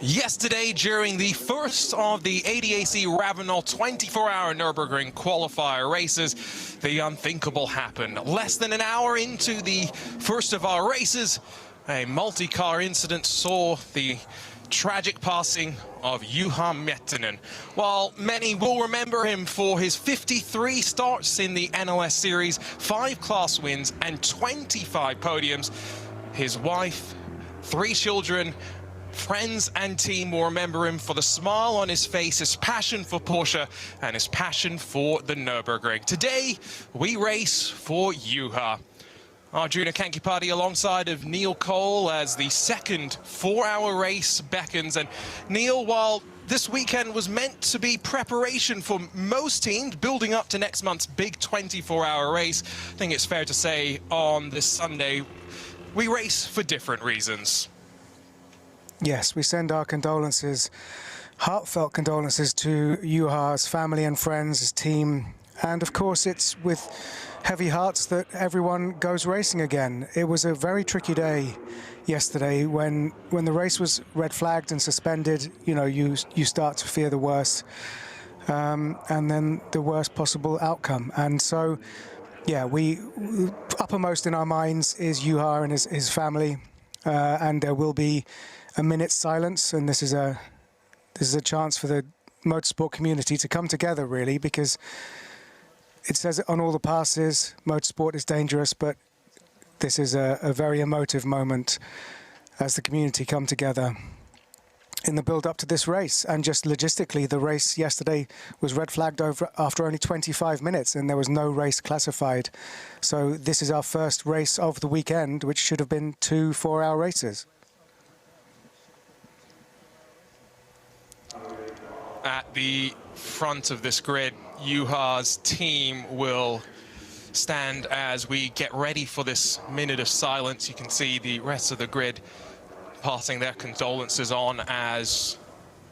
Yesterday, during the first of the ADAC RAVENOL 24h Nürburgring Qualifier races, the unthinkable happened. Less than an hour into the first of our races, a multi-car incident saw the tragic passing of Yuan Metinan. While many will remember him for his 53 starts in the NOS series, 5 class wins and 25 podiums, his wife, 3 children, friends and team will remember him for the smile on his face, his passion for Porsche and his passion for the Nürburgring. Today, we race for Yuha. Arjuna Kankipati alongside of Neil Cole as the second 4-hour race beckons. And Neil, while this weekend was meant to be preparation for most teams building up to next month's big 24-hour race, I think it's fair to say on this Sunday, we race for different reasons. Yes, we send our condolences, heartfelt condolences to Yuha's family and friends, his team, and of course it's with heavy hearts that everyone goes racing again. It was a very tricky day yesterday when the race was red flagged and suspended. You know, you start to fear the worst, and then the worst possible outcome. And so, yeah, we uppermost in our minds is Yuha and his family, and there will be a minute's silence, and this is a chance for the motorsport community to come together, really, because it says it on all the passes, motorsport is dangerous, but this is a very emotive moment as the community come together in the build-up to this race. And just logistically, the race yesterday was red flagged after only 25 minutes, and there was no race classified. So this is our first race of the weekend, which should have been 2 4-hour races. At the front of this grid, Yuha's team will stand as we get ready for this minute of silence. You can see the rest of the grid passing their condolences on as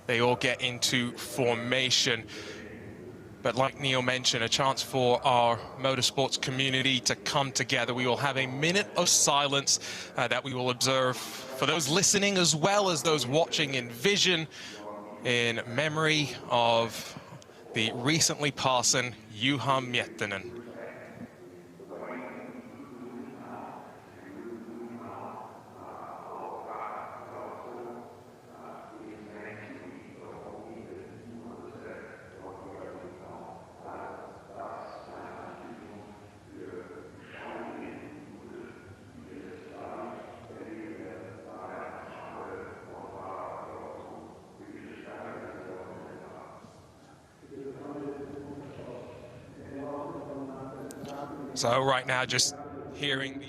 they all get into formation. But like Neil mentioned, a chance for our motorsports community to come together. We will have a minute of silence that we will observe for those listening as well as those watching in vision, in memory of the recently passing Yuan Metinan. So right now, just hearing the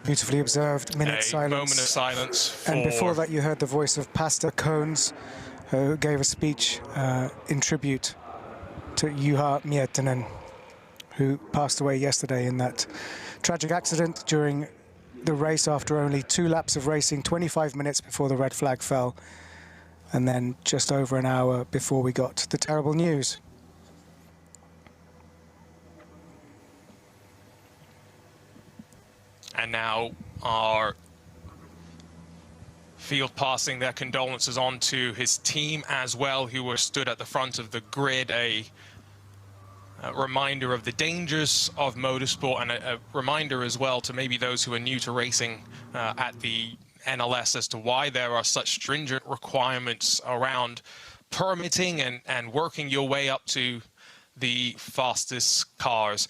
Beautifully observed. Minute silence. Moment of silence. And before that, you heard the voice of Pastor Cones, who gave a speech in tribute to Yuan Metinan, who passed away yesterday in that tragic accident during the race after only 2 laps of racing, 25 minutes before the red flag fell, and then just over an hour before we got the terrible news. And now our field passing their condolences on to his team as well, who were stood at the front of the grid. A reminder of the dangers of motorsport, and a reminder as well to maybe those who are new to racing at the NLS as to why there are such stringent requirements around permitting and working your way up to the fastest cars.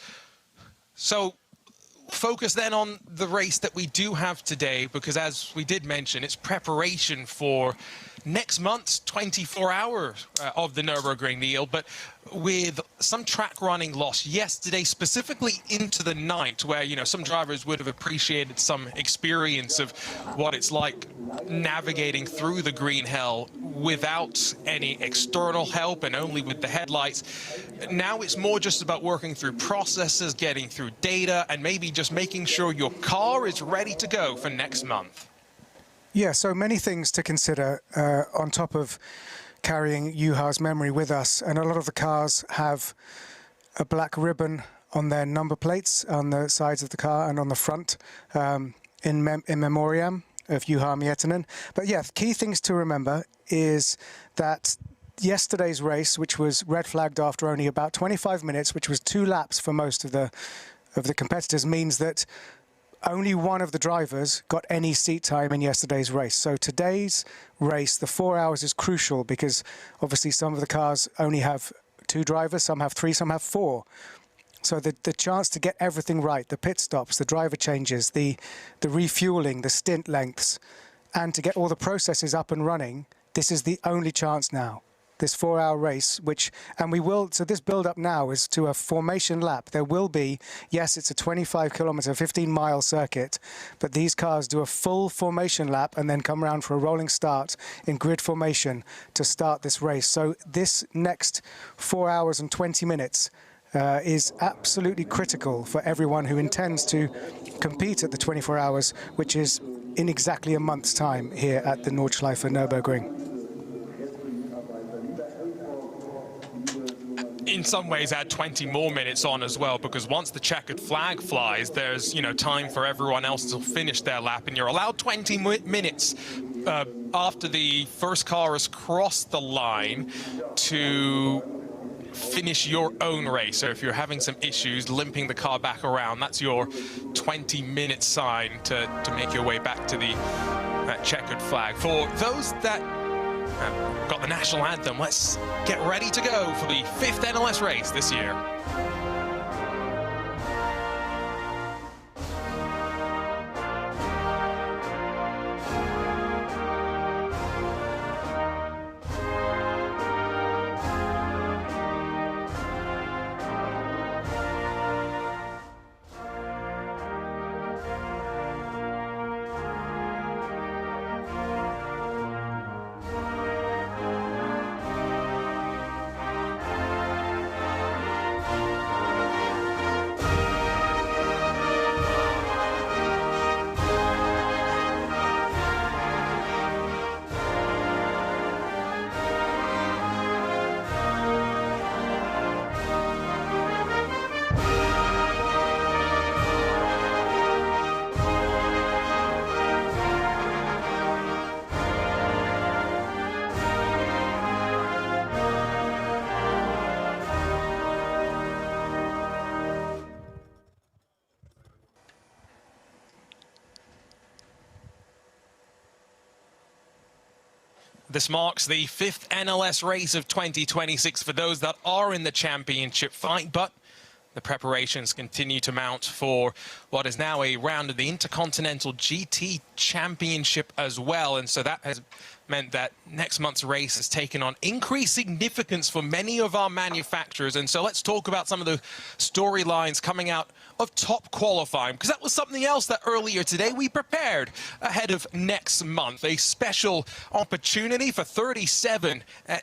So focus then on the race that we do have today, because as we did mention, it's preparation for next month's 24 hours of the Nürburgring, Neil, but with some track running lost yesterday, specifically into the night, where, you know, some drivers would have appreciated some experience of what it's like navigating through the green hell without any external help and only with the headlights. Now it's more just about working through processes, getting through data, and maybe just making sure your car is ready to go for next month. Yeah, so many things to consider on top of carrying Juha's memory with us. And a lot of the cars have a black ribbon on their number plates on the sides of the car and on the front in memoriam of Yuan Metinan. But yeah, key things to remember is that yesterday's race, which was red flagged after only about 25 minutes, which was 2 laps for most of the competitors, means that only one of the drivers got any seat time in yesterday's race. So today's race, the 4 hours is crucial, because obviously some of the cars only have 2 drivers, some have 3, some have 4. So the chance to get everything right, the pit stops, the driver changes, the refueling, the stint lengths, and to get all the processes up and running, this is the only chance now. This 4-hour race, so this build-up now is to a formation lap. There will be, yes, it's a 25-kilometer, 15-mile circuit, but these cars do a full formation lap and then come around for a rolling start in grid formation to start this race. So this next 4 hours and 20 minutes is absolutely critical for everyone who intends to compete at the 24 hours, which is in exactly a month's time here at the Nordschleife Nürburgring. In some ways add 20 more minutes on as well, because once the checkered flag flies, there's, you know, time for everyone else to finish their lap, and you're allowed 20 minutes after the first car has crossed the line to finish your own race. So if you're having some issues limping the car back around, that's your 20-minute sign to make your way back to the checkered flag. For those that got the national anthem, let's get ready to go for the 5th NLS race this year. This marks the 5th NLS race of 2026 for those that are in the championship fight, but the preparations continue to mount for what is now a round of the Intercontinental GT Championship as well. And so that has meant that next month's race has taken on increased significance for many of our manufacturers. And so let's talk about some of the storylines coming out of top qualifying, because that was something else that earlier today we prepared ahead of next month. A special opportunity for 37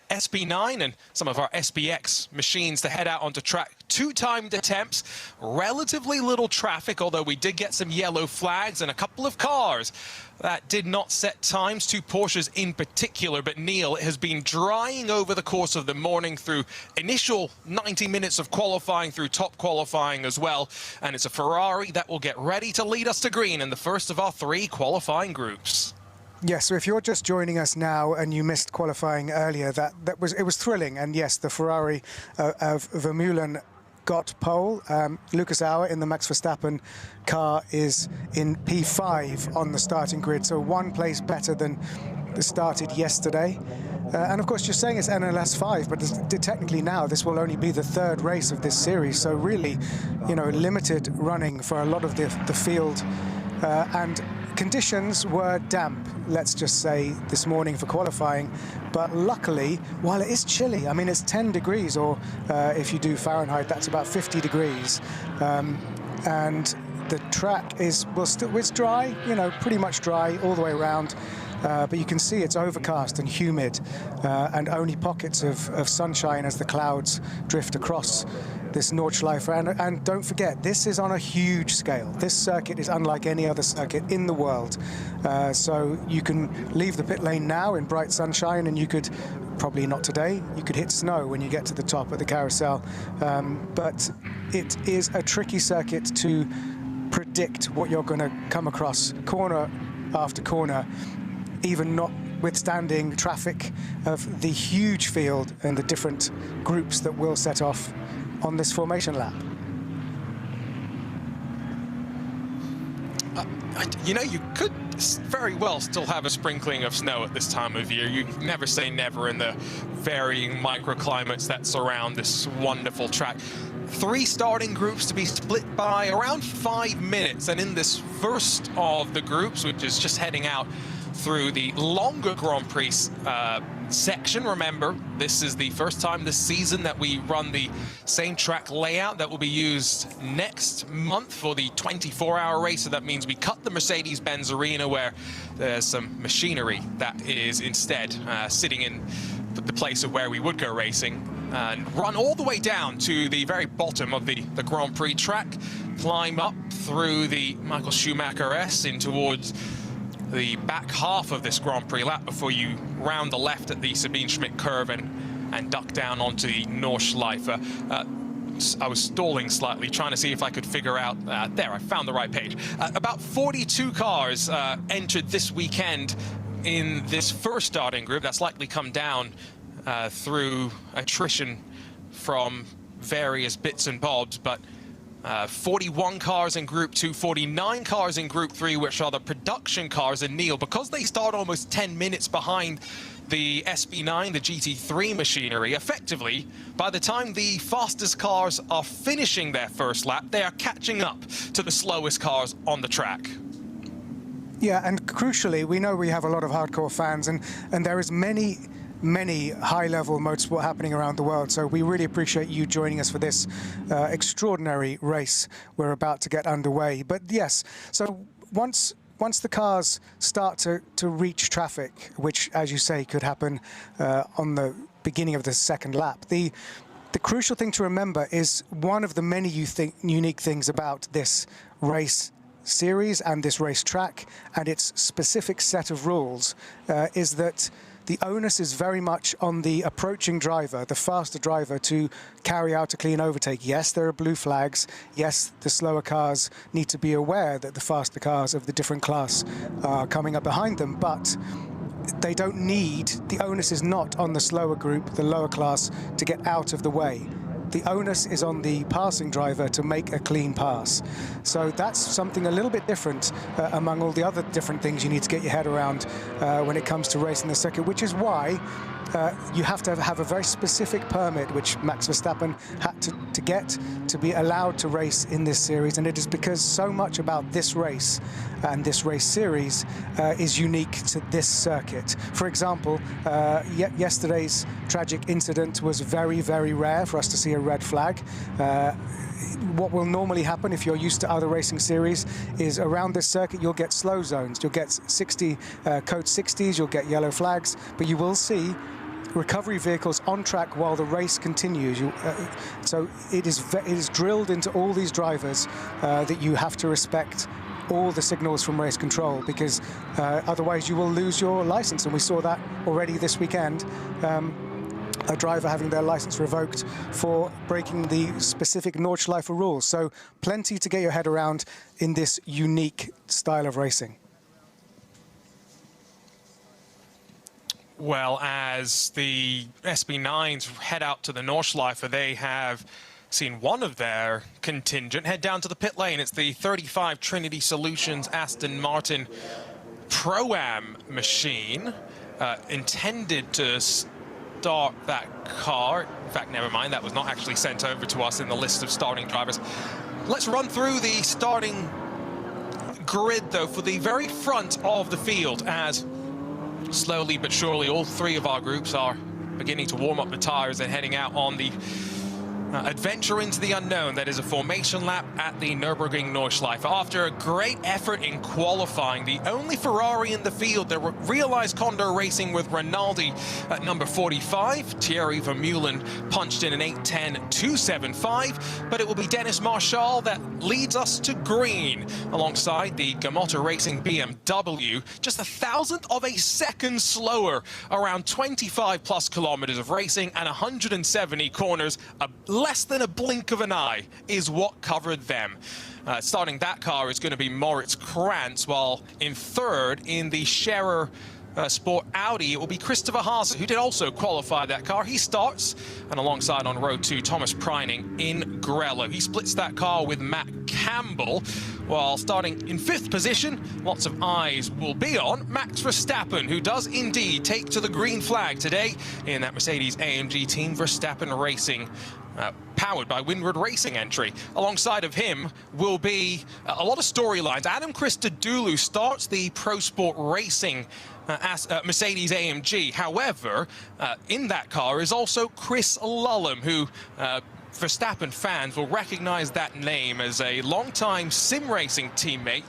SP9 and some of our SPX machines to head out onto track. 2 timed attempts, relatively little traffic, although we did get some yellow flags and a couple of cars that did not set times, 2 Porsches in particular. But Neil, it has been drying over the course of the morning through initial 90 minutes of qualifying, through top qualifying as well. And it's a Ferrari that will get ready to lead us to green in the first of our 3 qualifying groups. Yes, so if you're just joining us now and you missed qualifying earlier, it was thrilling. And yes, the Ferrari of Vermeulen got pole. Lucas Auer in the Max Verstappen car is in P5 on the starting grid, so 1 place better than started yesterday. And of course, you're saying it's NLS 5, but technically now this will only be the 3rd race of this series. So really, you know, limited running for a lot of the field. And conditions were damp, let's just say, this morning for qualifying. But luckily, while it is chilly, I mean, it's 10 degrees, or if you do Fahrenheit, that's about 50 degrees. And the track it's dry, you know, pretty much dry all the way around. But you can see it's overcast and humid, and only pockets of sunshine as the clouds drift across this Nordschleife. And don't forget, this is on a huge scale. This circuit is unlike any other circuit in the world. So you can leave the pit lane now in bright sunshine, and you could, probably not today, you could hit snow when you get to the top of the carousel. But it is a tricky circuit to predict what you're going to come across corner after corner, even notwithstanding traffic of the huge field and the different groups that will set off on this formation lap. You know, you could very well still have a sprinkling of snow at this time of year. You never say never in the varying microclimates that surround this wonderful track. 3 starting groups to be split by around 5 minutes. And in this first of the groups, which is just heading out through the longer Grand Prix section. Remember, this is the first time this season that we run the same track layout that will be used next month for the 24-hour race. So that means we cut the Mercedes-Benz Arena, where there's some machinery that is instead sitting in the place of where we would go racing, and run all the way down to the very bottom of the Grand Prix track, climb up through the Michael Schumacher S in towards the back half of this Grand Prix lap before you round the left at the Sabine Schmidt curve and duck down onto the Nordschleife. I was stalling slightly, trying to see if I could figure out, there, I found the right page. About 42 cars entered this weekend in this first starting group. That's likely come down through attrition from various bits and bobs, but 41 cars in Group 2, 49 cars in Group 3, which are the production cars. And Neil, because they start almost 10 minutes behind the SB9, the GT3 machinery, effectively, by the time the fastest cars are finishing their first lap, they are catching up to the slowest cars on the track. Yeah, and crucially, we know we have a lot of hardcore fans, and there is many high-level motorsport happening around the world. So we really appreciate you joining us for this extraordinary race we're about to get underway. But yes, so once the cars start to reach traffic, which, as you say, could happen on the beginning of the second lap, the crucial thing to remember is one of the many unique things about this race series and this race track and its specific set of rules is that the onus is very much on the approaching driver, the faster driver, to carry out a clean overtake. Yes, there are blue flags. Yes, the slower cars need to be aware that the faster cars of the different class are coming up behind them, but they don't need, the onus is not on the slower group, the lower class, to get out of the way. The onus is on the passing driver to make a clean pass. So that's something a little bit different among all the other different things you need to get your head around when it comes to racing the circuit, which is why you have to have a very specific permit, which Max Verstappen had to get to be allowed to race in this series. And it is because so much about this race and this race series is unique to this circuit. For example, yesterday's tragic incident was very, very rare for us to see a red flag. What will normally happen if you're used to other racing series is around this circuit you'll get slow zones. You'll get 60 code 60s, you'll get yellow flags, but you will see recovery vehicles on track while the race continues. So it is drilled into all these drivers that you have to respect all the signals from race control, because otherwise you will lose your license. And we saw that already this weekend. A driver having their license revoked for breaking the specific Nordschleife rules. So plenty to get your head around in this unique style of racing. Well, as the SB9s head out to the Nordschleife, they have seen one of their contingent head down to the pit lane. It's the 35 Trinity Solutions Aston Martin Pro-Am machine, intended to start that car. In fact, never mind, that was not actually sent over to us in the list of starting drivers. Let's run through the starting grid, though, for the very front of the field, as slowly but surely all three of our groups are beginning to warm up the tires and heading out on the adventure into the unknown. That is a formation lap at the Nürburgring Nordschleife. After a great effort in qualifying, the only Ferrari in the field, the realized Condor Racing with Rinaldi at number 45. Thierry Vermeulen punched in an 8:10.275, but it will be Dennis Marshall that leads us to green alongside the Gamotta Racing BMW, just 1,000th of a second slower, around 25 plus kilometers of racing and 170 corners. Less than a blink of an eye is what covered them. Starting that car is going to be Moritz Krantz, while in third in the Scherer Sport Audi, it will be Christopher Haase, who did also qualify that car. He starts, and alongside on row 2, Thomas Preining in Grello. He splits that car with Matt Campbell, while starting in 5th position, lots of eyes will be on Max Verstappen, who does indeed take to the green flag today in that Mercedes-AMG Team Verstappen Racing, powered by Windward Racing entry. Alongside of him will be a lot of storylines. Adam Christodoulou starts the Pro Sport Racing Mercedes-AMG. However, in that car is also Chris Lullum, who Verstappen fans will recognize that name as a longtime sim racing teammate.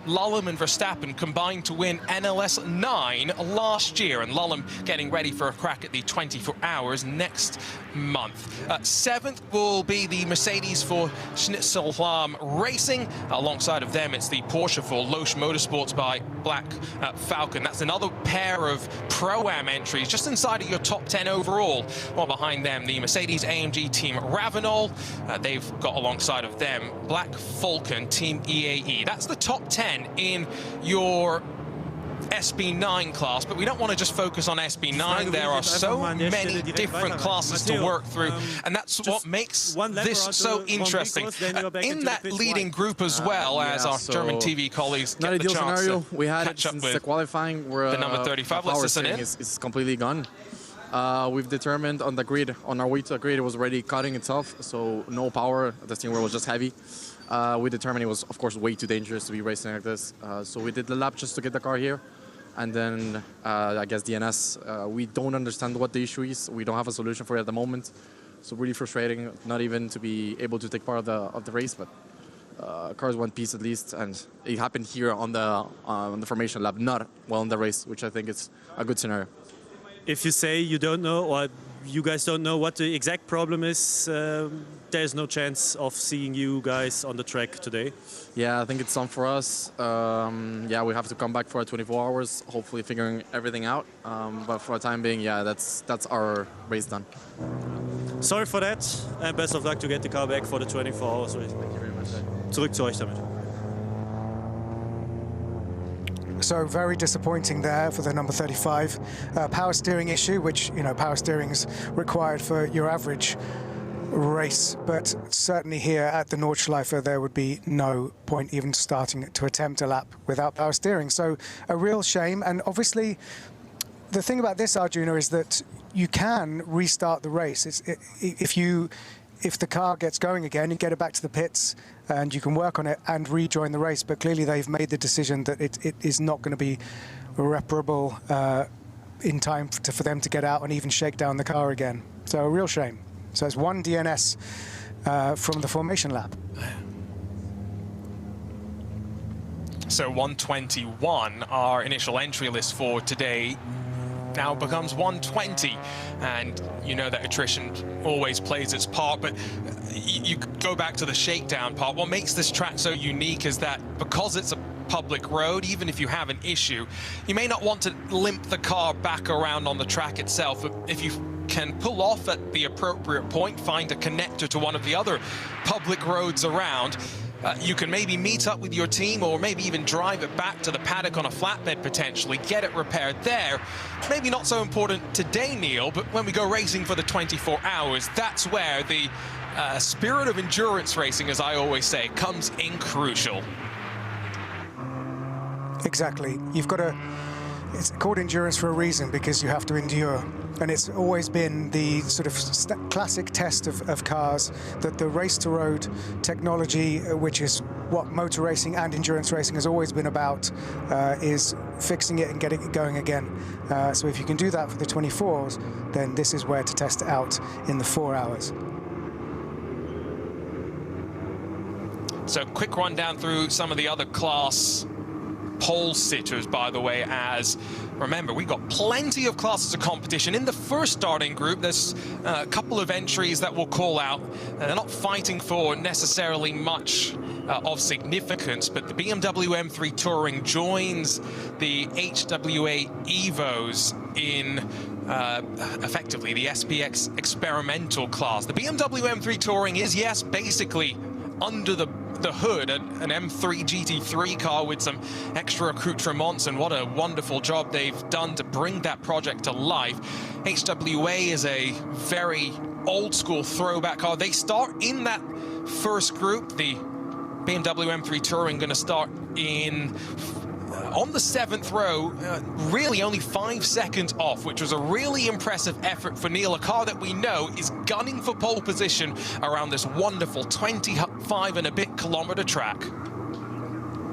Lullum and Verstappen combined to win NLS 9 last year, and Lullum getting ready for a crack at the 24 hours next month. 7th will be the Mercedes for Schnitzelham Racing. Alongside of them, it's the Porsche for Loesch Motorsports by Black Falcon. That's another pair of Pro-Am entries just inside of your top 10 overall. While behind them, the Mercedes-AMG Team RAVENOL. They've got alongside of them Black Falcon Team EAE. That's the top 10 in your SB9 class, but we don't want to just focus on SB9. There are so many different classes to work through, and that's what makes this so interesting. In that leading group as well, as our German TV colleagues get the chance to we had catch up with the qualifying where the number 35. Let's listen in. Is completely gone. We've determined on the grid, on our way to the grid, it was already cutting itself, so no power. The steering wheel was just heavy. We determined it was, of course, way too dangerous to be racing like this. So we did the lap just to get the car here. And then, I guess, DNS, we don't understand what the issue is. We don't have a solution for it at the moment. So really frustrating, not even to be able to take part of the race, but cars one piece at least. And it happened here on the formation lap, not well in the race, which I think is a good scenario. If you say you don't know, or you guys don't know what the exact problem is, there's no chance of seeing you guys on the track today. Yeah, I think it's on for us. Yeah, we have to come back for 24 hours, hopefully figuring everything out. But for the time being, yeah, that's our race done. Sorry for that, and best of luck to get the car back for the 24 hours race. Thank you very much. Zurück zu euch damit. So very disappointing there for the number 35. Power steering issue, which, you know, power steering is required for your average race, but certainly here at the Nordschleife there would be no point even starting to attempt a lap without power steering. So a real shame. And obviously the thing about this, Arjuna, is that you can restart the race. If the car gets going again, you get it back to the pits and you can work on it and rejoin the race. But clearly they've made the decision that it is not going to be reparable in time for them to get out and even shake down the car again. So a real shame. So it's 1 DNS from the formation lap. So 121, our initial entry list for today, now becomes 120, and you know that attrition always plays its part, but you go back to the shakedown part. What makes this track so unique is that because it's a public road, even if you have an issue, you may not want to limp the car back around on the track itself. But if you can pull off at the appropriate point, find a connector to one of the other public roads around, you can maybe meet up with your team, or maybe even drive it back to the paddock on a flatbed potentially, get it repaired there. Maybe not so important today, Neil, but when we go racing for the 24 hours, that's where the spirit of endurance racing, as I always say, comes in crucial. Exactly. You've got to, it's called endurance for a reason, because you have to endure. And it's always been the sort of classic test of cars, that the race-to-road technology, which is what motor racing and endurance racing has always been about, is fixing it and getting it going again. So if you can do that for the 24s, then this is where to test it out in the 4 hours. So quick rundown through some of the other class pole sitters, by the way, as remember, we've got plenty of classes of competition. In the first starting group, there's a couple of entries that we'll call out. They're not fighting for necessarily much of significance, but the BMW M3 Touring joins the HWA Evos in effectively the SPX experimental class. The BMW M3 Touring is, yes, basically under the hood, an M3 GT3 car with some extra accoutrements, and what a wonderful job they've done to bring that project to life. HWA is a very old school throwback car. They start in that first group. The BMW M3 Touring going to start in on the 7th row, really only 5 seconds off, which was a really impressive effort for Neil, a car that we know is gunning for pole position around this wonderful 25 and a bit kilometer track.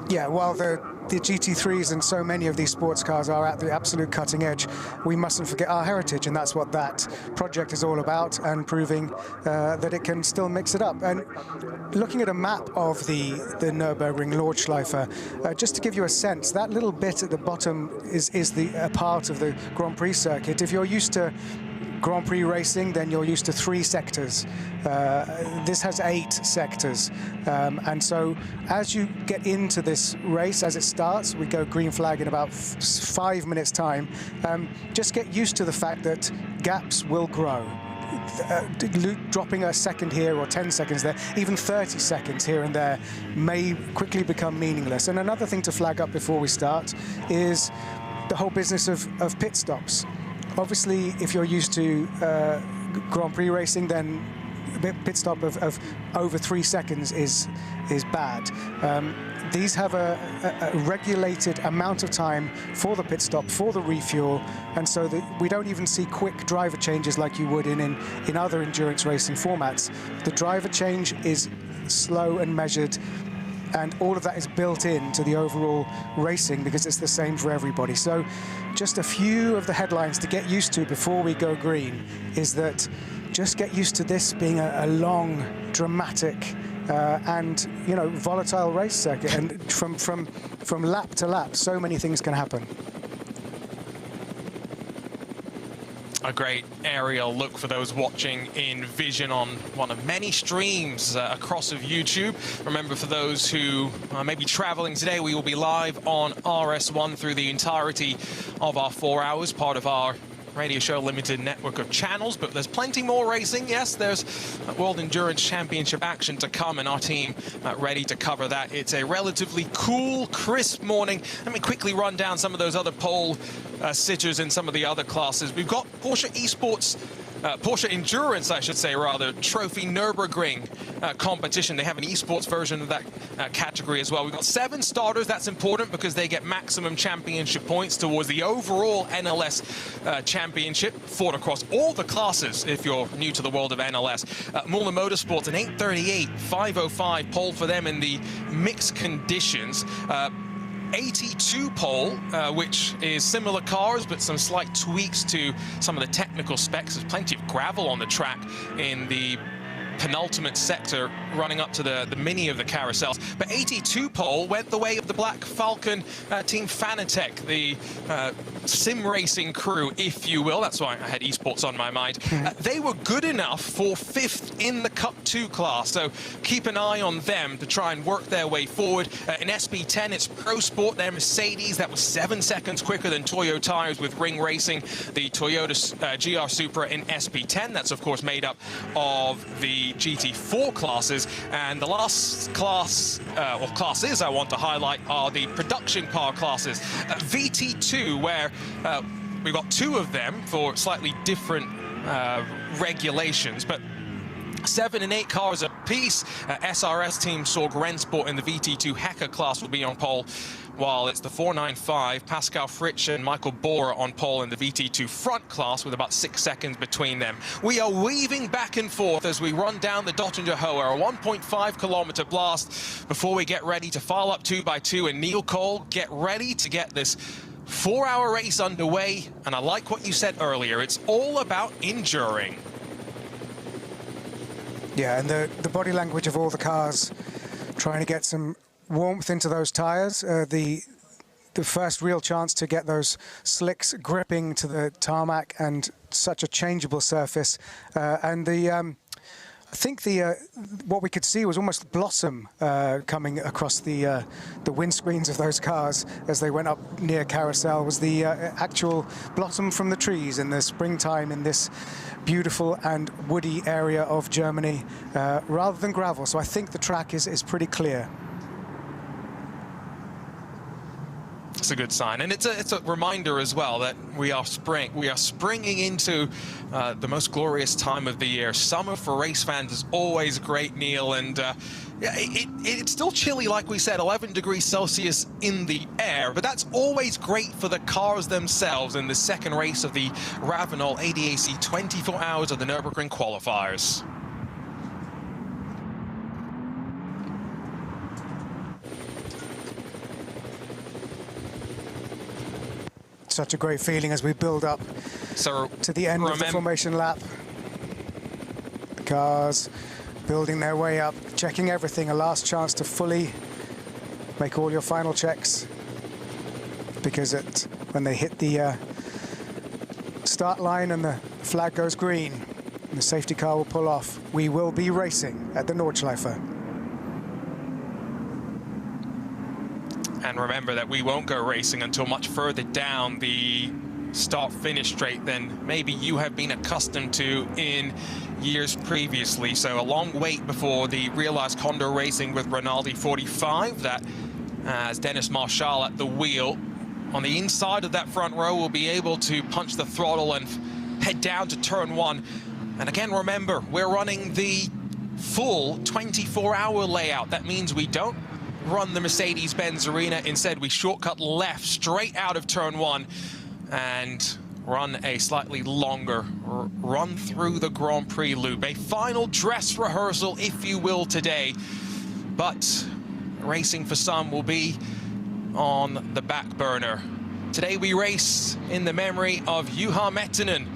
Yeah, well, the GT3s and so many of these sports cars are at the absolute cutting edge. We mustn't forget our heritage, and that's what that project is all about, and proving that it can still mix it up. And looking at a map of the Nürburgring Nordschleife, just to give you a sense, that little bit at the bottom is a part of the Grand Prix circuit. If you're used to Grand Prix racing, then you're used to 3 sectors. This has 8 sectors. And so as you get into this race, as it starts, we go green flag in about 5 minutes time, just get used to the fact that gaps will grow. Dropping a second here or 10 seconds there, even 30 seconds here and there may quickly become meaningless. And another thing to flag up before we start is the whole business of pit stops. Obviously, if you're used to Grand Prix racing, then a pit stop of over 3 seconds is bad. These have a regulated amount of time for the pit stop, for the refuel, and so that we don't even see quick driver changes like you would in other endurance racing formats. The driver change is slow and measured, and all of that is built into the overall racing because it's the same for everybody. So just a few of the headlines to get used to before we go green is that just get used to this being a long, dramatic, and volatile race circuit, and from lap to lap, so many things can happen. A great aerial look for those watching in vision on one of many streams across of YouTube. Remember, for those who may be traveling today, we will be live on RS1 through the entirety of our 4 hours, part of our Radio Show Limited network of channels, but there's plenty more racing. Yes, there's World Endurance Championship action to come, and our team ready to cover that. It's a relatively cool, crisp morning. Let me quickly run down some of those other pole sitters in some of the other classes. We've got Porsche Esports, Porsche Endurance, I should say, rather, Trophy Nürburgring competition. They have an esports version of that category as well. We've got 7 starters. That's important because they get maximum championship points towards the overall NLS championship, fought across all the classes if you're new to the world of NLS. Muller Motorsports, an 8:38, 5:05 pole for them in the mixed conditions. 82 pole, which is similar cars, but some slight tweaks to some of the technical specs. There's plenty of gravel on the track in the penultimate sector running up to the mini of the carousels. But 82 pole went the way of the Black Falcon team Fanatec, the sim racing crew, if you will. That's why I had esports on my mind. They were good enough for 5th in the Cup 2 class, so keep an eye on them to try and work their way forward. In SP10, it's Pro Sport, their Mercedes. That was 7 seconds quicker than Toyo tires with Ring Racing, the Toyota GR Supra in SP10. That's, of course, made up of the GT4 classes. And the last class, or classes I want to highlight, are the production car classes. VT2, where we've got 2 of them for slightly different regulations, but 7 and 8 cars apiece. SRS team Sorg Rennsport in the VT2 Hacker class will be on pole, while it's the 495, Pascal Fritsch and Michael Bohrer on pole in the VT2 front class with about 6 seconds between them. We are weaving back and forth as we run down the Dottinger Hoe, a 1.5 kilometer blast before we get ready to file up 2 by 2. And Neil Cole, get ready to get this 4-hour race underway. And I like what you said earlier, it's all about enduring. Yeah, and the body language of all the cars trying to get some warmth into those tires. The first real chance to get those slicks gripping to the tarmac and such a changeable surface. And I think what we could see was almost blossom coming across the windscreens of those cars as they went up near carousel, was the actual blossom from the trees in the springtime in this beautiful and woody area of Germany, rather than gravel. So I think the track is pretty clear. It's a good sign, and it's a reminder as well that we are springing into the most glorious time of the year. Summer for race fans is always great, Neil, and it's still chilly, like we said, 11 degrees Celsius in the air, but that's always great for the cars themselves in the second race of the Ravenol ADAC 24 hours of the Nürburgring Qualifiers. Such a great feeling as we build up to the end of the formation lap. The cars building their way up, checking everything, a last chance to fully make all your final checks, because when they hit the start line and the flag goes green and the safety car will pull off, we will be racing at the Nordschleife. And remember that we won't go racing until much further down the start-finish straight than maybe you have been accustomed to in years previously. So a long wait before the realized Condor racing with Rinaldi 45. That as Dennis Marshall at the wheel. On the inside of that front row, will be able to punch the throttle and head down to turn 1. And again, remember, we're running the full 24-hour layout. That means we don't run the Mercedes-Benz Arena. Instead, we shortcut left straight out of turn 1 and run a slightly longer run through the Grand Prix loop. A final dress rehearsal, if you will, today. But racing for some will be on the back burner. Today we race in the memory of Yuan Metinan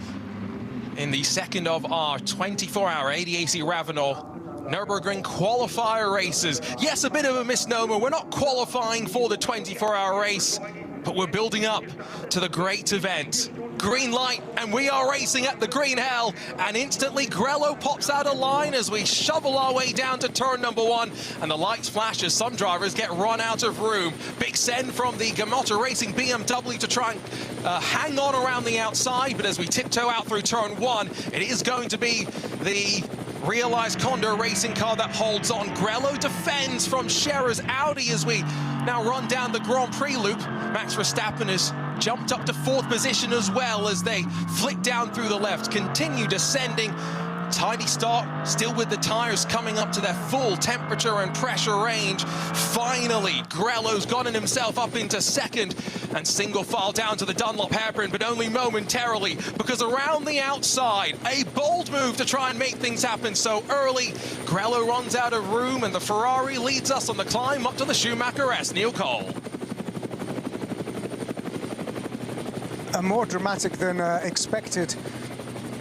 in the second of our 24-hour ADAC RAVENOL Nürburgring Qualifier races. Yes, a bit of a misnomer. We're not qualifying for the 24-hour race, but we're building up to the great event. Green light, and we are racing at the green hell, and instantly Grello pops out of line as we shovel our way down to turn number 1, and the lights flash as some drivers get run out of room. Big send from the Gamotta Racing BMW to try and hang on around the outside, but as we tiptoe out through turn 1, it is going to be the realized Condor racing car that holds on. Grello defends from Scherer's Audi as we now run down the Grand Prix loop. Max Verstappen has jumped up to 4th position as well as they flick down through the left, continue descending. Tidy start, still with the tires coming up to their full temperature and pressure range. Finally, Grello's gotten himself up into 2nd and single file down to the Dunlop hairpin, but only momentarily, because around the outside, a bold move to try and make things happen so early. Grello runs out of room and the Ferrari leads us on the climb up to the Schumacher S. Neil Cole. a more dramatic than expected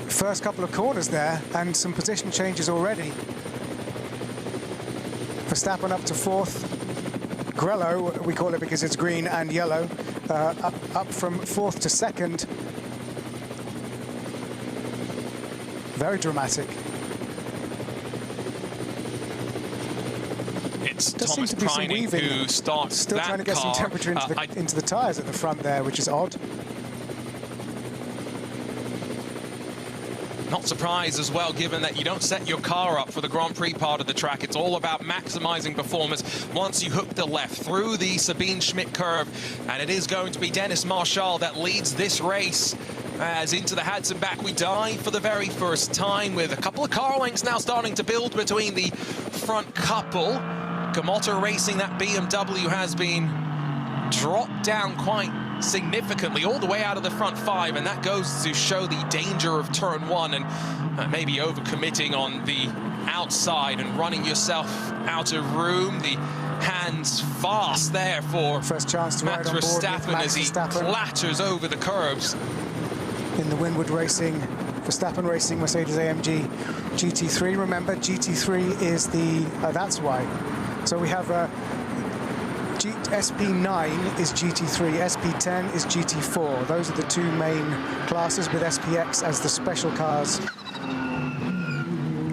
first couple of corners there, and some position changes already. Verstappen up to fourth. Grello, we call it because it's green and yellow, up from fourth to second. Very dramatic. It's Does Thomas seem to be some Preining weaving. who starts Still that trying to get some car. temperature into the tyres at the front there, which is odd. Not surprised as well, given that you don't set your car up for the Grand Prix part of the track. It's all about maximizing performance once you hook the left through the Sabine Schmidt curve. And it is going to be Dennis Marshall that leads this race. As into the Hudson back we dive for the very first time, with a couple of car lengths now starting to build between the front couple. Gamotta Racing, that BMW, has been dropped down quite significantly all the way out of the front five, and that goes to show the danger of turn one and maybe overcommitting on the outside and running yourself out of room. The hands fast there for First chance to Max ride on board with Verstappen Max as he Verstappen. clatters over the curbs. In the Winwood Racing, Verstappen Racing Mercedes-AMG GT3. Remember, GT3 is the, that's why. So we have SP9 is GT3, SP10 is GT4. Those are the two main classes, with SPX as the special cars.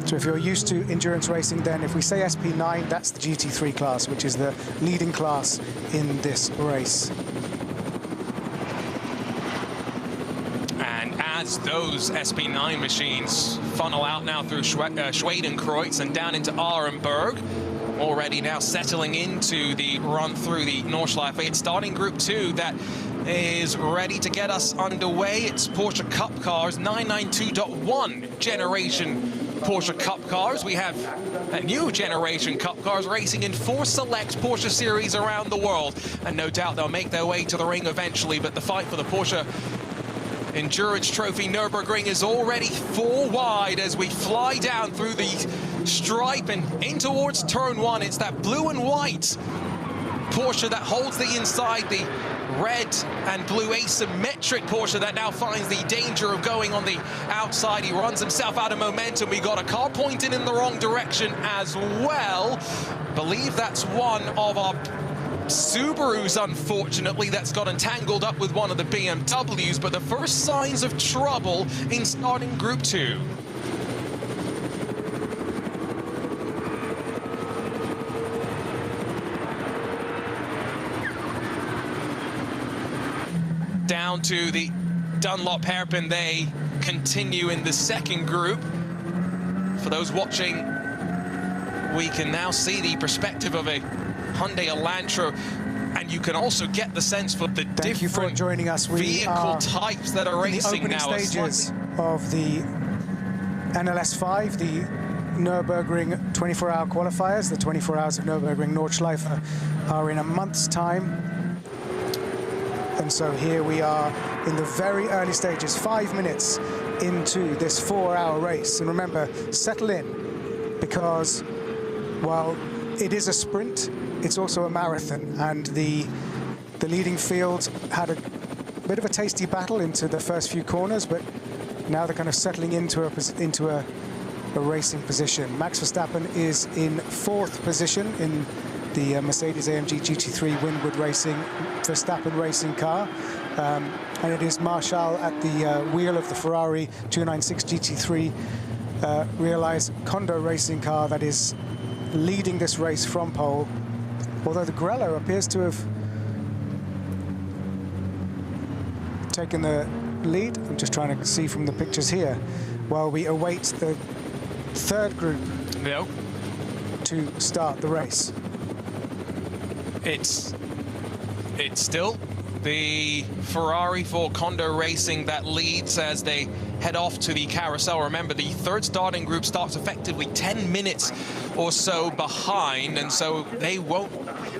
So if you're used to endurance racing, then if we say SP9, that's the GT3 class, which is the leading class in this race. As those SP9 machines funnel out now through Schwedenkreuz and down into Arenberg, already now settling into the run through the Nordschleife. It's starting Group 2 that is ready to get us underway. It's Porsche Cup cars, 992.1 generation Porsche Cup cars. We have a new generation Cup cars racing in 4 select Porsche series around the world, and no doubt they'll make their way to the ring eventually, but the fight for the Porsche Endurance Trophy Nürburgring is already 4 wide as we fly down through the stripe and in towards turn 1. It's that blue and white Porsche that holds the inside, the red and blue asymmetric Porsche that now finds the danger of going on the outside. He runs himself out of momentum. We got a car pointed in the wrong direction as well. Believe that's one of our Subarus, unfortunately, that's got entangled up with one of the BMWs, but the first signs of trouble in starting Group 2. Down to the Dunlop hairpin, they continue in the second group. For those watching, we can now see the perspective of a Hyundai Elantra, and you can also get the sense for the Thank you for joining us. We vehicle types that are racing now. The opening stages of the NLS 5, the Nürburgring 24-hour qualifiers. The 24 hours of Nürburgring Nordschleife are in a month's time. And so here we are in the very early stages, 5 minutes into this 4-hour race. And remember, settle in, because while it is a sprint, it's also a marathon, and the leading field had a bit of a tasty battle into the first few corners, but now they're kind of settling into a racing position. Max Verstappen is in 4th position in the Mercedes-AMG GT3 Winwood Racing Verstappen racing car, and it is Marshall at the wheel of the Ferrari 296 GT3 Realize Kondo racing car that is leading this race from pole, although the Grello appears to have taken the lead. I'm just trying to see from the pictures here, while we await the third group to start the race. It's still the Ferrari for Kondo Racing that leads as they head off to the carousel. Remember, the third starting group starts effectively 10 minutes or so behind, and so they won't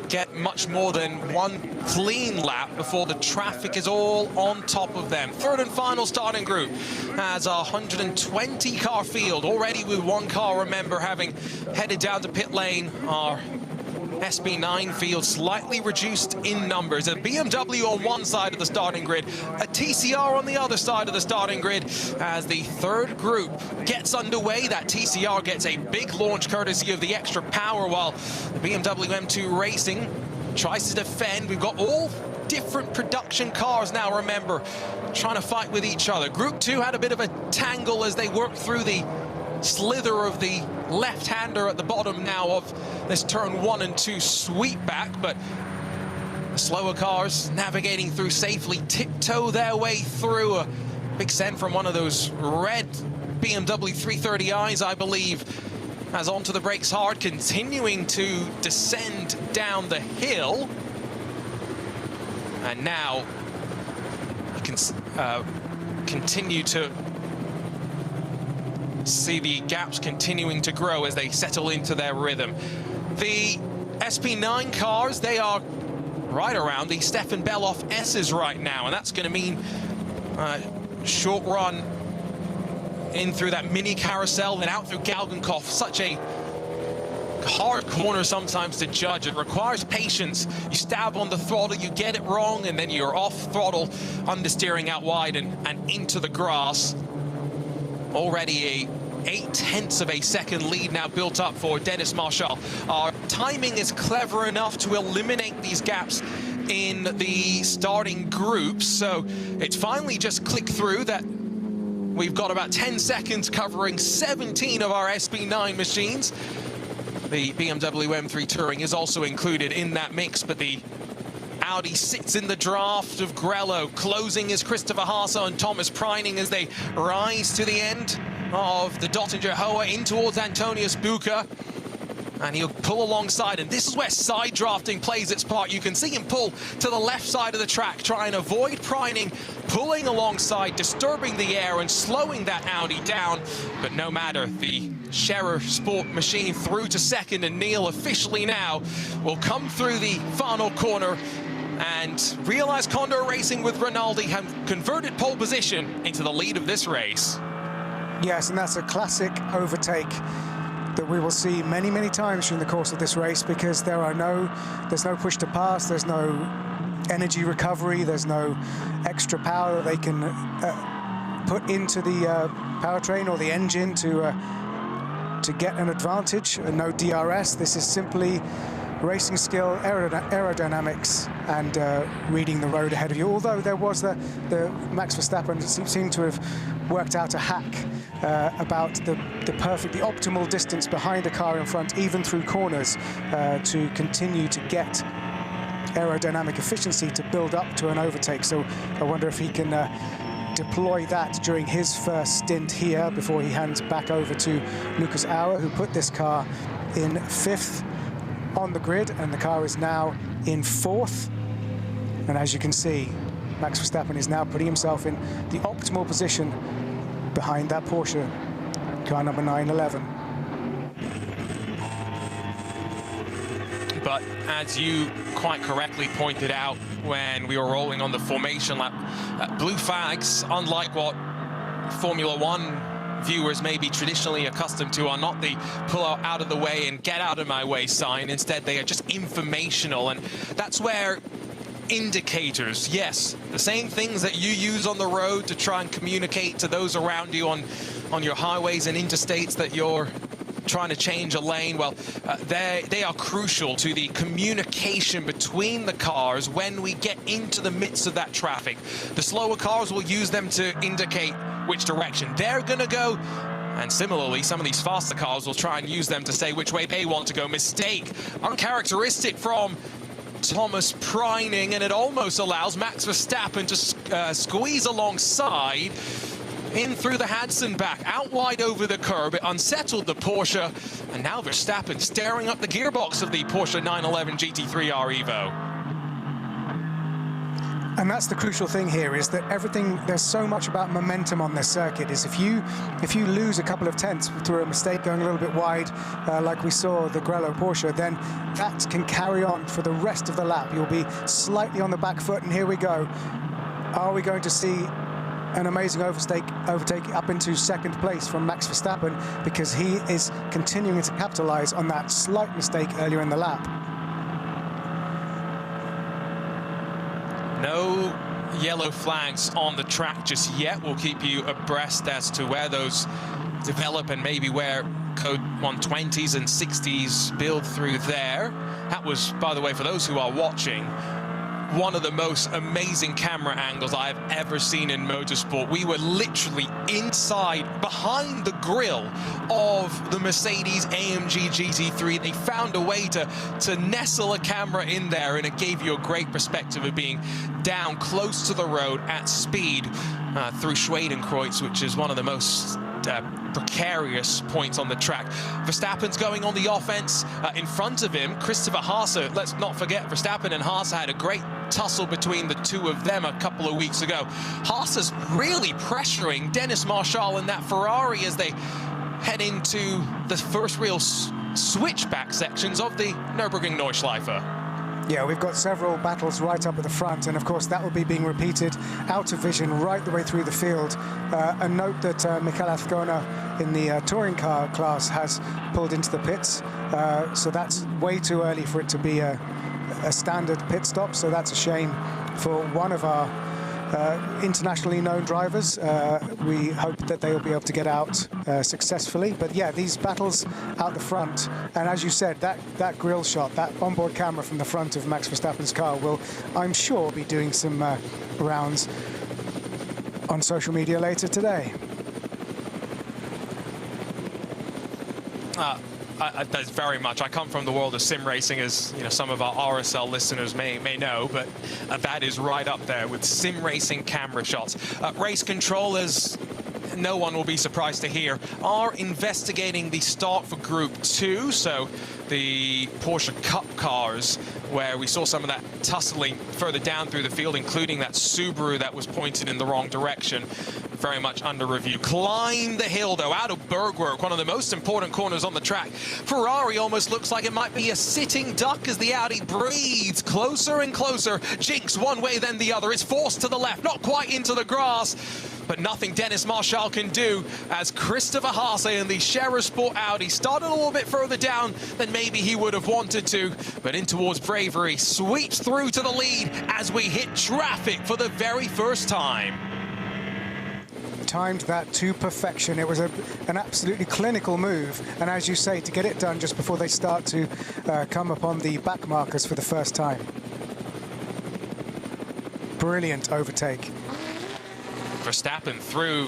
get much more than one clean lap before the traffic is all on top of them. Third and final starting group has a 120 car field, already with one car, remember, having headed down to pit lane. Our SB9 field slightly reduced in numbers. A BMW on one side of the starting grid, a TCR on the other side of the starting grid. As the third group gets underway, that TCR gets a big launch courtesy of the extra power, while the BMW M2 Racing tries to defend. We've got all different production cars now, remember, trying to fight with each other. Group 2 had a bit of a tangle as they worked through the slither of the left-hander at the bottom now of this turn 1 and 2 sweep back, but the slower cars navigating through safely, tiptoe their way through. A big send from one of those red BMW 330i's, I believe, as onto the brakes hard, continuing to descend down the hill. And now you can continue to see the gaps continuing to grow as they settle into their rhythm. The SP9 cars, they are right around the Stefan Beloff S's right now, and that's going to mean short run in through that mini carousel, then out through Galgenkopf. Such a hard corner sometimes to judge. It requires patience. You stab on the throttle, you get it wrong, and then you're off throttle, understeering out wide and into the grass. Already a 0.8 of a second lead now built up for Dennis Marshall. Our timing is clever enough to eliminate these gaps in the starting groups, so it's finally just clicked through that we've got about 10 seconds covering 17 of our SB9 machines. The BMW M3 Touring is also included in that mix, but the Audi sits in the draft of Grello. Closing is Christopher Haase and Thomas Preining as they rise to the end of the Dottinger Hoa in towards Antonius Bucher. And he'll pull alongside, and this is where side drafting plays its part. You can see him pull to the left side of the track, try and avoid Preining, pulling alongside, disturbing the air and slowing that Audi down. But no matter, the Scherer Sport machine through to second, and Neil officially now will come through the final corner and realize Condor Racing with Rinaldi have converted pole position into the lead of this race. Yes, and that's a classic overtake that we will see many, many times during the course of this race, because there's no push to pass, there's no energy recovery, there's no extra power that they can put into the powertrain or the engine to get an advantage, and no DRS. This is simply racing skill, aerodynamics, and reading the road ahead of you. Although there was the Max Verstappen seemed to have worked out a hack about the optimal distance behind the car in front, even through corners, to continue to get aerodynamic efficiency to build up to an overtake. So I wonder if he can deploy that during his first stint here before he hands back over to Lucas Auer, who put this car in 5th on the grid, and the car is now in 4th. And as you can see, Max Verstappen is now putting himself in the optimal position behind that Porsche car number 911. But as you quite correctly pointed out when we were rolling on the formation lap, blue flags, unlike what Formula One viewers may be traditionally accustomed to, are not the pull out of the way and get out of my way sign. Instead, they are just informational, and that's where indicators, yes, the same things that you use on the road to try and communicate to those around you on your highways and interstates that you're trying to change a lane, well, they are crucial to the communication between the cars when we get into the midst of that traffic. The slower cars will use them to indicate which direction they're going to go, and similarly, some of these faster cars will try and use them to say which way they want to go. Mistake, uncharacteristic from Thomas Preining, and it almost allows Max Verstappen to squeeze alongside in through the Hadson back, out wide over the curb. It unsettled the Porsche, and now Verstappen staring up the gearbox of the Porsche 911 GT3R Evo. And that's the crucial thing here, is that there's so much about momentum on this circuit, is if you lose a couple of tenths through a mistake going a little bit wide, like we saw the Grello Porsche, then that can carry on for the rest of the lap. You'll be slightly on the back foot, and here we go. Are we going to see an amazing overtake up into 2nd place from Max Verstappen, because he is continuing to capitalize on that slight mistake earlier in the lap? No yellow flags on the track just yet. We'll keep you abreast as to where those develop and maybe where code 120s and 60s build through there. That was, by the way, for those who are watching, one of the most amazing camera angles I've ever seen in motorsport. We were literally inside, behind the grille of the Mercedes AMG GT3. They found a way to nestle a camera in there, and it gave you a great perspective of being down close to the road at speed through Schwedenkreuz, which is one of the most precarious points on the track. Verstappen's going on the offense. In front of him, Christopher Haase. Let's not forget, Verstappen and Haase had a great tussle between the two of them a couple of weeks ago. Haase's really pressuring Dennis Marshall in that Ferrari as they head into the first real switchback sections of the Nürburgring Nordschleife. Yeah, we've got several battles right up at the front, and of course that will be being repeated out of vision right the way through the field. And note that Michael Azcona in the touring car class has pulled into the pits, so that's way too early for it to be a standard pit stop, so that's a shame for one of our internationally known drivers. We hope that they will be able to get out successfully. But yeah, these battles out the front, and as you said, that grille shot, that onboard camera from the front of Max Verstappen's car will, I'm sure, be doing some rounds on social media later today. That's very much. I come from the world of sim racing, as you know, some of our RSL listeners may know, but that is right up there with sim racing camera shots. Race controllers, no one will be surprised to hear, are investigating the start for Group 2, so the Porsche Cup cars, where we saw some of that tussling further down through the field, including that Subaru that was pointed in the wrong direction. Very much under review. Climb the hill, though, out of Bergwerk, one of the most important corners on the track. Ferrari almost looks like it might be a sitting duck as the Audi breathes closer and closer. Jinx one way, then the other. It's forced to the left, not quite into the grass, but nothing Dennis Marshall can do as Christopher Haase and the Scherer Sport Audi started a little bit further down than maybe he would have wanted to, but in towards bravery, sweeps through to the lead as we hit traffic for the very first time. Timed that to perfection. It was an absolutely clinical move, and as you say, to get it done just before they start to come upon the back markers for the first time. Brilliant overtake. Verstappen through,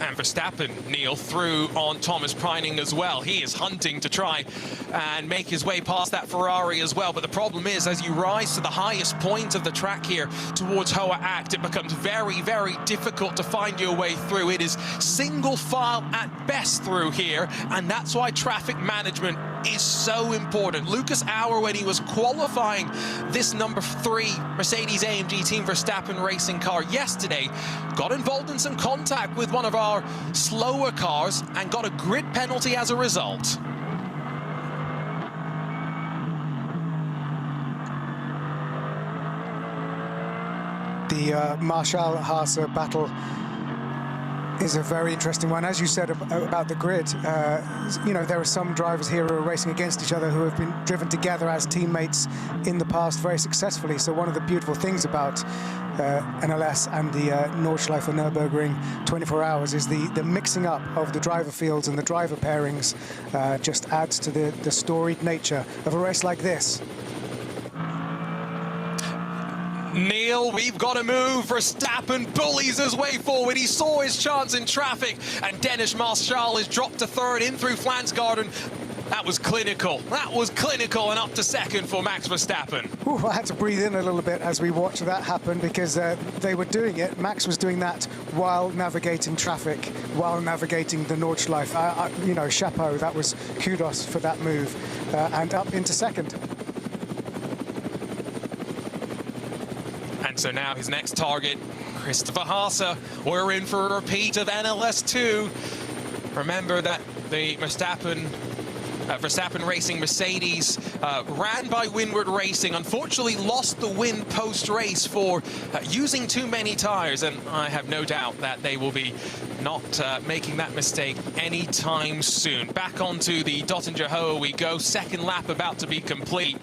and Verstappen, Neil, through on Thomas Preining as well. He is hunting to try and make his way past that Ferrari as well. But the problem is, as you rise to the highest point of the track here towards Hoa Act, it becomes very, very difficult to find your way through. It is single file at best through here, and that's why traffic management is so important. Lucas Auer, when he was qualifying this number 3 Mercedes AMG Team Verstappen racing car yesterday, got involved in some contact with one of our slower cars and got a grid penalty as a result. The Marshall-Haase battle is a very interesting one. As you said about the grid, you know, there are some drivers here who are racing against each other who have been driven together as teammates in the past very successfully. So one of the beautiful things about NLS and the Nordschleife Nürburgring 24 hours is the mixing up of the driver fields and the driver pairings just adds to the storied nature of a race like this. Neil, we've got to move. Verstappen bullies his way forward. He saw his chance in traffic, and Dennis Marshall is dropped to third in through Flansgarden. That was clinical. That was clinical, and up to second for Max Verstappen. Ooh, I had to breathe in a little bit as we watched that happen, because they were doing it. Max was doing that while navigating traffic, while navigating the Nordschleife. You know, chapeau. That was kudos for that move, and up into second. And so now his next target, Christopher Haase. We're in for a repeat of NLS2. Remember that the Verstappen Racing Mercedes ran by Windward Racing, unfortunately lost the win post-race for using too many tires, and I have no doubt that they will be not making that mistake anytime soon. Back onto the Dottinger Hoa we go, second lap about to be complete.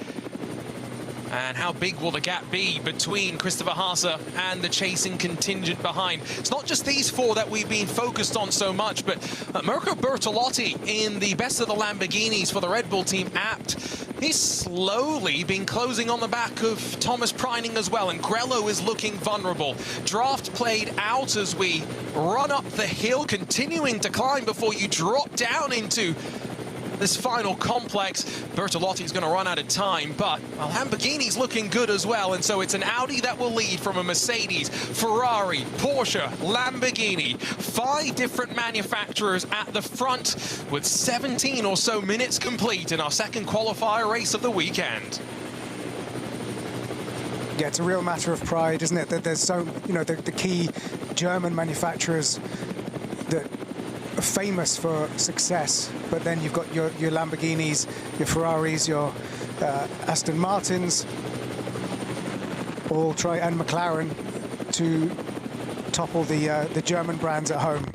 And how big will the gap be between Christopher Haase and the chasing contingent behind? It's not just these four that we've been focused on so much, but Mirko Bertolotti in the best of the Lamborghinis for the Red Bull team apt. He's slowly been closing on the back of Thomas Preining as well, and Grello is looking vulnerable. Draft played out as we run up the hill, continuing to climb before you drop down into this final complex. Bertolotti's going to run out of time, but Lamborghini's looking good as well, and so it's an Audi that will lead from a Mercedes, Ferrari, Porsche, Lamborghini. 5 different manufacturers at the front with 17 or so minutes complete in our second qualifier race of the weekend. Yeah, it's a real matter of pride, isn't it? That there's so, you know, the key German manufacturers that are famous for success, but then you've got your Lamborghinis, your Ferraris, your Aston Martins, all try, and McLaren to topple the German brands at home.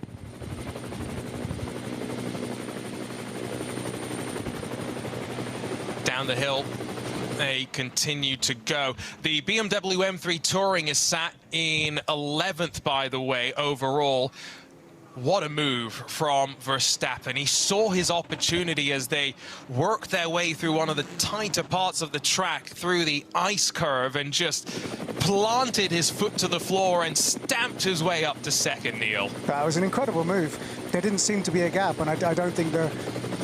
Down the hill, they continue to go. The BMW M3 Touring is sat in 11th, by the way, overall. What a move from Verstappen. He saw his opportunity as they worked their way through one of the tighter parts of the track through the ice curve and just planted his foot to the floor and stamped his way up to second, Neil. That was an incredible move. There didn't seem to be a gap, and I don't think the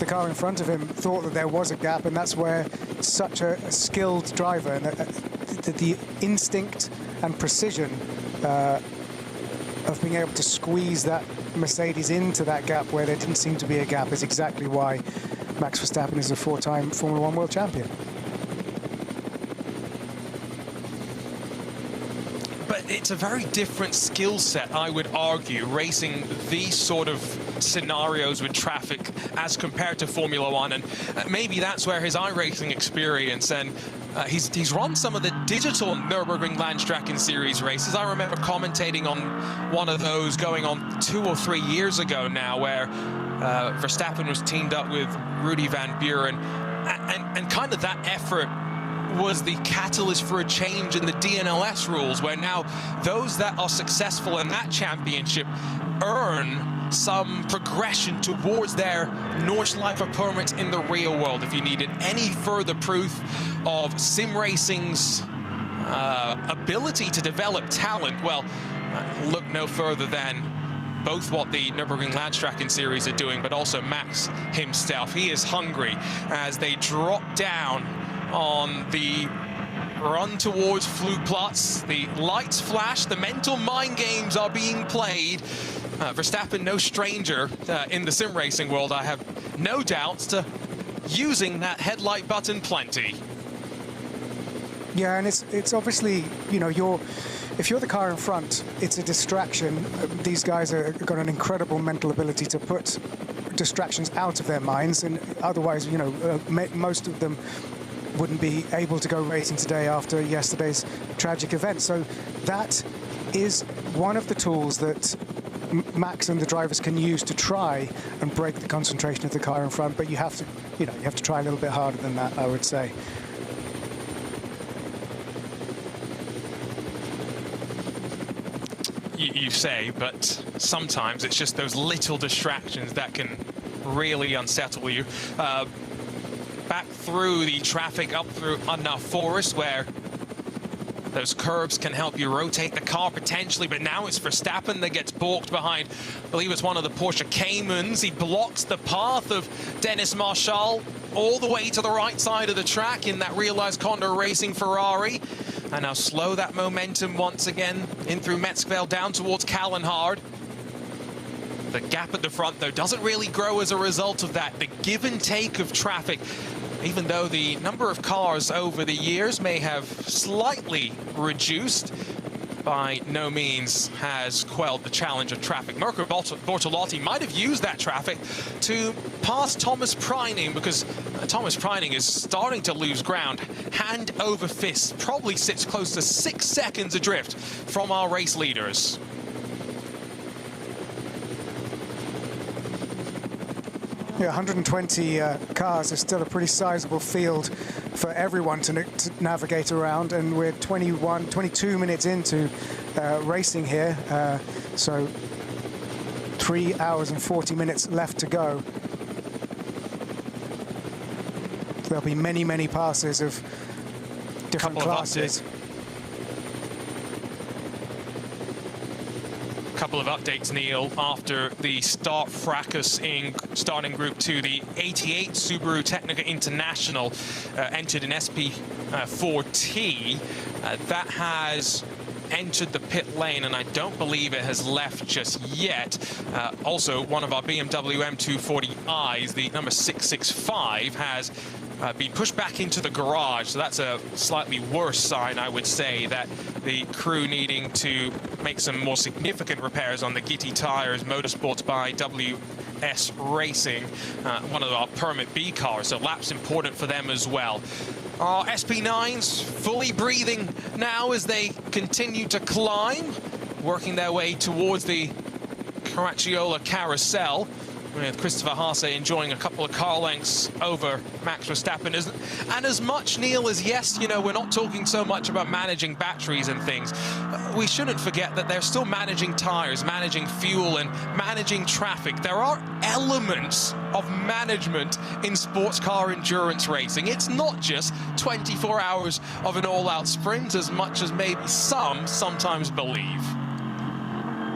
car in front of him thought that there was a gap, and that's where such a skilled driver and the instinct and precision of being able to squeeze that Mercedes into that gap where there didn't seem to be a gap is exactly why Max Verstappen is a 4-time Formula 1 world champion. But it's a very different skill set, I would argue, racing these sort of scenarios with traffic as compared to Formula 1, and maybe that's where his iRacing experience, and he's run some of the digital Nürburgring Landstracken Series races. I remember commentating on one of those going on 2 or 3 years ago now, where Verstappen was teamed up with Rudy van Buren, and kind of that effort was the catalyst for a change in the DNLS rules, where now those that are successful in that championship earn some progression towards their Nordschleife permit in the real world. If you needed any further proof of sim racing's ability to develop talent, well, look no further than both what the Nürburgring Landstracken Series are doing, but also Max himself. He is hungry as they drop down on the run towards Flugplatz. The lights flash, the mental mind games are being played. Verstappen, no stranger in the sim racing world, I have no doubts, to using that headlight button plenty. Yeah, and it's obviously, you know, if you're the car in front, it's a distraction. These guys have got an incredible mental ability to put distractions out of their minds, and otherwise, you know, most of them wouldn't be able to go racing today after yesterday's tragic event. So that is one of the tools that Max and the drivers can use to try and break the concentration of the car in front, but you have to, you know, you have to try a little bit harder than that, I would say. You say, but sometimes it's just those little distractions that can really unsettle you. Back through the traffic, up through Unna Forest, where those curbs can help you rotate the car potentially, but now it's Verstappen that gets balked behind. I believe it's one of the Porsche Caymans. He blocks the path of Dennis Marshall all the way to the right side of the track in that realized Condor Racing Ferrari. And now slow that momentum once again in through Metzgeveld down towards Kallenhard. The gap at the front, though, doesn't really grow as a result of that. The give and take of traffic, even though the number of cars over the years may have slightly reduced, by no means has quelled the challenge of traffic. Mirko Bortolotti might have used that traffic to pass Thomas Preining, because Thomas Preining is starting to lose ground. Hand over fist, probably sits close to 6 seconds adrift from our race leaders. Yeah, 120 cars is still a pretty sizable field for everyone to navigate around, and we're 22 minutes into racing here, so 3 hours and 40 minutes left to go. There'll be many passes of different classes. Couple of updates, Neil, after the start fracas in starting Group 2. The 88 Subaru Technica International entered in SP4T. That has entered the pit lane, and I don't believe it has left just yet. Also, one of our BMW M240i's, the number 665, has been pushed back into the garage, so that's a slightly worse sign, I would say, that the crew needing to make some more significant repairs on the Gitti tires, motorsports by WS Racing, one of our Permit B cars, so laps important for them as well. Our SP9s fully breathing now as they continue to climb, working their way towards the Caracciola carousel, with Christopher Haase enjoying a couple of car lengths over Max Verstappen. And as much, Neil, as yes, you know, we're not talking so much about managing batteries and things, we shouldn't forget that they're still managing tires, managing fuel, and managing traffic. There are elements of management in sports car endurance racing. It's not just 24 hours of an all-out sprint, as much as maybe some sometimes believe.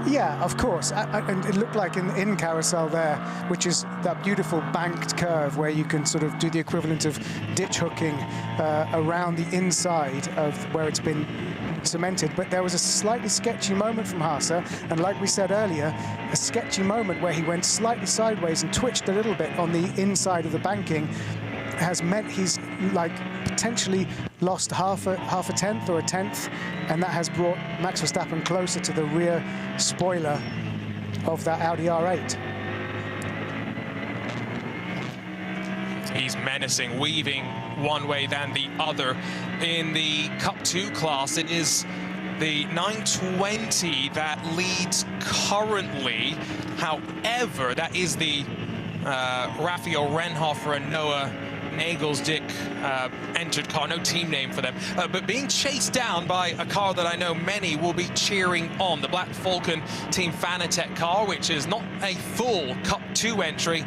Yeah, of course, and it looked like in Carousel there, which is that beautiful banked curve where you can sort of do the equivalent of ditch hooking around the inside of where it's been cemented. But there was a slightly sketchy moment from Haase, and like we said earlier, a sketchy moment where he went slightly sideways and twitched a little bit on the inside of the banking has meant he's like potentially lost half a tenth or a tenth, and that has brought Max Verstappen closer to the rear spoiler of that Audi R8. He's menacing, weaving one way than the other. In the Cup 2 class, it is the 920 that leads currently. However, that is the Raphael Renhofer and Noah Nagelsdick entered car, no team name for them, but being chased down by a car that I know many will be cheering on, the Black Falcon Team Fanatec car, which is not a full Cup 2 entry,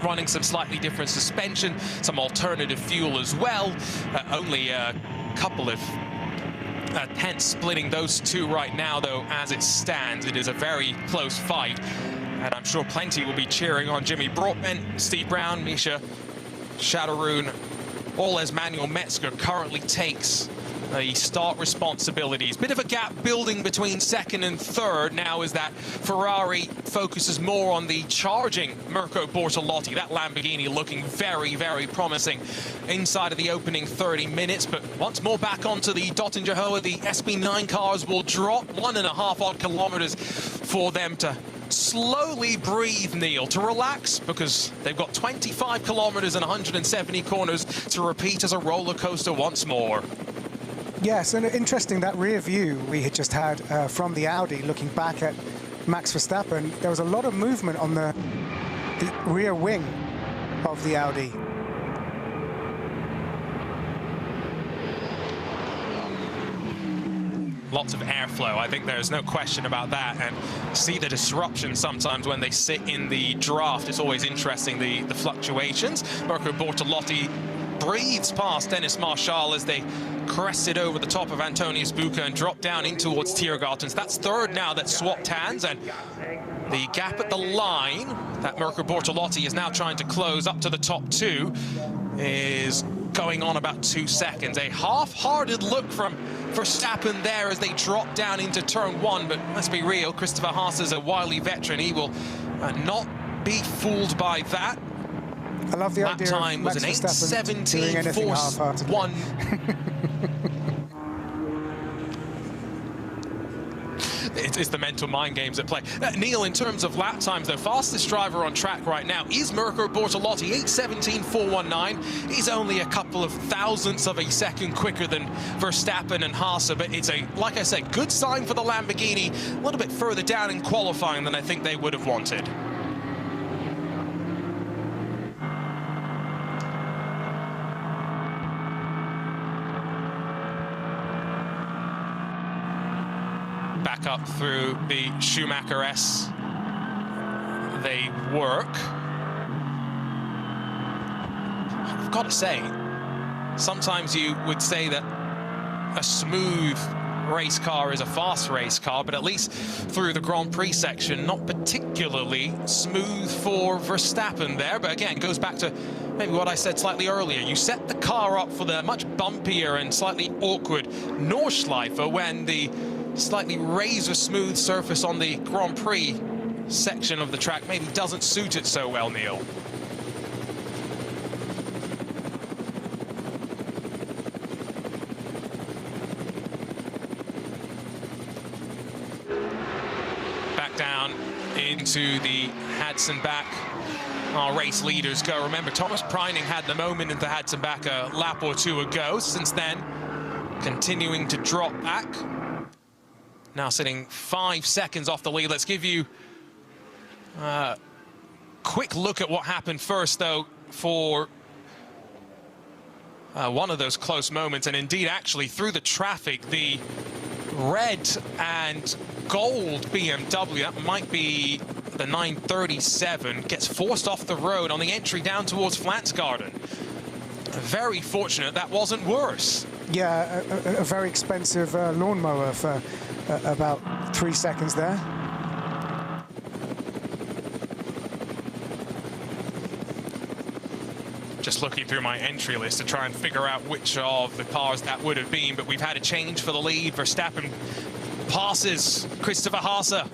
running some slightly different suspension, some alternative fuel as well. Only a couple of tenths splitting those two right now, though, as it stands. It is a very close fight, and I'm sure plenty will be cheering on Jimmy Brockman, Steve Brown, Misha Shadowroon, all as Manuel Metzger currently takes the start responsibilities. Bit of a gap building between second and third now as that Ferrari focuses more on the charging Mirko Bortolotti. That Lamborghini looking very promising inside of the opening 30 minutes. But once more back onto the Dottinger Hoa, the SP9 cars will drop 1.5 odd kilometers for them to slowly breathe, Neil, to relax, because they've got 25 kilometers and 170 corners to repeat as a roller coaster once more. Yes, and interesting, that rear view we had just had from the Audi looking back at Max Verstappen. There was a lot of movement on the rear wing of the Audi. Lots of airflow, I think there's no question about that, and see the disruption sometimes when they sit in the draft. It's always interesting, the fluctuations. Mirko Bortolotti breathes past Dennis Marshall as they crested over the top of Antonius Bucca and dropped down in towards Tiergarten. That's third now that swapped hands, and the gap at the line that Mirko Bortolotti is now trying to close up to the top two is going on about 2 seconds. A half-hearted look from Verstappen there as they drop down into turn one, but let's be real, Christopher Haase is a wily veteran. He will not be fooled by that. I love the lap idea time of was Max an Verstappen doing anything 8:17.41. It's the mental mind games at play. Neil, in terms of lap times, the fastest driver on track right now is Mirko Bortolotti, 8:17.419. He's only a couple of thousandths of a second quicker than Verstappen and Haase, but it's a, like I said, good sign for the Lamborghini, a little bit further down in qualifying than I think they would have wanted. back up through the Schumacher S. They work. I've got to say, sometimes you would say that a smooth race car is a fast race car, but at least through the Grand Prix section, not particularly smooth for Verstappen there. But again, goes back to maybe what I said slightly earlier. You set the car up for the much bumpier and slightly awkward Nordschleife when the slightly razor smooth surface on the Grand Prix section of the track maybe doesn't suit it so well, Neil. Down into the Hadsenbach. Our race leaders go. Remember, Thomas Preining had the moment into Hadsenbach a lap or two ago. Since then, continuing to drop back. Now sitting 5 seconds off the lead. Let's give you a quick look at what happened first, though, for one of those close moments. And indeed, actually, through the traffic, the red and gold BMW, that might be the 937, gets forced off the road on the entry down towards Flansgarden. Very fortunate that wasn't worse. Yeah, a very expensive lawnmower for about 3 seconds there. Just looking through my entry list to try and figure out which of the cars that would have been, but we've had a change for the lead. Verstappen passes Christopher Haase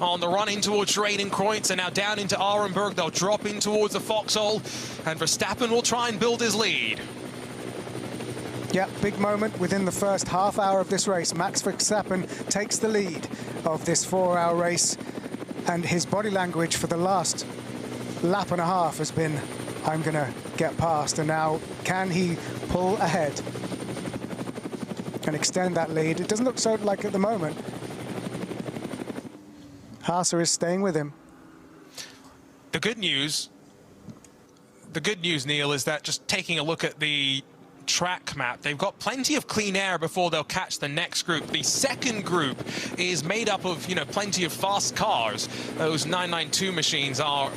on the run in towards Schradenkreuz, and now down into Arenberg. They'll drop in towards the foxhole, and Verstappen will try and build his lead. Yeah, big moment within the first half hour of this race. Max Verstappen takes the lead of this 4-hour race, and his body language for the last lap and a half has been, I'm going to get past. And now, can he pull ahead and extend that lead? It doesn't look so like at the moment. Haase is staying with him. The good news, Neil, is that just taking a look at the track map, they've got plenty of clean air before they'll catch the next group. The second group is made up of, plenty of fast cars. Those 992 machines are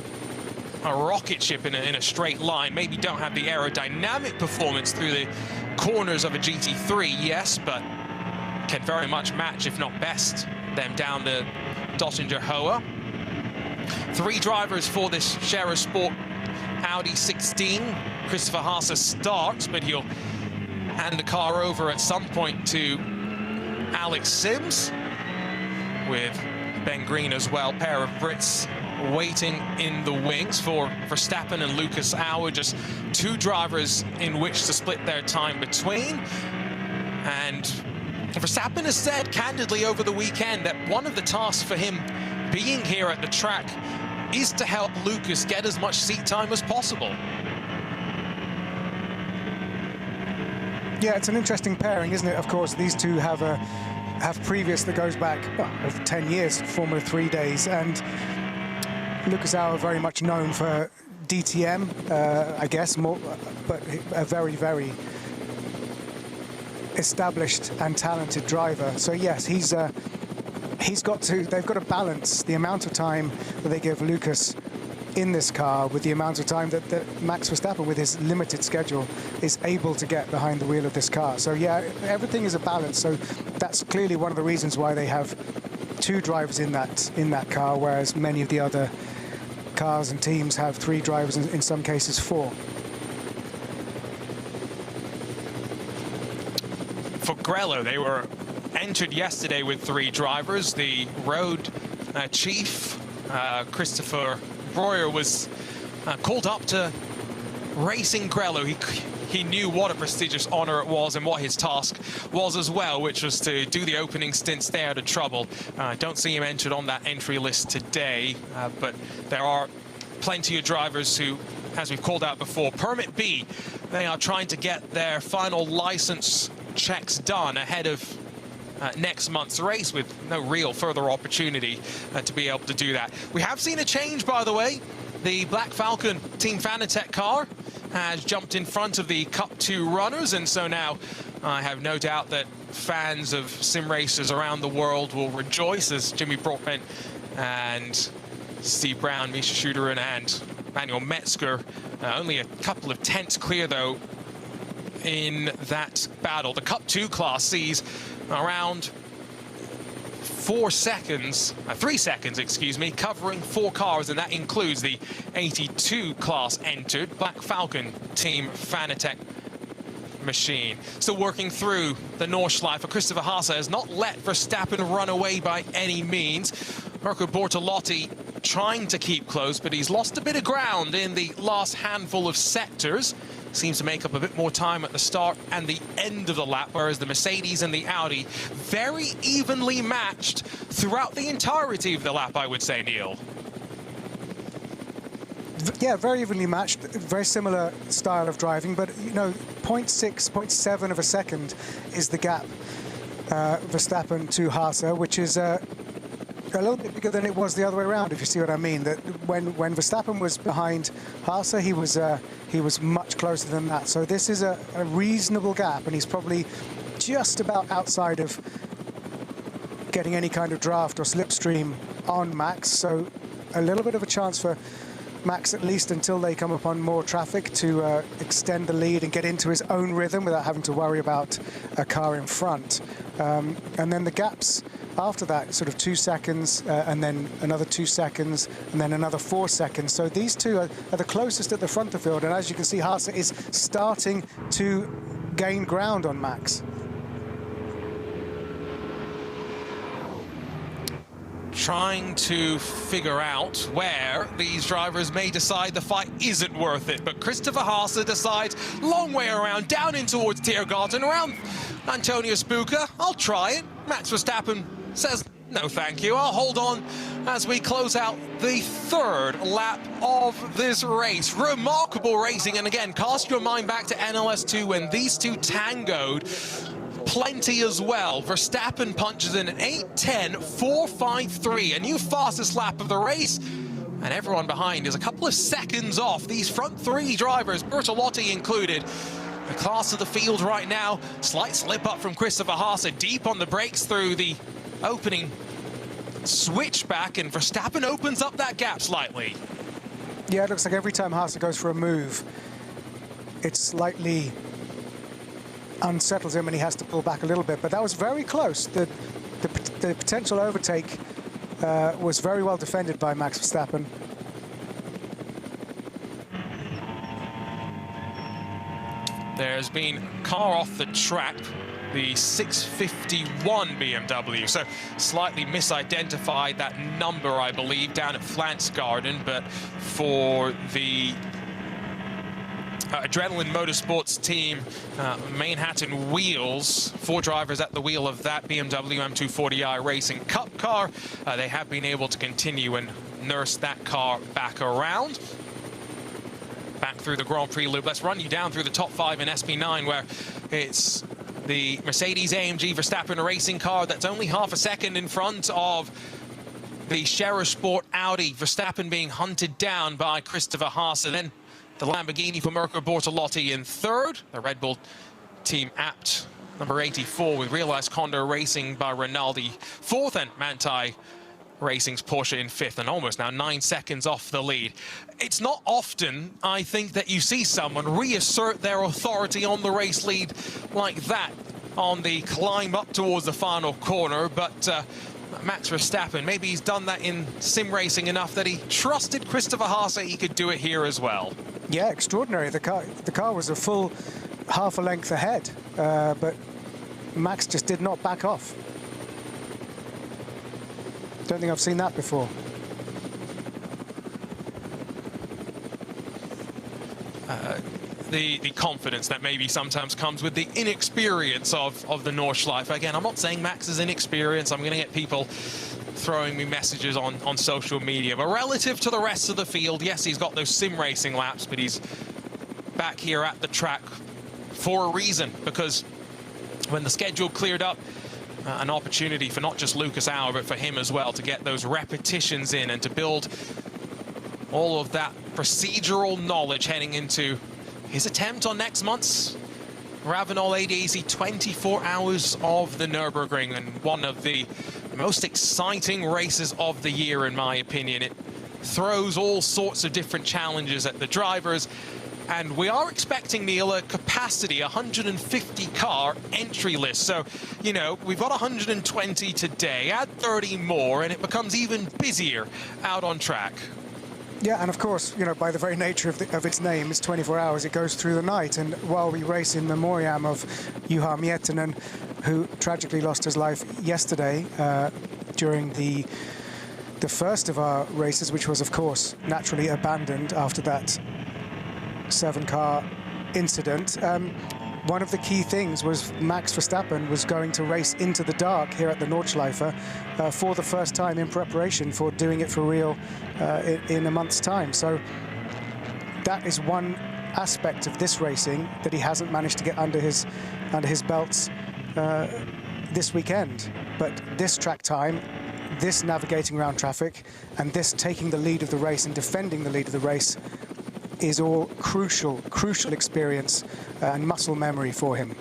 a rocket ship in a straight line. Maybe don't have the aerodynamic performance through the corners of a GT3, yes, but can very much match, if not best, them down the Dottinger Hoa. 3 drivers for this Scherer Sport Audi 16. Christopher Haase starts, but he'll hand the car over at some point to Alex Sims, with Ben Green as well. Pair of Brits waiting in the wings for Verstappen and Lucas Auer. Just 2 drivers in which to split their time between. And Verstappen has said candidly over the weekend that one of the tasks for him being here at the track is to help Lucas get as much seat time as possible. Yeah, it's an interesting pairing, isn't it? Of course, these two have previous that goes back over 10 years, Formula 3 days, and Lucas Auer very much known for DTM, I guess, more, but a very, very established and talented driver. So yes, they've got to balance the amount of time that they give Lucas in this car with the amount of time that Max Verstappen, with his limited schedule, is able to get behind the wheel of this car. So yeah, everything is a balance. So that's clearly one of the reasons why they have 2 drivers in that car, whereas many of the other cars and teams have 3 drivers, in some cases 4. For Grello, they were entered yesterday with 3 drivers. The road chief, Christopher Breuer, was called up to racing Grello. He knew what a prestigious honor it was and what his task was as well, which was to do the opening stint, stay out of trouble. Don't see him entered on that entry list today, but there are plenty of drivers who, as we've called out before, Permit B, they are trying to get their final license checks done ahead of next month's race, with no real further opportunity to be able to do that. We have seen a change, by the way. The Black Falcon Team Fanatec car has jumped in front of the Cup 2 runners, and so now I have no doubt that fans of sim racers around the world will rejoice as Jimmy Brockman and Steve Brown, Misha Schuderin and Manuel Metzger, only a couple of tenths clear though in that battle. The Cup 2 class sees around 3 seconds, excuse me, covering 4 cars, and that includes the 82 class entered Black Falcon Team Fanatec machine. Still working through the Nordschleife. Christopher Haase has not let Verstappen run away by any means. Marco Bortolotti trying to keep close, but he's lost a bit of ground in the last handful of sectors. Seems to make up a bit more time at the start and the end of the lap, whereas the Mercedes and the Audi very evenly matched throughout the entirety of the lap, I would say, Neil. Yeah, very evenly matched, very similar style of driving, but, you know, 0.6, 0.7 of a second is the gap, Verstappen to Haase, which is a little bit bigger than it was the other way around, if you see what I mean. That when Verstappen was behind Haase, he was much closer than that. So this is a reasonable gap, and he's probably just about outside of getting any kind of draft or slipstream on Max. So a little bit of a chance for Max, at least until they come upon more traffic, to extend the lead and get into his own rhythm without having to worry about a car in front. And then the gaps after that, sort of 2 seconds, and then another 2 seconds, and then another 4 seconds. So these two are the closest at the front of the field, and as you can see, Haase is starting to gain ground on Max. Trying to figure out where these drivers may decide the fight isn't worth it, but Christopher Haase decides long way around, down in towards Tiergarten, around Antonio Spuka. I'll try it. Max Verstappen says, no thank you, I'll hold on as we close out the 3rd lap of this race. Remarkable racing, and again, cast your mind back to NLS2 when these two tangoed plenty as well. Verstappen punches in an 8:10.453, a new fastest lap of the race, and everyone behind is a couple of seconds off. These front 3 drivers, Bertolotti included, the class of the field right now. Slight slip up from Christopher Haase, deep on the brakes through the opening switchback, and Verstappen opens up that gap slightly. Yeah, it looks like every time Haase goes for a move, it slightly unsettles him and he has to pull back a little bit. But that was very close. The potential overtake was very well defended by Max Verstappen. There's been car off the track, the 651 BMW, so slightly misidentified that number, I believe, down at Flansgarden, but for the Adrenaline Motorsports team, Manhattan Wheels, 4 drivers at the wheel of that BMW M240i Racing Cup car. They have been able to continue and nurse that car back around. Back through the Grand Prix loop. Let's run you down through the top 5 in SP9, where it's the Mercedes-AMG Verstappen racing car that's only half a second in front of the Scherer Sport Audi. Verstappen being hunted down by Christopher Haase. Then the Lamborghini for Mirko Bortolotti in 3rd. The Red Bull Team Apt number 84 with Realized Condor Racing by Rinaldi 4th, and Manthey Racing's Porsche in 5th, and almost now 9 seconds off the lead. It's not often, I think, that you see someone reassert their authority on the race lead like that on the climb up towards the final corner, but Max Verstappen, maybe he's done that in sim racing enough that he trusted Christopher Haase he could do it here as well. Yeah, extraordinary. The car was a full half a length ahead, but Max just did not back off. Don't think I've seen that before. The confidence that maybe sometimes comes with the inexperience of the Nordschleife. Again, I'm not saying Max is inexperienced. I'm going to get people throwing me messages on social media. But relative to the rest of the field, yes, he's got those sim racing laps, but he's back here at the track for a reason, because when the schedule cleared up, an opportunity for not just Lucas Auer, but for him as well to get those repetitions in and to build all of that procedural knowledge heading into his attempt on next month's Ravenol ADAC 24 hours of the Nürburgring, and one of the most exciting races of the year, in my opinion. It throws all sorts of different challenges at the drivers, and we are expecting, Neil, a capacity 150 car entry list. So, you know, we've got 120 today, add 30 more, and it becomes even busier out on track. Yeah, and of course, you know, by the very nature of its name, it's 24 hours, it goes through the night. And while we race in memoriam of Yuan Metinan, who tragically lost his life yesterday during the first of our races, which was, of course, naturally abandoned after that 7-car incident. One of the key things was Max Verstappen was going to race into the dark here at the Nordschleife for the first time in preparation for doing it for real in a month's time. So that is one aspect of this racing that he hasn't managed to get under his belts this weekend. But this track time, this navigating around traffic, and this taking the lead of the race and defending the lead of the race is all crucial experience and muscle memory for him.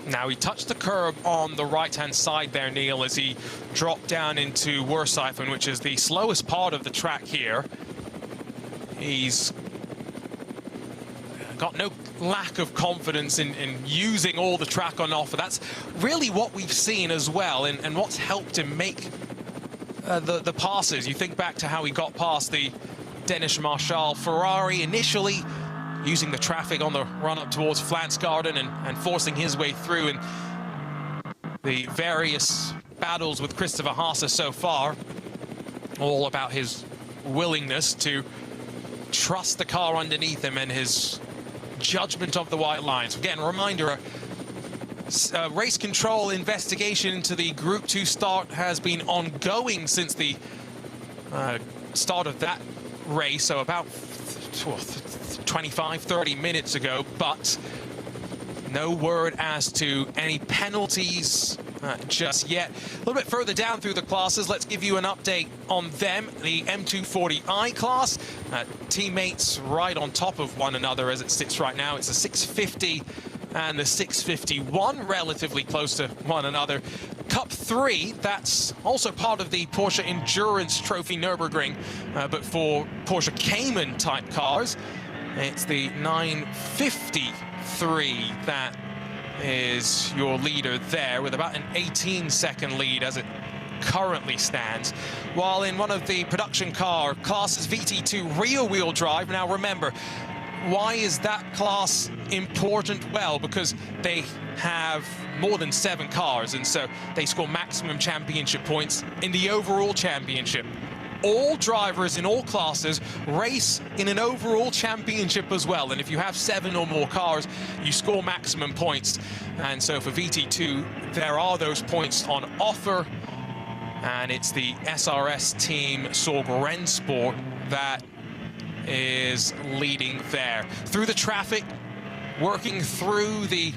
Now, he touched the curb on the right-hand side there, Neil, as he dropped down into Nürburgring, which is the slowest part of the track here. He's got no lack of confidence in using all the track on offer. That's really what we've seen as well, and what's helped him make the passes. You think back to how he got past the Danish Marshall Ferrari initially, using the traffic on the run-up towards Flansgarden and forcing his way through in the various battles with Christopher Haase so far. All about his willingness to trust the car underneath him and his judgment of the white lines. Again, a reminder, race control investigation into the Group 2 start has been ongoing since the start of that race, so about 25-30 minutes ago, but no word as to any penalties just yet. A little bit further down through the classes, let's give you an update on them. The M240i class, teammates right on top of one another as it sits right now. It's a 650 and the 651, relatively close to one another. Cup 3, that's also part of the Porsche Endurance Trophy Nürburgring, but for Porsche Cayman type cars. It's the 953 that is your leader there, with about an 18-second lead as it currently stands. While in one of the production car classes, VT2 rear-wheel drive. Now remember, why is that class important? Well, because they have more than 7 cars, and so they score maximum championship points in the overall championship. All drivers in all classes race in an overall championship as well, and if you have 7 or more cars, you score maximum points. And so for VT2, there are those points on offer, and it's the SRS team Sorg Rennsport that is leading there. Through the traffic, working through the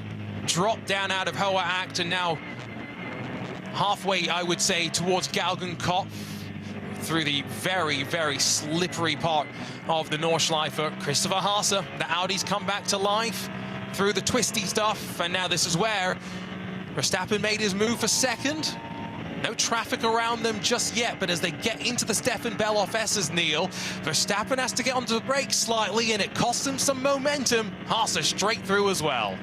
drop down out of Hoa Act, and now halfway, I would say, towards Galgenkopf, through the very, very slippery part of the Nordschleife. Christopher Haase, the Audis come back to life through the twisty stuff, and now this is where Verstappen made his move for second. No traffic around them just yet, but as they get into the Stefan Bellof S's, Neil, Verstappen has to get onto the brakes slightly, and it costs him some momentum. Haase straight through as well.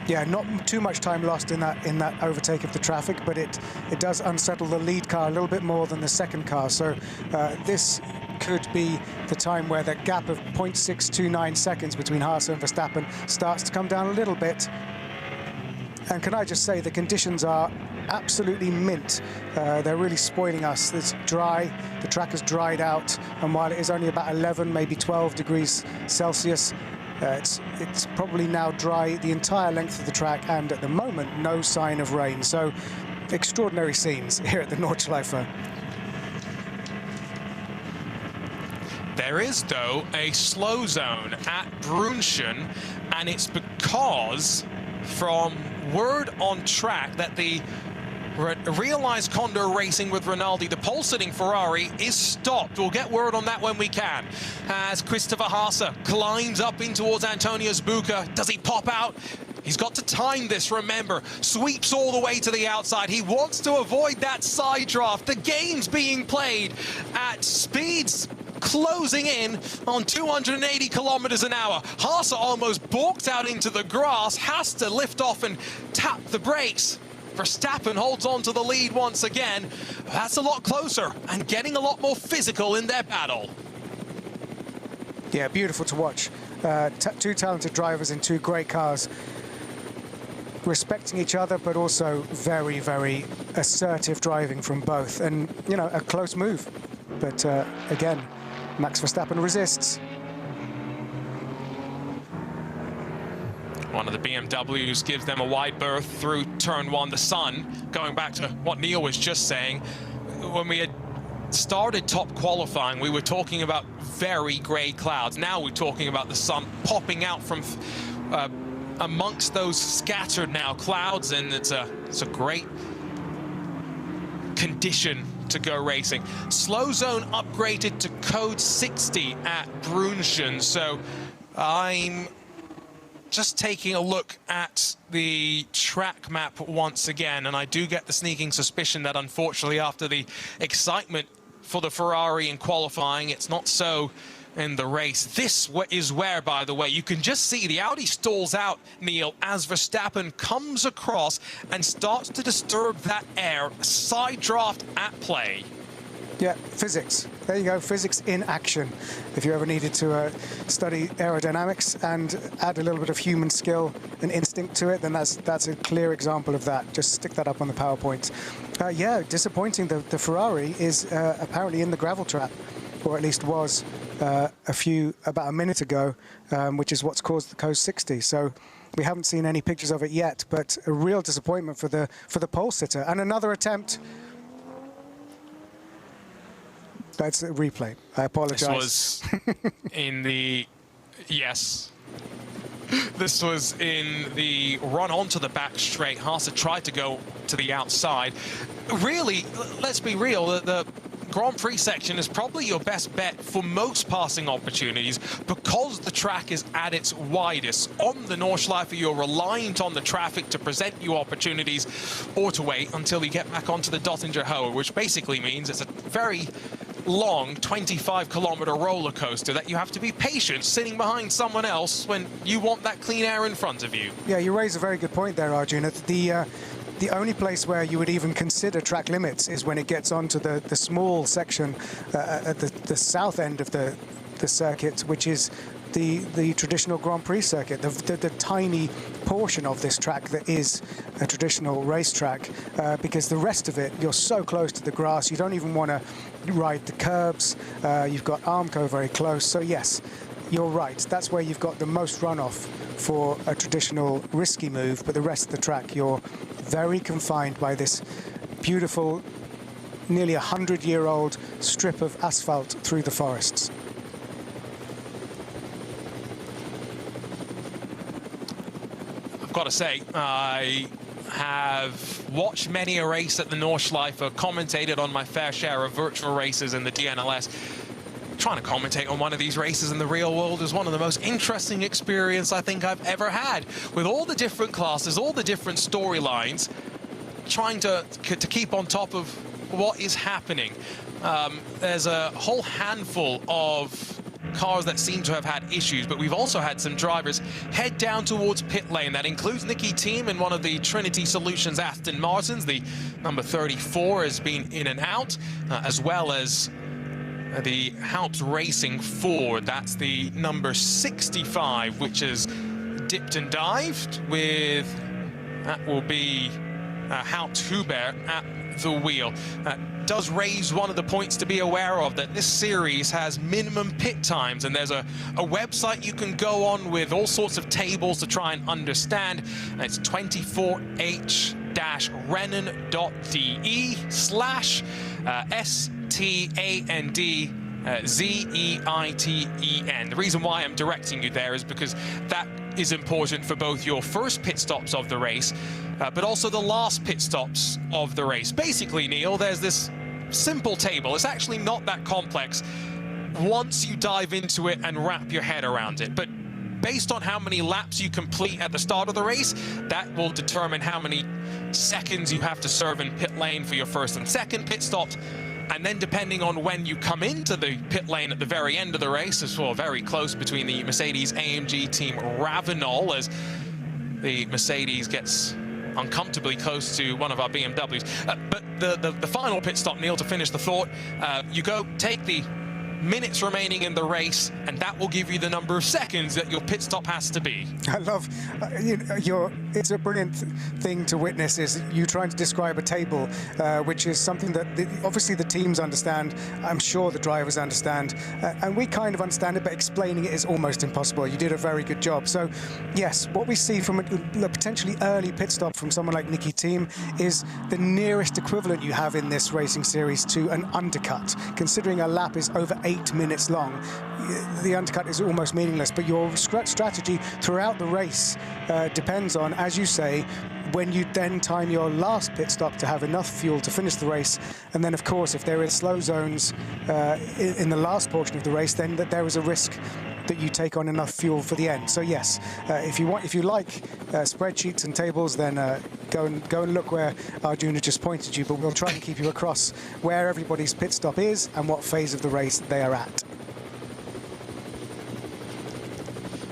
Yeah, not too much time lost in that overtake of the traffic, but it does unsettle the lead car a little bit more than the second car. So this could be the time where that gap of 0.629 seconds between Haase and Verstappen starts to come down a little bit. And can I just say, the conditions are absolutely mint. They're really spoiling us. It's dry, the track has dried out, and while it is only about 11, maybe 12 degrees Celsius, it's probably now dry the entire length of the track, and at the moment, no sign of rain. So extraordinary scenes here at the Nordschleife. There is, though, a slow zone at Brunchen, and it's because from word on track that the realised Condor Racing with Rinaldi, the pole-sitting Ferrari, is stopped. We'll get word on that when we can. As Christopher Haase climbs up in towards Antonio Sbuca, does he pop out? He's got to time this, remember. Sweeps all the way to the outside. He wants to avoid that side draft. The game's being played at speeds closing in on 280 kilometers an hour. Haase almost balked out into the grass, has to lift off and tap the brakes. Verstappen holds on to the lead once again. That's a lot closer and getting a lot more physical in their battle. Yeah, beautiful to watch. Two talented drivers in two great cars, respecting each other, but also very, very assertive driving from both. And, you know, a close move. But again, Max Verstappen resists. One of the BMWs gives them a wide berth through turn one. The sun, going back to what Neil was just saying, when we had started top qualifying, we were talking about very grey clouds. Now we're talking about the sun popping out from amongst those scattered now clouds, and it's a great condition to go racing. Slow zone upgraded to code 60 at Brunschen, so I'm just taking a look at the track map once again, and I do get the sneaking suspicion that unfortunately after the excitement for the Ferrari in qualifying, it's not so in the race. This is where, by the way, you can just see the Audi stalls out, Neil, as Verstappen comes across and starts to disturb that air. Side draft at play. Yeah, physics. There you go, physics in action. If you ever needed to study aerodynamics and add a little bit of human skill and instinct to it, then that's a clear example of that. Just stick that up on the PowerPoint. Yeah, disappointing. The Ferrari is apparently in the gravel trap, or at least was about a minute ago, which is what's caused the code 60. So we haven't seen any pictures of it yet, but a real disappointment for the pole sitter. And another attempt. That's a replay. I apologize. This was in the... Yes. This was in the run onto the back straight. Haase tried to go to the outside. Really, let's be real, the Grand Prix section is probably your best bet for most passing opportunities because the track is at its widest. On the Nordschleife, you're reliant on the traffic to present you opportunities or to wait until you get back onto the Dottinger Hohe, which basically means it's a very long 25-kilometer roller coaster that you have to be patient sitting behind someone else when you want that clean air in front of you. Yeah, you raise a very good point there, Arjun. The only place where you would even consider track limits is when it gets onto the small section at the south end of the circuit, which is the traditional Grand Prix circuit, the tiny portion of this track that is a traditional racetrack, because the rest of it, you're so close to the grass, you don't even want to ride the curbs. You've got Armco very close, so yes, you're right. That's where you've got the most runoff for a traditional risky move, but the rest of the track, you're very confined by this beautiful, nearly 100-year-old strip of asphalt through the forests. I've got to say, I have watched many a race at the Nordschleife, commentated on my fair share of virtual races in the DNLS. Trying to commentate on one of these races in the real world is one of the most interesting experiences I think I've ever had. With all the different classes, all the different storylines, trying to keep on top of what is happening. There's a whole handful of cars that seem to have had issues, but we've also had some drivers head down towards pit lane. That includes Nicky Thiem in one of the Trinity Solutions Aston Martins. The number 34 has been in and out, as well as the Halps Racing Ford. That's the number 65, which is dipped and dived with, that will be Halpt Hubert at the wheel. Does raise one of the points to be aware of, that this series has minimum pit times, and there's a website you can go on with all sorts of tables to try and understand. It's 24h-rennen.de/STAND Zeiten. The reason why I'm directing you there is because that is important for both your first pit stops of the race, but also the last pit stops of the race. Basically, Neil, there's this simple table. It's actually not that complex once you dive into it and wrap your head around it. But based on how many laps you complete at the start of the race, that will determine how many seconds you have to serve in pit lane for your first and second pit stops. And then depending on when you come into the pit lane at the very end of the race, as well, very close between the Mercedes-AMG team RAVENOL, as the Mercedes gets uncomfortably close to one of our BMWs. But the final pit stop, Neil, to finish the thought, you go take the minutes remaining in the race, and that will give you the number of seconds that your pit stop has to be. I love it's a brilliant thing to witness, is you trying to describe a table, which is something that obviously the teams understand. I'm sure the drivers understand, and we kind of understand it, but explaining it is almost impossible. You did a very good job. So yes, what we see from a potentially early pit stop from someone like Nicky Team is the nearest equivalent you have in this racing series to an undercut. Considering a lap is over 8 minutes long, the undercut is almost meaningless, but your strategy throughout the race depends on, as you say, when you then time your last pit stop to have enough fuel to finish the race. And then, of course, if there is slow zones in the last portion of the race, then there is a risk that you take on enough fuel for the end. So yes, if you like spreadsheets and tables, then go and look where Arjuna just pointed you, but we'll try and keep you across where everybody's pit stop is and what phase of the race they are at.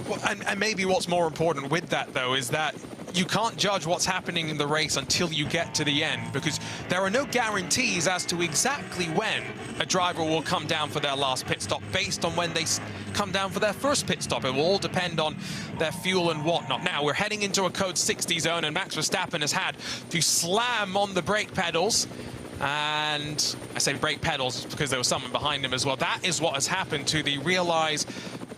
Well, and maybe what's more important with that, though, is that you can't judge what's happening in the race until you get to the end, because there are no guarantees as to exactly when a driver will come down for their last pit stop based on when they come down for their first pit stop. It will all depend on their fuel and whatnot. Now, we're heading into a code 60 zone, and Max Verstappen has had to slam on the brake pedals. And I say brake pedals because there was someone behind him as well. That is what has happened to the Realize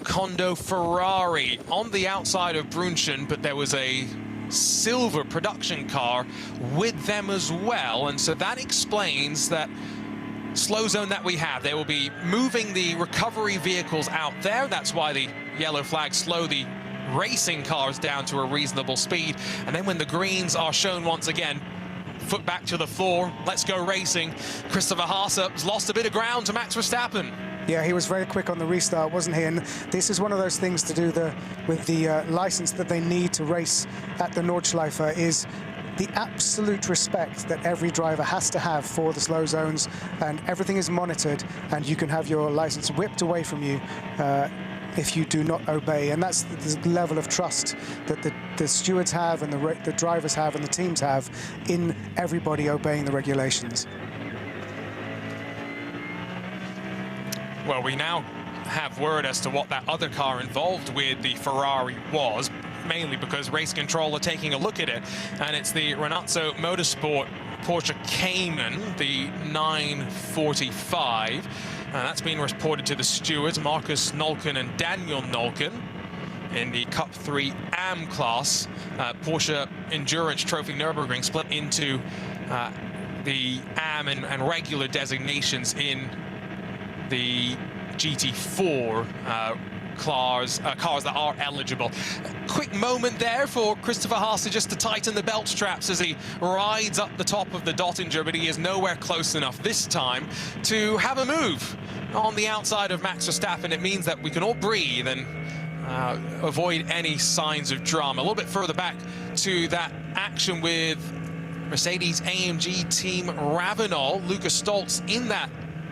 Kondo Ferrari on the outside of Brunchen, but there was a silver production car with them as well, and so that explains that slow zone that we have. They will be moving the recovery vehicles out there. That's why the yellow flags slow the racing cars down to a reasonable speed, and then when the greens are shown once again, foot back to the floor, let's go racing. Christopher Haase has lost a bit of ground to Max Verstappen. Yeah, he was very quick on the restart, wasn't he? And this is one of those things to do with the license that they need to race at the Nordschleife, is the absolute respect that every driver has to have for the slow zones, and everything is monitored, and you can have your license whipped away from you if you do not obey. And that's the level of trust that the stewards have, and the drivers have, and the teams have in everybody obeying the regulations. Well, we now have word as to what that other car involved with the Ferrari was, mainly because Race Control are taking a look at it, and it's the Renault Motorsport Porsche Cayman, the 945. That's been reported to the stewards, Marcus Nolken and Daniel Nolken, in the Cup 3 AM class. Porsche Endurance Trophy Nürburgring split into the AM and regular designations in the GT4 cars that are eligible. Quick moment there for Christopher Haase just to tighten the belt straps as he rides up the top of the Dottinger, but he is nowhere close enough this time to have a move on the outside of Max Verstappen. It means that we can all breathe and avoid any signs of drama. A little bit further back to that action with Mercedes-AMG team RAVENOL, Lucas Stoltz in that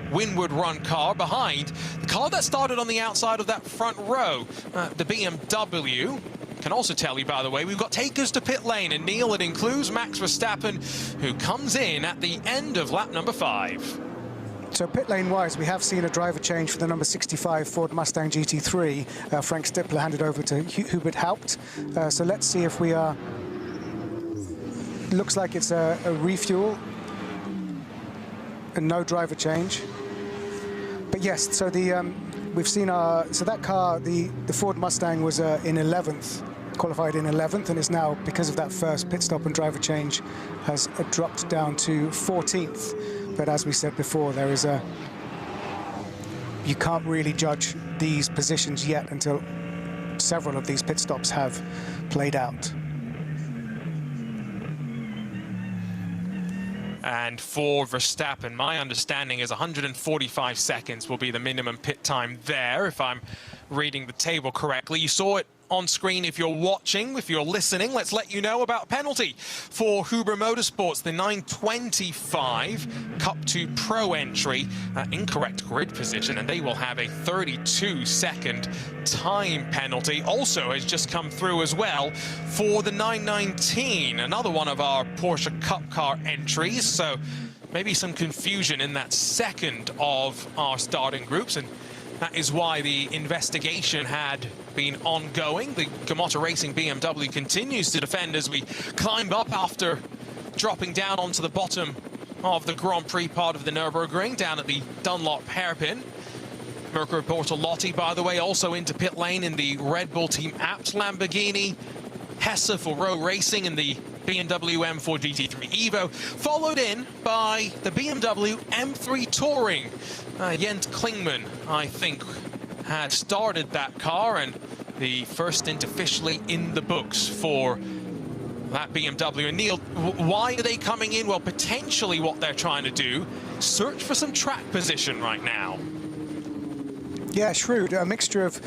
Windward Run car behind the car that started on the outside of that front row, the BMW. Can also tell you, by the way, we've got takers to pit lane, and Neil, it includes Max Verstappen, who comes in at the end of lap number 5. So pit lane wise, we have seen a driver change for the number 65 Ford Mustang GT3. Frank Stippler handed over to Hubert Haupt. So let's see if we are. Looks like it's a refuel and no driver change. But yes, so we've seen so that car, the Ford Mustang, was in 11th, qualified in 11th, and is now, because of that first pit stop and driver change, has dropped down to 14th. But as we said before, there is a you can't really judge these positions yet until several of these pit stops have played out. And for Verstappen, my understanding is 145 seconds will be the minimum pit time there, if I'm reading the table correctly. You saw it on screen if you're watching. If you're listening, let's let you know about penalty for Huber Motorsports, the 925 Cup 2 Pro entry, incorrect grid position, and they will have a 32-second time penalty. Also has just come through as well for the 919, another one of our Porsche Cup car entries, so maybe some confusion in that second of our starting groups, and that is why the investigation had been ongoing. The Gamotta Racing BMW continues to defend as we climb up after dropping down onto the bottom of the Grand Prix part of the Nürburgring, down at the Dunlop hairpin. Mirko Bortolotti, by the way, also into pit lane in the Red Bull Team Apps Lamborghini. Hesse for Row Racing in the BMW M4 GT3 Evo, followed in by the BMW M3 Touring. Jens Klingman, I think, had started that car, and the first stint officially in the books for that BMW. And Neil, why are they coming in? Well, potentially what they're trying to do, search for some track position right now. Yeah, shrewd. A mixture of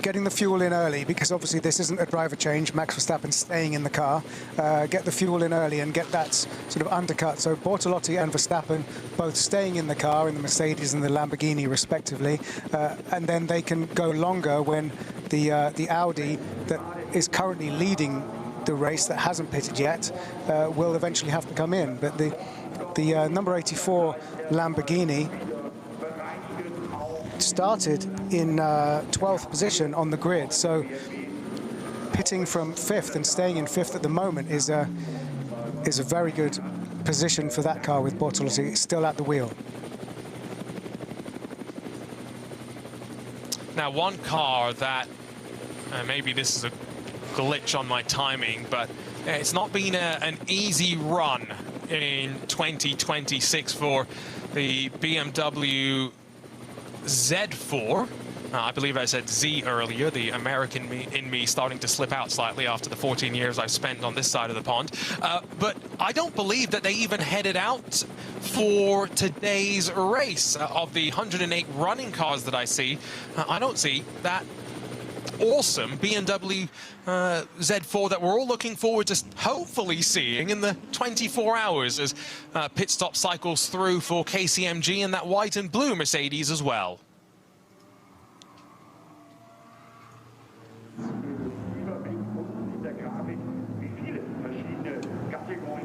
getting the fuel in early, because obviously this isn't a driver change. Max Verstappen staying in the car. Get the fuel in early and get that sort of undercut. So Bortolotti and Verstappen both staying in the car, in the Mercedes and the Lamborghini respectively, and then they can go longer when the Audi that is currently leading the race, that hasn't pitted yet, will eventually have to come in. But the number 84 Lamborghini started in 12th position on the grid, so pitting from 5th and staying in 5th at the moment is a very good position for that car, with Bortolotti still at the wheel. Now, one car that, maybe this is a glitch on my timing, but it's not been an easy run in 2026 for the BMW Z4. I believe I said Z earlier, the American in me starting to slip out slightly after the 14 years I've spent on this side of the pond. But I don't believe that they even headed out for today's race. Of the 108 running cars that I see, I don't see that awesome BMW Z4 that we're all looking forward to hopefully seeing in the 24 hours as pit stop cycles through for KCMG and that white and blue Mercedes as well.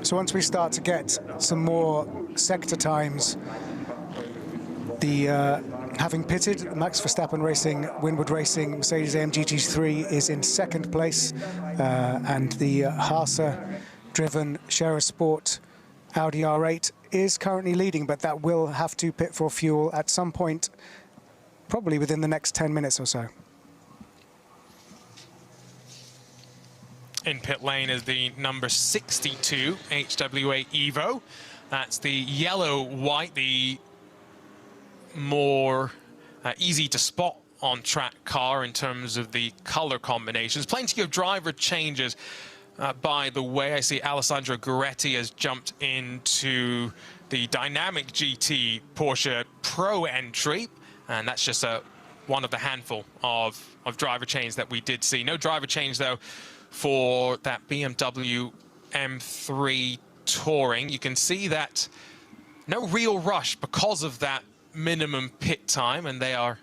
So once we start to get some more sector times, having pitted, Max Verstappen Racing, Winwood Racing, Mercedes-AMG GT3 is in 2nd place, and the Haase-driven Scherer Sport Audi R8 is currently leading, but that will have to pit for fuel at some point, probably within the next 10 minutes or so. In pit lane is the number 62 HWA Evo. That's the yellow-white, the more easy to spot on track car in terms of the color combinations. Plenty of driver changes, by the way. I see Alessandro Gueretti has jumped into the Dynamic GT Porsche Pro entry, and that's just one of the handful of driver changes that we did see. No driver change, though, for that BMW M3 Touring. You can see that no real rush because of that minimum pit time, and they are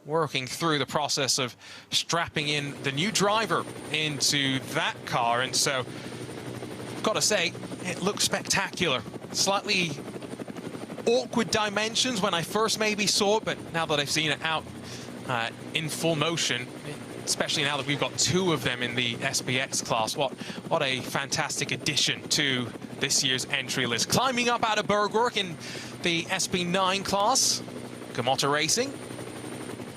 working through the process of strapping in the new driver into that car. And so, gotta say, it looks spectacular. Slightly awkward dimensions when I first maybe saw it, but now that I've seen it out in full motion, especially now that we've got 2 of them in the SPX class, what a fantastic addition to this year's entry list. Climbing up out of Bergwerk in the SP9 class, Gamotta Racing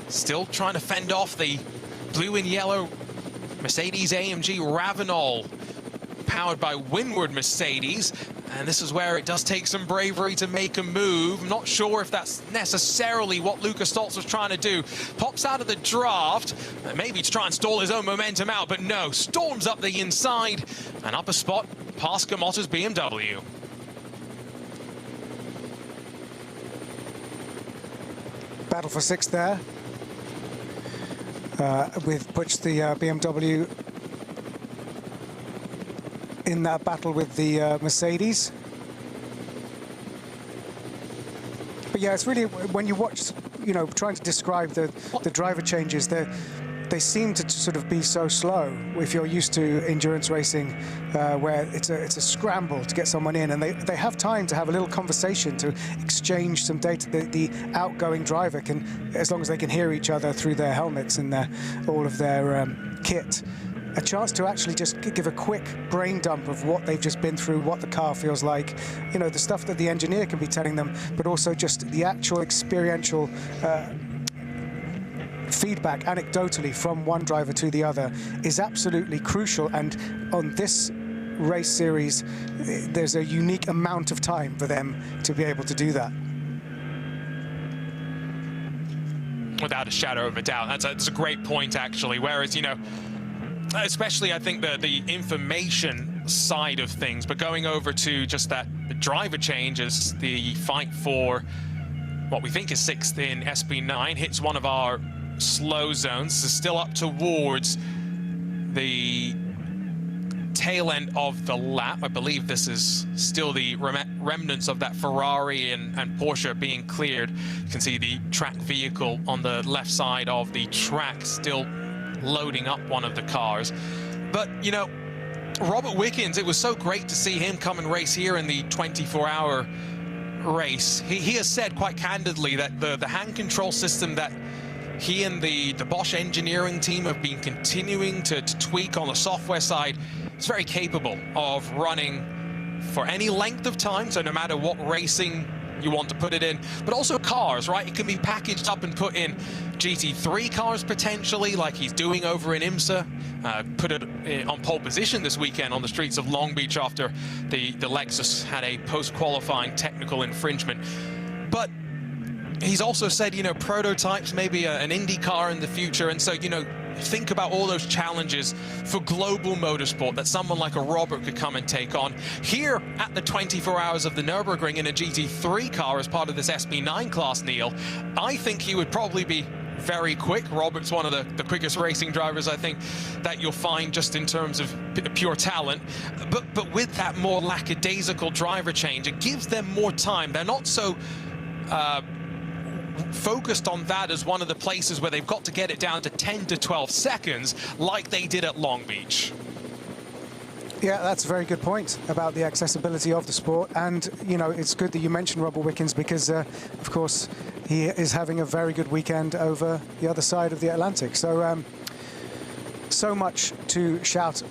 still trying to fend off the blue and yellow Mercedes-AMG RAVENOL powered by windward Mercedes, and this is where it does take some bravery to make a move. I'm not sure if that's necessarily what Lucas Stoltz was trying to do. Pops out of the draft, maybe to try and stall his own momentum out, but no, storms up the inside and up a spot past Gamotta's BMW. Battle for sixth there, with Butch, the BMW, in that battle with the Mercedes. But yeah, it's really, when you watch, you know, trying to describe the driver changes, they seem to sort of be so slow. If you're used to endurance racing, where it's a scramble to get someone in, and they have time to have a little conversation, to exchange some data. The outgoing driver can, as long as they can hear each other through their helmets and all of their kit, a chance to actually just give a quick brain dump of what they've just been through, what the car feels like, you know, the stuff that the engineer can be telling them, but also just the actual experiential feedback anecdotally from one driver to the other is absolutely crucial. And on this race series, there's a unique amount of time for them to be able to do that. Without a shadow of a doubt. That's a great point, actually. Whereas, you know, especially I think the information side of things, but going over to just that driver changes, the fight for what we think is sixth in SB9 hits one of our slow zones, so still up towards the tail end of the lap. I believe this is still the remnants of that Ferrari and Porsche being cleared. You can see the track vehicle on the left side of the track still loading up one of the cars. But, you know, Robert Wickens, it was so great to see him come and race here in the 24-hour race. He has said quite candidly that the hand control system that he and the Bosch engineering team have been continuing to tweak on the software side is very capable of running for any length of time, so no matter what racing you want to put it in, but also cars, right? It can be packaged up and put in GT3 cars potentially, like he's doing over in IMSA. Put it on pole position this weekend on the streets of Long Beach after the Lexus had a post-qualifying technical infringement. But he's also said, you know, prototypes, maybe an Indy car in the future. And so, you know, think about all those challenges for global motorsport that someone like a Robert could come and take on. Here at the 24 hours of the Nürburgring in a GT3 car as part of this SB9 class, Neil, I think he would probably be very quick. Robert's one of the quickest racing drivers, I think, that you'll find just in terms of pure talent. But with that more lackadaisical driver change, it gives them more time. They're not so focused on that as one of the places where they've got to get it down to 10 to 12 seconds like they did at Long Beach. Yeah, that's a very good point about the accessibility of the sport. And, you know, it's good that you mentioned Robert Wickens because, of course, he is having a very good weekend over the other side of the Atlantic. So, so much to shout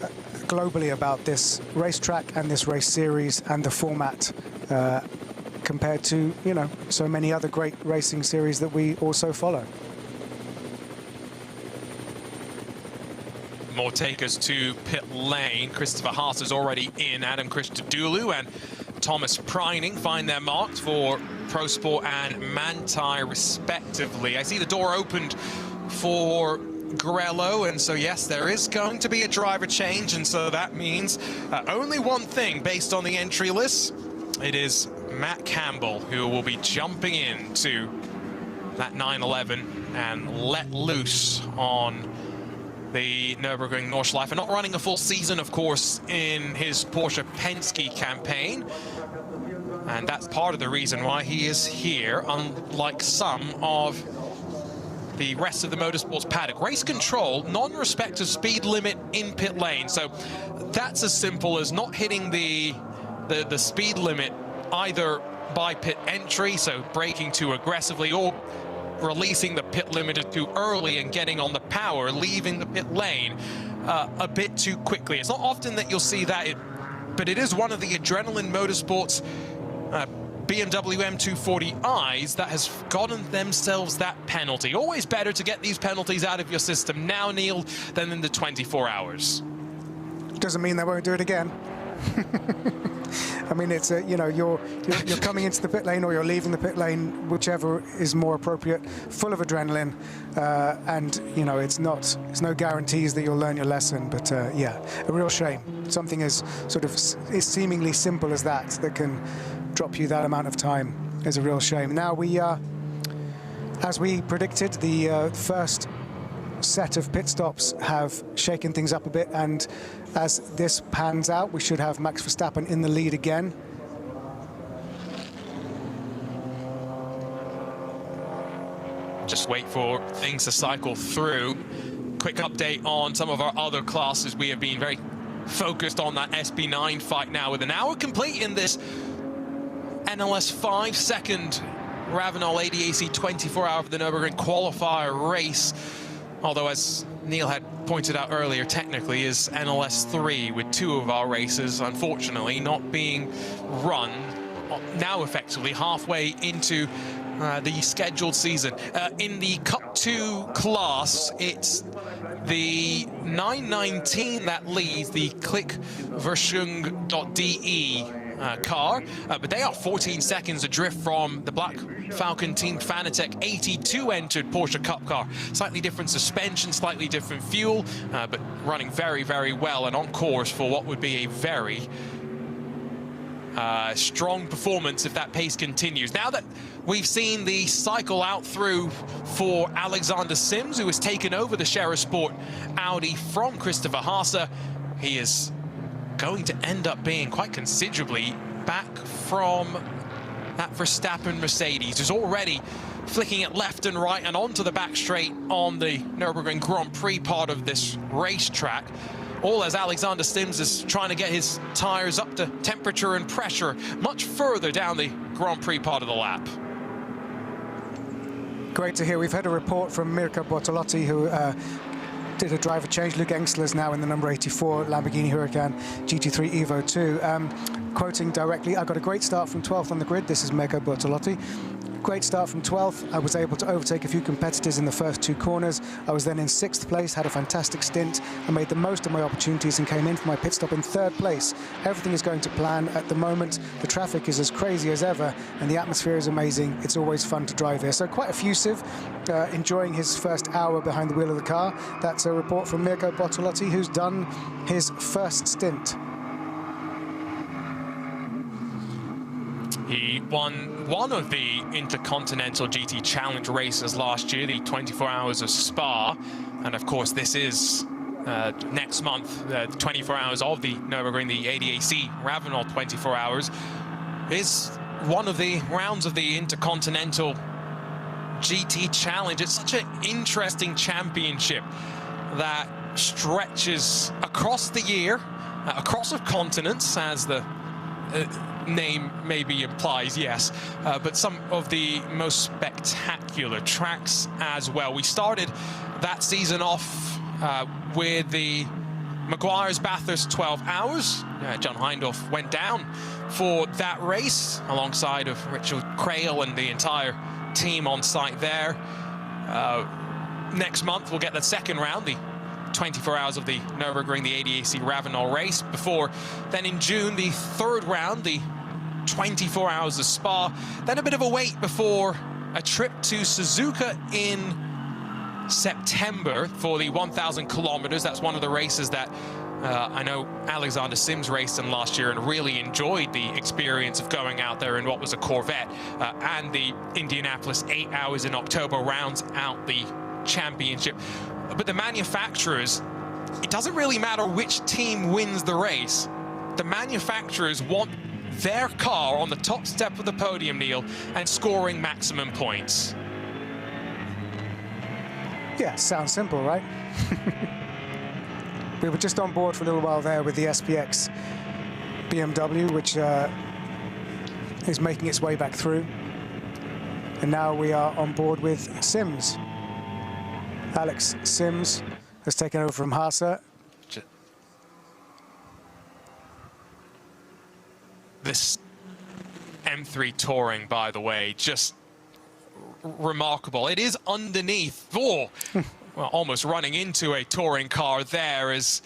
globally about this racetrack and this race series and the format compared to, you know, so many other great racing series that we also follow. More takers to pit lane. Christopher Haas is already in. Adam Christodoulou and Thomas Preining find their marks for Pro Sport and Manthey, respectively. I see the door opened for Grello, and so yes, there is going to be a driver change, and so that means only one thing based on the entry list. It is Matt Campbell who will be jumping into that 911 and let loose on the Nürburgring Nordschleife. Not running a full season, of course, in his Porsche Penske campaign. And that's part of the reason why he is here, unlike some of the rest of the motorsports paddock. Race control, non-respect of speed limit in pit lane. So that's as simple as not hitting the speed limit either by pit entry, so braking too aggressively, or releasing the pit limiter too early and getting on the power, leaving the pit lane a bit too quickly. It's not often that you'll see that, but it is one of the Adrenaline Motorsports BMW M240i's that has gotten themselves that penalty. Always better to get these penalties out of your system now, Neil, than in the 24 hours. Doesn't mean they won't do it again. I mean, it's you know, you're coming into the pit lane or you're leaving the pit lane, whichever is more appropriate, full of adrenaline, and you know, it's no guarantees that you'll learn your lesson. But yeah, a real shame. Something as sort of is seemingly simple as that can drop you that amount of time is a real shame. Now we, as we predicted, the first set of pit stops have shaken things up a bit, and as this pans out, we should have Max Verstappen in the lead again. Just wait for things to cycle through. Quick update on some of our other classes. We have been very focused on that SB9 fight now, with an hour complete in this NLS 5-second Ravenol ADAC 24-hour for the Nürburgring Qualifier race. Although, as Neil had pointed out earlier, technically is NLS 3, with 2 of our races, unfortunately, not being run, now effectively halfway into the scheduled season. In the Cup 2 class, it's the 919 that leads the Klickverschung.de car, but they are 14 seconds adrift from the Black Falcon Team Fanatec 82 entered Porsche Cup car. Slightly different suspension, slightly different fuel, but running very, very well and on course for what would be a very strong performance if that pace continues. Now that we've seen the cycle out through for Alexander Sims, who has taken over the Scherer Sport Audi from Christopher Haase, he is going to end up being quite considerably back from that Verstappen Mercedes, who's already flicking it left and right and onto the back straight on the Nürburgring Grand Prix part of this racetrack. All as Alexander Sims is trying to get his tyres up to temperature and pressure much further down the Grand Prix part of the lap. Great to hear. We've had a report from Mirko Bortolotti, who did a driver change. Luke Engstler's now in the number 84 Lamborghini Huracan GT3 Evo 2. Quoting directly, I got a great start from 12th on the grid. This is Mirko Bortolotti. Great start from 12th. I was able to overtake a few competitors in the first 2 corners. I was then in 6th place, had a fantastic stint. I made the most of my opportunities and came in for my pit stop in 3rd place. Everything is going to plan at the moment. The traffic is as crazy as ever, and the atmosphere is amazing. It's always fun to drive here. So quite effusive, enjoying his first hour behind the wheel of the car. That's a report from Mirko Bortolotti, who's done his first stint. He won one of the Intercontinental GT Challenge races last year, the 24 Hours of Spa. And of course, this is next month, the 24 hours of the Nürburgring, the ADAC RAVENOL 24 hours, is one of the rounds of the Intercontinental GT Challenge. It's such an interesting championship that stretches across the year, across of continents, as the name maybe implies, yes, but some of the most spectacular tracks as well. We started that season off with the Maguire's Bathurst 12 hours. John Hindhaugh went down for that race alongside of Richard Crail and the entire team on site there. Next month we'll get the second round, the 24 hours of the Nürburgring, the ADAC RAVENOL race. Before then, in June, the 3rd round, the 24 hours of Spa. Then a bit of a wait before a trip to Suzuka in September for the 1,000 kilometers. That's one of the races that I know Alexander Sims raced in last year and really enjoyed the experience of going out there in what was a Corvette. And the Indianapolis 8 hours in October rounds out the championship. But the manufacturers, it doesn't really matter which team wins the race. The manufacturers want their car on the top step of the podium, Neil, and scoring maximum points. Yeah, sounds simple, right? We were just on board for a little while there with the SPX BMW, which is making its way back through. And now we are on board with Sims. Alex Sims has taken over from Haase. This M3 Touring, by the way, just remarkable. It is underneath. Oh, well, almost running into a touring car there as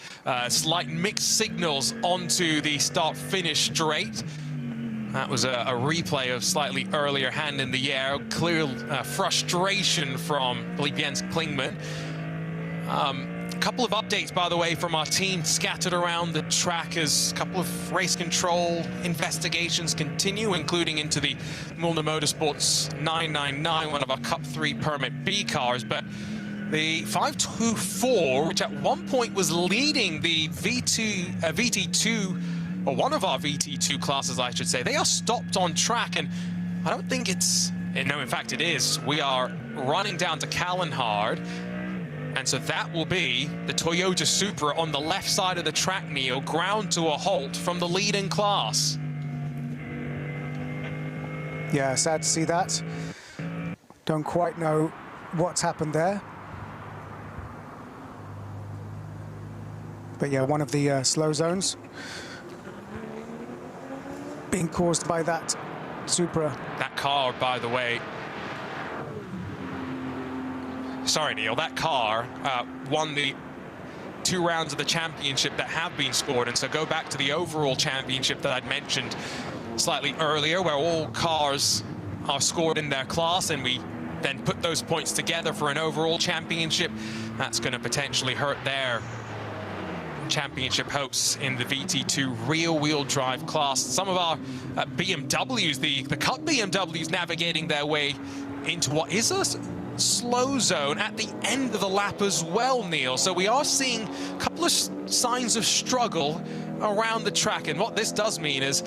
slight mixed signals onto the start-finish straight. That was a replay of slightly earlier hand in the air. Clear frustration from, I believe, Jens Klingman. A couple of updates, by the way, from our team scattered around the track as a couple of race control investigations continue, including into the Milner Motorsports 999, one of our Cup 3 Permit B cars. But the 524, which at one point was leading the VT2, or one of our VT2 classes, I should say, they are stopped on track, and I don't think it's, no, in fact it is. We are running down to Callenhard, and so that will be the Toyota Supra on the left side of the track, Neil, ground to a halt from the leading class. Yeah, sad to see that. Don't quite know what's happened there. But yeah, one of the slow zones being caused by that Supra. That car, by the way, sorry, Neil, that car won the 2 rounds of the championship that have been scored. And so go back to the overall championship that I'd mentioned slightly earlier, where all cars are scored in their class, and we then put those points together for an overall championship. That's going to potentially hurt their championship hopes in the VT2 rear-wheel drive class. Some of our BMWs, the Cup BMWs, navigating their way into what is a slow zone at the end of the lap as well, Neil. So we are seeing a couple of signs of struggle around the track, and what this does mean is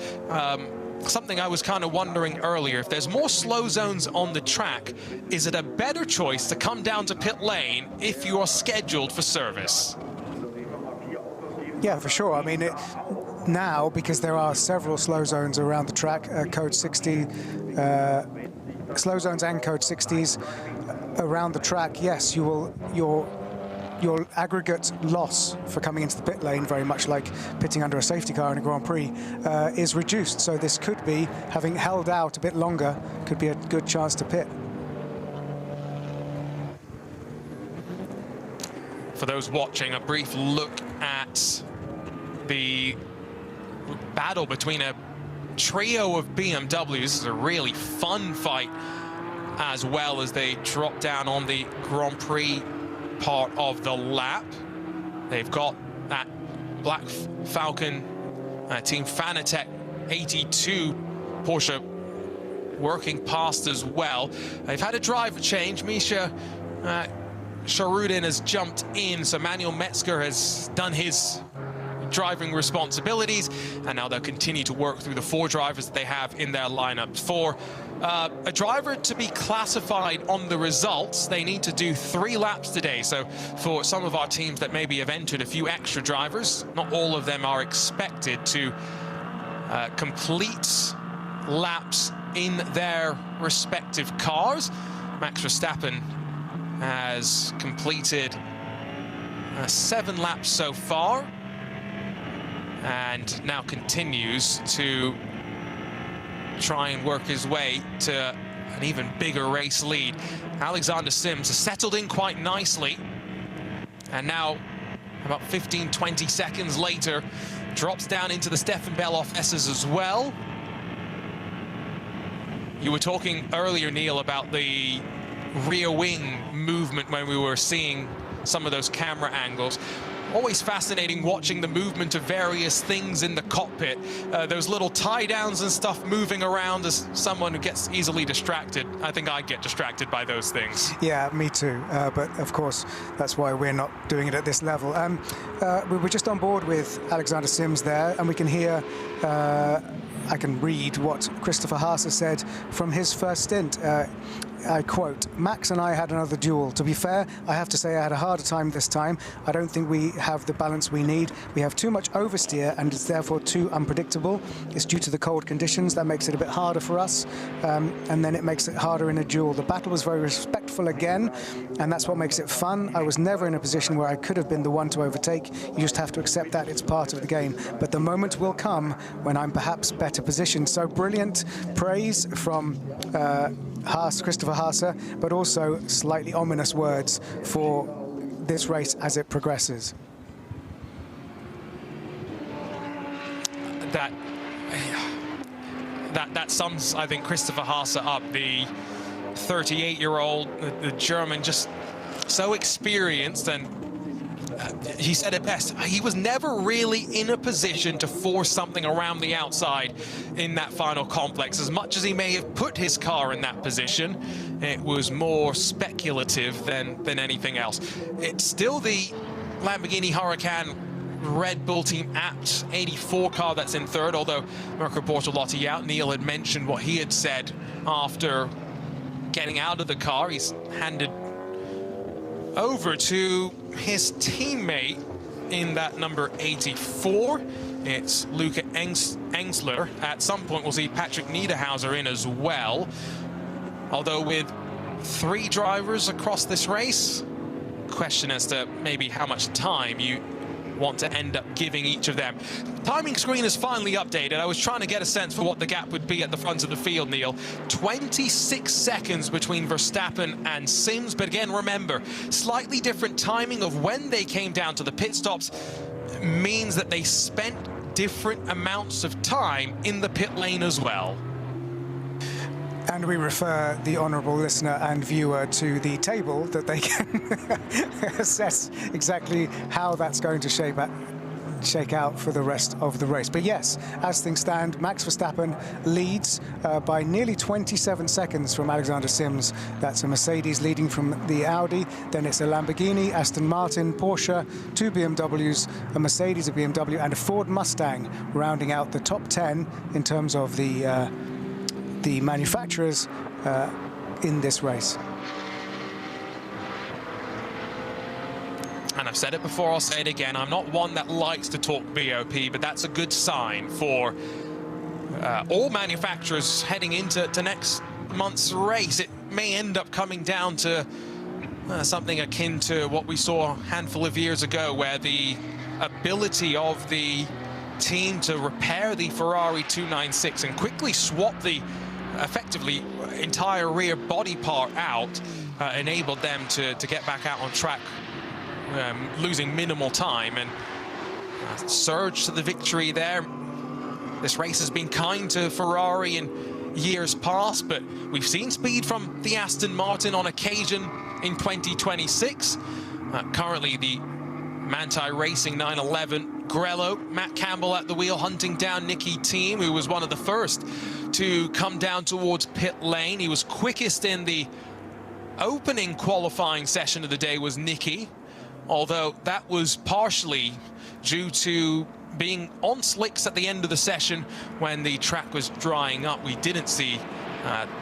something I was kind of wondering earlier. If there's more slow zones on the track, is it a better choice to come down to pit lane if you are scheduled for service? Yeah, for sure. I mean, now, because there are several slow zones around the track, code 60, slow zones and code 60s around the track, yes, you will, your aggregate loss for coming into the pit lane, very much like pitting under a safety car in a Grand Prix, is reduced. So this could be, having held out a bit longer, could be a good chance to pit. For those watching, a brief look at the battle between a trio of BMWs. This is a really fun fight, as well as they drop down on the Grand Prix part of the lap. They've got that Black Falcon Team Fanatec 82 Porsche working past as well. They've had a driver change. Misha Sharudin has jumped in, so Manuel Metzger has done his driving responsibilities, and now they'll continue to work through the 4 drivers that they have in their lineup. For a driver to be classified on the results, they need to do 3 laps today. So for some of our teams that maybe have entered a few extra drivers, not all of them are expected to complete laps in their respective cars. Max Verstappen has completed 7 laps so far, and now continues to try and work his way to an even bigger race lead. Alexander Sims has settled in quite nicely, and now about 15-20 seconds later drops down into the Stefan Belloff S's as well. You were talking earlier, Neil, about the rear wing movement when we were seeing some of those camera angles. Always fascinating watching the movement of various things in the cockpit. Those little tie downs and stuff moving around. As someone who gets easily distracted, I think I get distracted by those things. Yeah, me too. But of course, that's why we're not doing it at this level. We were just on board with Alexander Sims there, and we can hear, I can read what Christopher Haase said from his first stint. I quote, "Max and I had another duel. To be fair, I have to say I had a harder time this time. I don't think we have the balance we need. We have too much oversteer, and it's therefore too unpredictable. It's due to the cold conditions. That makes it a bit harder for us, and then it makes it harder in a duel. The battle was very respectful again, and that's what makes it fun. I was never in a position where I could have been the one to overtake. You just have to accept that. It's part of the game. But the moment will come when I'm perhaps better positioned." So brilliant praise from Christopher Haase, but also slightly ominous words for this race as it progresses. That sums, I think, Christopher Haase up. The 38-year-old, the German, just so experienced, and he said it best. He was never really in a position to force something around the outside in that final complex. As much as he may have put his car in that position, it was more speculative than anything else. It's still the Lamborghini Huracan Red Bull Team Apt 84 car that's in third, although Mirko Bortolotti out. Neil had mentioned what he had said after getting out of the car. He's handed over to his teammate in that number 84. It's Luca Engsler. At some point we'll see Patrick Niederhauser in as well. Although with 3 drivers across this race, question as to maybe how much time you want to end up giving each of them. Timing screen is finally updated. I was trying to get a sense for what the gap would be at the front of the field, Neil. 26 seconds between Verstappen and Sims, but again, remember, slightly different timing of when they came down to the pit stops means that they spent different amounts of time in the pit lane as well. And we refer the honourable listener and viewer to the table that they can assess exactly how that's going to shake out for the rest of the race. But yes, as things stand, Max Verstappen leads by nearly 27 seconds from Alexander Sims. That's a Mercedes leading from the Audi. Then it's a Lamborghini, Aston Martin, Porsche, 2 BMWs, a Mercedes, a BMW, and a Ford Mustang, rounding out the top 10 in terms of the manufacturers in this race. And I've said it before, I'll say it again, I'm not one that likes to talk BOP, but that's a good sign for all manufacturers heading into next month's race. It may end up coming down to something akin to what we saw a handful of years ago, where the ability of the team to repair the Ferrari 296 and quickly swap the effectively entire rear body part out enabled them to get back out on track, losing minimal time, and surge to the victory there. This race has been kind to Ferrari in years past, but we've seen speed from the Aston Martin on occasion in 2026. Currently the Manthey Racing 911 Grello, Matt Campbell at the wheel, hunting down Nicky Thiem, who was one of the first to come down towards pit lane. He was quickest in the opening qualifying session of the day, was Nicky, although that was partially due to being on slicks at the end of the session when the track was drying up. We didn't see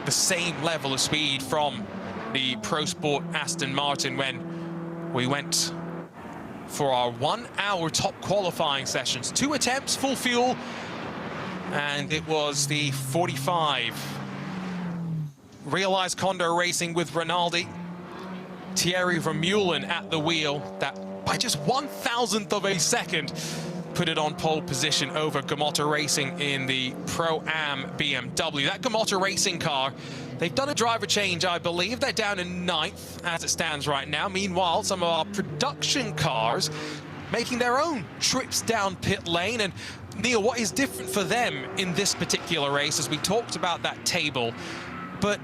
the same level of speed from the Pro Sport Aston Martin when we went for our 1 hour top qualifying sessions. 2 attempts, full fuel, and it was the 45. Realized Condor Racing with Rinaldi. Thierry Vermeulen at the wheel, that by just 1,000th of a second put it on pole position over Gamotta Racing in the Pro-Am BMW. That Gamotta Racing car, they've done a driver change, I believe. They're down in 9th as it stands right now. Meanwhile, some of our production cars making their own trips down pit lane. And Neil, what is different for them in this particular race, as we talked about that table, but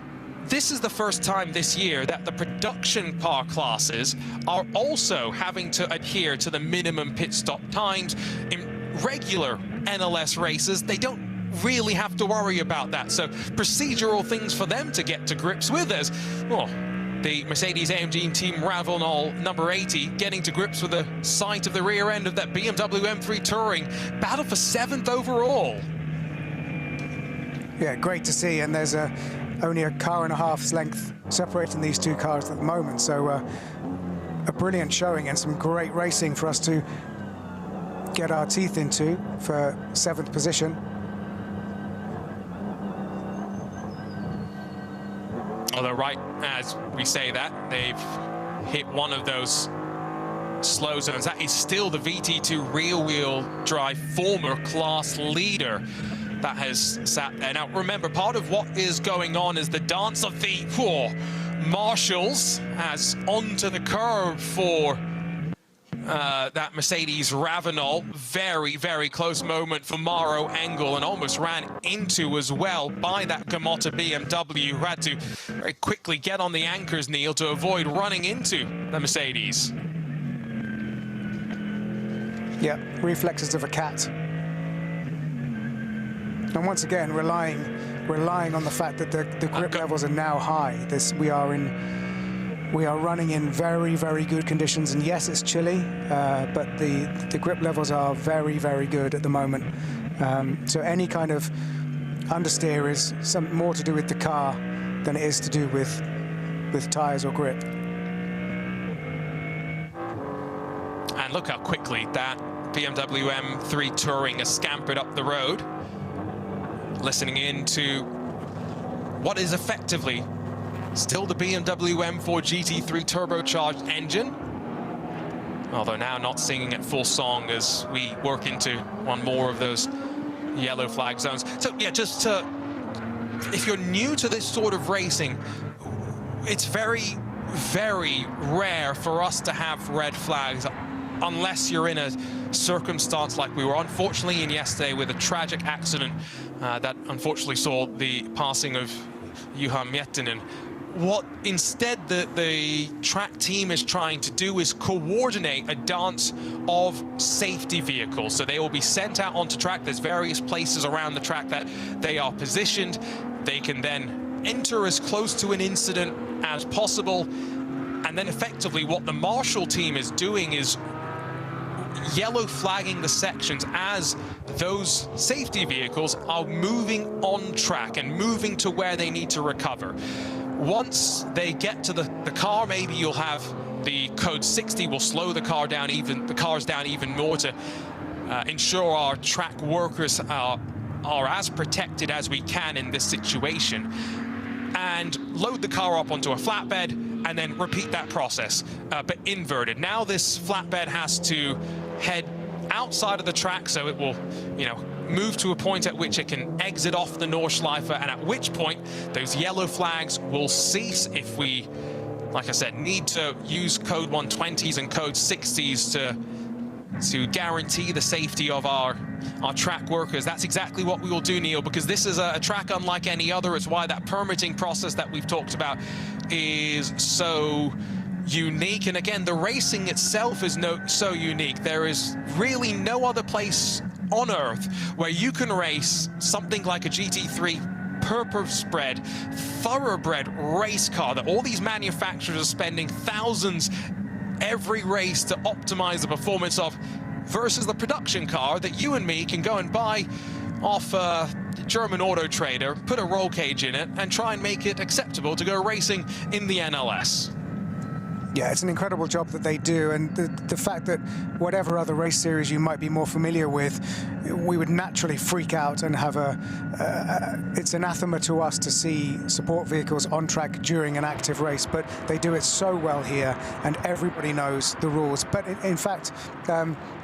this is the first time this year that the production car classes are also having to adhere to the minimum pit stop times. In regular NLS races, they don't really have to worry about that. So procedural things for them to get to grips with, as well, the Mercedes-AMG Team RAVENOL number 80 getting to grips with the sight of the rear end of that BMW M3 Touring. Battle for 7th overall. Yeah, great to see, and there's only a car and a half's length separating these 2 cars at the moment, so a brilliant showing and some great racing for us to get our teeth into for 7th position. Although right as we say that, they've hit one of those slow zones. That is still the VT2 rear-wheel drive former class leader that has sat there. Now remember, part of what is going on is the dance of the marshals, as onto the curb for that Mercedes Ravenol. Very, very close moment for Maro Engel, and almost ran into as well by that Gamotta BMW, who had to very quickly get on the anchors, Neil, to avoid running into the Mercedes. Yeah, reflexes of a cat. And once again, relying on the fact that the grip levels are now high. We are running in very, very good conditions, and yes, it's chilly, but the grip levels are very, very good at the moment. So any kind of understeer is more to do with the car than it is to do with tyres or grip. And look how quickly that BMW M3 Touring has scampered up the road, listening in to what is effectively still the BMW M4 GT3 turbocharged engine, although now not singing at full song as we work into one more of those yellow flag zones. So yeah, just to, if you're new to this sort of racing, it's very, very rare for us to have red flags unless you're in a circumstance like we were unfortunately in yesterday with a tragic accident that unfortunately saw the passing of Yuan Metinan. What instead the track team is trying to do is coordinate a dance of safety vehicles. So they will be sent out onto track. There's various places around the track that they are positioned. They can then enter as close to an incident as possible. And then effectively what the Marshall team is doing is yellow flagging the sections as those safety vehicles are moving on track and moving to where they need to recover. Once they get to the car, maybe you'll have the code 60 will slow the cars down even more to ensure our track workers are as protected as we can in this situation, and load the car up onto a flatbed and then repeat that process, but inverted. Now this flatbed has to head outside of the track, so it will, move to a point at which it can exit off the Nordschleife, and at which point those yellow flags will cease if we, like I said, need to use code 120s and code 60s to guarantee the safety of our track workers. That's exactly what we will do, Neil, because this is a track unlike any other. It's why that permitting process that we've talked about is so unique. And again, the racing itself is so unique. There is really no other place on earth where you can race something like a GT3 purpose-bred, thoroughbred race car that all these manufacturers are spending thousands every race to optimize the performance of, versus the production car that you and me can go and buy off a German auto trader, put a roll cage in it, and try and make it acceptable to go racing in the NLS. Yeah, it's an incredible job that they do, and the fact that whatever other race series you might be more familiar with, we would naturally freak out and have it's anathema to us to see support vehicles on track during an active race, but they do it so well here, and everybody knows the rules. But in fact,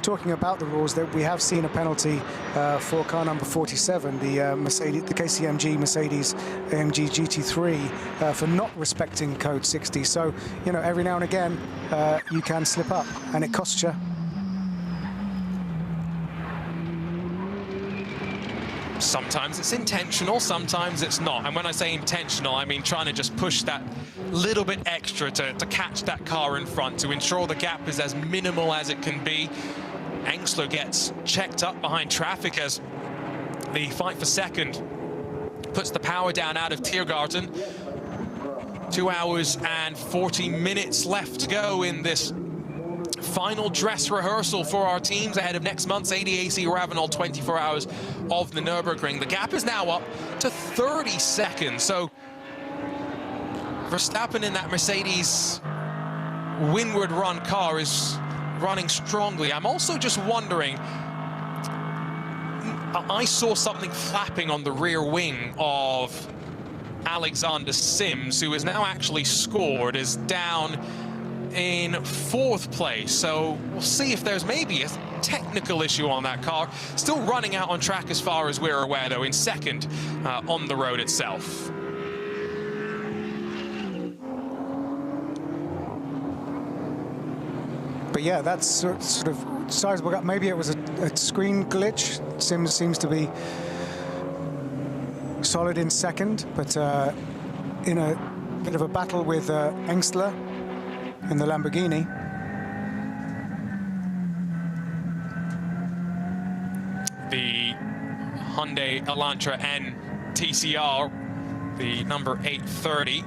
talking about the rules, that we have seen a penalty for car number 47, the KCMG Mercedes AMG GT3, for not respecting code 60. So, every now and again, you can slip up, and it costs you. Sometimes it's intentional, sometimes it's not. And when I say intentional, I mean trying to just push that little bit extra to catch that car in front, to ensure the gap is as minimal as it can be. Engsler gets checked up behind traffic as the fight for second puts the power down out of Tiergarten. 2 hours and 40 minutes left to go in this final dress rehearsal for our teams ahead of next month's ADAC RAVENOL 24 hours of the Nürburgring. The gap is now up to 30 seconds. So Verstappen in that Mercedes windward run car is running strongly. I'm also just wondering, I saw something flapping on the rear wing of Alexander Sims, who has now actually scored, is down in 4th place. So we'll see if there's maybe a technical issue on that car. Still running out on track as far as we're aware, though, in 2nd on the road itself. But yeah, that's sort of sizable gap. Maybe it was a screen glitch. Seems to be solid in second, but in a bit of a battle with Engstler in the Lamborghini. The Hyundai Elantra N TCR, the number 830,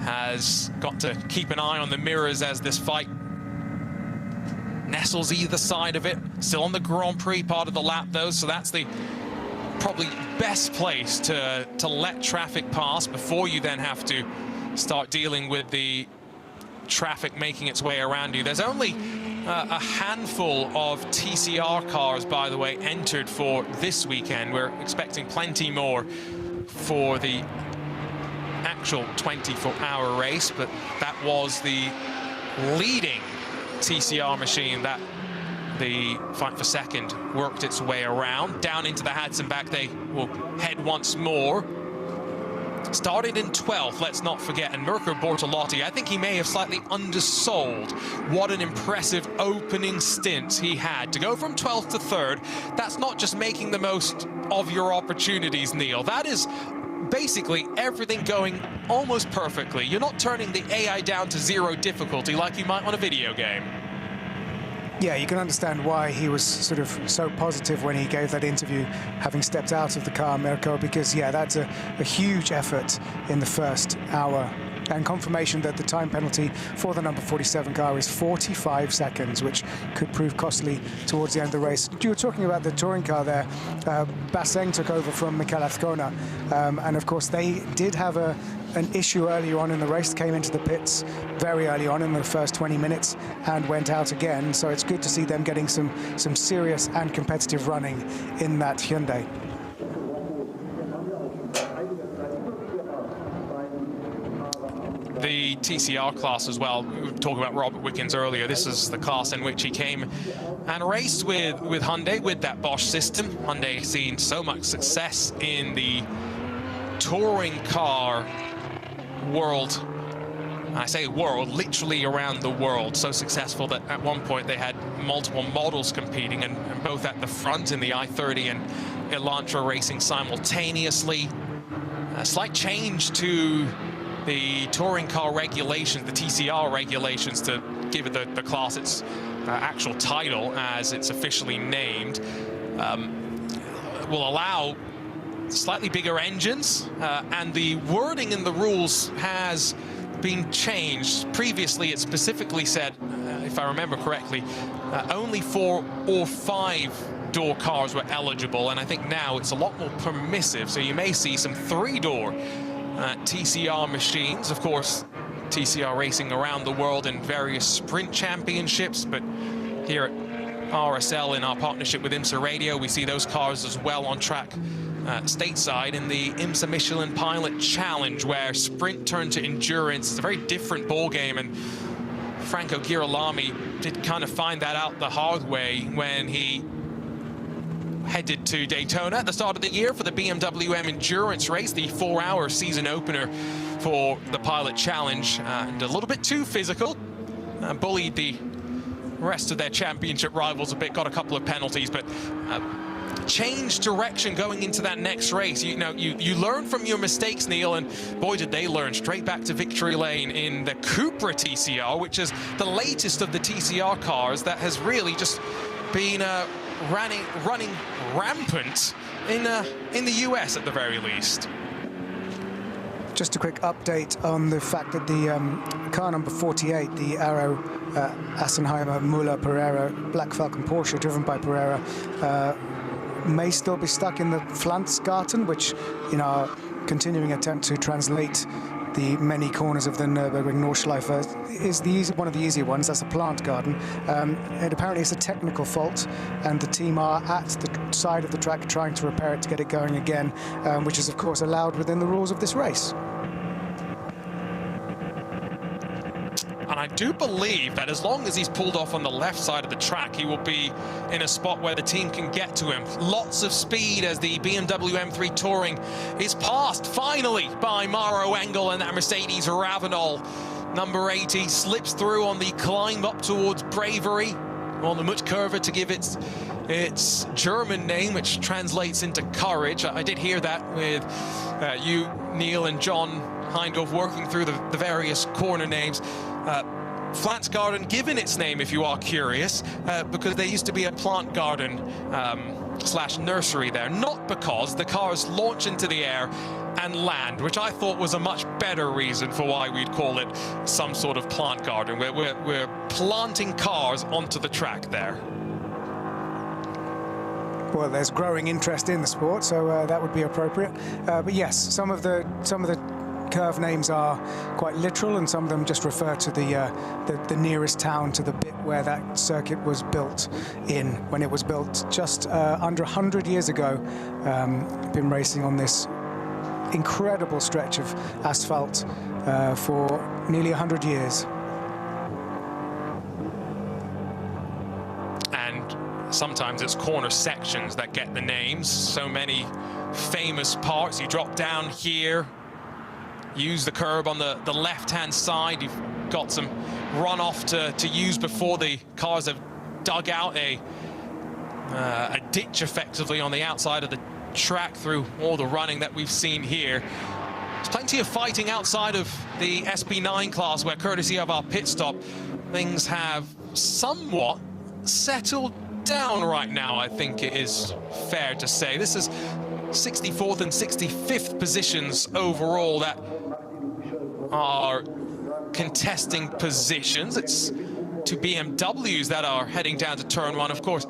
has got to keep an eye on the mirrors as this fight nestles either side of it. Still on the Grand Prix part of the lap, though, so that's the probably best place to let traffic pass before you then have to start dealing with the traffic making its way around you. There's only a handful of TCR cars, by the way, entered for this weekend. We're expecting plenty more for the actual 24-hour race, but that was the leading TCR machine that the fight for second worked its way around. Down into the Hadzenbach they will head once more. Started in 12th, let's not forget, and Mirko Bortolotti, I think he may have slightly undersold what an impressive opening stint he had. To go from 12th to 3rd, that's not just making the most of your opportunities, Neil. That is basically everything going almost perfectly. You're not turning the AI down to 0 difficulty like you might on a video game. Yeah, you can understand why he was sort of so positive when he gave that interview, having stepped out of the car, Mirko, because, yeah, that's a huge effort in the first hour. And confirmation that the time penalty for the number 47 car is 45 seconds, which could prove costly towards the end of the race. You were talking about the touring car there. Baseng took over from Michael Azcona, and of course they did have an issue earlier on in the race. Came into the pits very early on in the first 20 minutes and went out again. So it's good to see them getting some serious and competitive running in that Hyundai. The TCR class as well, we were talking about Robert Wickens earlier. This is the class in which he came and raced with Hyundai, with that Bosch system. Hyundai has seen so much success in the touring car world. I say world, literally around the world. So successful that at one point they had multiple models competing, and both at the front in the i30 and Elantra racing simultaneously. A slight change to the touring car regulations, the TCR regulations, to give it the class its actual title as it's officially named, will allow slightly bigger engines, and the wording in the rules has been changed. Previously it specifically said, if I remember correctly, only 4 or 5 door cars were eligible, and I think now it's a lot more permissive, so you may see some 3-door TCR machines. Of course, TCR racing around the world in various sprint championships, but here at RSL, in our partnership with IMSA Radio, we see those cars as well on track stateside in the IMSA Michelin Pilot Challenge, where sprint turned to endurance. It's a very different ball game, and Franco Girolami did kind of find that out the hard way when he headed to Daytona at the start of the year for the BMW M Endurance race, the 4-hour season opener for the Pilot Challenge, and a little bit too physical, bullied the rest of their championship rivals a bit, got a couple of penalties, but changed direction going into that next race. You know, you learn from your mistakes, Neil, and boy did they learn. Straight back to victory lane in the Cupra TCR, which is the latest of the TCR cars that has really just been running rampant in the US at the very least. Just a quick update on the fact that the car number 48, the Arrow Assenheimer Müller Pereira Black Falcon Porsche, driven by Pereira, may still be stuck in the Pflanzgarten, which in our continuing attempt to translate the many corners of the Nürburgring Nordschleife is one of the easier ones. That's a plant garden. And apparently it's a technical fault, and the team are at the side of the track trying to repair it to get it going again, which is of course allowed within the rules of this race. And I do believe that as long as he's pulled off on the left side of the track, he will be in a spot where the team can get to him. Lots of speed as the BMW M3 Touring is passed finally by Maro Engel and that Mercedes Ravenol number 80, slips through on the climb up towards Bravery, on the Mutkurve to give its German name, which translates into courage. I did hear that with you, Neil, and John Heindorf working through the various corner names. Flansgarden given its name, if you are curious, because there used to be a plant garden slash nursery there, not because the cars launch into the air and land, which I thought was a much better reason for why we'd call it some sort of plant garden. We're planting cars onto the track there. Well, there's growing interest in the sport, so that would be appropriate. But yes, some of the curve names are quite literal, and some of them just refer to the nearest town to the bit where that circuit was built in. When it was built just under 100 years ago, been racing on this incredible stretch of asphalt for nearly 100 years. And sometimes it's corner sections that get the names. So many famous parts. You drop down here, use the curb on the left-hand side. You've got some runoff to use before the cars have dug out a ditch effectively on the outside of the track through all the running that we've seen here. There's plenty of fighting outside of the SP9 class, where, courtesy of our pit stop, things have somewhat settled down right now, I think it is fair to say. This is 64th and 65th positions overall that are contesting positions. It's two BMWs that are heading down to turn one. Of course,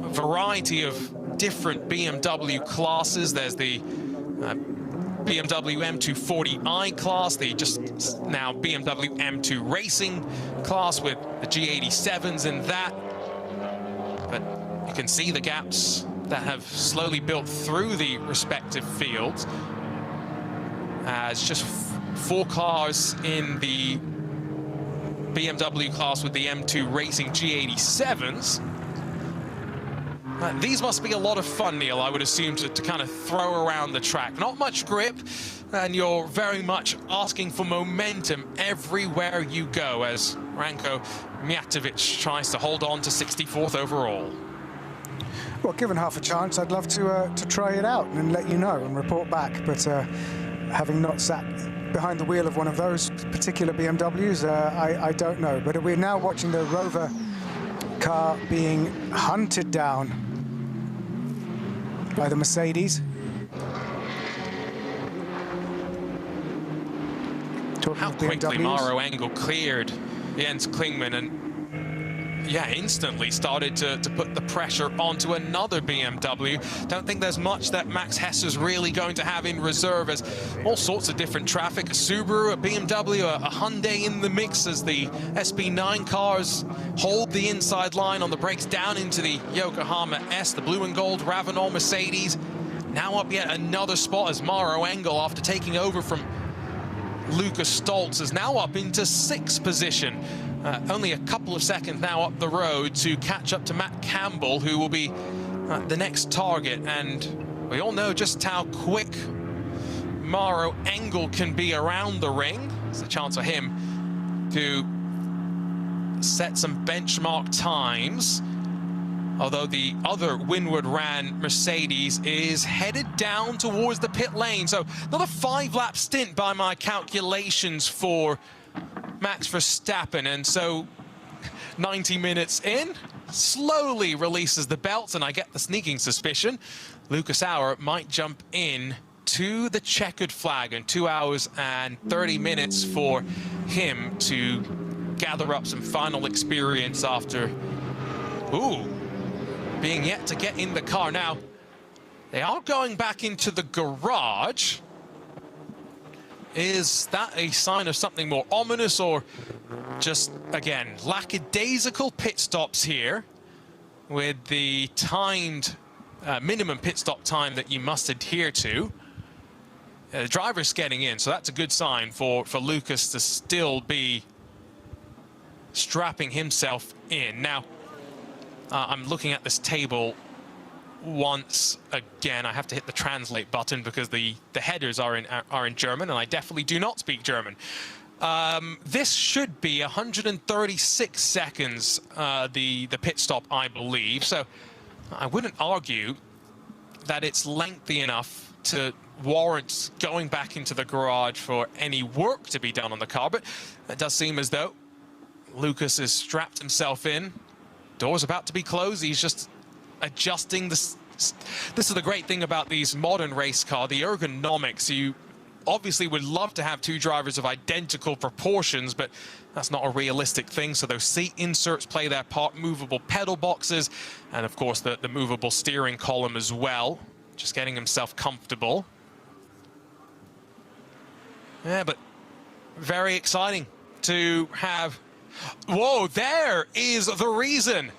a variety of different BMW classes. There's the BMW M240i class, the just now BMW M2 Racing class with the G87s in that. But you can see the gaps that have slowly built through the respective fields. It's just 4 cars in the BMW class with the M2 Racing G87s. These must be a lot of fun, Neil, I would assume, to kind of throw around the track. Not much grip, and you're very much asking for momentum everywhere you go, as Ranko Mijatovic tries to hold on to 64th overall. Well, given half a chance, I'd love to try it out and let you know and report back. But having not sat behind the wheel of one of those particular BMWs, I don't know. But we're now watching the Rover car being hunted down by the Mercedes. How quickly Maro Engel cleared Jens Klingmann and, yeah, instantly started to put the pressure onto another BMW. Don't think there's much that Max Hesse is really going to have in reserve, as all sorts of different traffic. A Subaru, a BMW, a Hyundai in the mix as the SP9 cars hold the inside line on the brakes down into the Yokohama S. The blue and gold Ravenol Mercedes now up yet another spot, as Maro Engel, after taking over from Lucas Stoltz, is now up into 6th position. Only a couple of seconds now up the road to catch up to Matt Campbell, who will be the next target. And we all know just how quick Maro Engel can be around the ring. It's a chance for him to set some benchmark times. Although the other windward ran Mercedes is headed down towards the pit lane. So another 5-lap stint by my calculations for Max Verstappen. And so 90 minutes in, slowly releases the belts, and I get the sneaking suspicion Lucas Auer might jump in to the checkered flag, in 2 hours and 30 minutes for him to gather up some final experience after being yet to get in the car. Now, they are going back into the garage. Is that a sign of something more ominous, or just, again, lackadaisical pit stops here with the timed minimum pit stop time that you must adhere to? The driver's getting in, so that's a good sign for Lucas to still be strapping himself in. Now, I'm looking at this table once again. I have to hit the translate button because the headers are in German, and I definitely do not speak German. This should be 136 seconds, the pit stop, I believe. So I wouldn't argue that it's lengthy enough to warrant going back into the garage for any work to be done on the car. But it does seem as though Lucas has strapped himself in. Door's about to be closed. He's just adjusting this. This is the great thing about these modern race cars, the ergonomics. You obviously would love to have two drivers of identical proportions, but that's not a realistic thing. So those seat inserts play their part, movable pedal boxes, and of course the movable steering column as well. Just getting himself comfortable. Yeah, but very exciting to have. Whoa, there is the reason.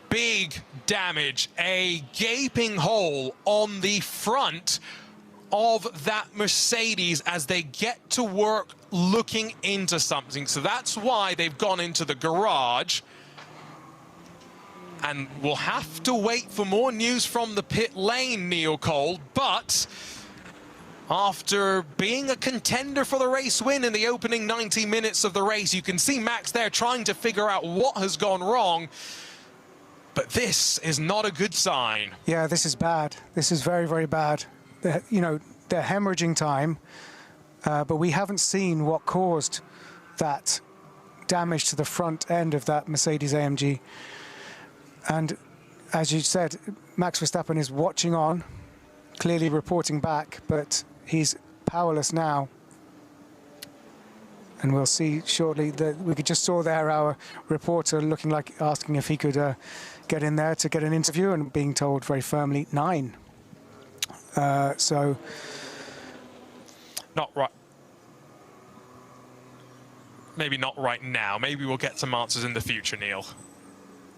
Big damage, a gaping hole on the front of that Mercedes as they get to work looking into something. So that's why they've gone into the garage. And we'll have to wait for more news from the pit lane, Neil Cole. But after being a contender for the race win in the opening 90 minutes of the race, you can see Max there trying to figure out what has gone wrong. But this is not a good sign. Yeah, this is bad. This is very, very bad. You know, they're hemorrhaging time, but we haven't seen what caused that damage to the front end of that Mercedes AMG. And as you said, Max Verstappen is watching on, clearly reporting back, but he's powerless now. And we'll see shortly that we just saw there our reporter looking like asking if he could get in there to get an interview, and being told very firmly 9. So not right. Maybe not right now. Maybe we'll get some answers in the future, Neil.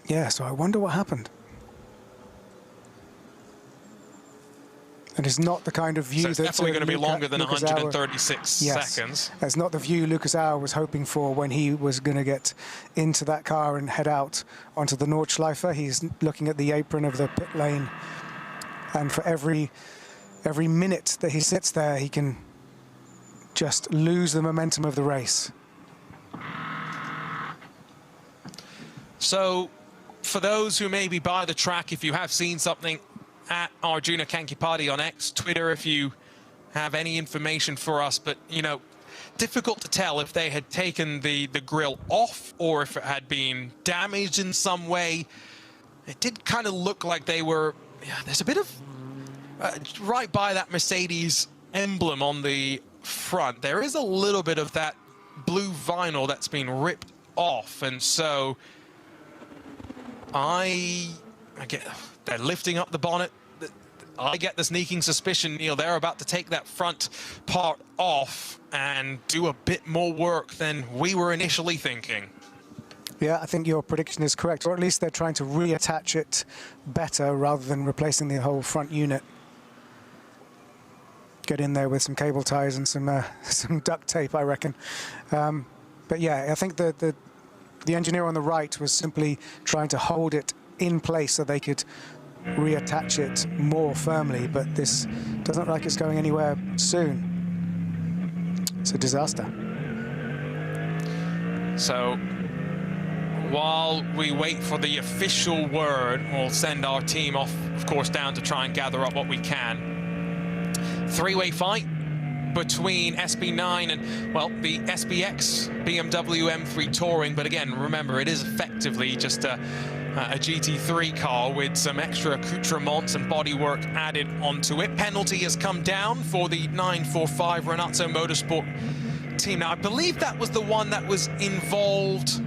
Yeah, so I wonder what happened. And it's not the kind of view so it's that definitely going to be longer than Lucas 136 seconds. That's not the view Lucas Auer was hoping for when he was going to get into that car and head out onto the Nordschleife. He's looking at the apron of the pit lane, and for every minute that he sits there, he can just lose the momentum of the race. So for those who may be by the track, if you have seen something, at Arjuna Kankipati on X, Twitter, if you have any information for us. But, you know, difficult to tell if they had taken the grille off or if it had been damaged in some way. It did kind of look like they were, yeah, there's a bit of, right by that Mercedes emblem on the front, there is a little bit of that blue vinyl that's been ripped off. And so I get, they're lifting up the bonnet. I get the sneaking suspicion, Neil, they're about to take that front part off and do a bit more work than we were initially thinking. Yeah, I think your prediction is correct, or at least they're trying to reattach it better rather than replacing the whole front unit. Get in there with some cable ties and some duct tape, I reckon. But yeah, I think the engineer on the right was simply trying to hold it in place so they could reattach it more firmly, but this doesn't look like it's going anywhere soon. It's a disaster. So while we wait for the official word, we'll send our team off, of course, down to try and gather up what we can. Three-way fight between SB9 and, well, the SBX BMW M3 Touring. But again, remember, it is effectively just a GT3 car with some extra accoutrements and bodywork added onto it. Penalty has come down for the 945 Renazzo Motorsport team. Now, I believe that was the one that was involved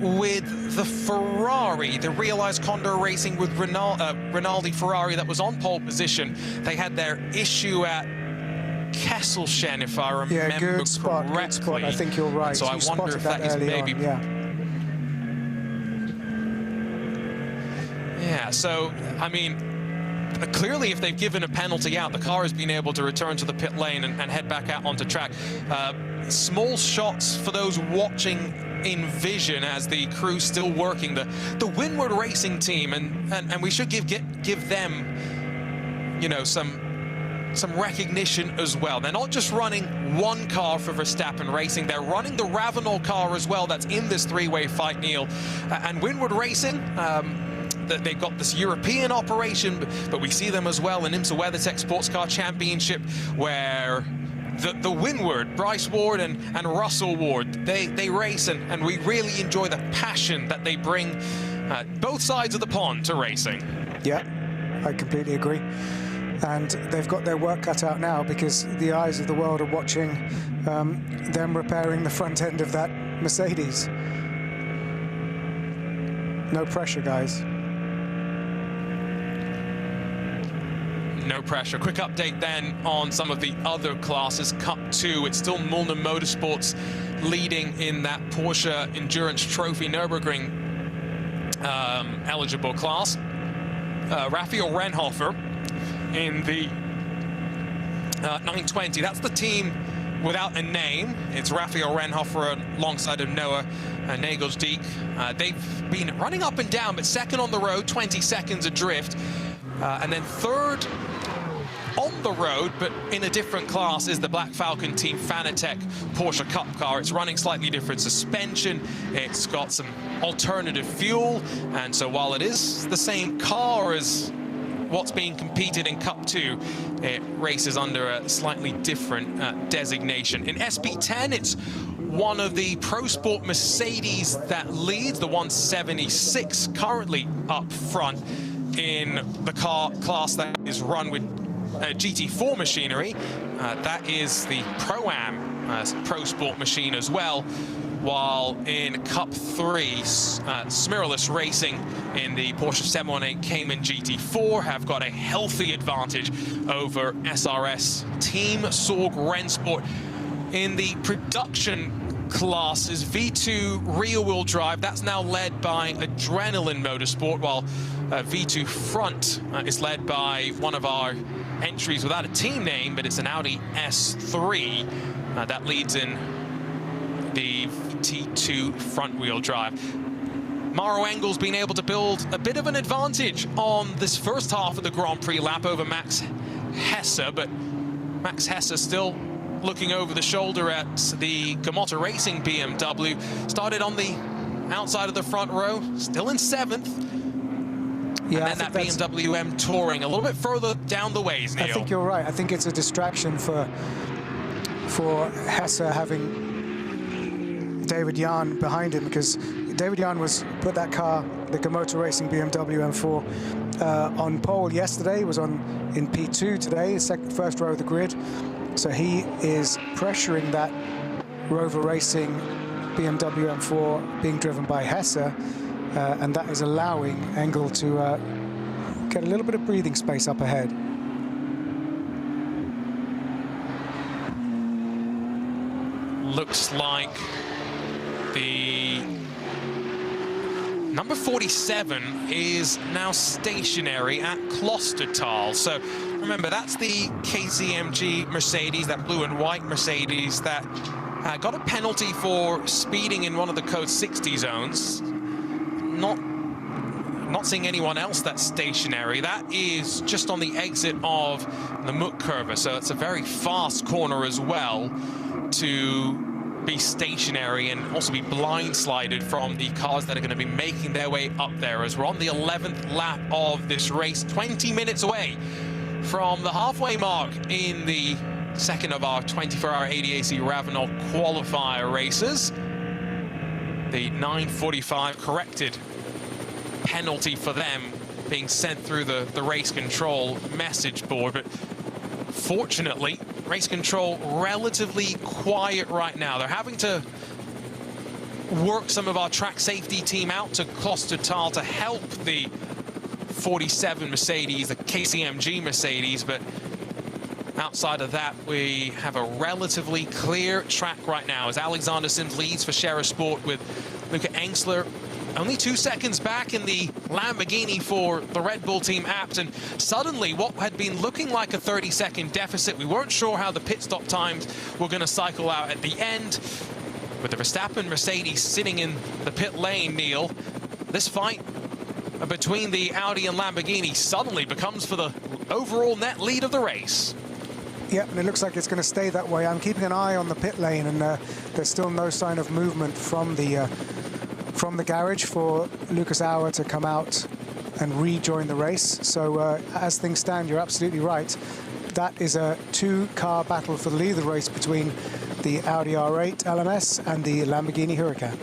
with the Ferrari, the Realized Condor Racing with Rinaldi Ferrari that was on pole position. They had their issue at Kesselchen, if I remember correctly. Good spot. I think you're right. And so I wonder if that is maybe... Yeah, so, I mean, clearly if they've given a penalty out, the car has been able to return to the pit lane and head back out onto track. Small shots for those watching in vision as the crew's still working. The Windward Racing team, and we should give them, you know, some some recognition as well. They're not just running one car for Verstappen Racing, they're running the Ravenol car as well that's in this three-way fight, Neil. And Winward Racing, they've got this European operation, but we see them as well in IMSA WeatherTech Sports Car Championship, where the Winward, Bryce Ward and Russell Ward, they race, and we really enjoy the passion that they bring both sides of the pond to racing. Yeah, I completely agree. And they've got their work cut out now, because the eyes of the world are watching them repairing the front end of that Mercedes. No pressure, guys. No pressure. Quick update then on some of the other classes. Cup 2, it's still Mulner Motorsports leading in that Porsche Endurance Trophy Nürburgring eligible class. Raphael Renhofer in the 920. That's the team without a name. It's Raphael Renhofer alongside of Noah Nagelsdijk. They've been running up and down, but second on the road, 20 seconds adrift. And then third on the road, but in a different class, is the Black Falcon Team Fanatec Porsche Cup car. It's running slightly different suspension. It's got some alternative fuel. And so while it is the same car as what's being competed in Cup 2, it races under a slightly different designation. In SP10, it's one of the Pro Sport Mercedes that leads, the 176, currently up front in the car class that is run with GT4 machinery. That is the Pro-Am Pro Sport machine as well. While in Cup 3, Smiralus Racing in the Porsche 718 Cayman GT4 have got a healthy advantage over SRS Team Sorg Rennsport. In the production classes, V2 rear-wheel drive, that's now led by Adrenaline Motorsport, while V2 front is led by one of our entries without a team name, but it's an Audi S3 that leads in the T2 front-wheel drive. Maro Engel's been able to build a bit of an advantage on this first half of the Grand Prix lap over Max Hesse, but Max Hesse still looking over the shoulder at the Gamotta Racing BMW. Started on the outside of the front row, still in 7th. Yeah, and then that BMW M Touring a little bit further down the ways, Neil. I think you're right. I think it's a distraction for Hesse having David Yuan behind him, because David Yuan put that car, the Gamotta Racing BMW M4, on pole yesterday. He was in P2 today, first row of the grid. So he is pressuring that Rover Racing BMW M4 being driven by Hesse, and that is allowing Engel to get a little bit of breathing space up ahead. Looks like the number 47 is now stationary at Klostertal. So remember, that's the KCMG Mercedes, that blue and white Mercedes that got a penalty for speeding in one of the code 60 zones. Not seeing anyone else that's stationary. That is just on the exit of the Muck curve, so it's a very fast corner as well to be stationary and also be blind-slided from the cars that are going to be making their way up there, as we're on the 11th lap of this race, 20 minutes away from the halfway mark in the second of our 24-hour ADAC RAVENOL qualifier races. The 9:45 corrected penalty for them being sent through the race control message board, but fortunately, race control relatively quiet right now. They're having to work some of our track safety team out to Klostertal to help the 47 Mercedes, the KCMG Mercedes, but outside of that, we have a relatively clear track right now as Alexander Sims leads for Shera Sport with Luca Engsler only 2 seconds back in the Lamborghini for the Red Bull team Abt, and suddenly what had been looking like a 30-second deficit, we weren't sure how the pit stop times were going to cycle out at the end. With the Verstappen Mercedes sitting in the pit lane, Neil, this fight between the Audi and Lamborghini suddenly becomes for the overall net lead of the race. Yeah, and it looks like it's going to stay that way. I'm keeping an eye on the pit lane, and there's still no sign of movement from the garage for Lucas Auer to come out and rejoin the race. So as things stand, you're absolutely right. That is a two-car battle for the lead of the race between the Audi R8 LMS and the Lamborghini Huracan.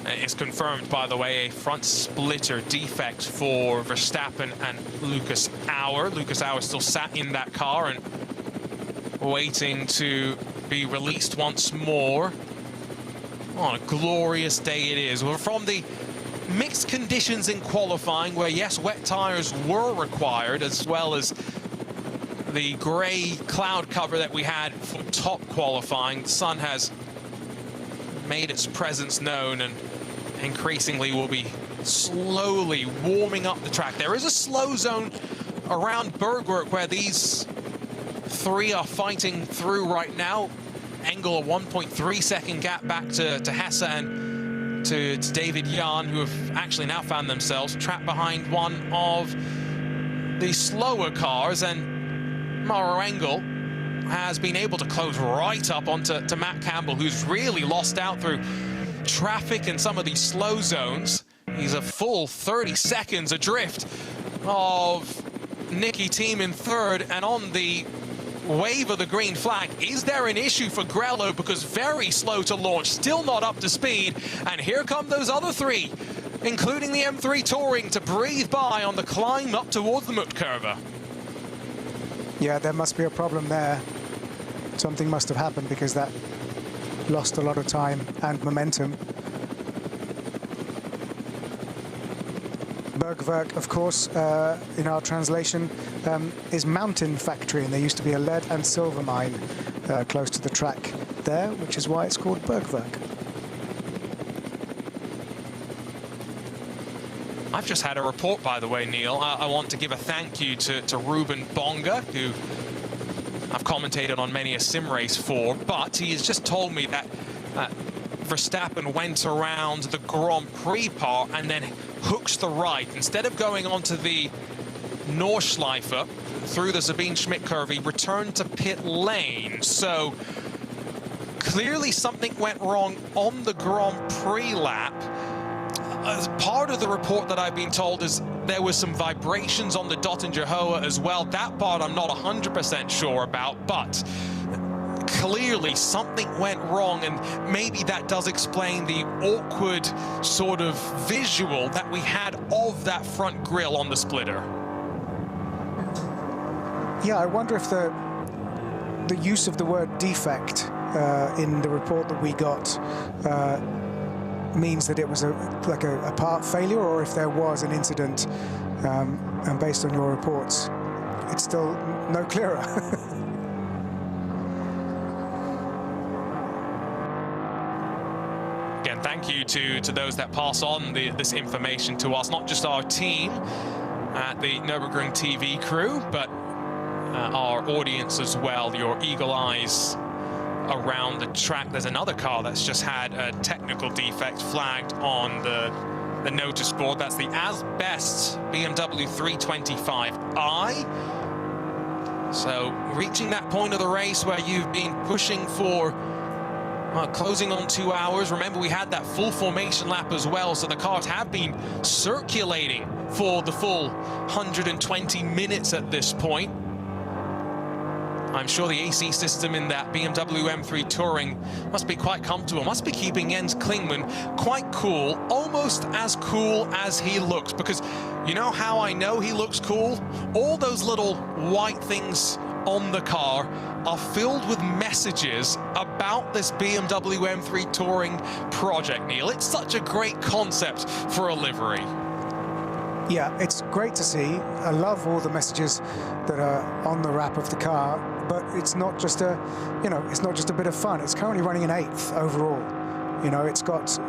It's confirmed, by the way, a front splitter defect for Verstappen and Lucas Auer. Lucas Auer still sat in that car and waiting to be released once more. What a glorious day it is. We're from the mixed conditions in qualifying, where, yes, wet tyres were required, as well as the grey cloud cover that we had for top qualifying. The sun has made its presence known and increasingly will be slowly warming up the track. There is a slow zone around Bergwerk where these three are fighting through right now. Engel, a 1.3-second gap back to Hesse and to David Jan, who have actually now found themselves trapped behind one of the slower cars, and Mauro Engel has been able to close right up onto Matt Campbell, who's really lost out through traffic in some of these slow zones. He's a full 30 seconds adrift of Nicky Team in third, and on the wave of the green flag, is there an issue for Grello? Because very slow to launch, still not up to speed, and here come those other three, including the M3 Touring, to breathe by on the climb up towards the Mutkurve. Yeah, there must be a problem there. Something must have happened, because that lost a lot of time and momentum. Bergwerk, of course, in our translation, is mountain factory, and there used to be a lead and silver mine close to the track there, which is why it's called Bergwerk. I've just had a report, by the way, Neil. I want to give a thank you to Ruben Bonga, who I've commentated on many a sim race for, but he has just told me that Verstappen went around the Grand Prix part and then hooked the right. Instead of going onto the Nordschleife through the Sabine Schmidt curve, he returned to pit lane. So clearly something went wrong on the Grand Prix lap. As part of the report that I've been told is there was some vibrations on the Dottinger Hoa as well. That part I'm not 100% sure about, but clearly something went wrong, and maybe that does explain the awkward sort of visual that we had of that front grille on the splitter. Yeah, I wonder if the use of the word defect in the report that we got means that it was like a part failure, or if there was an incident, and based on your reports, it's still no clearer. Again, thank you to those that pass on this information to us, not just our team at the Nürburgring TV crew, but our audience as well, your eagle eyes around the track. There's another car that's just had a technical defect flagged on the notice board. That's the Asbest BMW 325i. So reaching that point of the race where you've been pushing for closing on 2 hours. Remember, we had that full formation lap as well, so the cars have been circulating for the full 120 minutes at this point. I'm sure the AC system in that BMW M3 Touring must be quite comfortable, must be keeping Jens Klingmann quite cool, almost as cool as he looks, because you know how I know he looks cool? All those little white things on the car are filled with messages about this BMW M3 Touring project, Neil. It's such a great concept for a livery. Yeah, it's great to see. I love all the messages that are on the wrap of the car, but it's not just a, it's not just a bit of fun. It's currently running an 8th overall. It's got 7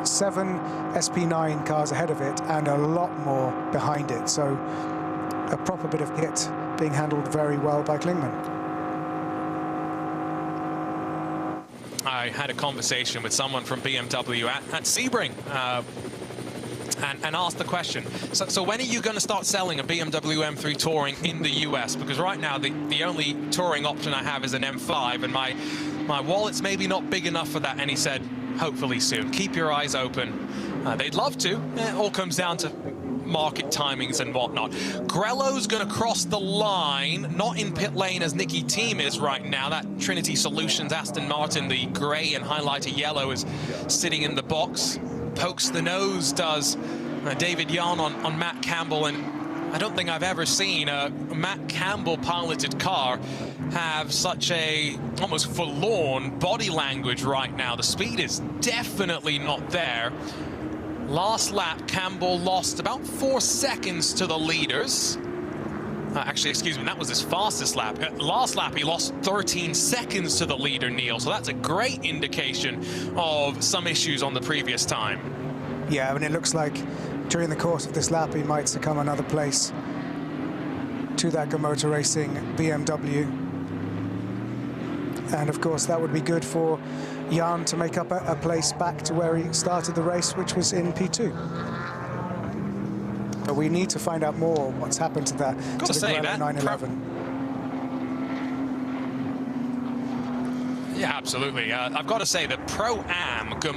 SP9 cars ahead of it and a lot more behind it. So a proper bit of kit being handled very well by Klingmann. I had a conversation with someone from BMW at Sebring and ask the question. So when are you going to start selling a BMW M3 Touring in the US? Because right now the only touring option I have is an M5, and my wallet's maybe not big enough for that. And he said, hopefully soon. Keep your eyes open. They'd love to. It all comes down to market timings and whatnot. Grello's going to cross the line, not in pit lane as Nicky Team is right now. That Trinity Solutions Aston Martin, the grey and highlighter yellow, is sitting in the box. Pokes the nose, does David Yuan on Matt Campbell, and I don't think I've ever seen a Matt Campbell piloted car have such a almost forlorn body language right now. The speed is definitely not there. Last lap, Campbell lost about 4 seconds to the leaders. Actually, excuse me, that was his fastest lap. Last lap, he lost 13 seconds to the leader, Neil. So that's a great indication of some issues on the previous time. Yeah, I mean, it looks like during the course of this lap, he might succumb another place to that Go Motor Racing BMW. And of course, that would be good for Jan to make up a place back to where he started the race, which was in P2. But we need to find out more what's happened to that, to the Grello 911. Yeah, absolutely. I've got to say that Pro-Am Go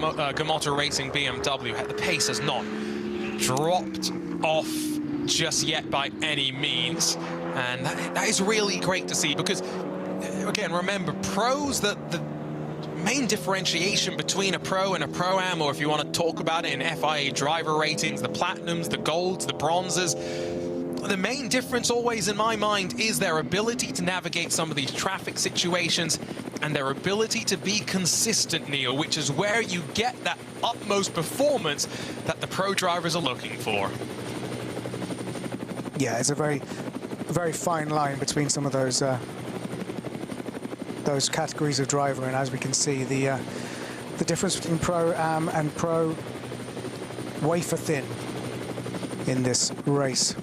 Motor Racing BMW, the pace has not dropped off just yet by any means. And that is really great to see, because, again, remember, pros, the main differentiation between a pro and a Pro-Am, or if you want to talk about it in FIA driver ratings, the platinums, the golds, the bronzes, the main difference always in my mind is their ability to navigate some of these traffic situations and their ability to be consistent, Neil, which is where you get that utmost performance that the pro drivers are looking for. Yeah, it's a very, very fine line between some of those categories of driver, and as we can see, the difference between Pro-Am and Pro wafer thin in this race.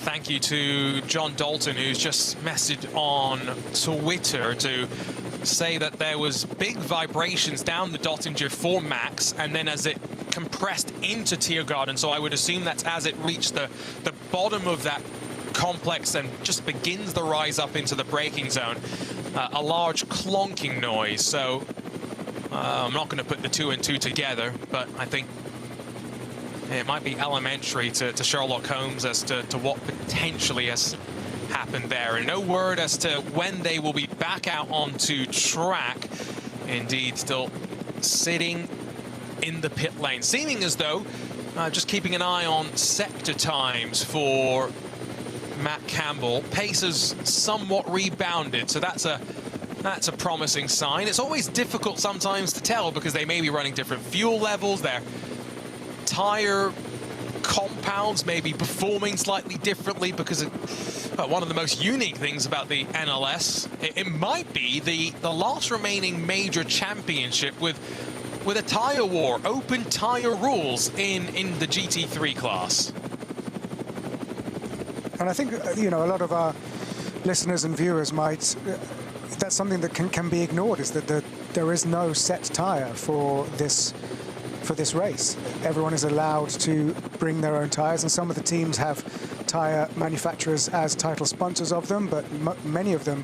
Thank you to John Dalton, who's just messaged on Twitter to say that there was big vibrations down the Dottinger for Max, and then as it compressed into Tiergarten, so I would assume that's as it reached the bottom of that complex and just begins the rise up into the braking zone, a large clonking noise. So I'm not going to put the two and two together, but I think it might be elementary to Sherlock Holmes as to what potentially has happened there. And no word as to when they will be back out onto track. Indeed, still sitting in the pit lane, seeming as though just keeping an eye on sector times for Matt Campbell. Pace has somewhat rebounded, so that's a promising sign. It's always difficult sometimes to tell because they may be running different fuel levels. Their tire compounds may be performing slightly differently because one of the most unique things about the NLS, it might be the last remaining major championship with a tire war, open tire rules in the GT3 class. And I think, you know, a lot of our listeners and viewers might, that's something that can be ignored, is that there is no set tire for this race. Everyone is allowed to bring their own tires, and some of the teams have tire manufacturers as title sponsors of them, but many of them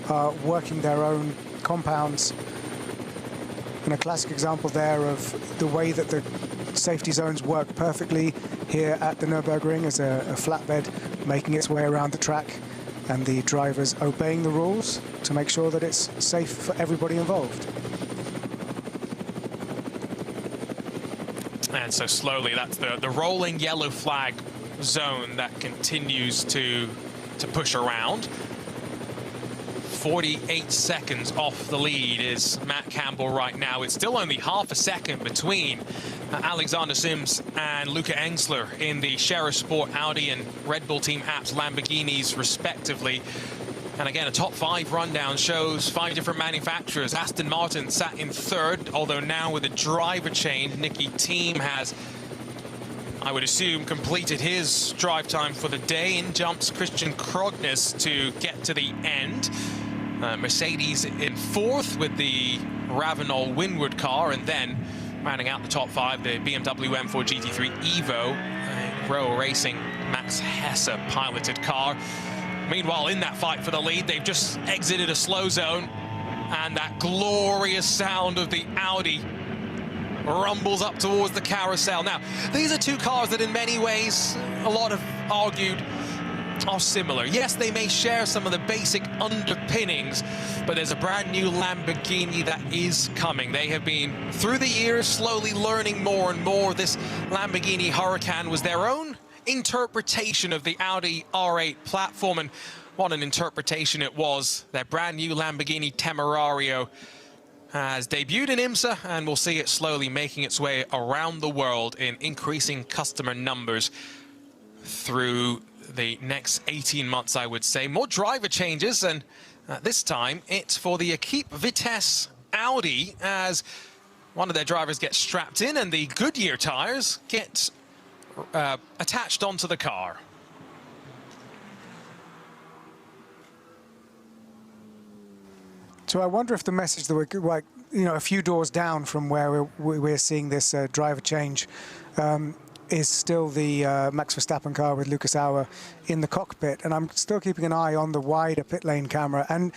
are working their own compounds. And a classic example there of the way that the safety zones work perfectly here at the Nürburgring is a flatbed making its way around the track and the drivers obeying the rules to make sure that it's safe for everybody involved. And so slowly, that's the rolling yellow flag zone that continues to push around. 48 seconds off the lead is Matt Campbell right now. It's still only half a second between Alexander Sims and Luca Engsler in the Scherer Sport Audi and Red Bull Team Apps Lamborghinis respectively. And again, a top 5 rundown shows 5 different manufacturers. Aston Martin sat in 3rd, although now with a driver change, Nicky Team has, I would assume, completed his drive time for the day. In jumps Christian Krognes to get to the end. Mercedes in 4th with the RAVENOL windward car, and then rounding out the top 5, the BMW M4 GT3 Evo, a Rowe Racing Max Hesse piloted car. Meanwhile, in that fight for the lead, they've just exited a slow zone, and that glorious sound of the Audi rumbles up towards the carousel. Now, these are two cars that in many ways, a lot have argued, are similar. Yes, they may share some of the basic underpinnings, but there's a brand new Lamborghini that is coming. They have been, through the years, slowly learning more and more. This Lamborghini Huracan was their own interpretation of the Audi R8 platform, and what an interpretation it was. Their brand new Lamborghini Temerario has debuted in IMSA, and we'll see it slowly making its way around the world in increasing customer numbers through the next 18 months, I would say. More driver changes, and this time it's for the Equipe Vitesse Audi, as one of their drivers gets strapped in and the Goodyear tires get attached onto the car. So I wonder if the message that we're, like, you know, a few doors down from where we're seeing this driver change is still the Max Verstappen car with Lucas Auer in the cockpit, and I'm still keeping an eye on the wider pit lane camera. And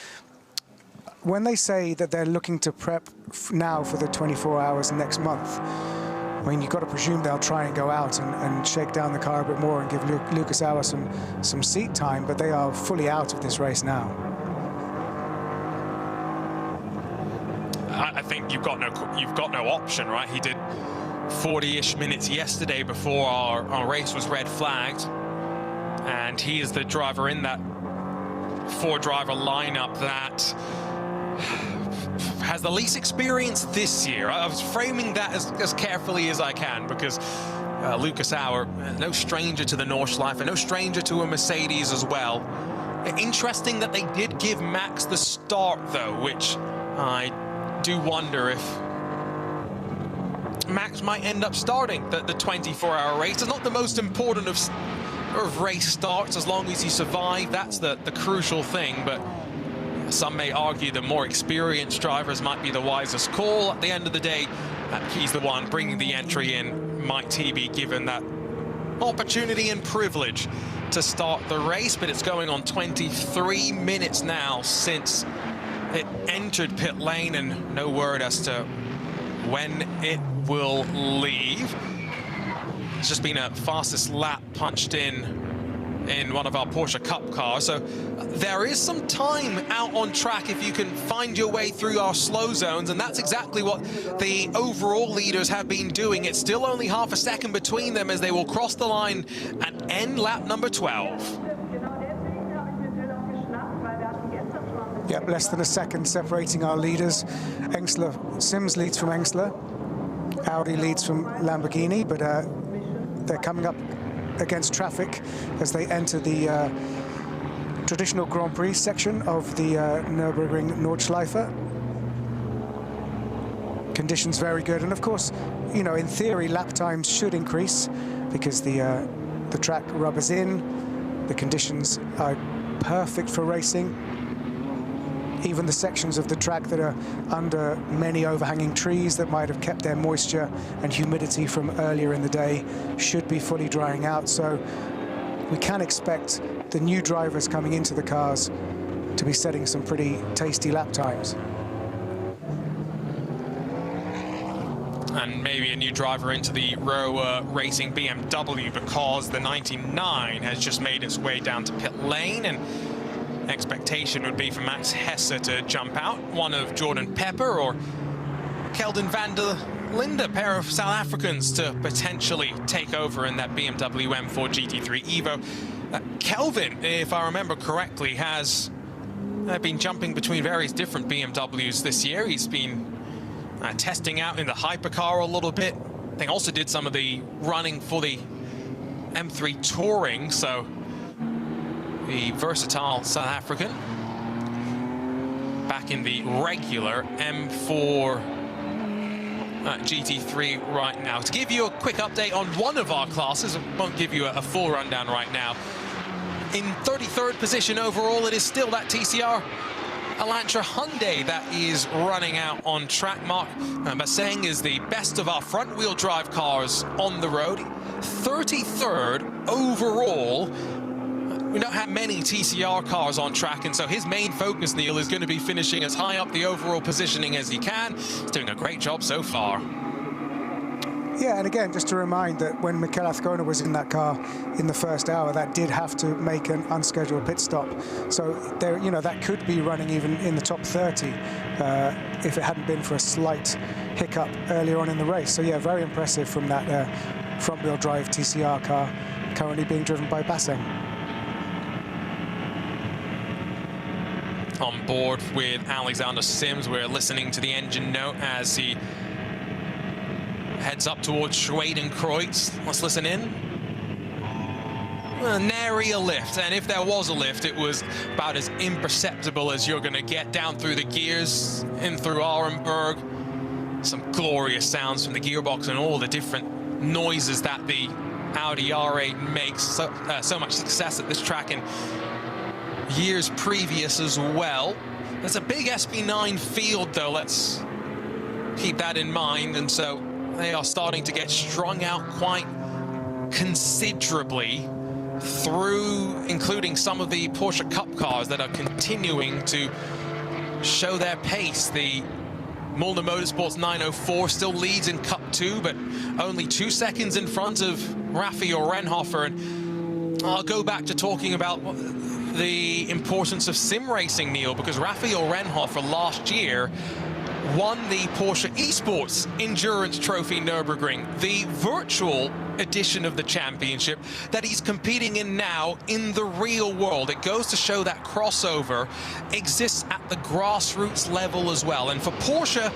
when they say that they're looking to prep now for the 24 hours next month, I mean, you've got to presume they'll try and go out and shake down the car a bit more and give Lucas Auer some seat time, but they are fully out of this race now. I think you've got no option, right? He did 40-ish minutes yesterday before our race was red flagged, and he is the driver in that 4-driver lineup that has the least experience this year. I was framing that as carefully as I can, because Lucas Auer, no stranger to the Nordschleife, and no stranger to a Mercedes as well. Interesting that they did give Max the start, though, which I do wonder if Max might end up starting the 24-hour race. It's not the most important of race starts, as long as you survive. That's the crucial thing, but some may argue the more experienced drivers might be the wisest call. At the end of the day, he's the one bringing the entry in. Might he be given that opportunity and privilege to start the race? But it's going on 23 minutes now since it entered pit lane, and no word as to when it will leave. It's just been a fastest lap punched in one of our Porsche Cup cars, so there is some time out on track if you can find your way through our slow zones, and that's exactly what the overall leaders have been doing. It's still only half a second between them as they will cross the line and end lap number 12. Yep, less than a second separating our leaders. Sims leads from Engsler. Audi leads from Lamborghini, but they're coming up against traffic as they enter the traditional Grand Prix section of the Nürburgring Nordschleife. Conditions very good, and of course, you know, in theory, lap times should increase because the track rubbers in. The conditions are perfect for racing. Even the sections of the track that are under many overhanging trees that might have kept their moisture and humidity from earlier in the day should be fully drying out. So we can expect the new drivers coming into the cars to be setting some pretty tasty lap times. And maybe a new driver into the Rowe Racing BMW, because the 99 has just made its way down to pit lane, and expectation would be for Max Hesse to jump out, one of Jordan Pepper or Kelvin van der Linde, a pair of South Africans, to potentially take over in that BMW M4 GT3 Evo. Kelvin, if I remember correctly, has been jumping between various different BMWs this year. He's been testing out in the hypercar a little bit. I think also did some of the running for the M3 Touring, so the versatile South African back in the regular M4 GT3 right now. To give you a quick update on one of our classes, I won't give you a full rundown right now. In 33rd position overall, it is still that TCR Elantra Hyundai that is running out on track. Mark Baseng is the best of our front-wheel drive cars on the road. 33rd overall. We don't have many TCR cars on track, and so his main focus, Neil, is going to be finishing as high up the overall positioning as he can. He's doing a great job so far. Yeah, and again, just to remind that when Mikel Azcona was in that car in the first hour, that did have to make an unscheduled pit stop. So there, you know, that could be running even in the top 30 if it hadn't been for a slight hiccup earlier on in the race. So yeah, very impressive from that front-wheel drive TCR car currently being driven by Baseng. On board with Alexander Sims, we're listening to the engine note as he heads up towards Schwedenkreuz. Let's listen in. Nary a lift, and if there was a lift, it was about as imperceptible as you're going to get down through the gears, in through Arenberg. Some glorious sounds from the gearbox and all the different noises that the Audi R8 makes. So much success at this track in years previous as well. There's a big SB9 field, though. Let's keep that in mind, and so they are starting to get strung out quite considerably through, including some of the Porsche Cup cars that are continuing to show their pace. The Mulder Motorsports 904 still leads in Cup 2, but only 2 seconds in front of Raphael Renhofer. And I'll go back to talking about the importance of sim racing, Neil, because Raphael Renhofer last year won the Porsche Esports Endurance Trophy Nürburgring, the virtual edition of the championship that he's competing in now in the real world. It goes to show that crossover exists at the grassroots level as well. And for Porsche,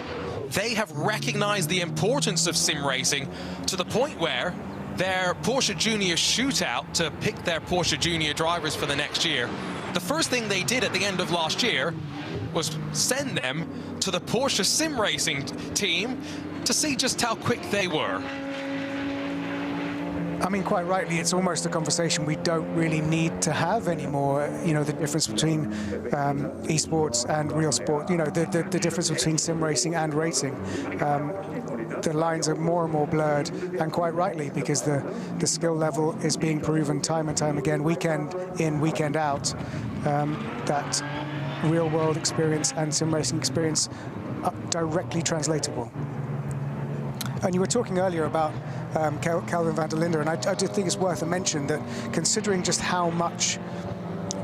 they have recognized the importance of sim racing to the point where their Porsche Junior shootout to pick their Porsche Junior drivers for the next year, the first thing they did at the end of last year was send them to the Porsche sim racing team to see just how quick they were. I mean, quite rightly, it's almost a conversation we don't really need to have anymore. You know, the difference between esports and real sport, you know, the difference between sim racing and racing. The lines are more and more blurred, and quite rightly, because the skill level is being proven time and time again, weekend in, weekend out, that real world experience and sim racing experience are directly translatable. And you were talking earlier about Kelvin van der Linde, and I do think it's worth a mention that considering just how much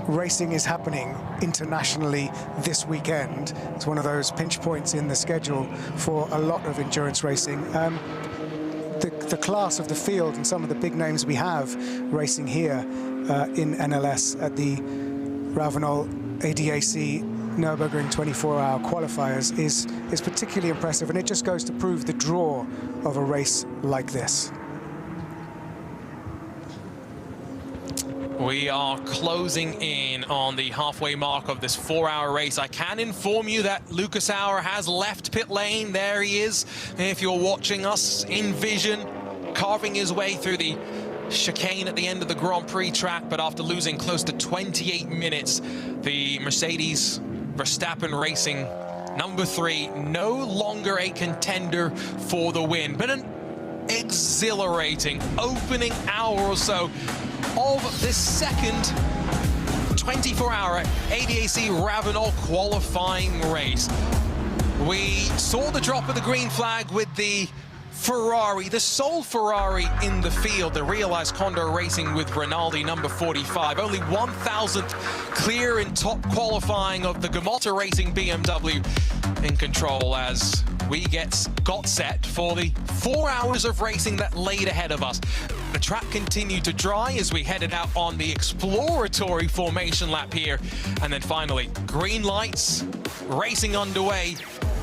racing is happening internationally this weekend, it's one of those pinch points in the schedule for a lot of endurance racing. The class of the field and some of the big names we have racing here in NLS at the RAVENOL ADAC Nürburgring 24-hour qualifiers is particularly impressive, and it just goes to prove the draw of a race like this. We are closing in on the halfway mark of this 4-hour race. I can inform you that Lucas Auer has left pit lane. There he is, if you're watching us in vision, carving his way through the chicane at the end of the Grand Prix track, but after losing close to 28 minutes, the Mercedes Verstappen Racing number 3 no longer a contender for the win, but an exhilarating opening hour or so of this second 24-hour ADAC RAVENOL qualifying race. We saw the drop of the green flag with the Ferrari, the sole Ferrari in the field, the Realized Condor Racing with Rinaldi, number 45. Only 1,000th clear in top qualifying of the Gamotta Racing BMW in control as we got set for the 4 hours of racing that laid ahead of us. The track continued to dry as we headed out on the exploratory formation lap here. And then finally, green lights, racing underway,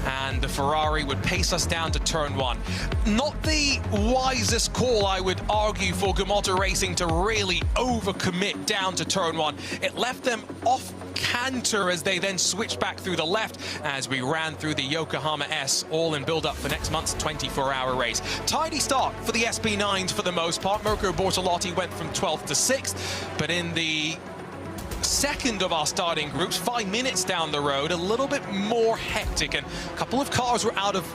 and the Ferrari would pace us down to turn 1. Not the wisest call, I would argue, for Gamotta Racing to really overcommit down to turn 1. It left them off canter as they then switched back through the left as we ran through the Yokohama S, all in build-up for next month's 24-hour race. Tidy start for the SB9s for the most part. Mirko Bortolotti went from 12th to 6th, but in the second of our starting groups, 5 minutes down the road, a little bit more hectic, and a couple of cars were out of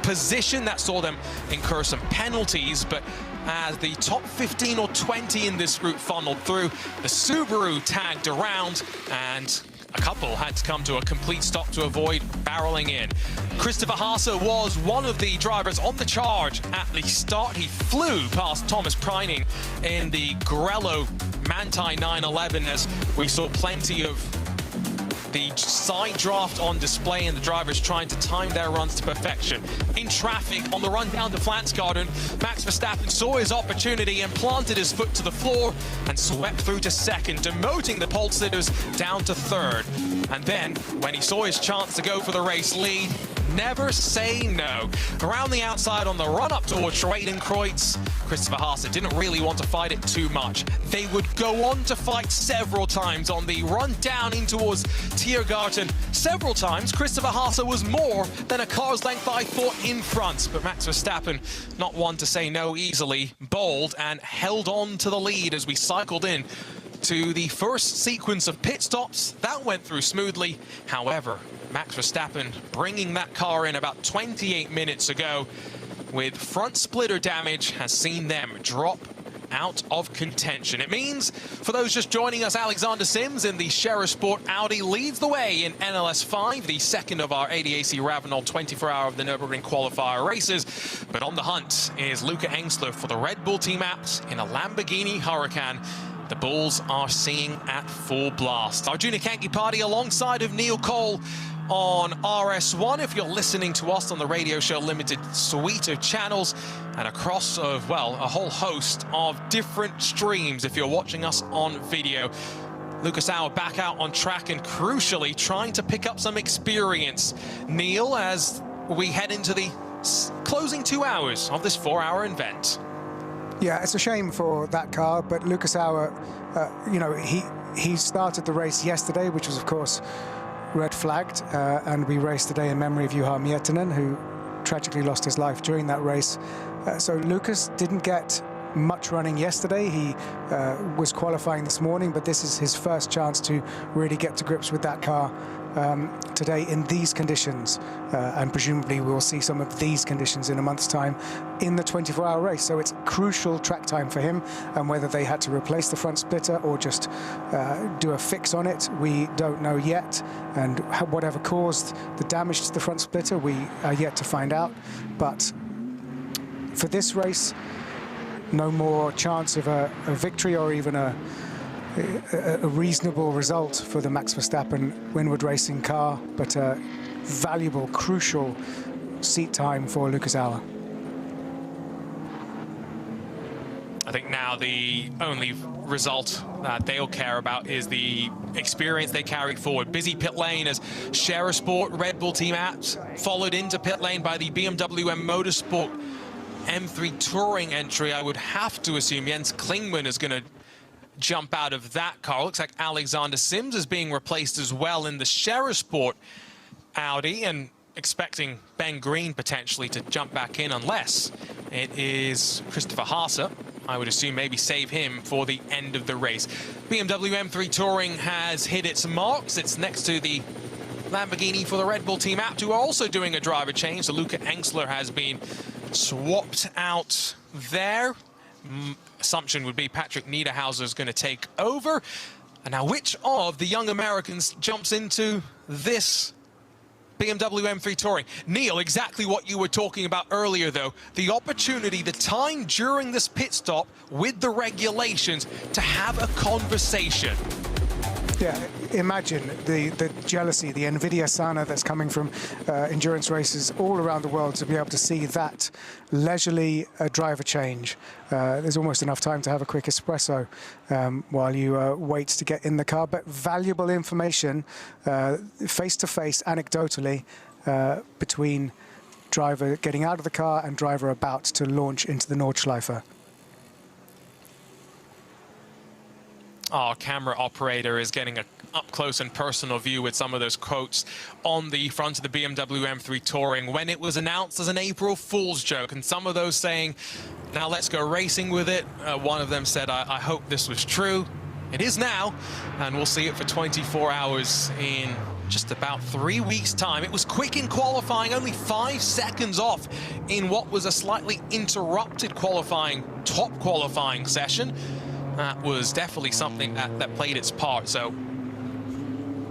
position. That saw them incur some penalties, but as the top 15 or 20 in this group funneled through, the Subaru tagged around, and a couple had to come to a complete stop to avoid barreling in. Christopher Haase was one of the drivers on the charge at the start. He flew past Thomas Preining in the Grello Manthey 911 as we saw plenty of the side draft on display and the drivers trying to time their runs to perfection. In traffic on the run down to Flansgarden, Max Verstappen saw his opportunity and planted his foot to the floor and swept through to second, demoting the pole sitters down to third. And then, when he saw his chance to go for the race lead, never say no. Around the outside on the run-up towards Schwedenkreuz, Christopher Haase didn't really want to fight it too much. They would go on to fight several times on the run down in towards Tiergarten. Several times, Christopher Haase was more than a car's length, I thought, in front. But Max Verstappen, not one to say no easily, bowled and held on to the lead as we cycled in to the first sequence of pit stops. That went through smoothly. However, Max Verstappen bringing that car in about 28 minutes ago with front splitter damage has seen them drop out of contention. It means, for those just joining us, Alexander Sims in the Scherer Sport Audi leads the way in NLS 5, the second of our ADAC RAVENOL 24-hour of the Nürburgring Qualifier races. But on the hunt is Luca Engstler for the Red Bull team apps in a Lamborghini Huracan. The Bulls are singing at full blast. Arjuna Kankipati alongside of Neil Cole on RS1 if you're listening to us on the Radio Show Limited suite of channels and across of, well, a whole host of different streams if you're watching us on video. Lucas Auer back out on track and crucially trying to pick up some experience. Neil, as we head into the closing 2 hours of this 4-hour event. Yeah, it's a shame for that car, but Lucas Auer, you know, he started the race yesterday, which was, of course, red flagged, and we raced today in memory of Yuan Metinan, who tragically lost his life during that race. So Lucas didn't get much running yesterday. He was qualifying this morning, but this is his first chance to really get to grips with that car today in these conditions, and presumably we'll see some of these conditions in a month's time in the 24-hour race. So it's crucial track time for him, and whether they had to replace the front splitter or just do a fix on it, we don't know yet, and whatever caused the damage to the front splitter, we are yet to find out. But for this race, no more chance of a victory or even a reasonable result for the Max Verstappen Winward Racing car, but a valuable, crucial seat time for Lucas Auer. I think now the only result that they'll care about is the experience they carry forward. Busy pit lane as Scherer Sport Red Bull team apps followed into pit lane by the BMW M Motorsport M3 Touring entry. I would have to assume Jens Klingmann is going to jump out of that car. Looks like Alexander Sims is being replaced as well in the Scherer Sport Audi, and expecting Ben Green potentially to jump back in unless it is Christopher Haase. I would assume maybe save him for the end of the race. BMW M3 Touring has hit its marks. It's next to the Lamborghini for the Red Bull team app, who are also doing a driver change. So Luca Engstler has been swapped out there. Assumption would be Patrick Niederhauser is going to take over. And now which of the young Americans jumps into this BMW M3 Touring? Neil, exactly what you were talking about earlier, though. The opportunity, the time during this pit stop with the regulations to have a conversation. Yeah, imagine the jealousy, the NVIDIA sana that's coming from endurance races all around the world to be able to see that leisurely driver change. There's almost enough time to have a quick espresso while you wait to get in the car, but valuable information face-to-face, anecdotally, between driver getting out of the car and driver about to launch into the Nordschleife. Our camera operator is getting an up-close and personal view with some of those quotes on the front of the BMW M3 Touring when it was announced as an April Fool's joke, and some of those saying, now let's go racing with it. One of them said, I hope this was true. It is now, and we'll see it for 24 hours in just about 3 weeks' time. It was quick in qualifying, only 5 seconds off in what was a slightly interrupted top qualifying session. That was definitely something that played its part. So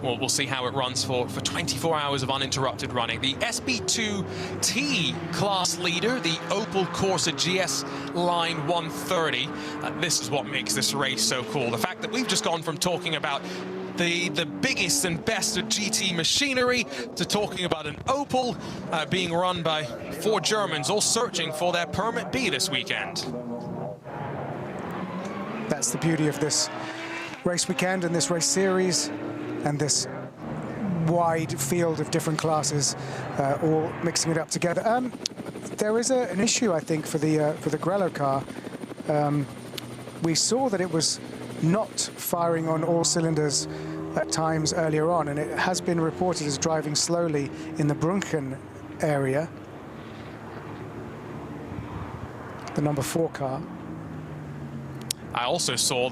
we'll see how it runs for 24 hours of uninterrupted running. The SB2T class leader, the Opel Corsa GS Line 130. This is what makes this race so cool. The fact that we've just gone from talking about the biggest and best of GT machinery to talking about an Opel being run by 4 Germans, all searching for their Permit B this weekend. That's the beauty of this race weekend and this race series and this wide field of different classes, all mixing it up together. There is an issue, I think, for the Grello car. We saw that it was not firing on all cylinders at times earlier on, and it has been reported as driving slowly in the Brunchen area, the number 4 car. I also saw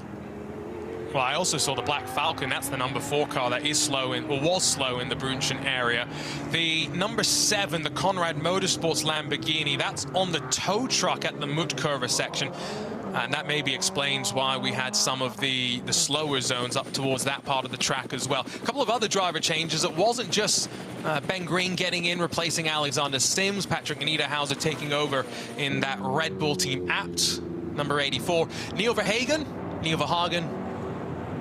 the Black Falcon. That's the number 4 car that is slow or was slow in the Brunchen area. The number 7, the Conrad Motorsports Lamborghini, that's on the tow truck at the Mutkurve section. And that maybe explains why we had some of the slower zones up towards that part of the track as well. A couple of other driver changes. It wasn't just Ben Green getting in, replacing Alexander Sims. Patrick Niederhauser taking over in that Red Bull team Abt, number 84. Neil Verhagen,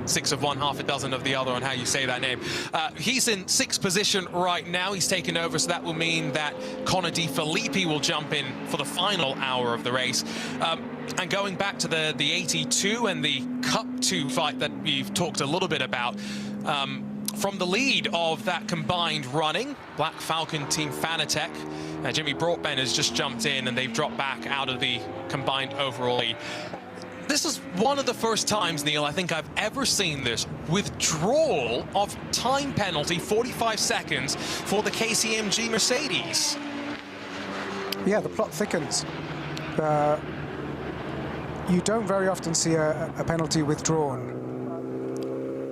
6 of one, half a dozen of the other on how you say that name. He's in 6th position right now. He's taken over, so that will mean that Connor De Filippi will jump in for the final hour of the race. And going back to the 82 and the Cup 2 fight that we've talked a little bit about, from the lead of that combined running, Black Falcon Team Fanatec, Jimmy Broadbent has just jumped in and they've dropped back out of the combined overall lead. This is one of the first times, Neil, I think I've ever seen this withdrawal of time penalty, 45 seconds, for the KCMG Mercedes. Yeah, the plot thickens. You don't very often see a penalty withdrawn.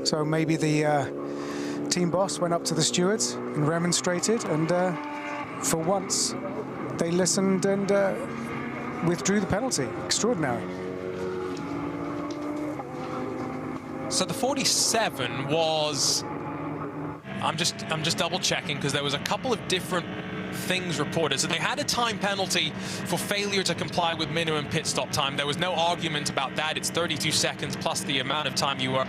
So maybe the team boss went up to the stewards and remonstrated, and for once they listened and withdrew the penalty. Extraordinary. So the 47 was, I'm just double checking because there was a couple of different things reported. So they had a time penalty for failure to comply with minimum pit stop time. There was no argument about that. It's 32 seconds plus the amount of time you were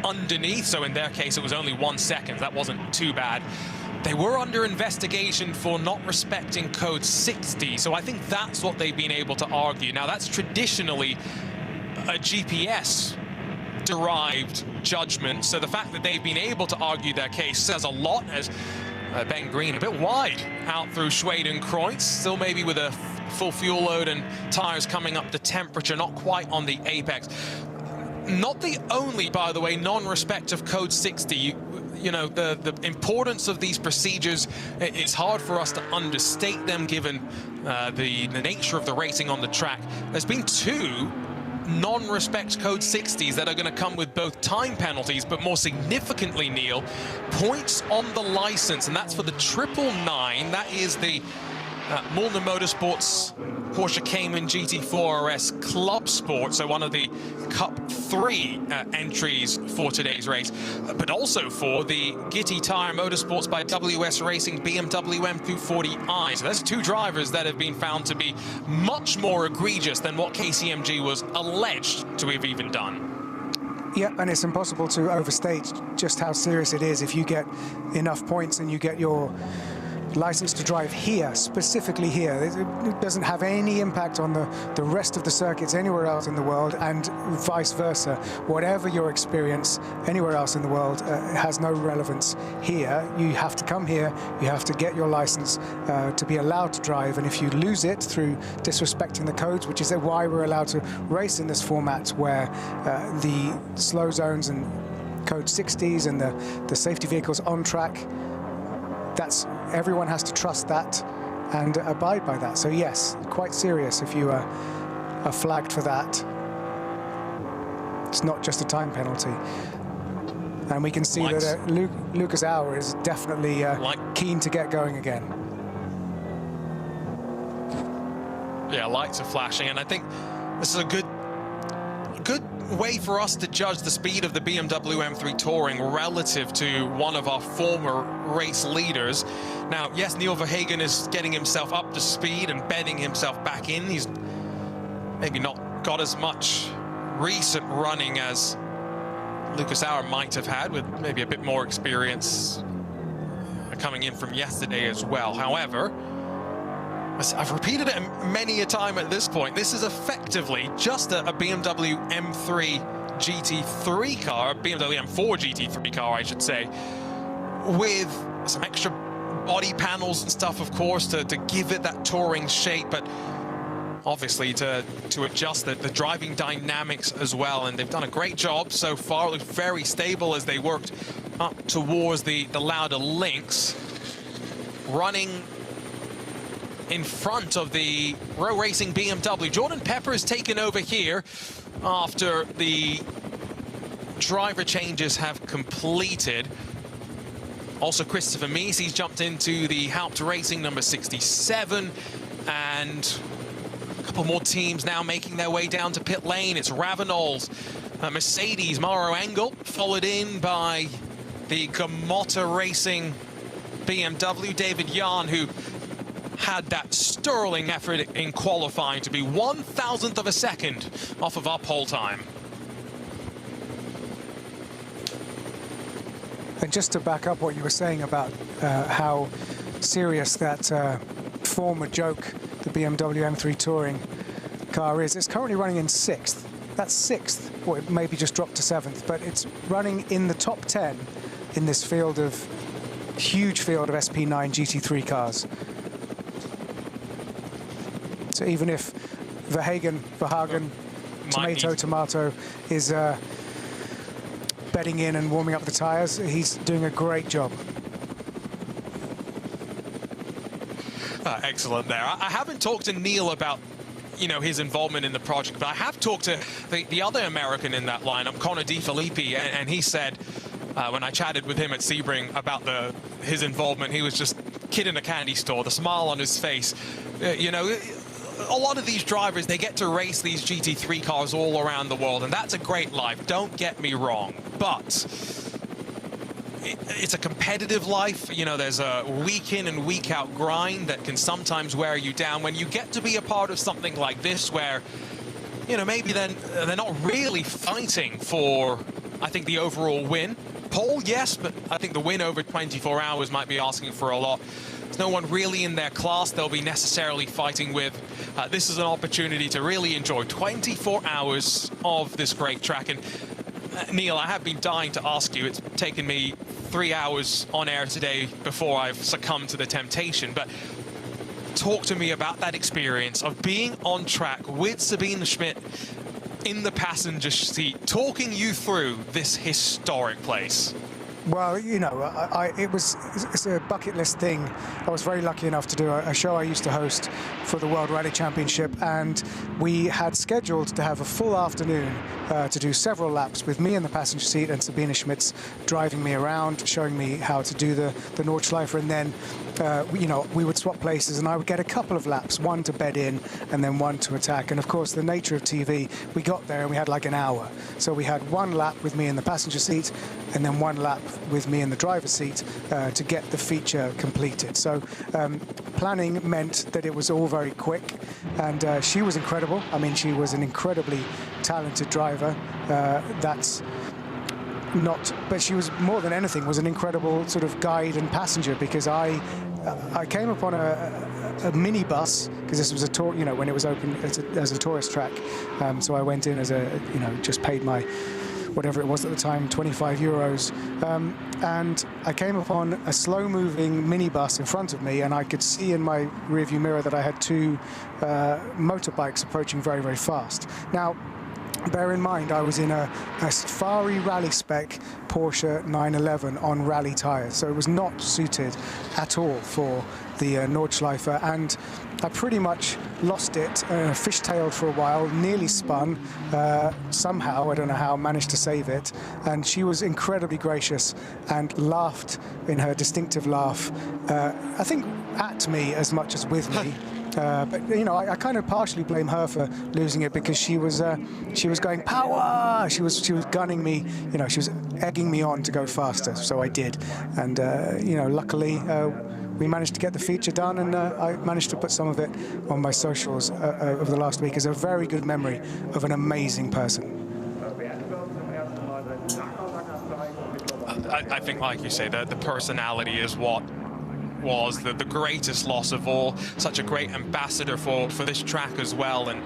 underneath. So in their case, it was only 1 second. That wasn't too bad. They were under investigation for not respecting code 60. So I think that's what they've been able to argue. Now that's traditionally a GPS derived judgment, so the fact that they've been able to argue their case says a lot, as Ben Green a bit wide out through Schwedenkreuz, still maybe with a full fuel load and tires coming up to temperature, not quite on the apex. Not the only, by the way, non-respect of code 60. You know, the importance of these procedures, it's hard for us to understate them given the nature of the racing on the track. There's been 2 non-respect code 60s that are going to come with both time penalties, but more significantly, Neil, points on the license, and that's for the 999. That is the Mulner Motorsports Porsche Cayman GT4 RS Club Sport, so one of the Cup 3 entries for today's race, but also for the Gitti Tire Motorsports by WS Racing BMW M240i. So there's 2 drivers that have been found to be much more egregious than what KCMG was alleged to have even done. Yeah, and it's impossible to overstate just how serious it is if you get enough points and you get your license to drive here, specifically here. It doesn't have any impact on the rest of the circuits anywhere else in the world, and vice versa. Whatever your experience anywhere else in the world has no relevance here. You have to come here, you have to get your license to be allowed to drive, and if you lose it through disrespecting the codes, which is why we're allowed to race in this format where the slow zones and code 60s and the safety vehicles on track, everyone has to trust that and abide by that. So yes, quite serious if you are flagged for that. It's not just a time penalty. And we can see that Lucas Auer is definitely keen to get going again. Yeah, lights are flashing, and I think this is a good way for us to judge the speed of the BMW M3 Touring relative to one of our former race leaders. Now, yes, Niels Verhagen is getting himself up to speed and bedding himself back in. He's maybe not got as much recent running as Lucas Auer might have had, with maybe a bit more experience coming in from yesterday as well. However, I've repeated it many a time at this point, this is effectively just a BMW M3 GT3 car, a BMW M4 GT3 car, I should say, with some extra body panels and stuff, of course, to give it that touring shape, but obviously to adjust the driving dynamics as well. And they've done a great job so far. It looks very stable as they worked up towards the Lauda links, running in front of the Row Racing BMW. Jordan Pepper has taken over here after the driver changes have completed. Also, Christopher Mies, he's jumped into the Haupt Racing number 67, and a couple more teams now making their way down to pit lane. It's Ravenol's Mercedes, Mauro Engel, followed in by the Gamotta Racing BMW, David Jan, who had that sterling effort in qualifying to be 1,000th of a second off of our pole time. And just to back up what you were saying about how serious that former joke, the BMW M3 Touring car is, it's currently running in 6th. That's 6th, or it maybe just dropped to 7th, but it's running in the top 10 in this field of, huge field of SP9 GT3 cars. So even if Verhagen, tomato is bedding in and warming up the tyres, he's doing a great job. Excellent there. I haven't talked to Neil about, you know, his involvement in the project, but I have talked to the other American in that lineup, Connor DeFilippi, and he said, when I chatted with him at Sebring about his involvement, he was just kid in a candy store, the smile on his face. You know, a lot of these drivers, they get to race these GT3 cars all around the world, and that's a great life, don't get me wrong, but it's a competitive life. You know, there's a week in and week out grind that can sometimes wear you down. When you get to be a part of something like this where, you know, maybe then they're not really fighting for, I think, the overall win. Pole, yes, but I think the win over 24 hours might be asking for a lot. There's no one really in their class they'll be necessarily fighting with. This is an opportunity to really enjoy 24 hours of this great track. And Neil, I have been dying to ask you. It's taken me 3 hours on air today before I've succumbed to the temptation. But talk to me about that experience of being on track with Sabine Schmidt in the passenger seat, talking you through this historic place. Well, you know, it's a bucket list thing. I was very lucky enough to do a show I used to host for the World Rally Championship, and we had scheduled to have a full afternoon to do several laps with me in the passenger seat and Sabine Schmitz driving me around, showing me how to do the Nordschleife, and then you know, we would swap places and I would get a couple of laps, one to bed in and then one to attack. And of course, the nature of TV, we got there and we had like an hour. So we had one lap with me in the passenger seat and then one lap with me in the driver's seat to get the feature completed. So planning meant that it was all very quick, and she was incredible. I mean, she was an incredibly talented driver. But she was, more than anything, was an incredible sort of guide and passenger, because I came upon a minibus, because this was a tour, you know, when it was open as a tourist track. So I went in as a, you know, just paid my, whatever it was at the time, 25 euros. And I came upon a slow-moving minibus in front of me, and I could see in my rearview mirror that I had two motorbikes approaching very, very fast. Now, bear in mind, I was in a Safari rally spec Porsche 911 on rally tyres, so it was not suited at all for the Nordschleife, and I pretty much lost it, fishtailed for a while, nearly spun, somehow, I don't know how, managed to save it, and she was incredibly gracious and laughed in her distinctive laugh, I think at me as much as with me. But you know, I kind of partially blame her for losing it, because she was going power. She was gunning me. You know, she was egging me on to go faster. So I did, and you know, luckily we managed to get the feature done, and I managed to put some of it on my socials over the last week as a very good memory of an amazing person. I think, like you say, the personality is what was the greatest loss of all. Such a great ambassador for this track as well, and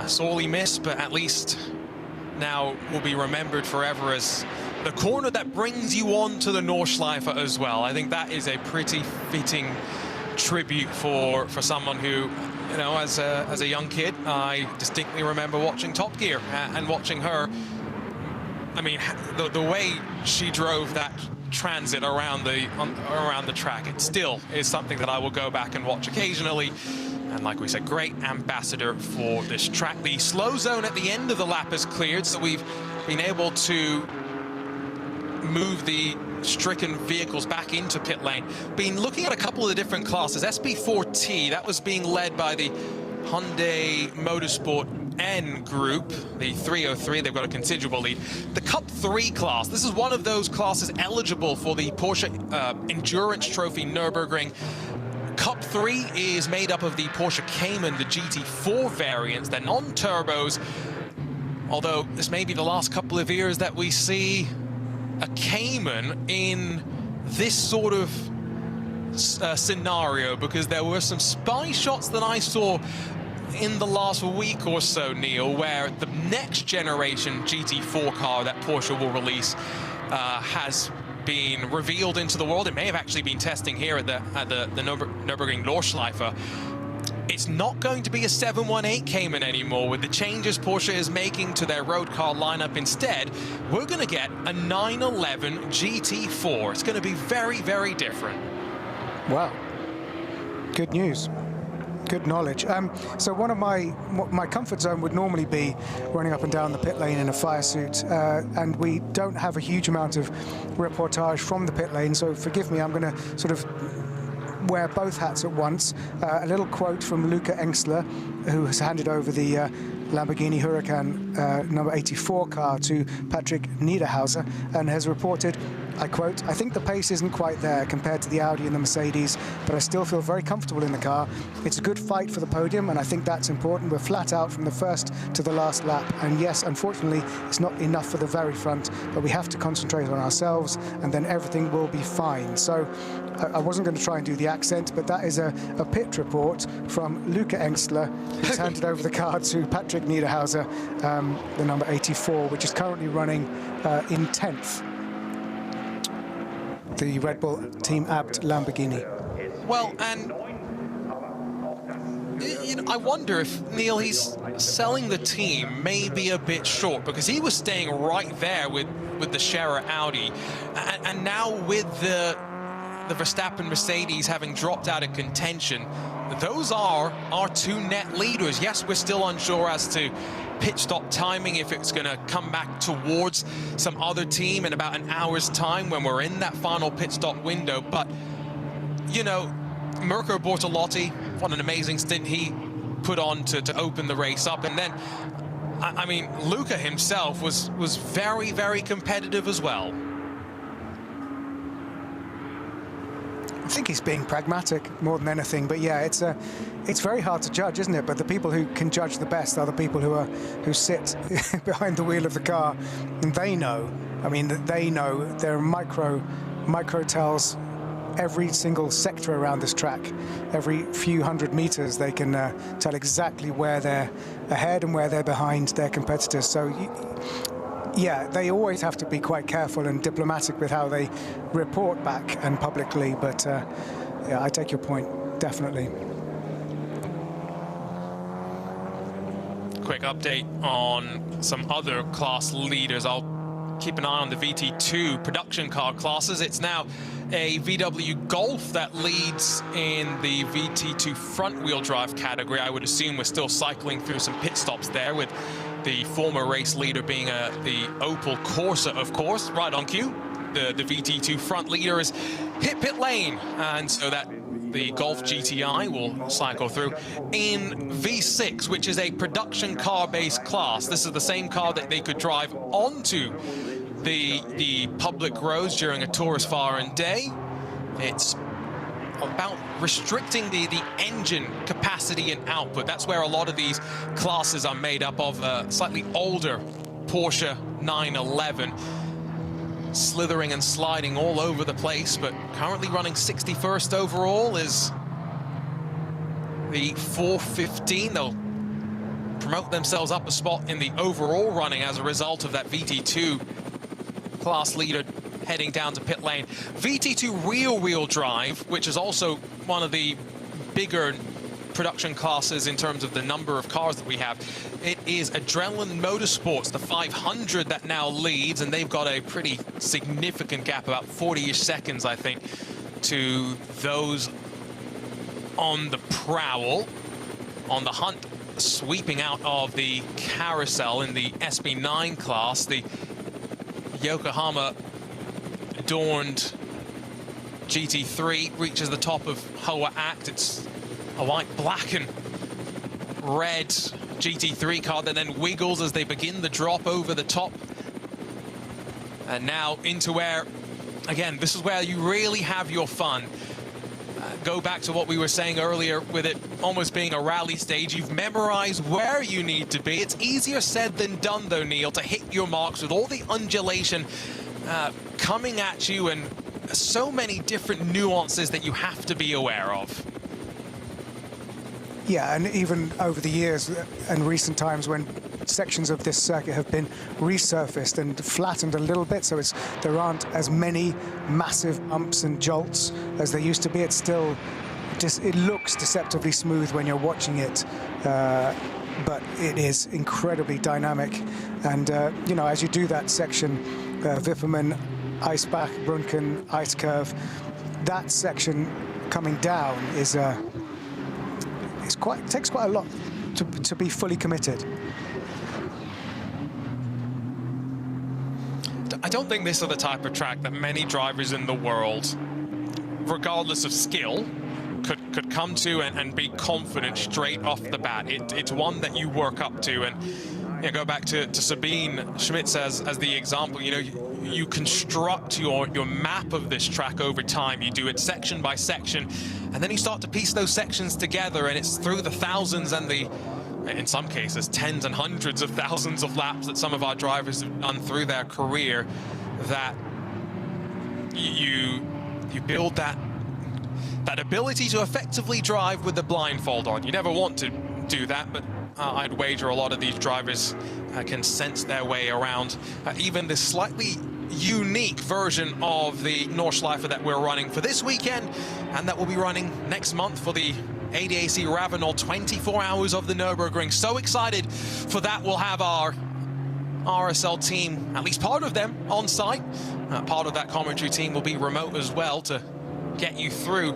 sorely missed, but at least now will be remembered forever as the corner that brings you on to the Nordschleife as well. I think that is a pretty fitting tribute for someone who, you know, as a young kid, I distinctly remember watching Top Gear and watching her. I mean, the way she drove that transit around the track, it still is something that I will go back and watch occasionally. And like we said, great ambassador for this track. The slow zone at the end of the lap is cleared, so we've been able to move the stricken vehicles back into pit lane. Been looking at a couple of the different classes. SP4T, that was being led by the Hyundai Motorsport N group, the 303, they've got a considerable lead. The Cup 3 class, this is one of those classes eligible for the Porsche Endurance Trophy Nürburgring. Cup 3 is made up of the Porsche Cayman, the GT4 variants, they're non-turbos, although this may be the last couple of years that we see a Cayman in this sort of scenario, because there were some spy shots that I saw in the last week or so, Neil, where the next generation GT4 car that Porsche will release has been revealed into the world. It may have actually been testing here at the Nürburgring Nordschleife. It's not going to be a 718 Cayman anymore. With the changes Porsche is making to their road car lineup, instead, we're going to get a 911 GT4. It's going to be very, very different. Wow, good news. Good knowledge. So one of my comfort zone would normally be running up and down the pit lane in a fire suit, and we don't have a huge amount of reportage from the pit lane, so forgive me, I'm going to sort of wear both hats at once. A little quote from Luca Engstler, who has handed over the Lamborghini Huracan number 84 car to Patrick Niederhauser, and has reported, I quote, "I think the pace isn't quite there compared to the Audi and the Mercedes, but I still feel very comfortable in the car. It's a good fight for the podium, and I think that's important. We're flat out from the first to the last lap. And yes, unfortunately, it's not enough for the very front, but we have to concentrate on ourselves, and then everything will be fine." So I wasn't going to try and do the accent, but that is a pit report from Luca Engstler, who's handed over the car to Patrick Niederhauser, the number 84, which is currently running in 10th. The Red Bull Team Abt Lamborghini. Well, and you know, I wonder if, Neil, he's selling the team may be a bit short, because he was staying right there with the Scherer Audi, and now with the Verstappen Mercedes having dropped out of contention, those are our two net leaders. Yes, we're still unsure as to pit stop timing, if it's going to come back towards some other team in about an hour's time when we're in that final pit stop window. But, you know, Mirko Bortolotti, what an amazing stint he put on to open the race up. And then, I mean, Luca himself was very, very competitive as well. I think he's being pragmatic more than anything, but yeah, it's very hard to judge, isn't it? But the people who can judge the best are the people who sit behind the wheel of the car, and they know. I mean, they know. There are micro tells every single sector around this track. Every few hundred meters, they can tell exactly where they're ahead and where they're behind their competitors. So. Yeah, they always have to be quite careful and diplomatic with how they report back and publicly, but yeah, I take your point, definitely. quick update on some other class leaders. I'll keep an eye on the VT2 production car classes. It's now a VW Golf that leads in the VT2 front-wheel drive category. I would assume we're still cycling through some pit stops there, with the former race leader being the Opel Corsa, of course, right on cue. The VT2 front leader is hit pit lane, and so that the Golf GTI will cycle through in V6, which is a production car-based class. This is the same car that they could drive onto the public roads during a tourist foreign day. It's about restricting the engine capacity and output. That's where a lot of these classes are made up of. A slightly older Porsche 911, slithering and sliding all over the place, but currently running 61st overall is the 415. They'll promote themselves up a spot in the overall running as a result of that VT2 class leader heading down to pit lane. VT2 rear-wheel drive, which is also one of the bigger production classes in terms of the number of cars that we have. It is Adrenaline Motorsports, the 500, that now leads, and they've got a pretty significant gap, about 40-ish seconds, I think, to those on the prowl, on the hunt, sweeping out of the carousel in the SB9 class. The Yokohama adorned GT3 reaches the top of Hoa Act. It's a white, black and red GT3 car that then wiggles as they begin the drop over the top. And now into where, again, this is where you really have your fun. Go back to what we were saying earlier with it almost being a rally stage. You've memorized where you need to be. It's easier said than done, though, Neil, to hit your marks with all the undulation coming at you and so many different nuances that you have to be aware of. Yeah, and even over the years and recent times when sections of this circuit have been resurfaced and flattened a little bit, so there aren't as many massive bumps and jolts as there used to be. It's still it looks deceptively smooth when you're watching it, but it is incredibly dynamic. And you know, as you do that section, Wipperman, Eisbach, Brunken, Ice Curve, that section coming down is takes quite a lot to be fully committed. I don't think this is the type of track that many drivers in the world, regardless of skill, could come to and be confident straight off the bat. It's one that you work up to, and you know, go back to Sabine Schmitz as the example. You know, you construct your map of this track over time. You do it section by section, and then you start to piece those sections together, and it's through the thousands and in some cases, tens and hundreds of thousands of laps that some of our drivers have done through their career that you build that ability to effectively drive with the blindfold on. You never want to do that, but I'd wager a lot of these drivers can sense their way around even this slightly unique version of the Nordschleife that we're running for this weekend, and that will be running next month for the ADAC RAVENOL 24 hours of the Nürburgring. So excited for that. We'll have our RSL team, at least part of them, on site. Part of that commentary team will be remote as well to get you through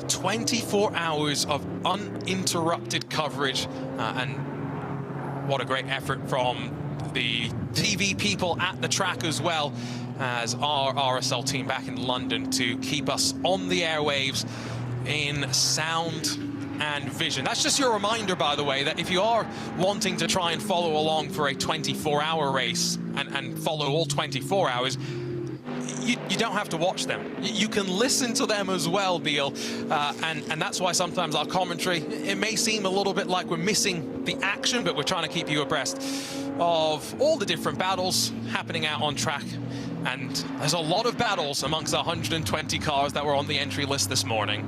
24 hours of uninterrupted coverage. And what a great effort from the TV people at the track as well as our RSL team back in London to keep us on the airwaves in sound and vision. That's just your reminder, by the way, that if you are wanting to try and follow along for a 24-hour race and follow all 24 hours, you don't have to watch them. You can listen to them as well, Beal. And that's why sometimes our commentary, it may seem a little bit like we're missing the action, but we're trying to keep you abreast of all the different battles happening out on track. And there's a lot of battles amongst 120 cars that were on the entry list this morning.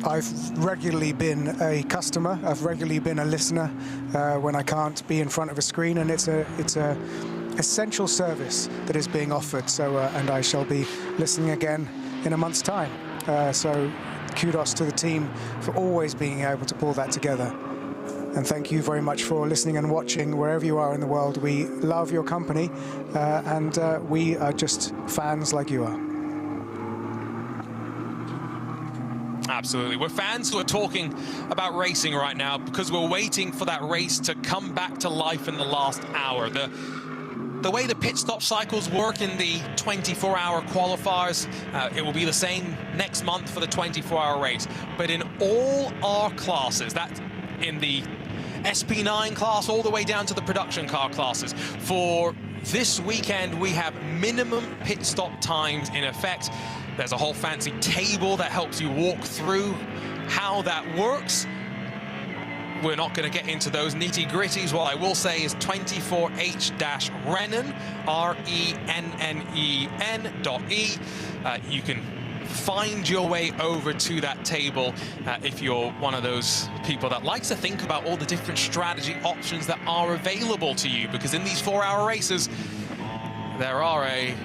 I've regularly been a customer, I've regularly been a listener when I can't be in front of a screen, and it's a essential service that is being offered. So and I shall be listening again in a month's time. So kudos to the team for always being able to pull that together. And thank you very much for listening and watching wherever you are in the world. We love your company, and we are just fans like you are. Absolutely. We're fans who are talking about racing right now because we're waiting for that race to come back to life in the last hour. The way the pit stop cycles work in the 24-hour qualifiers, it will be the same next month for the 24-hour race. But in all our classes, that's in the SP9 class all the way down to the production car classes, for this weekend we have minimum pit stop times in effect. There's a whole fancy table that helps you walk through how that works. We're not going to get into those nitty-gritties. What I will say is 24h-rennen, RENNEN.E. You can find your way over to that table if you're one of those people that likes to think about all the different strategy options that are available to you, because in these 4-hour races, there are a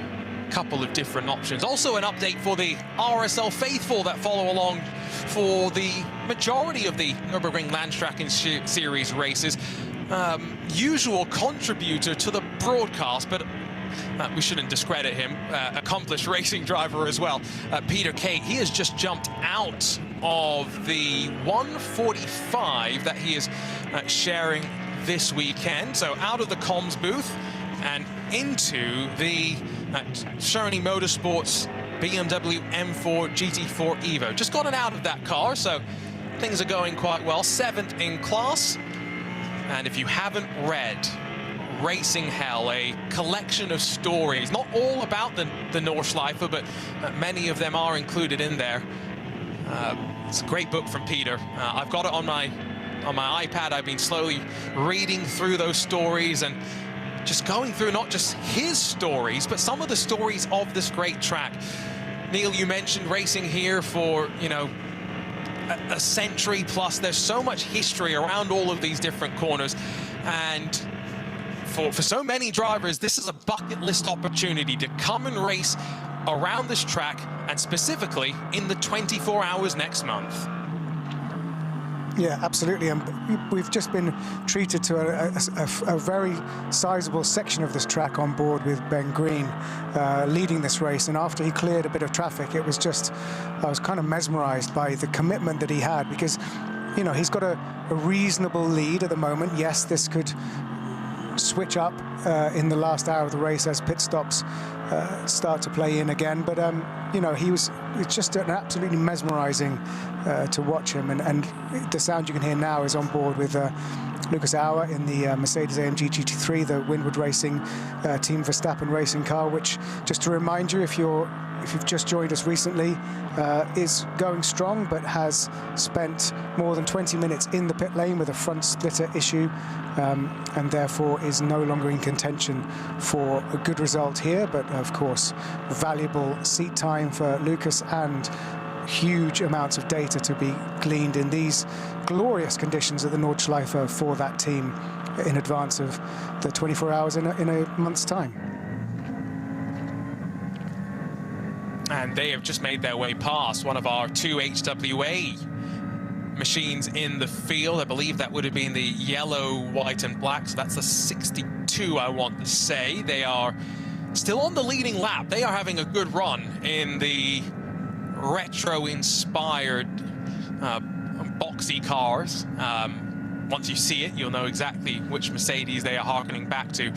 couple of different options. Also an update for the RSL faithful that follow along for the majority of the Nürburgring Landstraßen Series races. Usual contributor to the broadcast, but we shouldn't discredit him. Accomplished racing driver as well. Peter Kate, he has just jumped out of the 145 that he is sharing this weekend. So out of the comms booth and into the Cerny Motorsports BMW M4 GT4 Evo. Just gotten out of that car, so things are going quite well. 7th in class. And if you haven't read Racing Hell, a collection of stories, not all about the Nordschleife, but many of them are included in there. It's a great book from Peter. I've got it on my iPad. I've been slowly reading through those stories and just going through not just his stories, but some of the stories of this great track. Neil, you mentioned racing here for, you know, a century plus. There's so much history around all of these different corners, and for so many drivers, this is a bucket list opportunity to come and race around this track, and specifically in the 24 hours next month. Yeah, absolutely. And we've just been treated to a very sizable section of this track on board with Ben Green leading this race. And after he cleared a bit of traffic, it was just, I was kind of mesmerized by the commitment that he had, because, you know, he's got a reasonable lead at the moment. Yes, this could switch up in the last hour of the race as pit stops start to play in again, but you know, it's just an absolutely mesmerizing to watch him, and the sound you can hear now is on board with Lucas Auer in the Mercedes-AMG GT3, the Windward Racing Team Verstappen racing car, which, just to remind you, if you've just joined us recently, is going strong, but has spent more than 20 minutes in the pit lane with a front splitter issue, and therefore is no longer in contention for a good result here. But of course, valuable seat time for Lucas and huge amounts of data to be gleaned in these glorious conditions at the Nordschleife for that team in advance of the 24 hours in a month's time. And they have just made their way past one of our 2 HWA machines in the field. I believe that would have been the yellow, white and black. So that's the 62, I want to say. They are still on the leading lap. They are having a good run in the retro-inspired boxy cars. Once you see it, you'll know exactly which Mercedes they are harkening back to.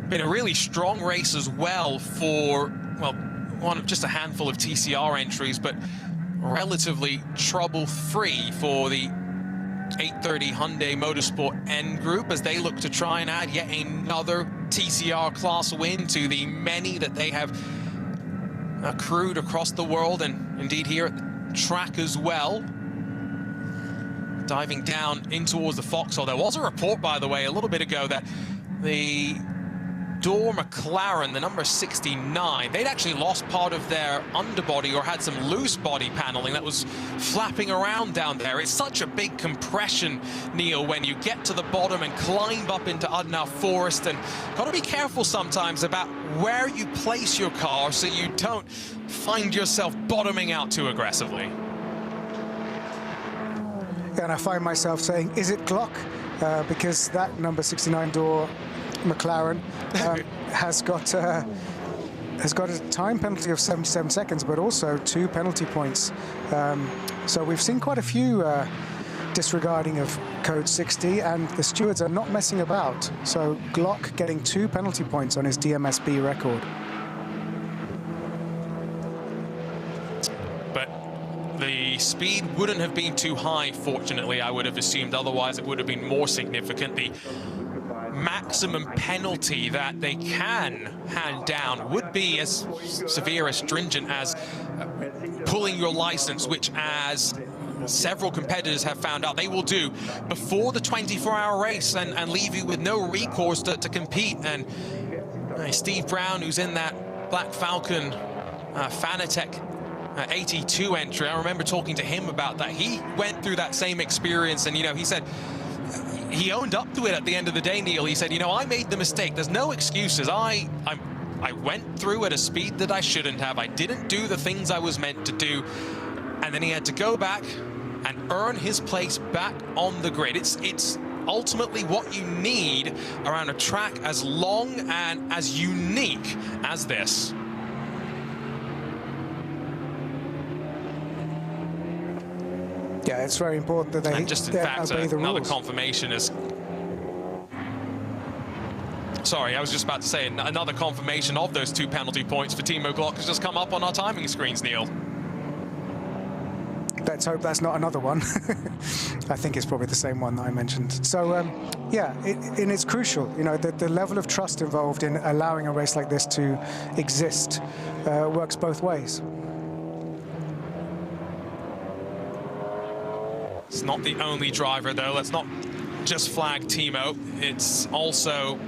Been a really strong race as well for, well, one of just a handful of TCR entries, but relatively trouble-free for the 830 Hyundai Motorsport N Group as they look to try and add yet another TCR class win to the many that they have accrued across the world, and indeed here at the track as well. Diving down in towards the Foxhole. There was a report, by the way, a little bit ago that the Door McLaren, the number 69, they'd actually lost part of their underbody or had some loose body paneling that was flapping around down there. It's such a big compression, Neil, when you get to the bottom and climb up into Udnau Forest, and got to be careful sometimes about where you place your car so you don't find yourself bottoming out too aggressively. And I find myself saying, is it Glock? Because that number 69 door McLaren has got a time penalty of 77 seconds, but also 2 penalty points. So we've seen quite a few disregarding of code 60, and the stewards are not messing about. So Glock getting 2 penalty points on his DMSB record. But the speed wouldn't have been too high, fortunately, I would have assumed. Otherwise, it would have been more significant. The maximum penalty that they can hand down would be as severe, as stringent as pulling your license, which, as several competitors have found out, they will do before the 24-hour race and leave you with no recourse to compete. And Steve Brown, who's in that Black Falcon Fanatec 82 entry, I remember talking to him about that. He went through that same experience, and, you know, he said, he owned up to it at the end of the day, Neil. He said, you know, I made the mistake. There's no excuses. I went through at a speed that I shouldn't have. I didn't do the things I was meant to do. And then he had to go back and earn his place back on the grid. It's ultimately what you need around a track as long and as unique as this. Yeah, it's very important that they and just in fact, obey the another rules. confirmation is... Sorry, I was just about to say another confirmation of those 2 penalty points for Timo Glock has just come up on our timing screens, Neil. Let's hope that's not another one. I think it's probably the same one that I mentioned. So, yeah, and it's crucial, you know, the level of trust involved in allowing a race like this to exist works both ways. It's not the only driver, though. Let's not just flag Timo. It's also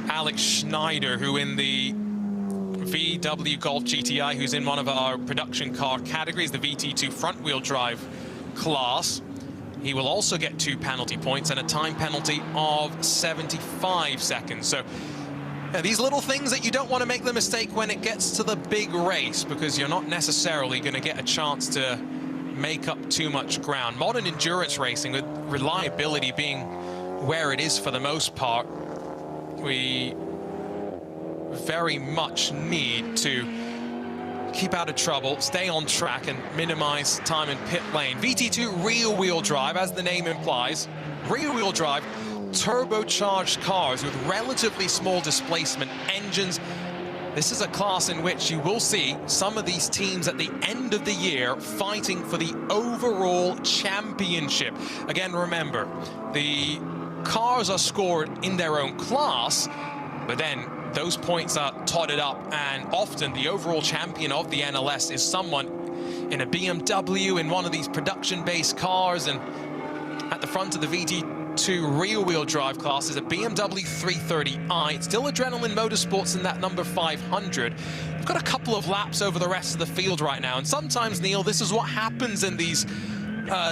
Alex Schneider, who in the VW Golf GTI, who's in one of our production car categories, the VT2 front-wheel drive class. He will also get 2 penalty points and a time penalty of 75 seconds. So these little things that you don't want to make the mistake when it gets to the big race, because you're not necessarily going to get a chance to make up too much ground. Modern endurance racing, with reliability being where it is for the most part, we very much need to keep out of trouble, stay on track, and minimize time in pit lane. VT2 rear-wheel drive, as the name implies, rear-wheel drive, turbocharged cars with relatively small displacement engines. This is a class in which you will see some of these teams at the end of the year fighting for the overall championship. Again, remember, the cars are scored in their own class, but then those points are totted up, and often the overall champion of the NLS is someone in a BMW, in one of these production-based cars, and at the front of the VT2 rear-wheel drive class is a BMW 330i. It's still Adrenaline Motorsports in that number 500. We've got a couple of laps over the rest of the field right now, and sometimes, Neil, this is what happens in these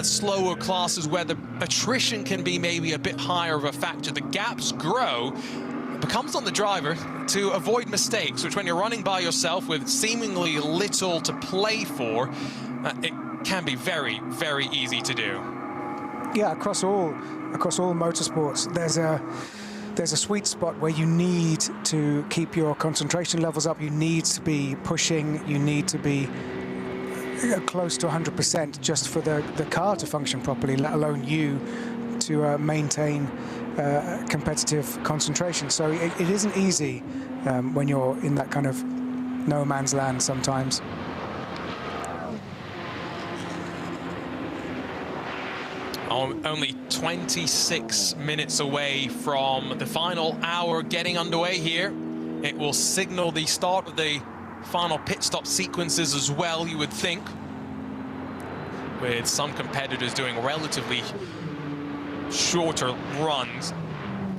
slower classes where the attrition can be maybe a bit higher of a factor. The gaps grow. It becomes on the driver to avoid mistakes, which when you're running by yourself with seemingly little to play for, it can be very, very easy to do. Yeah, across all motorsports, there's a sweet spot where you need to keep your concentration levels up. You need to be pushing. You need to be close to 100% just for the car to function properly, let alone you to maintain competitive concentration. So it isn't easy when you're in that kind of no man's land sometimes. Only 26 minutes away from the final hour getting underway here. It will signal the start of the final pit stop sequences as well, you would think, with some competitors doing relatively shorter runs.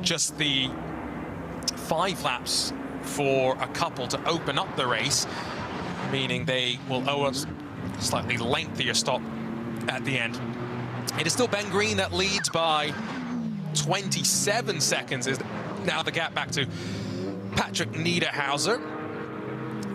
Just the 5 laps for a couple to open up the race, meaning they will owe us a slightly lengthier stop at the end. It is still Ben Green that leads by 27 seconds. Is now the gap back to Patrick Niederhauser.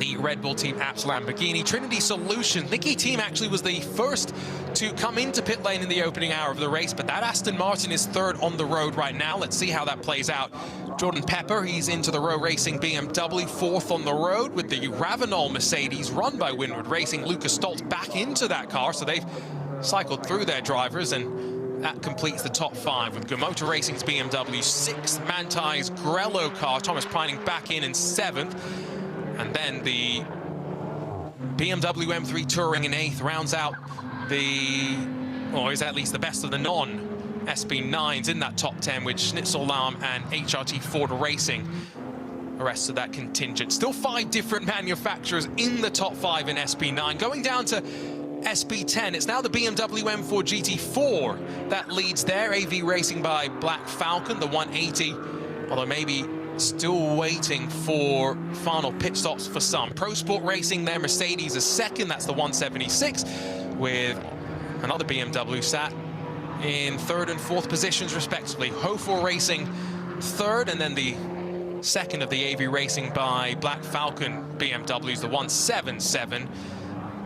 the Red Bull team apps Lamborghini. Trinity Solution, Nicky team actually was the first to come into pit lane in the opening hour of the race, but that Aston Martin is third on the road right now. Let's see how that plays out. Jordan Pepper, he's into the Row Racing BMW, fourth on the road with the Ravenol Mercedes run by Winward Racing. Lucas Stoltz back into that car, so they've cycled through their drivers, and that completes the top 5 with Motor Racing's BMW 6th, Mantai's Grello car, Thomas Preining back in 7th. And then the BMW M3 Touring in 8th rounds out is at least the best of the non-SB9s in that top 10 with Schnitzel Lahm and HRT Ford Racing. The rest of that contingent. Still 5 different manufacturers in the top 5 in SB9. Going down to SB10, it's now the BMW M4 GT4 that leads there. AV Racing by Black Falcon, the 180, although maybe still waiting for final pit stops for some. Pro Sport Racing there, Mercedes is second, that's the 176, with another BMW sat in 3rd and 4th positions respectively. Hofor Racing 3rd, and then the 2nd of the AV Racing by Black Falcon BMWs, the 177,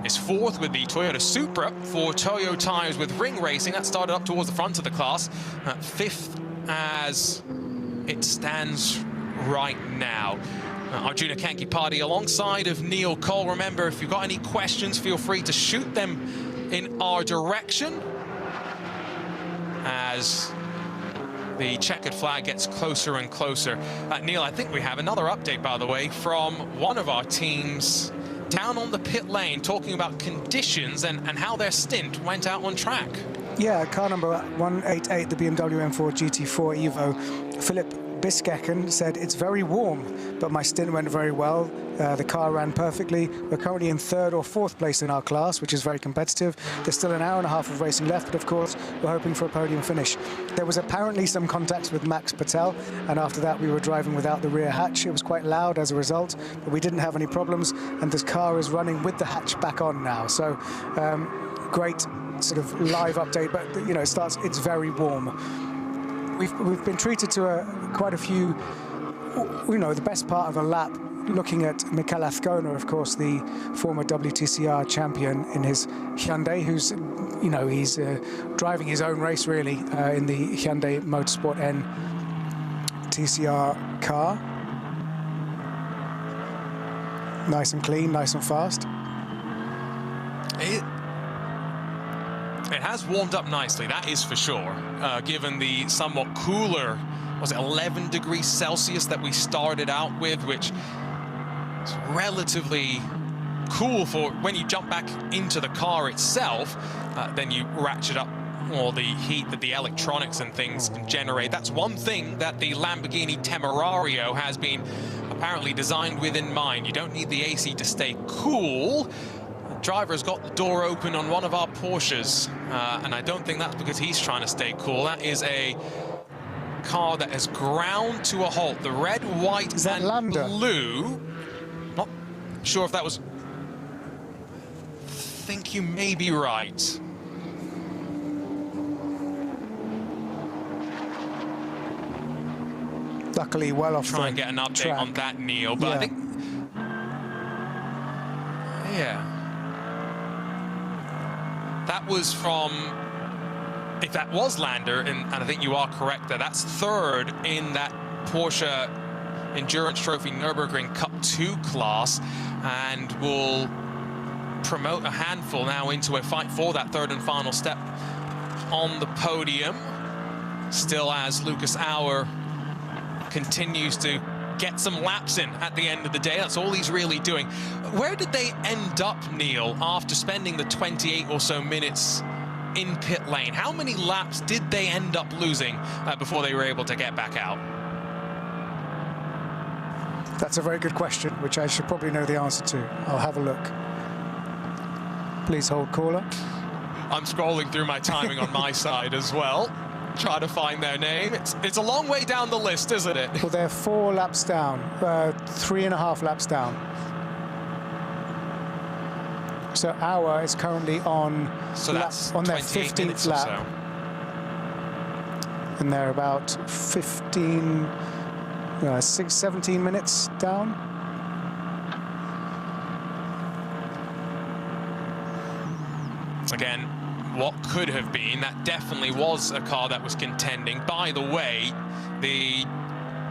is 4th with the Toyota Supra for Toyo Tires with Ring Racing. That started up towards the front of the class. 5th as it stands right now. Arjuna Kankipati alongside of Neil Cole. Remember, if you've got any questions, feel free to shoot them in our direction as the checkered flag gets closer and closer. Neil, I think we have another update, by the way, from one of our teams down on the pit lane, talking about conditions and how their stint went out on track. Yeah, car number 188, the BMW M4 GT4 Evo. Philip Biskecken said, it's very warm, but my stint went very well. The car ran perfectly. We're currently in 3rd or 4th place in our class, which is very competitive. There's still an hour and a half of racing left, but of course, we're hoping for a podium finish. There was apparently some contacts with Max Patel, and after that, we were driving without the rear hatch. It was quite loud as a result, but we didn't have any problems, and this car is running with the hatch back on now. So, great sort of live update, but you know, it's very warm. We've been treated to quite a few, you know, the best part of a lap, looking at Mikel Azcona, of course, the former WTCR champion in his Hyundai, who's, you know, he's driving his own race, really, in the Hyundai Motorsport N TCR car. Nice and clean, nice and fast. It has warmed up nicely, that is for sure, given the somewhat cooler, was it 11 degrees Celsius that we started out with, which is relatively cool for when you jump back into the car itself, then you ratchet up all the heat that the electronics and things can generate. That's one thing that the Lamborghini Temerario has been apparently designed with in mind. You don't need the AC to stay cool. Driver's got the door open on one of our Porsches, and I don't think that's because he's trying to stay cool. That is a car that has ground to a halt. The red, white, and Lambda? Blue. Not sure if that was... I think you may be right. Luckily, well off Try and get an update track on that, Neil, but yeah. I think... Yeah. That was from, if that was Lander, and I think you are correct there, that's 3rd in that Porsche Endurance Trophy Nürburgring Cup 2 class, and will promote a handful now into a fight for that 3rd and final step on the podium. Still as Lucas Auer continues to get some laps in at the end of the day. That's all he's really doing. Where did they end up, Neil, after spending the 28 or so minutes in pit lane? How many laps did they end up losing before they were able to get back out? That's a very good question, which I should probably know the answer to. I'll have a look. Please hold, caller. I'm scrolling through my timing on my side as well. Try to find their name. It's a long way down the list, isn't it? Well, they're 4 laps down, 3.5 laps down. So Auer is currently on, that's on their 15th lap. or so. And they're about 17 minutes down. again, what could have been, that definitely was a car that was contending. By the way, the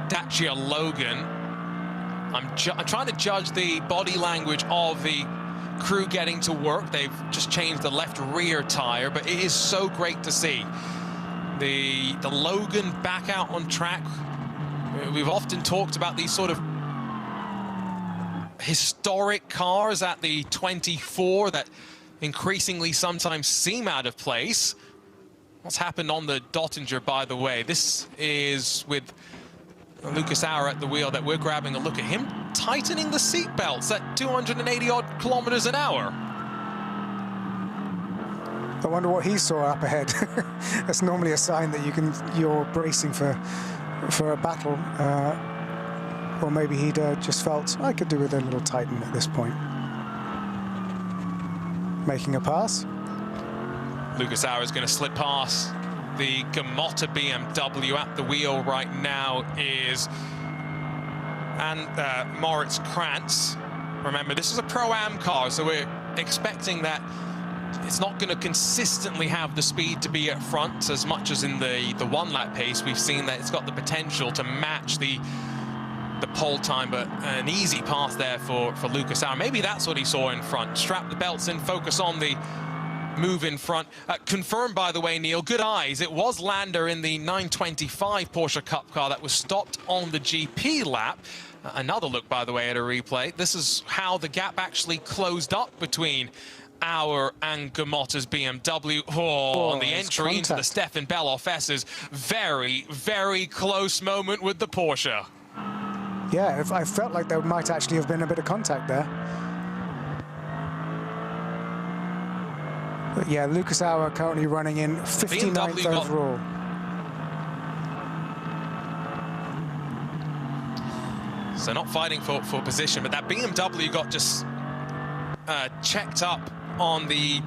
Dacia Logan, I'm trying to judge the body language of the crew getting to work. They've just changed the left rear tire, but it is so great to see the Logan back out on track. We've often talked about these sort of historic cars at the 24 that increasingly sometimes seem out of place. What's happened on the Dottinger, by the way? This is with Lucas Auer at the wheel that we're grabbing a look at him tightening the seat belts at 280 odd kilometers an hour. I wonder what he saw up ahead. That's normally a sign that you're bracing for a battle, or maybe he'd just felt I could do with a little tighten at this point. Making a pass. Lucas Auer is going to slip past the Gamotta BMW. At the wheel right now is Moritz Krantz. Remember, this is a Pro-Am car, so we're expecting that it's not going to consistently have the speed to be at front as much as in the one-lap pace. We've seen that it's got the potential to match the pole time, but an easy pass there for Lucas Auer. Maybe that's what he saw in front. Strap the belts in, focus on the move in front. Confirmed, by the way, Neil, good eyes. It was Lander in the 925 Porsche Cup car that was stopped on the GP lap. Another look, by the way, at a replay. This is how the gap actually closed up between Auer and Gamotta's BMW. On the entry into the Stefan Belloff S's. Very, very close moment with the Porsche. Yeah, I felt like there might actually have been a bit of contact there. But yeah, Lucas Auer currently running in 59th overall. So not fighting for position, but that BMW got just checked up on the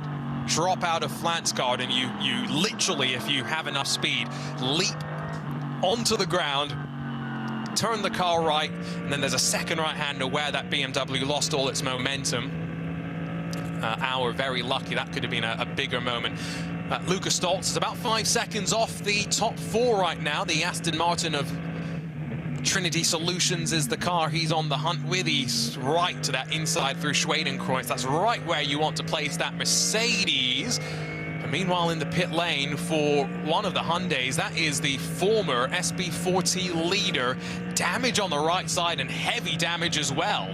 drop out of Flansgaard, and you literally, if you have enough speed, leap onto the ground, turn the car right, and then there's a second right-hander where that BMW lost all its momentum. Auer very lucky. That could have been a bigger moment. Lucas Stoltz is about 5 seconds off the top four right now. The Aston Martin of Trinity Solutions is the car he's on the hunt with. He's right to that inside through Schwedenkreuz. That's right where you want to place that Mercedes. And meanwhile, in the pit lane for one of the Hyundais, that is the former SB40 leader. Damage on the right side and heavy damage as well.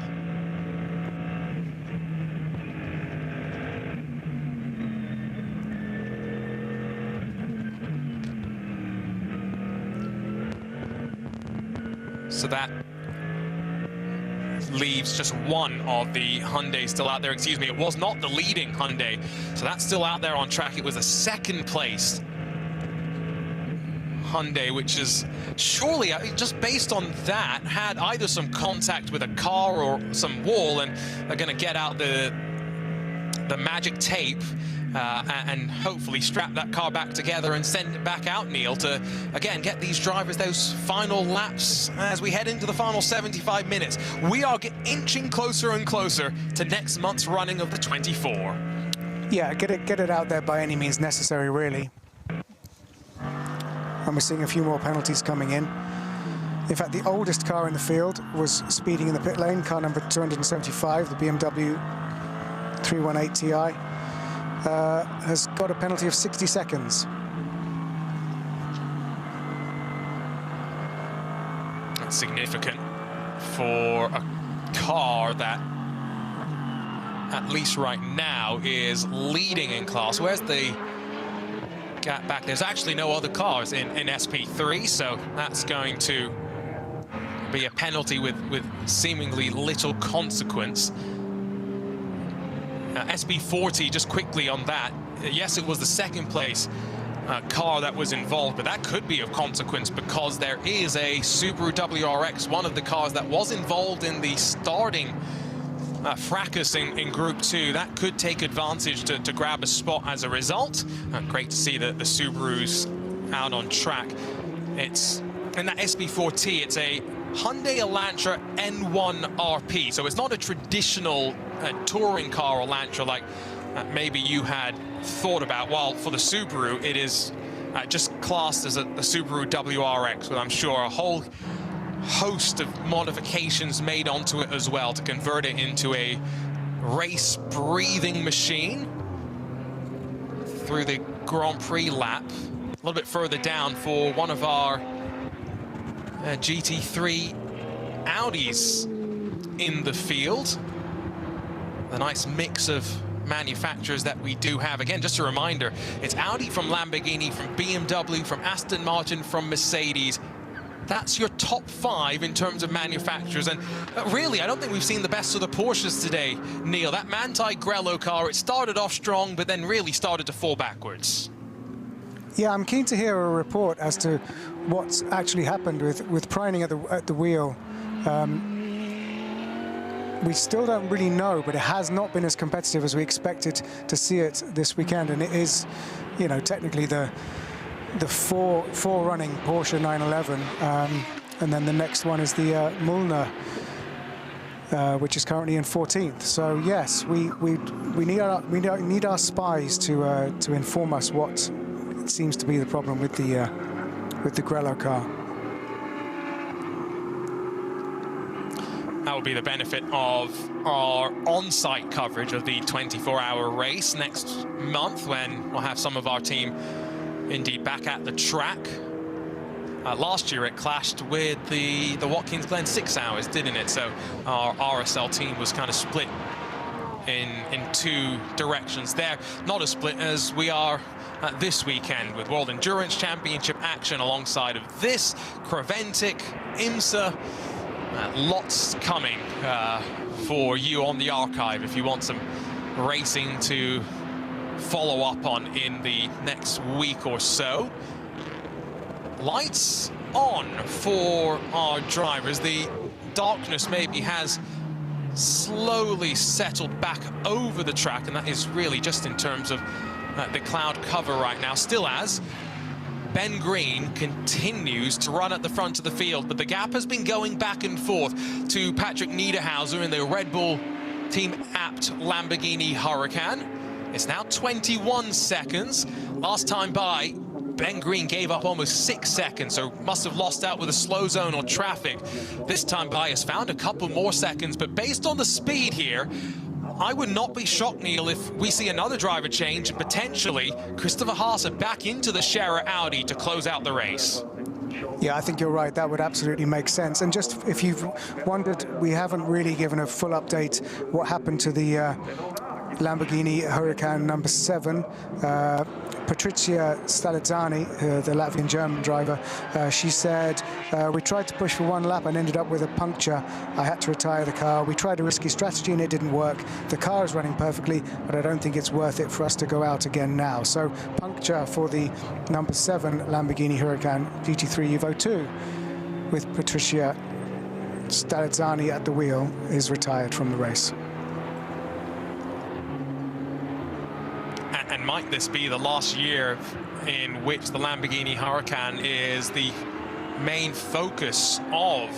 So that leaves just one of the Hyundai still out there. Excuse me, it was not the leading Hyundai. So that's still out there on track. It was a second place Hyundai, which is surely, just based on that, had either some contact with a car or some wall, and they're going to get out the magic tape and hopefully strap that car back together and send it back out, Neil, to, again, get these drivers those final laps as we head into the final 75 minutes. We are inching closer and closer to next month's running of the 24. Yeah, get it out there by any means necessary, really. And we're seeing a few more penalties coming in. In fact, the oldest car in the field was speeding in the pit lane, car number 275, the BMW 318 Ti. Has got a penalty of 60 seconds. That's significant for a car that, at least right now, is leading in class. Where's the gap back? There's actually no other cars in SP3, so that's going to be a penalty with seemingly little consequence. SB40, just quickly on that, yes, it was the second place car that was involved, but that could be of consequence because there is a Subaru WRX, one of the cars that was involved in the starting fracas in Group 2. That could take advantage to grab a spot as a result. Great to see the Subarus out on track. It's in that SB4T, it's a Hyundai Elantra N1 RP, so it's not a traditional touring car Elantra like maybe you had thought about. While for the Subaru, it is just classed as a Subaru WRX, with I'm sure a whole host of modifications made onto it as well to convert it into a race-breathing machine. Through the Grand Prix lap, a little bit further down for one of our GT3 Audis in the field. The nice mix of manufacturers that we do have. Again, just a reminder, it's Audi from Lamborghini, from BMW, from Aston Martin, from Mercedes. That's your top 5 in terms of manufacturers. And really, I don't think we've seen the best of the Porsches today, Neil. That Manthey Grello car, it started off strong, but then really started to fall backwards. Yeah, I'm keen to hear a report as to what's actually happened with Preining at the wheel. We still don't really know, but it has not been as competitive as we expected to see it this weekend. And it is, you know, technically the four running Porsche 911, and then the next one is the Mullner, which is currently in 14th. So yes, we need our spies to inform us what seems to be the problem with the Grello car. That would be the benefit of our on-site coverage of the 24-hour race next month, when we'll have some of our team indeed back at the track. Last year it clashed with the Watkins Glen 6 hours, didn't it? So our RSL team was kind of split in 2 directions there. Not as split as we are this weekend, with World Endurance Championship action alongside of this, Creventic, IMSA. Lots coming for you on the archive if you want some racing to follow up on in the next week or so. Lights on for our drivers. The darkness maybe has slowly settled back over the track, and that is really just in terms of the cloud cover right now. Still as Ben Green continues to run at the front of the field, but the gap has been going back and forth to Patrick Niederhauser in the Red Bull team-apt Lamborghini Huracan. It's now 21 seconds. Last time by, Ben Green gave up almost 6 seconds, so must have lost out with a slow zone or traffic. This time by has found a couple more seconds, but based on the speed here, I would not be shocked, Neil, if we see another driver change and potentially Christopher Haase back into the Scherer Audi to close out the race. Yeah, I think you're right. That would absolutely make sense. And just if you've wondered, we haven't really given a full update what happened to the Lamborghini Huracan number 7. Patricia Stalizzani, the Latvian-German driver, she said, we tried to push for 1 lap and ended up with a puncture. I had to retire the car. We tried a risky strategy and it didn't work. The car is running perfectly, but I don't think it's worth it for us to go out again now. So puncture for the number 7 Lamborghini Huracan GT3 Evo 2, with Patricia Stalizzani at the wheel, is retired from the race. And might this be the last year in which the Lamborghini Huracan is the main focus of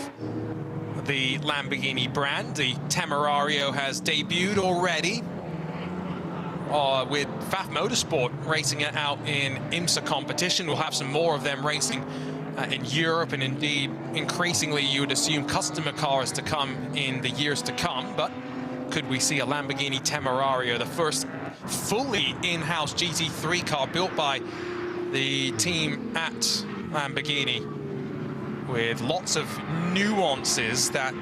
the Lamborghini brand? The Temerario has debuted already with FAF Motorsport racing it out in IMSA competition. We'll have some more of them racing in Europe, and indeed increasingly you would assume customer cars to come in the years to come. But could we see a Lamborghini Temerario, the first fully in-house GT3 car built by the team at Lamborghini, with lots of nuances that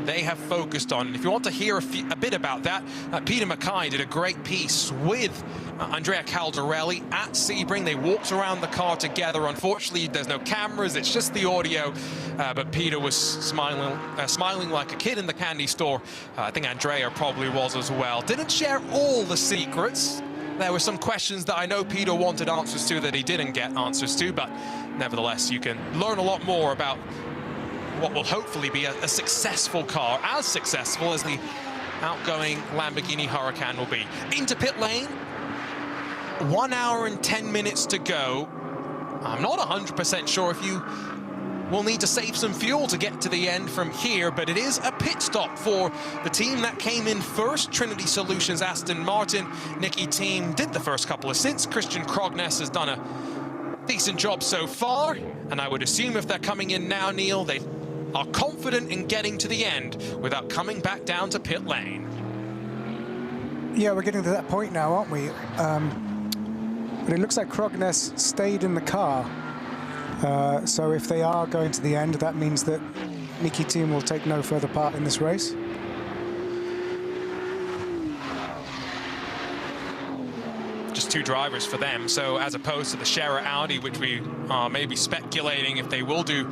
they have focused on? If you want to hear a bit about that, Peter Mackay did a great piece with Andrea Caldarelli at Sebring. They walked around the car together. Unfortunately, there's no cameras, it's just the audio, but Peter was smiling like a kid in the candy store. I think Andrea probably was as well. Didn't share all the secrets. There were some questions that I know Peter wanted answers to that he didn't get answers to, but nevertheless, you can learn a lot more about what will hopefully be a successful car, as successful as the outgoing Lamborghini Huracan will be. Into pit lane, 1 hour and 10 minutes to go. I'm not 100% sure if you will need to save some fuel to get to the end from here, but it is a pit stop for the team that came in first. Trinity Solutions, Aston Martin. Nicky team did the first couple of stints. Christian Krognes has done a decent job so far, and I would assume if they're coming in now, Neil, they are confident in getting to the end without coming back down to pit lane. Yeah, we're getting to that point now, aren't we? But it looks like Krognes stayed in the car. So if they are going to the end, that means that Nicky team will take no further part in this race. Just two drivers for them, so as opposed to the Scherer Audi, which we are maybe speculating if they will do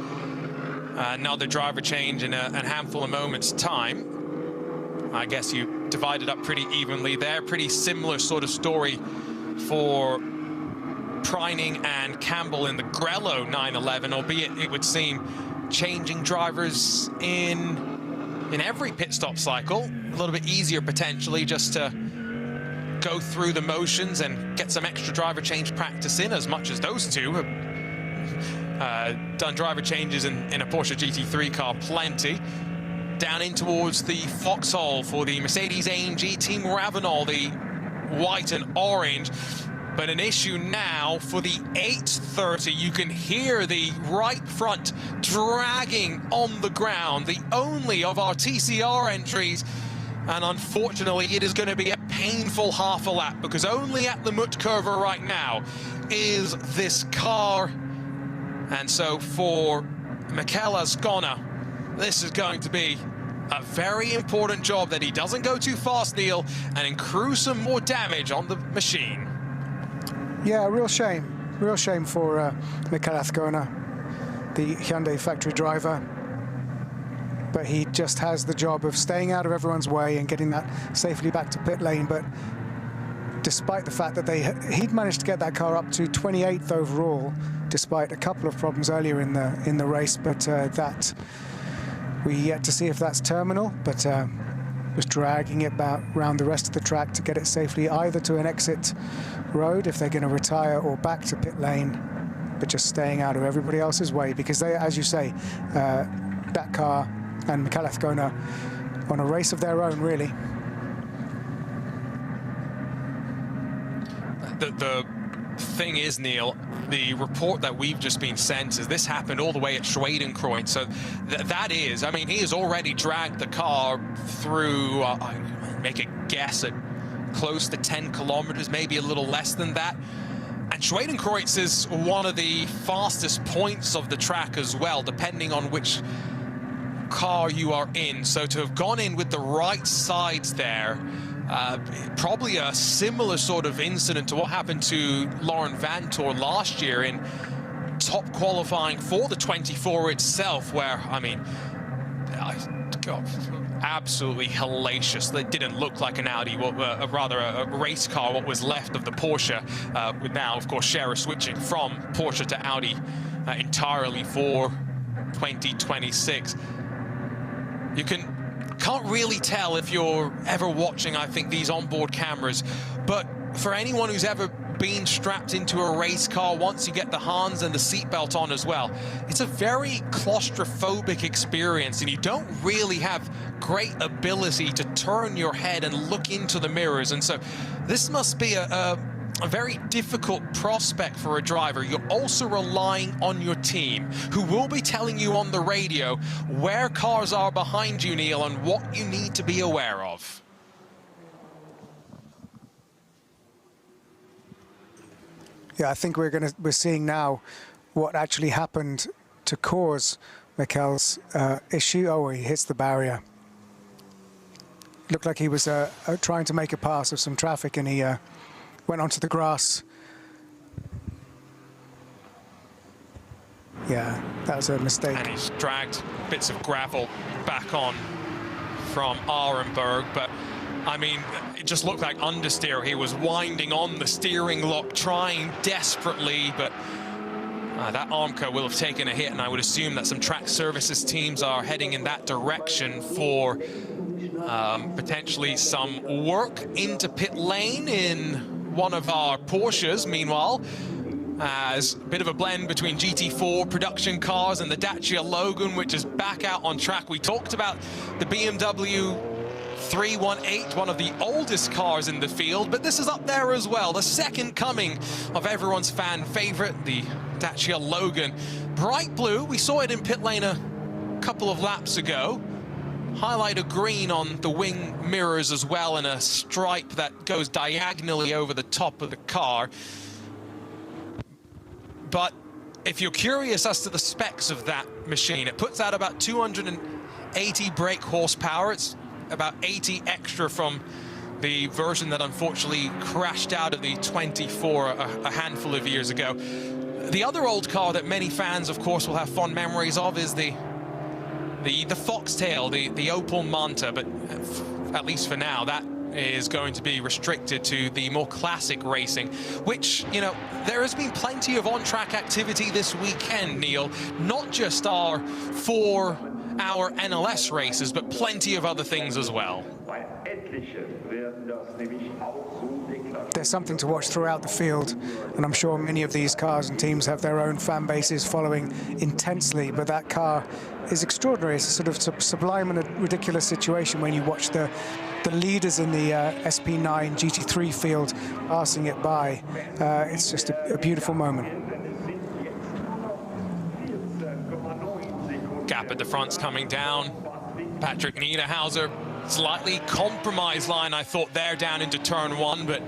another driver change in a handful of moments' time. I guess you divided up pretty evenly there. Pretty similar sort of story for Preining and Campbell in the Grello 911, albeit it would seem changing drivers in every pit stop cycle. A little bit easier potentially just to go through the motions and get some extra driver change practice in, as much as those two have done driver changes in a Porsche GT3 car plenty. Down in towards the foxhole for the Mercedes-AMG Team Ravenol, the white and orange. But an issue now for the 830. You can hear the right front dragging on the ground, the only of our TCR entries. And unfortunately, it is going to be a painful half a lap, because only at the Mut curve right now is this car. And so for Mikel Azcona, this is going to be a very important job that he doesn't go too fast, Neil, and accrue some more damage on the machine. Yeah, real shame for Mikel Azcona, the Hyundai factory driver. But he just has the job of staying out of everyone's way and getting that safely back to pit lane. But despite the fact that he'd managed to get that car up to 28th overall, despite a couple of problems earlier in the race, but that we yet to see if that's terminal. But was dragging it back around the rest of the track to get it safely either to an exit road if they're going to retire, or back to pit lane, but just staying out of everybody else's way, because they, as you say, that car and Mikel Azcona on a race of their own, really. The thing is, Neil, the report that we've just been sent is this happened all the way at Schwedenkreuz. So that is, I mean, he has already dragged the car through, I make a guess, at close to 10 kilometers, maybe a little less than that. And Schwedenkreuz is one of the fastest points of the track as well, depending on which car you are in. So to have gone in with the right sides there, probably a similar sort of incident to what happened to Laurent Vantor last year in top qualifying for the 24 itself, where, I mean, God, absolutely hellacious. They didn't look like an Audi, rather a race car, what was left of the Porsche, with now, of course, Scherer switching from Porsche to Audi entirely for 2026. You can't really tell if you're ever watching, I think, these onboard cameras, but for anyone who's ever been strapped into a race car, once you get the Hans and the seatbelt on as well, it's a very claustrophobic experience, and you don't really have great ability to turn your head and look into the mirrors. And so this must be a very difficult prospect for a driver. You're also relying on your team, who will be telling you on the radio where cars are behind you, Neil, and what you need to be aware of. Yeah, I think we're seeing now what actually happened to cause Mikel's issue. Oh, he hits the barrier. Looked like he was trying to make a pass of some traffic, and he went onto the grass. Yeah, that was a mistake. And he's dragged bits of gravel back on from Arenberg, but I mean, it just looked like understeer. He was winding on the steering lock, trying desperately, but that Armco will have taken a hit, and I would assume that some track services teams are heading in that direction for potentially some work into pit lane in one of our Porsches. Meanwhile, as a bit of a blend between GT4 production cars and the Dacia Logan, which is back out on track. We talked about the BMW 318, one of the oldest cars in the field, but this is up there as well. The second coming of everyone's fan favorite, the Dacia Logan. Bright blue, we saw it in pit lane a couple of laps ago. Highlighter green on the wing mirrors as well, and a stripe that goes diagonally over the top of the car. But if you're curious as to the specs of that machine, it puts out about 280 brake horsepower. It's about 80 extra from the version that unfortunately crashed out of the 24 a handful of years ago. The other old car that many fans, of course, will have fond memories of is the Foxtail, the Opel Manta, but at least for now, that is going to be restricted to the more classic racing, which, you know, there has been plenty of on-track activity this weekend, Neil, not just our 4-hour NLS races, but plenty of other things as well. There's something to watch throughout the field, and I'm sure many of these cars and teams have their own fan bases following intensely, but that car is extraordinary. It's a sort of sublime and a ridiculous situation when you watch the leaders in the SP9 GT3 field passing it by. It's just a beautiful moment. Gap at the front's coming down. Patrick Niederhauser, slightly compromised line, I thought, there down into turn 1, but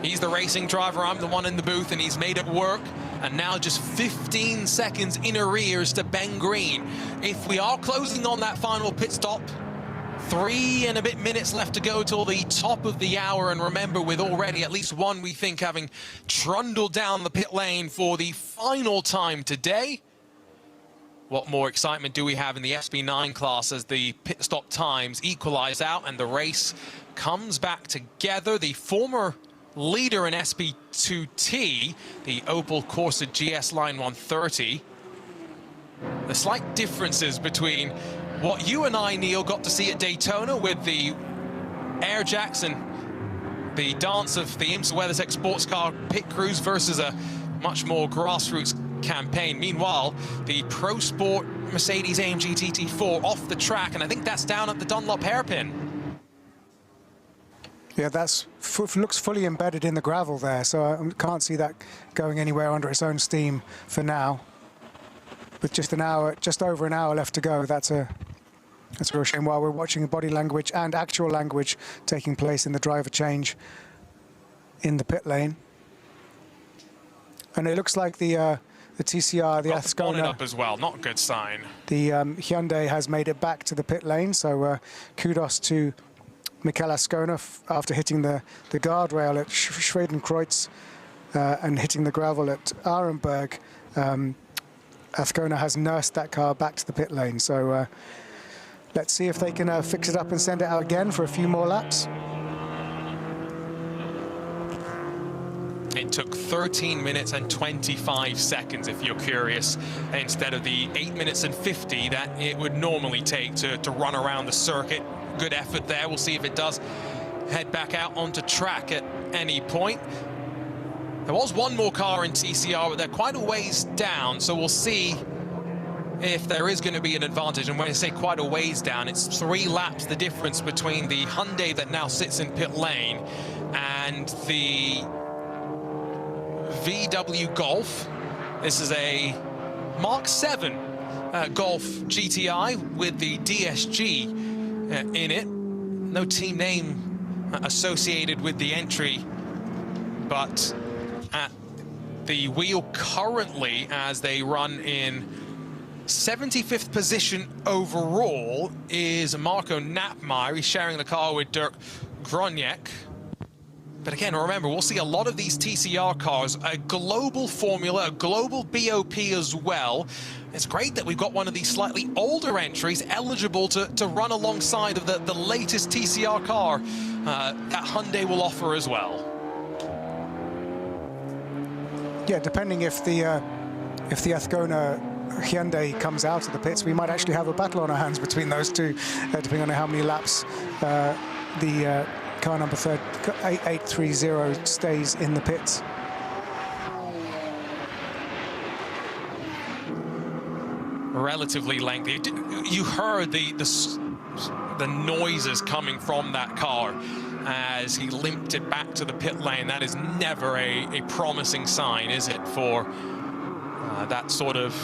he's the racing driver, I'm the one in the booth, and he's made it work. And now just 15 seconds in arrears to Ben Green. If we are closing on that final pit stop, 3 and a bit minutes left to go till the top of the hour, and remember, with already at least one, we think, having trundled down the pit lane for the final time today. What more excitement do we have in the SP9 class as the pit stop times equalize out and the race comes back together? The former leader in SP2T, the Opel Corsa GS Line 130. The slight differences between what you and I, Neil, got to see at Daytona with the air jacks and the dance of the IMSA WeatherTech sports car pit crews versus a much more grassroots campaign. Meanwhile, the Pro Sport Mercedes-AMG GT4 off the track, and I think that's down at the Dunlop hairpin. Yeah, that's looks fully embedded in the gravel there, so I can't see that going anywhere under its own steam for now. With just an hour, just over an hour left to go, that's a real shame. While we're watching body language and actual language taking place in the driver change in the pit lane, and it looks like the TCR, the Ascona, up as well, not a good sign. The Hyundai has made it back to the pit lane, so kudos to Mikel Ascona after hitting the guardrail at Schwedenkreuz and hitting the gravel at Arenberg. Ascona has nursed that car back to the pit lane, so let's see if they can fix it up and send it out again for a few more laps. It took 13 minutes and 25 seconds, if you're curious, instead of the 8 minutes and 50 that it would normally take to run around the circuit. Good effort there. We'll see if it does head back out onto track at any point. There was one more car in TCR, but they're quite a ways down, so we'll see if there is going to be an advantage. And when I say quite a ways down, it's 3 laps the difference between the Hyundai that now sits in pit lane and the VW Golf. This is a Mark 7 Golf GTI with the DSG in it. No team name associated with the entry, but at the wheel currently, as they run in 75th position overall, is Marco Knapmeyer. He's sharing the car with Dirk Groniek. But again, remember, we'll see a lot of these TCR cars, a global formula, a global BOP as well. It's great that we've got one of these slightly older entries eligible to run alongside of the latest TCR car that Hyundai will offer as well. Yeah, depending if the Ascona Hyundai comes out of the pits, we might actually have a battle on our hands between those two, depending on how many laps the car number 8830 stays in the pits. relatively lengthy. You heard the noises coming from that car as he limped it back to the pit lane. That is never a promising sign, is it, for that sort of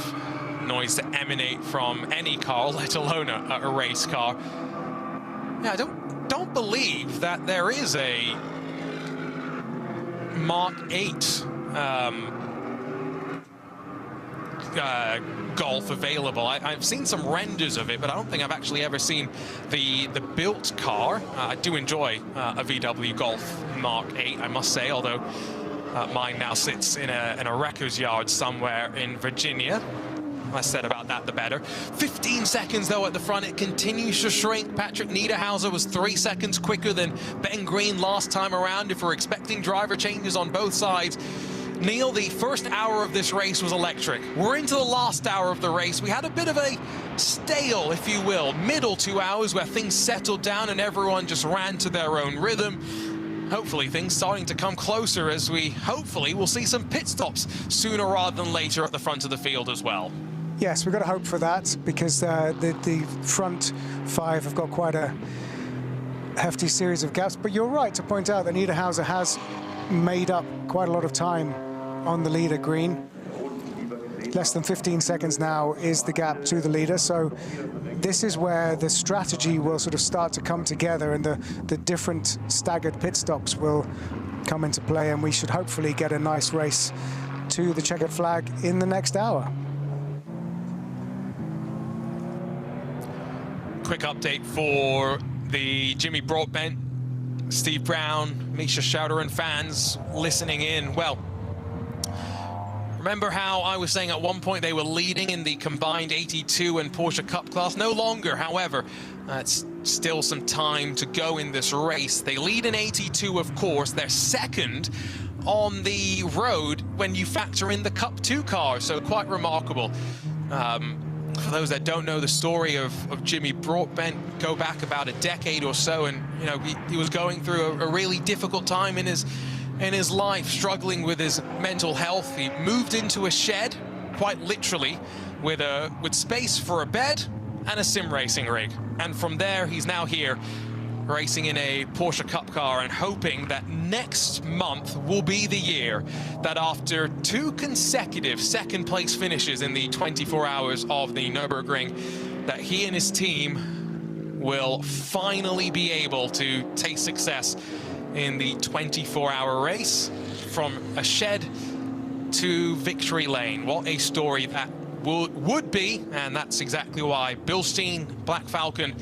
noise to emanate from any car, let alone a race car. Yeah, I don't believe that there is a Mark 8 Golf available. I've seen some renders of it, but I don't think I've actually ever seen the built car. I do enjoy a VW Golf Mark 8, I must say, although mine now sits in a wrecker's yard somewhere in Virginia. Less said about that, the better. 15 seconds, though, at the front. It continues to shrink. Patrick Niederhauser was 3 seconds quicker than Ben Green last time around. If we're expecting driver changes on both sides, Neil, the first hour of this race was electric. We're into the last hour of the race. We had a bit of a stale, if you will, middle 2 hours where things settled down and everyone just ran to their own rhythm. Hopefully things starting to come closer as we hopefully will see some pit stops sooner rather than later at the front of the field as well. Yes, we've got to hope for that, because the front five have got quite a hefty series of gaps. But you're right to point out that Niederhauser has made up quite a lot of time on the leader, Green. Less than 15 seconds now is the gap to the leader. So this is where the strategy will sort of start to come together, and the different staggered pit stops will come into play, and we should hopefully get a nice race to the checkered flag in the next hour. Quick update for the Jimmy Broadbent, Steve Brown, Misha Schauder and fans listening in. Well, remember how I was saying at one point they were leading in the combined 82 and Porsche Cup class? No longer, however. It's still some time to go in this race. They lead in 82, of course. They're second on the road when you factor in the Cup 2 car, so quite remarkable. For those that don't know the story of Jimmy Broadbent, go back about a decade or so, and you know he was going through a really difficult time in his life, struggling with his mental health. He moved into a shed, quite literally, with space for a bed and a sim racing rig. And from there, he's now here, racing in a Porsche Cup car and hoping that next month will be the year that after 2 consecutive second-place finishes in the 24 hours of the Nürburgring, that he and his team will finally be able to taste success in the 24-hour race from a shed to victory lane. What a story that would be, and that's exactly why Bilstein, Black Falcon,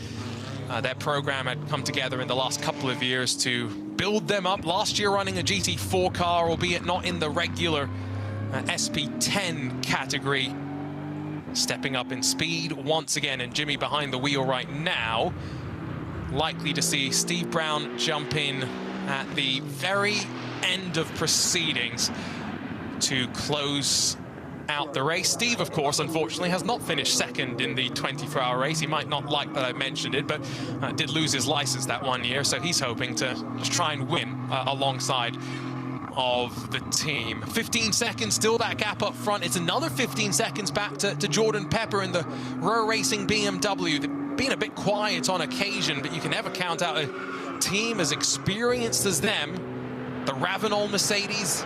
their program had come together in the last couple of years to build them up. Last year running a GT4 car, albeit not in the regular SP10 category. Stepping up in speed once again, and Jimmy behind the wheel right now. Likely to see Steve Brown jump in at the very end of proceedings to close out the race. Steve, of course, unfortunately has not finished second in the 24-hour race. He might not like that I mentioned it, but did lose his license that one year, so he's hoping to just try and win alongside of the team. 15 seconds, still that gap up front. It's another 15 seconds back to Jordan Pepper in the Row Racing BMW. They've been a bit quiet on occasion, but you can never count out a team as experienced as them. The Ravenol Mercedes,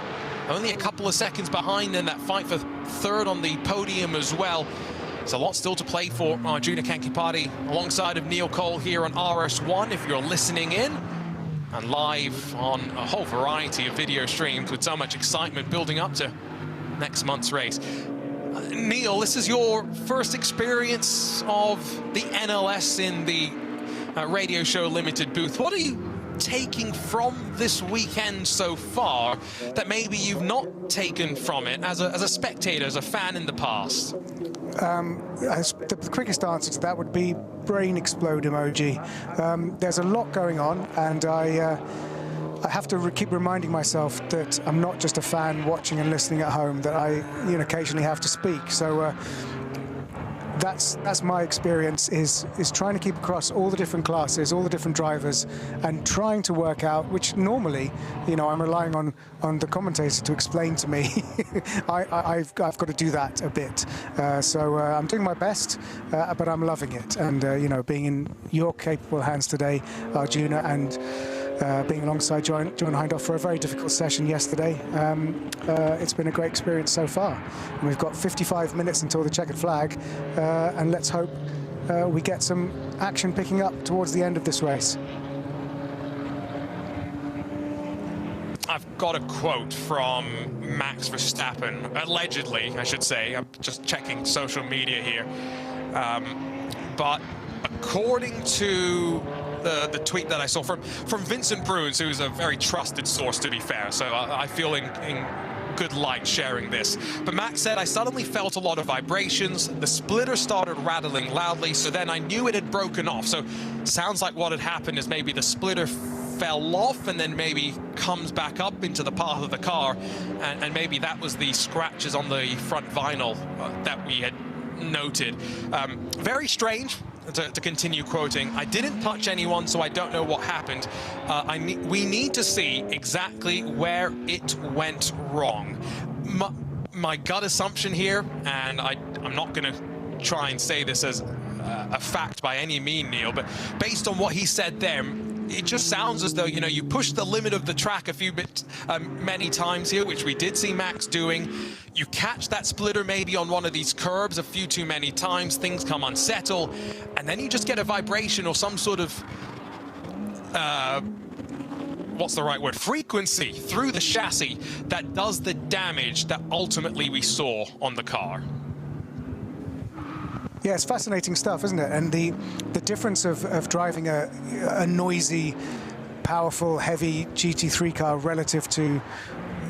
only a couple of seconds behind in that fight for third on the podium as well. There's a lot still to play for Arjuna Kankipati alongside of Neil Cole here on RS1 if you're listening in, and live on a whole variety of video streams with so much excitement building up to next month's race. Neil, this is your first experience of the NLS in the Radio Show Limited booth. What are you taking from this weekend so far that maybe you've not taken from it as a spectator, as a fan in the past? The quickest answer to that would be brain explode emoji. There's a lot going on, and I have to keep reminding myself that I'm not just a fan watching and listening at home, that I occasionally have to speak. So that's my experience, is trying to keep across all the different classes, all the different drivers, and trying to work out, which normally, you know, I'm relying on the commentator to explain to me. I've got to do that a bit. So I'm doing my best, but I'm loving it. And, you know, being in your capable hands today, Arjuna, and being alongside John Hindhaugh for a very difficult session yesterday. It's been a great experience so far. And we've got 55 minutes until the checkered flag, and let's hope we get some action picking up towards the end of this race. I've got a quote from Max Verstappen, allegedly, I should say. I'm just checking social media here. But according to the tweet that I saw from Vincent Bruins, who's a very trusted source, to be fair, so I feel in good light sharing this. But Max said, "I suddenly felt a lot of vibrations. The splitter started rattling loudly, so then I knew it had broken off." So sounds like what had happened is maybe the splitter fell off and then maybe comes back up into the path of the car, and maybe that was the scratches on the front vinyl that we had noted. Very strange. To continue quoting, "I didn't touch anyone, so I don't know what happened. We need to see exactly where it went wrong." My gut assumption here, and I'm not going to try and say this as a fact by any means, Neil, but based on what he said there, it just sounds as though, you know, you push the limit of the track a few bit many times here, which we did see Max doing. You catch that splitter maybe on one of these curbs a few too many times, things come unsettled, and then you just get a vibration or some sort of what's the right word, frequency through the chassis that does the damage that ultimately we saw on the car. Yeah, it's fascinating stuff, isn't it? And the difference of driving a noisy, powerful, heavy GT3 car relative to,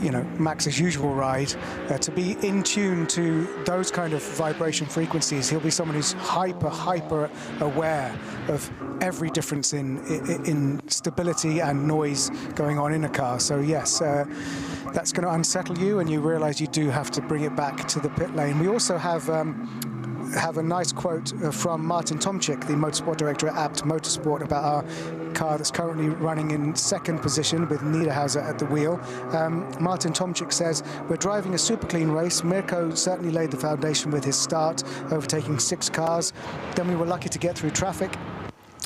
you know, Max's usual ride, to be in tune to those kind of vibration frequencies. He'll be someone who's hyper aware of every difference in stability and noise going on in a car. So yes, that's going to unsettle you, and you realize you do have to bring it back to the pit lane. We also have a nice quote from Martin Tomczyk, the motorsport director at ADAC Motorsport, about our car that's currently running in second position with Niederhauser at the wheel. Martin Tomczyk says, "We're driving a super clean race. Mirko certainly laid the foundation with his start, overtaking 6 cars. Then we were lucky to get through traffic.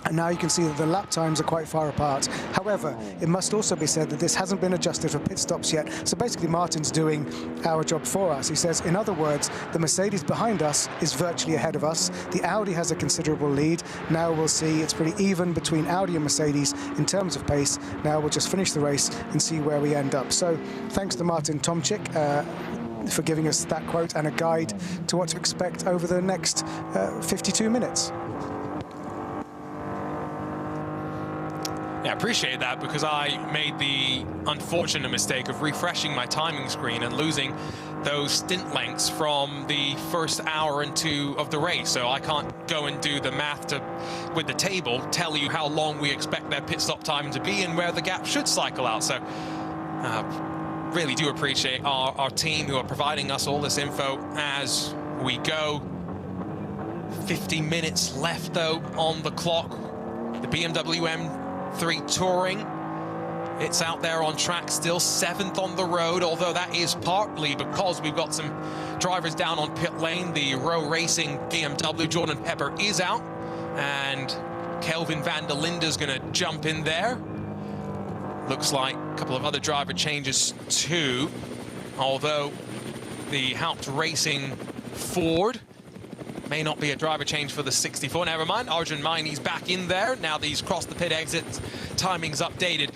And now you can see that the lap times are quite far apart. However, it must also be said that this hasn't been adjusted for pit stops yet. So basically, Martin's doing our job for us." He says, "In other words, the Mercedes behind us is virtually ahead of us. The Audi has a considerable lead. Now we'll see. It's pretty even between Audi and Mercedes in terms of pace. Now we'll just finish the race and see where we end up." So thanks to Martin Tomczyk for giving us that quote and a guide to what to expect over the next 52 minutes. Yeah, I appreciate that, because I made the unfortunate mistake of refreshing my timing screen and losing those stint lengths from the first hour and 2 of the race. So I can't go and do the math with the table, tell you how long we expect their pit stop time to be and where the gap should cycle out. So really do appreciate our team who are providing us all this info as we go. 50 minutes left, though, on the clock. The BMW M3 Touring, it's out there on track still, 7th on the road, although that is partly because we've got some drivers down on pit lane. The Row Racing BMW, Jordan Pepper, is out, and Kelvin van der Linde is going to jump in there. Looks like a couple of other driver changes too, although the Haupt Racing Ford may not be a driver change for the 64. Never mind, Arjun Mainy's back in there. Now that he's crossed the pit exit, timing's updated.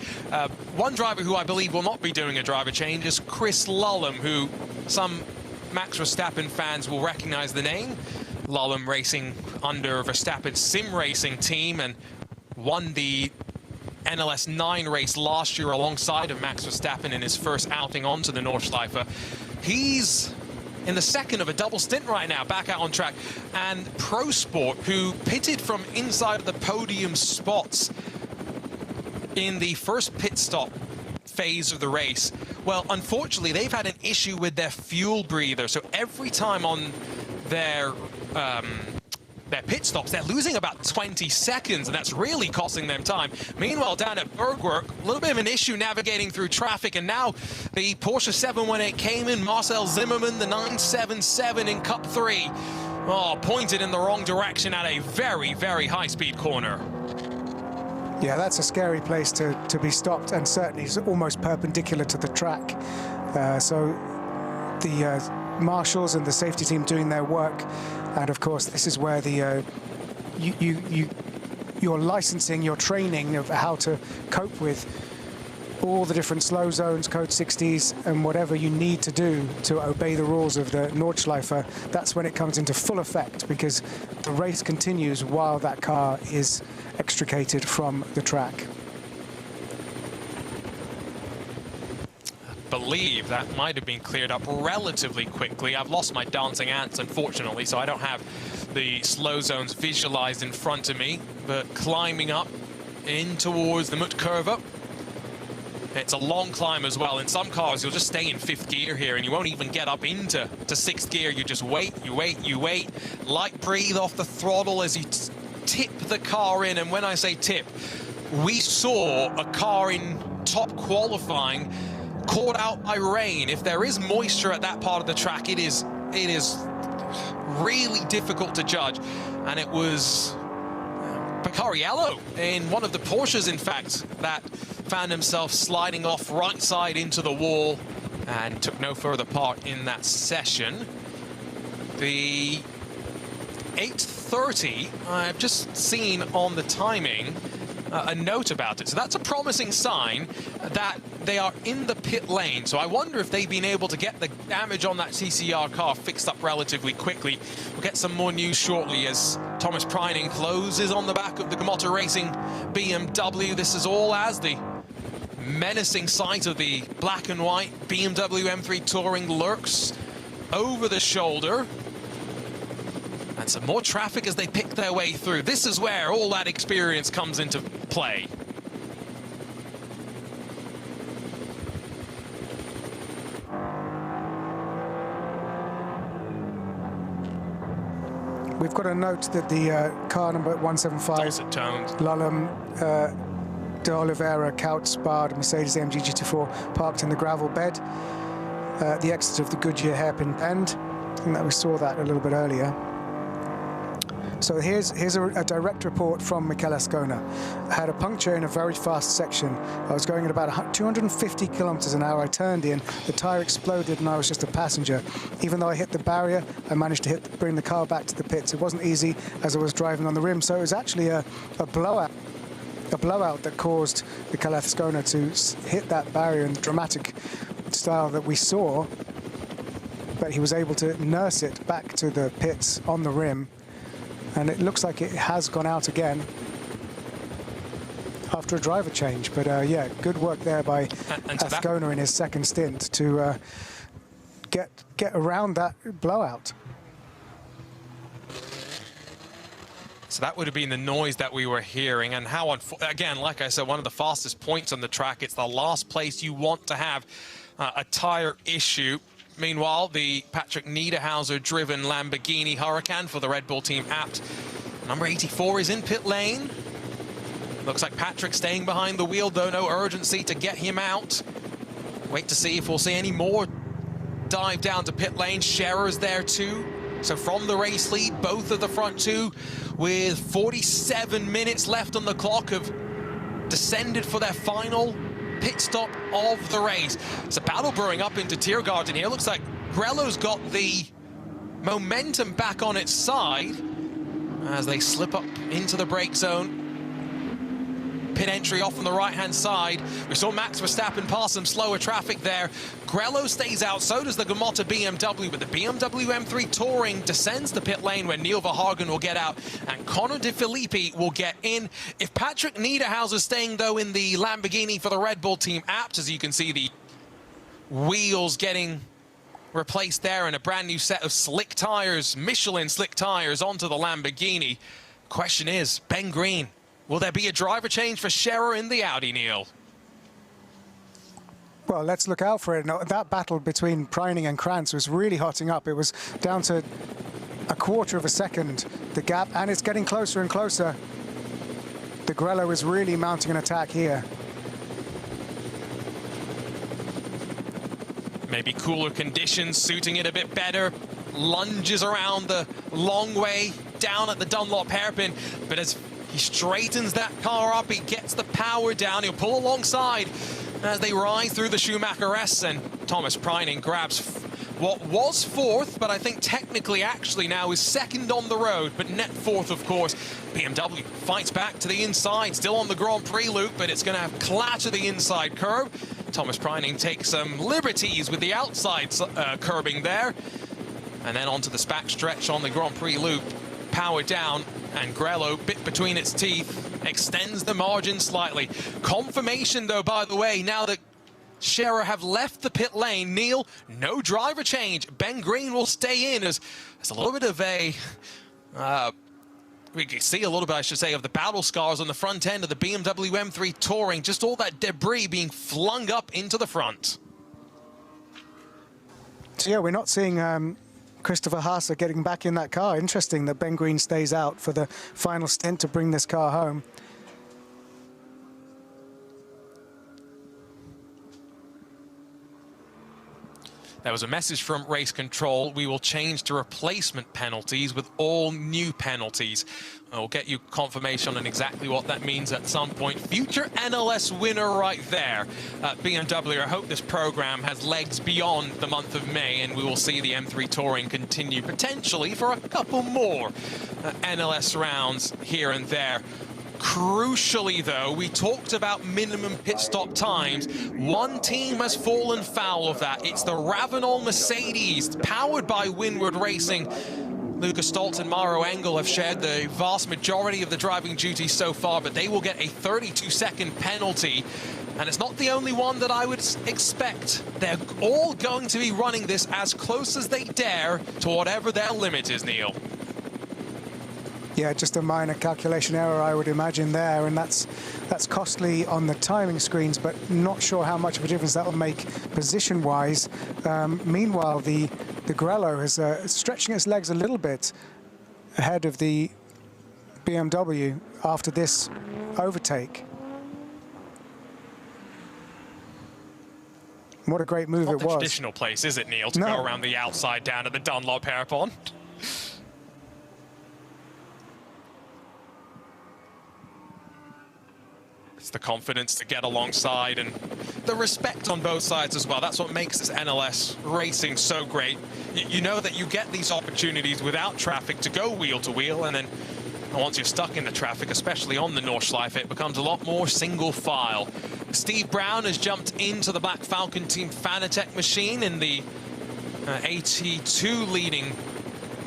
One driver who I believe will not be doing a driver change is Chris Lullum, who some Max Verstappen fans will recognize the name. Lullum racing under Verstappen's sim racing team and won the NLS 9 race last year alongside of Max Verstappen in his first outing onto the Nordschleife. He's in the second of a double stint right now, back out on track. And Pro Sport, who pitted from inside of the podium spots in the first pit stop phase of the race, well, unfortunately, they've had an issue with their fuel breather. So every time on their their pit stops. They're losing about 20 seconds, and that's really costing them time. Meanwhile, down at Bergwerk, a little bit of an issue navigating through traffic, and now the Porsche 718 Cayman, Marcel Zimmermann, the 977 in Cup 3. Oh, pointed in the wrong direction at a very, very high-speed corner. Yeah, that's a scary place to be stopped, and certainly is almost perpendicular to the track. So the marshals and the safety team doing their work, and of course this is where the your licensing, your training of how to cope with all the different slow zones, code 60s, and whatever you need to do to obey the rules of the Nordschleife. That's when it comes into full effect, because the race continues while that car is extricated from the track. I believe that might have been cleared up relatively quickly. I've lost my dancing ants, unfortunately, so I don't have the slow zones visualized in front of me, but climbing up in towards the Mut Curve. It's a long climb as well. In some cars, you'll just stay in 5th gear here, and you won't even get up into 6th gear. You just wait, you wait, you wait. Light breathe off the throttle as you tip the car in. And when I say tip, we saw a car in top qualifying caught out by rain. If there is moisture at that part of the track, it is really difficult to judge. And it was Picariello in one of the Porsches, in fact, that found himself sliding off right side into the wall and took no further part in that session. The 8:30, I've just seen on the timing a note about it. So that's a promising sign that they are in the pit lane. So I wonder if they've been able to get the damage on that TCR car fixed up relatively quickly. We'll get some more news shortly as Thomas Preining closes on the back of the Gamotta Racing BMW. This is all as the menacing sight of the black and white BMW M3 Touring lurks over the shoulder. And some more traffic as they pick their way through. This is where all that experience comes into play. We've got a note that the car number 175, Lalum de Oliveira Couch-Sparred Mercedes AMG GT4, parked in the gravel bed at the exit of the Goodyear hairpin bend. I think that we saw that a little bit earlier. So here's a direct report from Michele Ascona. I had a puncture in a very fast section. I was going at about 250 kilometers an hour. I turned in, the tire exploded, and I was just a passenger. Even though I hit the barrier, I managed to bring the car back to the pits. It wasn't easy as I was driving on the rim, so it was actually a blowout that caused Michele Ascona to hit that barrier in the dramatic style that we saw. But he was able to nurse it back to the pits on the rim. And it looks like it has gone out again after a driver change. But yeah, good work there by Ascona in his second stint to get around that blowout. So that would have been the noise that we were hearing, and how, again, like I said, one of the fastest points on the track. It's the last place you want to have a tire issue. Meanwhile, the Patrick Niederhauser-driven Lamborghini Huracan for the Red Bull team apt. Number 84 is in pit lane. Looks like Patrick staying behind the wheel, though. No urgency to get him out. Wait to see if we'll see any more dive down to pit lane. Scherer's there too. So from the race lead, both of the front two, with 47 minutes left on the clock, have descended for their final pit stop of the race. It's a battle brewing up into Tiergarten here. Looks like Grello's got the momentum back on its side as they slip up into the brake zone. Pit entry off on the right-hand side. We saw Max Verstappen pass some slower traffic there. Grello stays out, so does the Gamotta BMW, but the BMW M3 Touring descends the pit lane where Neil Verhagen will get out and Connor De Filippi will get in. If Patrick Niederhauser staying, though, in the Lamborghini for the Red Bull team apt, as you can see the wheels getting replaced there and a brand new set of slick tires, Michelin slick tires onto the Lamborghini. Question is, Ben Green, will there be a driver change for Scherer in the Audi, Neil? Well, let's look out for it. Now, that battle between Preining and Krantz was really hotting up. It was down to a quarter of a second, the gap, and it's getting closer and closer. De Grello is really mounting an attack here. Maybe cooler conditions suiting it a bit better. Lunges around the long way down at the Dunlop hairpin, but as he straightens that car up, he gets the power down, he'll pull alongside as they rise through the Schumacher S, and Thomas Preining grabs what was fourth, but I think technically actually now is second on the road, but net fourth, of course. BMW fights back to the inside, still on the Grand Prix loop, but it's going to clatter the inside curb. Thomas Preining takes some liberties with the outside curbing there, and then onto the back stretch on the Grand Prix loop, power down, and Grello, bit between its teeth, extends the margin slightly. Confirmation, though, by the way, now that Scherer have left the pit lane. Neil, no driver change. Ben Green will stay in as a little bit of a... we can see a little bit, I should say, of the battle scars on the front end of the BMW M3 Touring. Just all that debris being flung up into the front. So, yeah, we're not seeing Christopher Haase getting back in that car. Interesting that Ben Green stays out for the final stint to bring this car home. There was a message from race control. We will change to replacement penalties with all new penalties. I'll get you confirmation on exactly what that means at some point. Future NLS winner right there. BMW, I hope this program has legs beyond the month of May, and we will see the M3 Touring continue potentially for a couple more NLS rounds here and there. Crucially, though, we talked about minimum pit stop times. One team has fallen foul of that. It's the Ravenol Mercedes, powered by Windward Racing. Lucas Stoltz and Mauro Engel have shared the vast majority of the driving duties so far, but they will get a 32-second penalty. And it's not the only one that I would expect. They're all going to be running this as close as they dare to whatever their limit is, Neil. Yeah, just a minor calculation error, I would imagine there, and that's costly on the timing screens, but not sure how much of a difference that will make position-wise. Meanwhile, the Grello is stretching its legs a little bit ahead of the BMW after this overtake. What a great move it was. Not the traditional place, is it, Neil, to go around the outside down at the Dunlop hairpin? It's the confidence to get alongside and the respect on both sides as well. That's what makes this NLS racing so great. You know that you get these opportunities without traffic to go wheel to wheel, and then once you're stuck in the traffic, especially on the Nordschleife, it becomes a lot more single file. Steve Brown has jumped into the Black Falcon Team Fanatec machine in the AT2 leading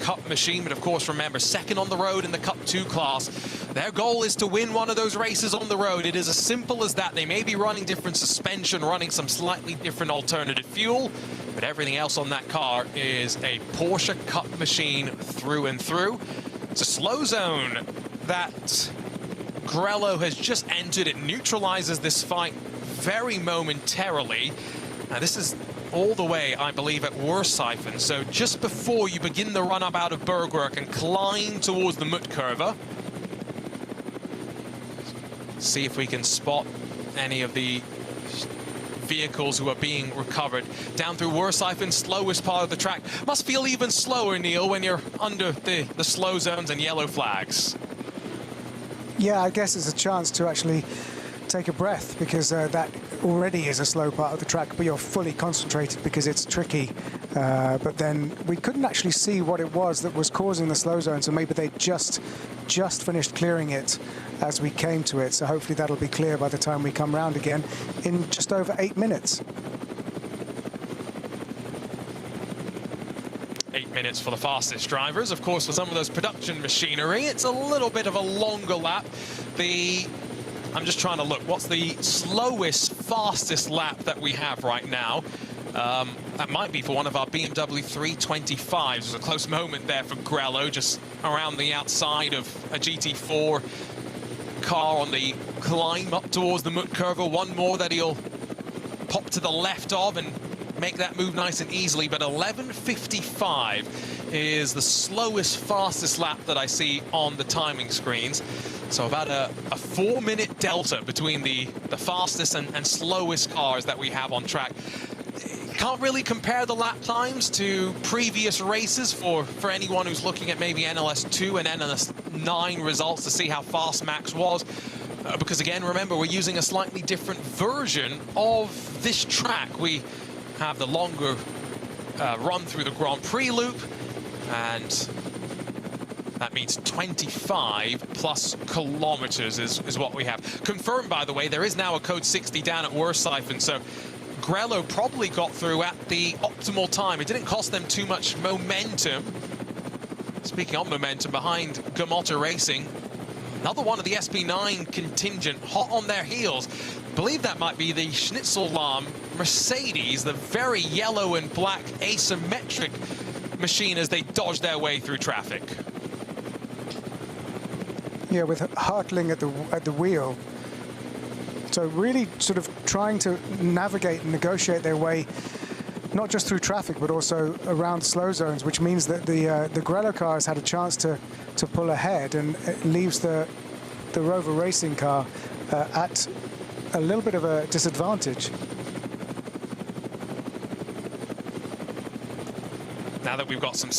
Cup machine, but of course, remember, second on the road in the Cup 2 class. Their goal is to win one of those races on the road. It is as simple as that. They may be running different suspension, running some slightly different alternative fuel, but everything else on that car is a Porsche Cup machine through and through. It's a slow zone that Grello has just entered. It neutralizes this fight very momentarily. Now, this is all the way, I believe, at Worshifen. So just before you begin the run-up out of Bergwerk and climb towards the Muttkurve. See if we can spot any of the vehicles who are being recovered. Down through Worshifen, slowest part of the track. Must feel even slower, Neil, when you're under the slow zones and yellow flags. Yeah, I guess it's a chance to actually take a breath, because that already is a slow part of the track, but you're fully concentrated because it's tricky. But then we couldn't actually see what it was that was causing the slow zone, so maybe they just finished clearing it as we came to it. So hopefully that'll be clear by the time we come round again in just over 8 minutes. 8 minutes for the fastest drivers. Of course, for some of those production machinery, it's a little bit of a longer lap. I'm just trying to look, what's the slowest, fastest lap that we have right now? That might be for one of our BMW 325s. There's a close moment there for Grello, just around the outside of a GT4 car on the climb up towards the Muttkurve. One more that he'll pop to the left of and make that move nice and easily, but 11:55 is the slowest, fastest lap that I see on the timing screens. So about a 4-minute delta between the fastest and slowest cars that we have on track. Can't really compare the lap times to previous races for anyone who's looking at maybe NLS 2 and NLS 9 results to see how fast Max was. Because again, remember, we're using a slightly different version of this track. We have the longer run through the Grand Prix loop, and that means 25 plus kilometers is what we have. Confirmed, by the way, there is now a code 60 down at Wersifen, so Grello probably got through at the optimal time. It didn't cost them too much momentum. Speaking of momentum, behind Gamotta Racing, another one of the SP9 contingent, hot on their heels. I believe that might be the Schnitzellahm Mercedes, the very yellow and black asymmetric machine as they dodge their way through traffic. Yeah, with Hartling at the wheel. So really sort of trying to navigate and negotiate their way, not just through traffic, but also around slow zones, which means that the Grello car has had a chance to pull ahead, and it leaves the Rover Racing car at a little bit of a disadvantage. Now that we've got some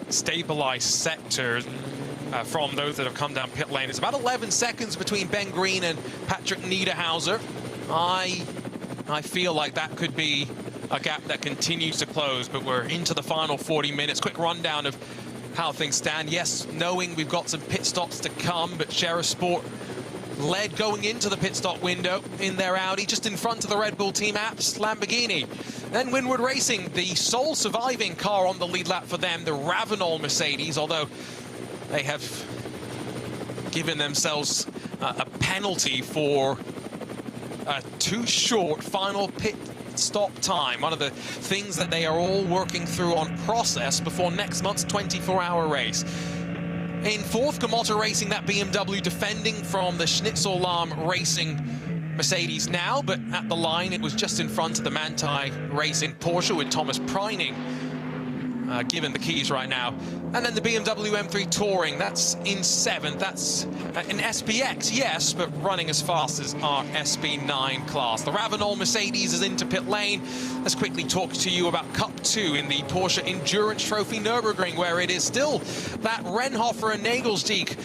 stabilized sectors from those that have come down pit lane, it's about 11 seconds between Ben Green and Patrick Niederhauser. I feel like that could be a gap that continues to close, but we're into the final 40 minutes. Quick rundown of how things stand. Yes, knowing we've got some pit stops to come, but Sheriff Sport led going into the pit stop window in their Audi, just in front of the Red Bull Team Apps Lamborghini. Then Winward Racing, the sole surviving car on the lead lap for them, the Ravenol Mercedes, although they have given themselves a penalty for a too short final pit stop time. One of the things that they are all working through on process before next month's 24-hour race. In fourth, Gamotta Racing, that BMW defending from the Schnitzellahm Racing Mercedes now, but at the line it was just in front of the Manthey Racing Porsche with Thomas Preining given the keys right now. And then the BMW M3 Touring, that's in seventh. That's an SPX, yes, but running as fast as our SP9 class. The Ravenol Mercedes is into pit lane. Let's quickly talk to you about Cup 2 in the Porsche Endurance Trophy Nürburgring, where it is still that Renhofer and Nagelsdijk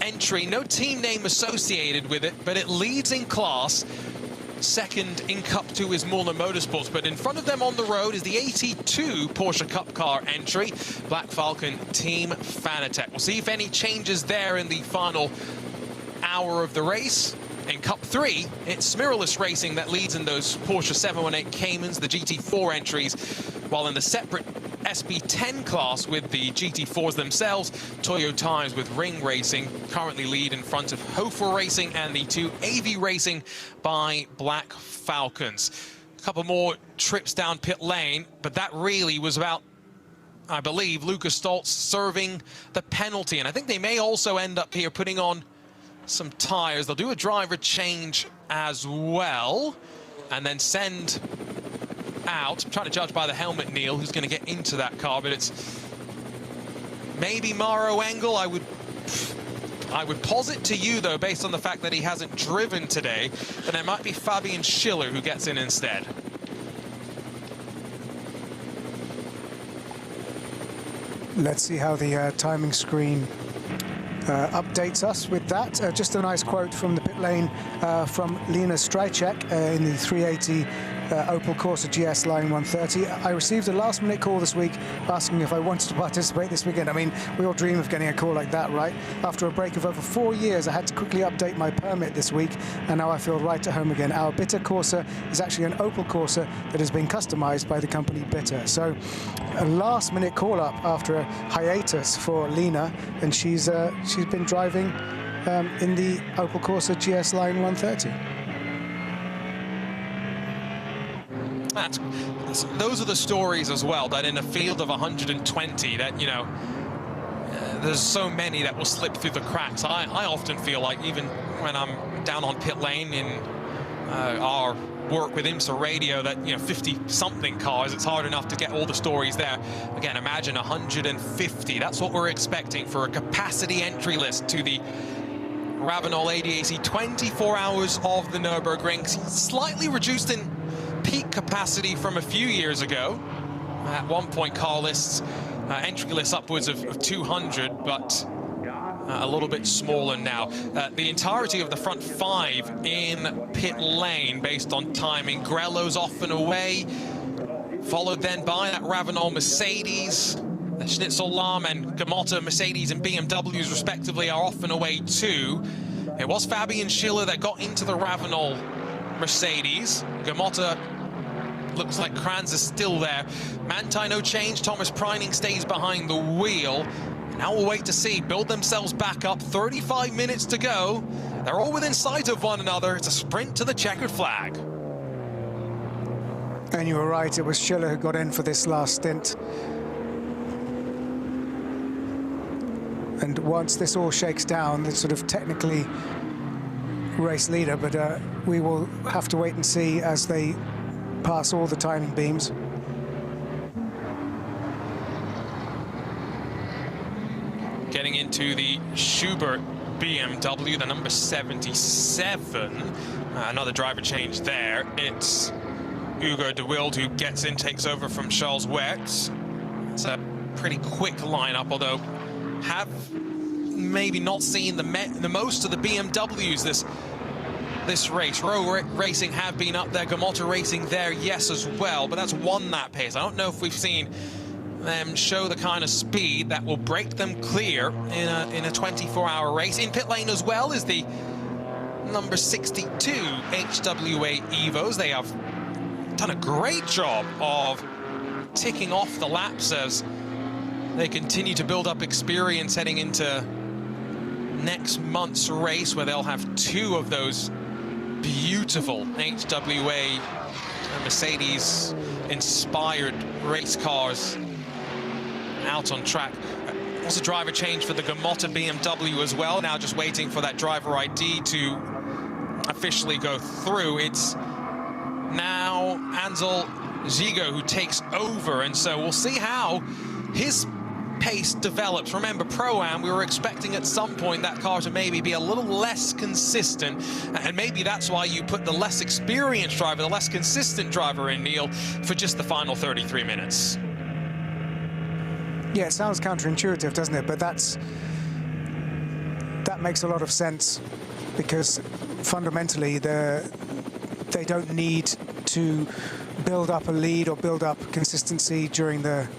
entry. No team name associated with it, but it leads in class. Second in Cup 2 is Muller Motorsports, but in front of them on the road is the 82 Porsche Cup car entry, Black Falcon Team Fanatec. We'll see if any changes there in the final hour of the race. In Cup 3, it's Smiralist Racing that leads in those Porsche 718 Caymans, the GT4 entries, while in the separate SP10 class with the GT4s themselves, Toyo Ties with Ring Racing currently lead in front of Hofer Racing and the two AV Racing by Black Falcons. A couple more trips down pit lane, but that really was about, I believe, Lucas Stoltz serving the penalty. And I think they may also end up here putting on some tires. They'll do a driver change as well, and then send out, I'm trying to judge by the helmet, Neil, who's going to get into that car, but it's maybe Maro Engel. I would posit to you, though, based on the fact that he hasn't driven today, that it might be Fabian Schiller who gets in instead. Let's see how the timing screen updates us with that. Just a nice quote from the pit lane from Lena Strycek in the 380 Opel Corsa GS Line 130. I received a last-minute call this week asking if I wanted to participate this weekend. I mean, we all dream of getting a call like that, right? After a break of over 4 years, I had to quickly update my permit this week, and now I feel right at home again. Our Bitter Corsa is actually an Opel Corsa that has been customized by the company Bitter. So a last-minute call-up after a hiatus for Lena, and she's been driving in the Opel Corsa GS Line 130. Those are the stories as well, that in a field of 120, that, you know, there's so many that will slip through the cracks. I often feel like, even when I'm down on pit lane in our work with IMSA Radio that, 50-something cars, it's hard enough to get all the stories there. Again, imagine 150. That's what we're expecting for a capacity entry list to the Ravenol ADAC 24 hours of the Nürburgring. Slightly reduced in peak capacity from a few years ago. At one point, car lists, entry lists upwards of 200, but a little bit smaller now. The entirety of the front five in pit lane based on timing. Grello's off and away, followed then by that Ravenol Mercedes. The Schnitzel Lahm and Gamotta Mercedes and BMWs respectively are off and away too. It was Fabian Schiller that got into the Ravenol Mercedes. Gamotta looks like Kranz is still there. Manthey no change. Thomas Preining stays behind the wheel. Now we'll wait to see. Build themselves back up. 35 minutes to go. They're all within sight of one another. It's a sprint to the checkered flag. And you were right, it was Schiller who got in for this last stint. And once this all shakes down, it's sort of technically race leader, but we will have to wait and see as they pass all the timing beams. Getting into the Schubert BMW, the number 77. Another driver change there. It's Hugo de Wilde who gets in, takes over from Charles Wertz. It's a pretty quick lineup, although have maybe not seen the most of the BMWs this race. Rowe Racing have been up there, Gamotta Racing there, yes, as well, but that's one lap pace. I don't know if we've seen them show the kind of speed that will break them clear in a 24-hour race. In pit lane as well is the number 62 HWA Evos. They have done a great job of ticking off the laps as they continue to build up experience heading into next month's race, where they'll have two of those beautiful HWA Mercedes-inspired race cars out on track. Also driver change for the Gamotta BMW as well. Now just waiting for that driver ID to officially go through. It's now Ansel Zigo who takes over, and so we'll see how his pace develops. Remember, Pro-Am, we were expecting at some point that car to maybe be a little less consistent, and maybe that's why you put the less experienced driver, the less consistent driver in, Neil, for just the final 33 minutes. Yeah, it sounds counterintuitive, doesn't it? But that makes a lot of sense, because fundamentally they don't need to build up a lead or build up consistency during the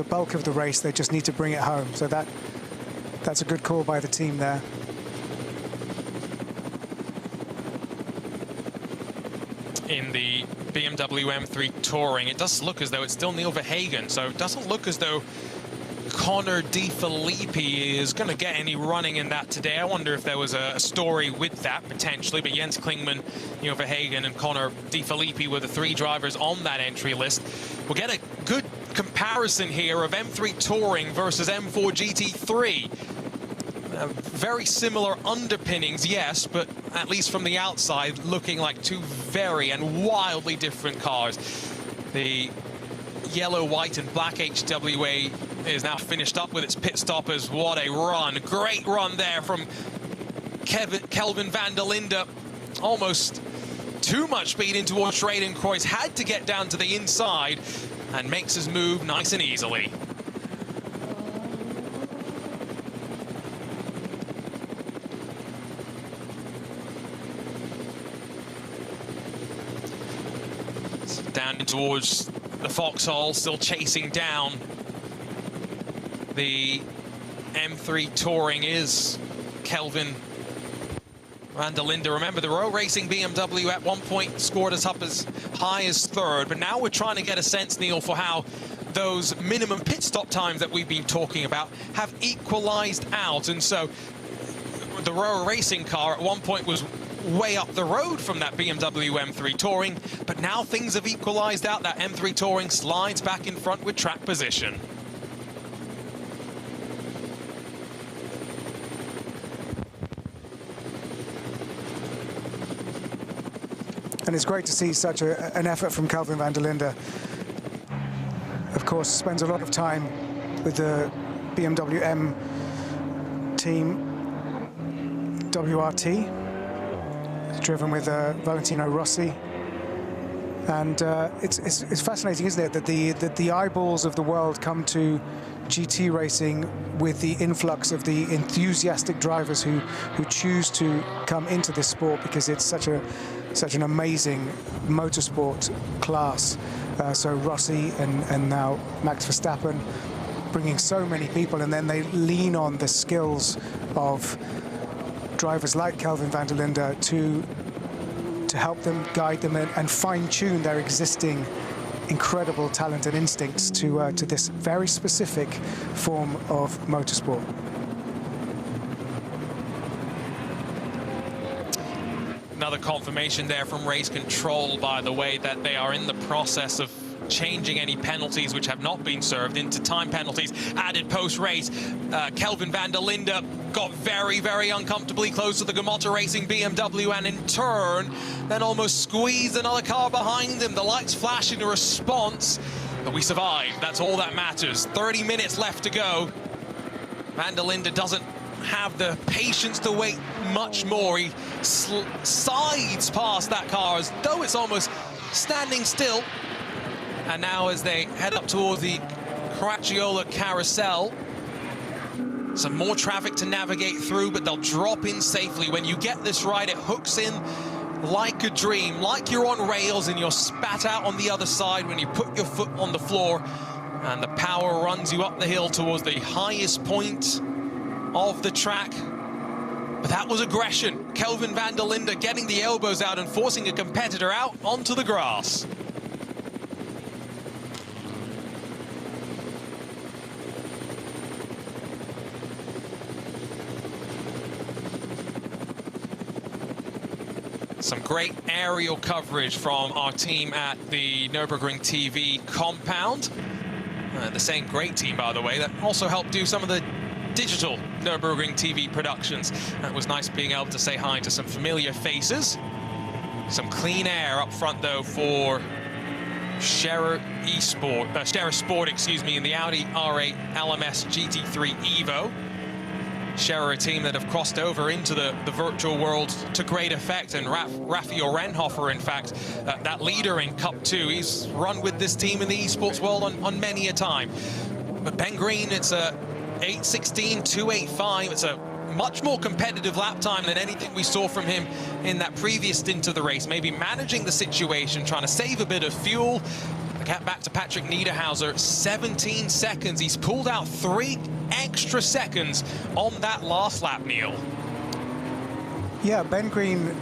bulk of the race. They just need to bring it home. So that's a good call by the team there. In the BMW M3 Touring, it does look as though it's still Neil Verhagen, so it doesn't look as though Connor De Filippi is going to get any running in that today. I wonder if there was a story with that potentially, but Jens Klingman, Neil Verhagen and Connor De Filippi were the three drivers on that entry list. We'll get a good comparison here of M3 Touring versus M4 GT3. Very similar underpinnings, yes, but at least from the outside, looking like two very and wildly different cars. The yellow, white, and black HWA is now finished up with its pit stoppers. What a run. Great run there from Kelvin van der Linde. Almost too much speed in towards Schradenkreuz. Had to get down to the inside and makes his move nice and easily. Down towards the foxhole, still chasing down the M3 Touring is Kelvin van der Linde. Remember, the Rowe Racing BMW at one point scored us up as high as third, but now we're trying to get a sense, Neil, for how those minimum pit stop times that we've been talking about have equalized out. And so the Rowe Racing car at one point was way up the road from that BMW M3 Touring, but now things have equalized out. That M3 Touring slides back in front with track position. And it's great to see such an effort from Kelvin van der Linde. Of course, spends a lot of time with the BMW M team, WRT. It's driven with Valentino Rossi. And it's fascinating, isn't it, that the eyeballs of the world come to GT racing with the influx of the enthusiastic drivers who choose to come into this sport because it's such an amazing motorsport class. So Rossi and now Max Verstappen bringing so many people, and then they lean on the skills of drivers like Kelvin van der Linde to help them, guide them, and fine-tune their existing incredible talent and instincts to this very specific form of motorsport. Another confirmation there from race control, by the way, that they are in the process of changing any penalties which have not been served into time penalties added post-race. Kelvin van der Linde got very, very uncomfortably close to the Gamotta Racing BMW, and in turn then almost squeezed another car behind him. The lights flash in a response, but we survived. That's all that matters. 30 minutes left to go. Van der Linde doesn't have the patience to wait much more. He slides past that car as though it's almost standing still. And now as they head up towards the Caracciolo carousel, some more traffic to navigate through, but they'll drop in safely. When you get this right, it hooks in like a dream, like you're on rails and you're spat out on the other side when you put your foot on the floor, and the power runs you up the hill towards the highest point of the track. But that was aggression. Kelvin van der Linde getting the elbows out and forcing a competitor out onto the grass. Some great aerial coverage from our team at the Nürburgring TV compound. The same great team, by the way, that also helped do some of the digital Nürburgring TV productions. That was nice being able to say hi to some familiar faces. Some clean air up front, though, for Checkered Sport, excuse me, in the Audi R8 LMS GT3 Evo. Checkered, a team that have crossed over into the virtual world to great effect, and Raphael Renhofer, in fact, that leader in Cup 2, he's run with this team in the esports world on many a time. But Ben Green, it's a 8:16, 2:85. It's a much more competitive lap time than anything we saw from him in that previous stint of the race. Maybe managing the situation, trying to save a bit of fuel. Get back to Patrick Niederhauser, 17 seconds. He's pulled out 3 extra seconds on that last lap, Neil. Yeah, Ben Green,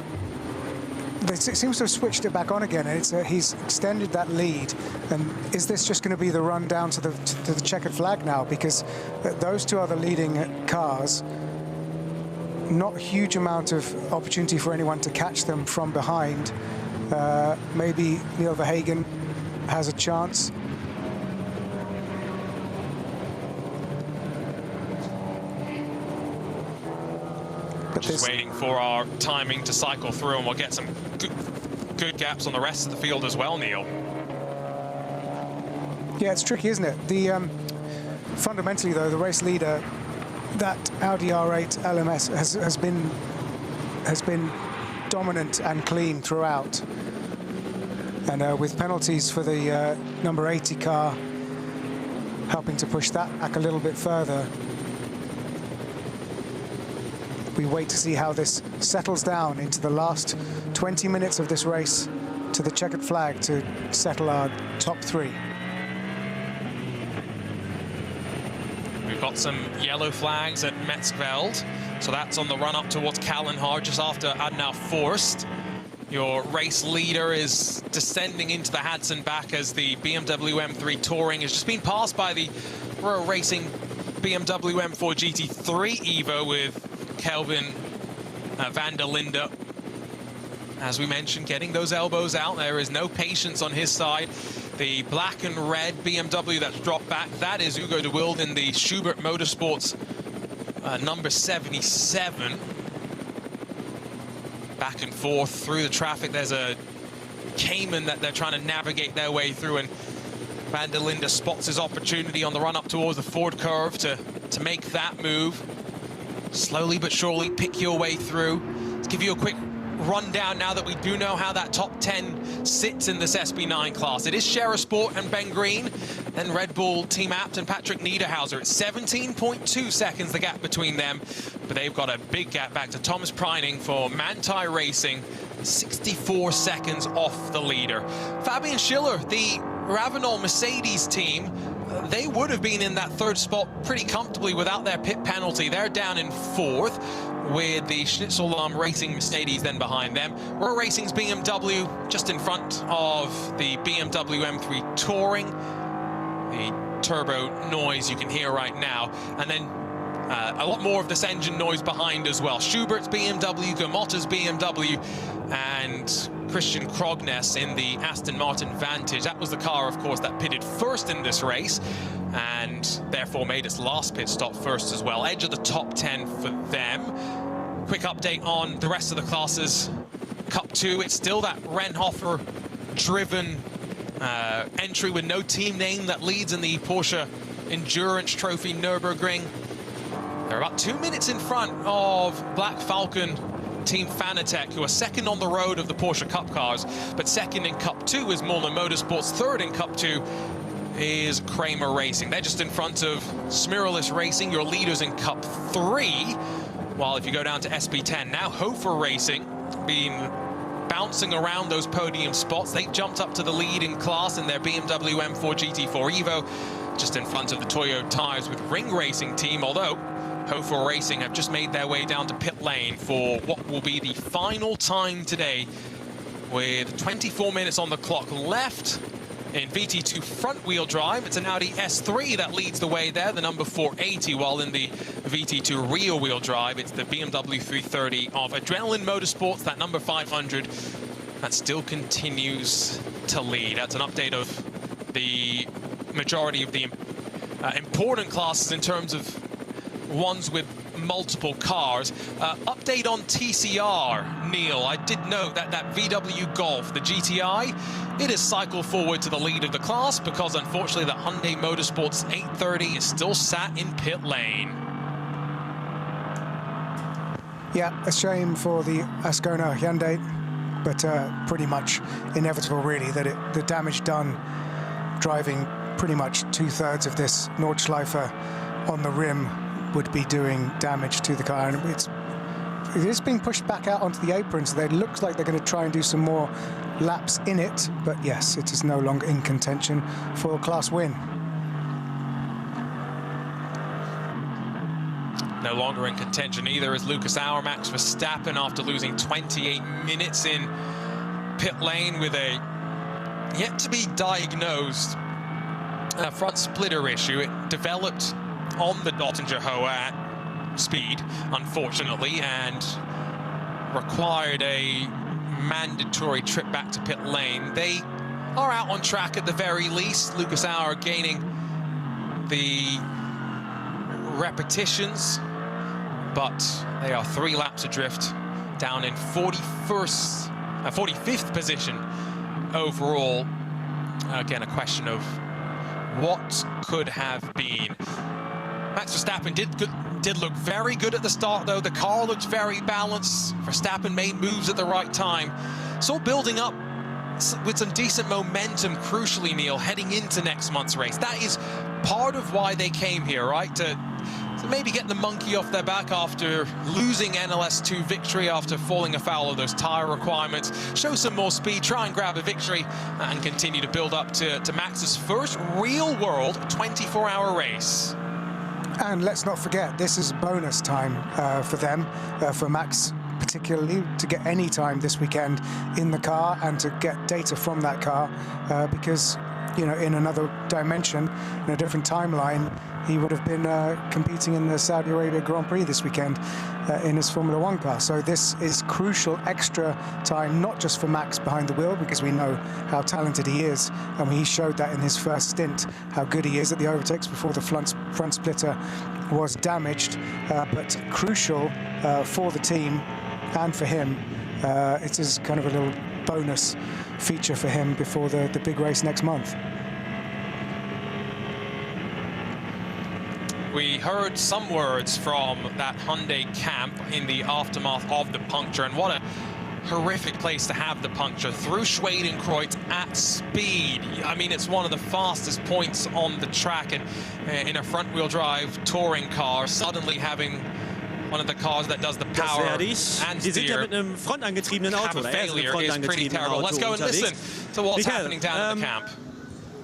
it seems to have switched it back on again, and he's extended that lead. And is this just going to be the run down to the checkered flag now? Because those two other leading cars, not a huge amount of opportunity for anyone to catch them from behind. Maybe Neil Verhagen has a chance. But just waiting for our timing to cycle through, and we'll get some good gaps on the rest of the field as well, Neil. Yeah, it's tricky, isn't it? Fundamentally, though, the race leader, that Audi R8 LMS has been dominant and clean throughout. And with penalties for the number 80 car helping to push that back a little bit further, we wait to see how this settles down into the last 20 minutes of this race to the checkered flag to settle our top 3. We've got some yellow flags at Metzgveld, so that's on the run up towards Kallenhard just after Adnau Forst. Your race leader is descending into the Hudson back as the BMW M3 Touring has just been passed by the Royal Racing BMW M4 GT3 Evo with Kelvin van der Linde. As we mentioned, getting those elbows out. There is no patience on his side. The black and red BMW that's dropped back, that is Hugo de Wilde in the Schubert Motorsports number 77. Back and forth through the traffic. There's a Cayman that they're trying to navigate their way through, and Van der Linde spots his opportunity on the run up towards the Ford curve to make that move. Slowly but surely pick your way through. Let's give you a quick rundown now that we do know how that top 10 sits in this SB9 class. It is Scherer Sport and Ben Green, then Red Bull Team Abt and Patrick Niederhauser. It's 17.2 seconds the gap between them, but they've got a big gap back to Thomas Preining for Manthey Racing, 64 seconds off the leader. Fabian Schiller, the Ravenol Mercedes team, they would have been in that third spot pretty comfortably without their pit penalty. They're down in fourth, with the Schnitzel Racing Mercedes then behind them. Roar Racing's BMW just in front of the BMW M3 Touring. The turbo noise you can hear right now. And then a lot more of this engine noise behind as well. Schubert's BMW, Gamotta's BMW, and Christian Krognes in the Aston Martin Vantage. That was the car, of course, that pitted first in this race, and therefore made its last pit stop first as well. Edge of the top 10 for them. Quick update on the rest of the classes. Cup 2, it's still that Renhofer-driven entry with no team name that leads in the Porsche Endurance Trophy Nürburgring. They're about 2 minutes in front of Black Falcon Team Fanatec, who are second on the road of the Porsche Cup cars, but second in Cup 2 is Molnar Motorsports, third in Cup 2 is Kramer Racing. They're just in front of Smiralist Racing, your leaders in Cup 3, while if you go down to SB10, now Hofer Racing, been bouncing around those podium spots. They jumped up to the lead in class in their BMW M4 GT4 Evo, just in front of the Toyo Tires with Ring Racing team, although Hofer Racing have just made their way down to pit lane for what will be the final time today, with 24 minutes on the clock left. In VT2 front-wheel drive, it's an Audi S3 that leads the way there, the number 480, while in the VT2 rear-wheel drive, it's the BMW 330 of Adrenaline Motorsports, that number 500, that still continues to lead. That's an update of the majority of the important classes in terms of ones with multiple cars. Update on TCR, Neil. I did note that that VW Golf, the GTI, it has cycled forward to the lead of the class because unfortunately the Hyundai Motorsports 830 is still sat in pit lane. Yeah, a shame for the Ascona Hyundai, but pretty much inevitable really that the damage done driving pretty much 2/3 of this Nordschleife on the rim would be doing damage to the car, and it is being pushed back out onto the apron, so it looks like they're going to try and do some more laps in it, but yes, it is no longer in contention for a class win. No longer in contention either is Lucas Auer, Max Verstappen, after losing 28 minutes in pit lane with a yet-to-be diagnosed front splitter issue. It developed on the Dottinger-Hoa at speed, unfortunately, and required a mandatory trip back to pit lane. They are out on track at the very least. Lucas Auer gaining the repetitions, but they are 3 laps adrift, down in 45th position overall. Again, a question of what could have been. Max Verstappen did look very good at the start, though. The car looked very balanced. Verstappen made moves at the right time. So building up with some decent momentum, crucially, Neil, heading into next month's race. That is part of why they came here, right? To maybe get the monkey off their back after losing NLS2 victory, after falling afoul of those tyre requirements, show some more speed, try and grab a victory, and continue to build up to Max's first real-world 24-hour race. And let's not forget, this is bonus time for them, for Max particularly, to get any time this weekend in the car and to get data from that car, because, you know, in another dimension, in a different timeline, he would have been competing in the Saudi Arabia Grand Prix this weekend in his Formula One car. So this is crucial extra time, not just for Max behind the wheel, because we know how talented he is, and he showed that in his first stint, how good he is at the overtakes before the front splitter was damaged, but crucial for the team and for him. It is kind of a little bonus feature for him before the big race next month. We heard some words from that Hyundai camp in the aftermath of the puncture, and what a horrific place to have the puncture through Schwedenkreuz at speed. I mean, it's one of the fastest points on the track, and in a front-wheel drive touring car, suddenly having one of the cars that does the power and steer mit einem frontangetriebenen Auto. have a failure is pretty terrible. Let's go and listen to what's happening down in the camp.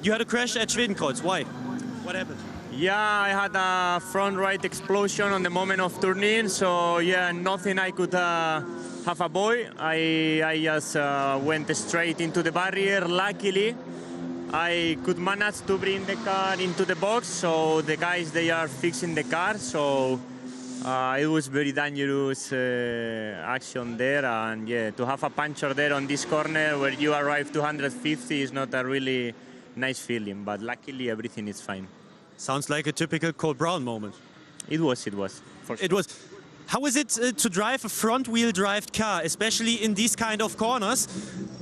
You had a crash at Schwedenkreuz. Why? What happened? Yeah, I had a front right explosion on the moment of turning, so yeah, nothing I could have avoided. I just went straight into the barrier. Luckily, I could manage to bring the car into the box, so the guys, they are fixing the car, so it was very dangerous action there, and yeah, to have a puncture there on this corner where you arrive 250 is not a really nice feeling, but luckily everything is fine. Sounds like a typical Cole Brown moment. It was, for sure. It was. How is it to drive a front-wheel drive car, especially in these kind of corners?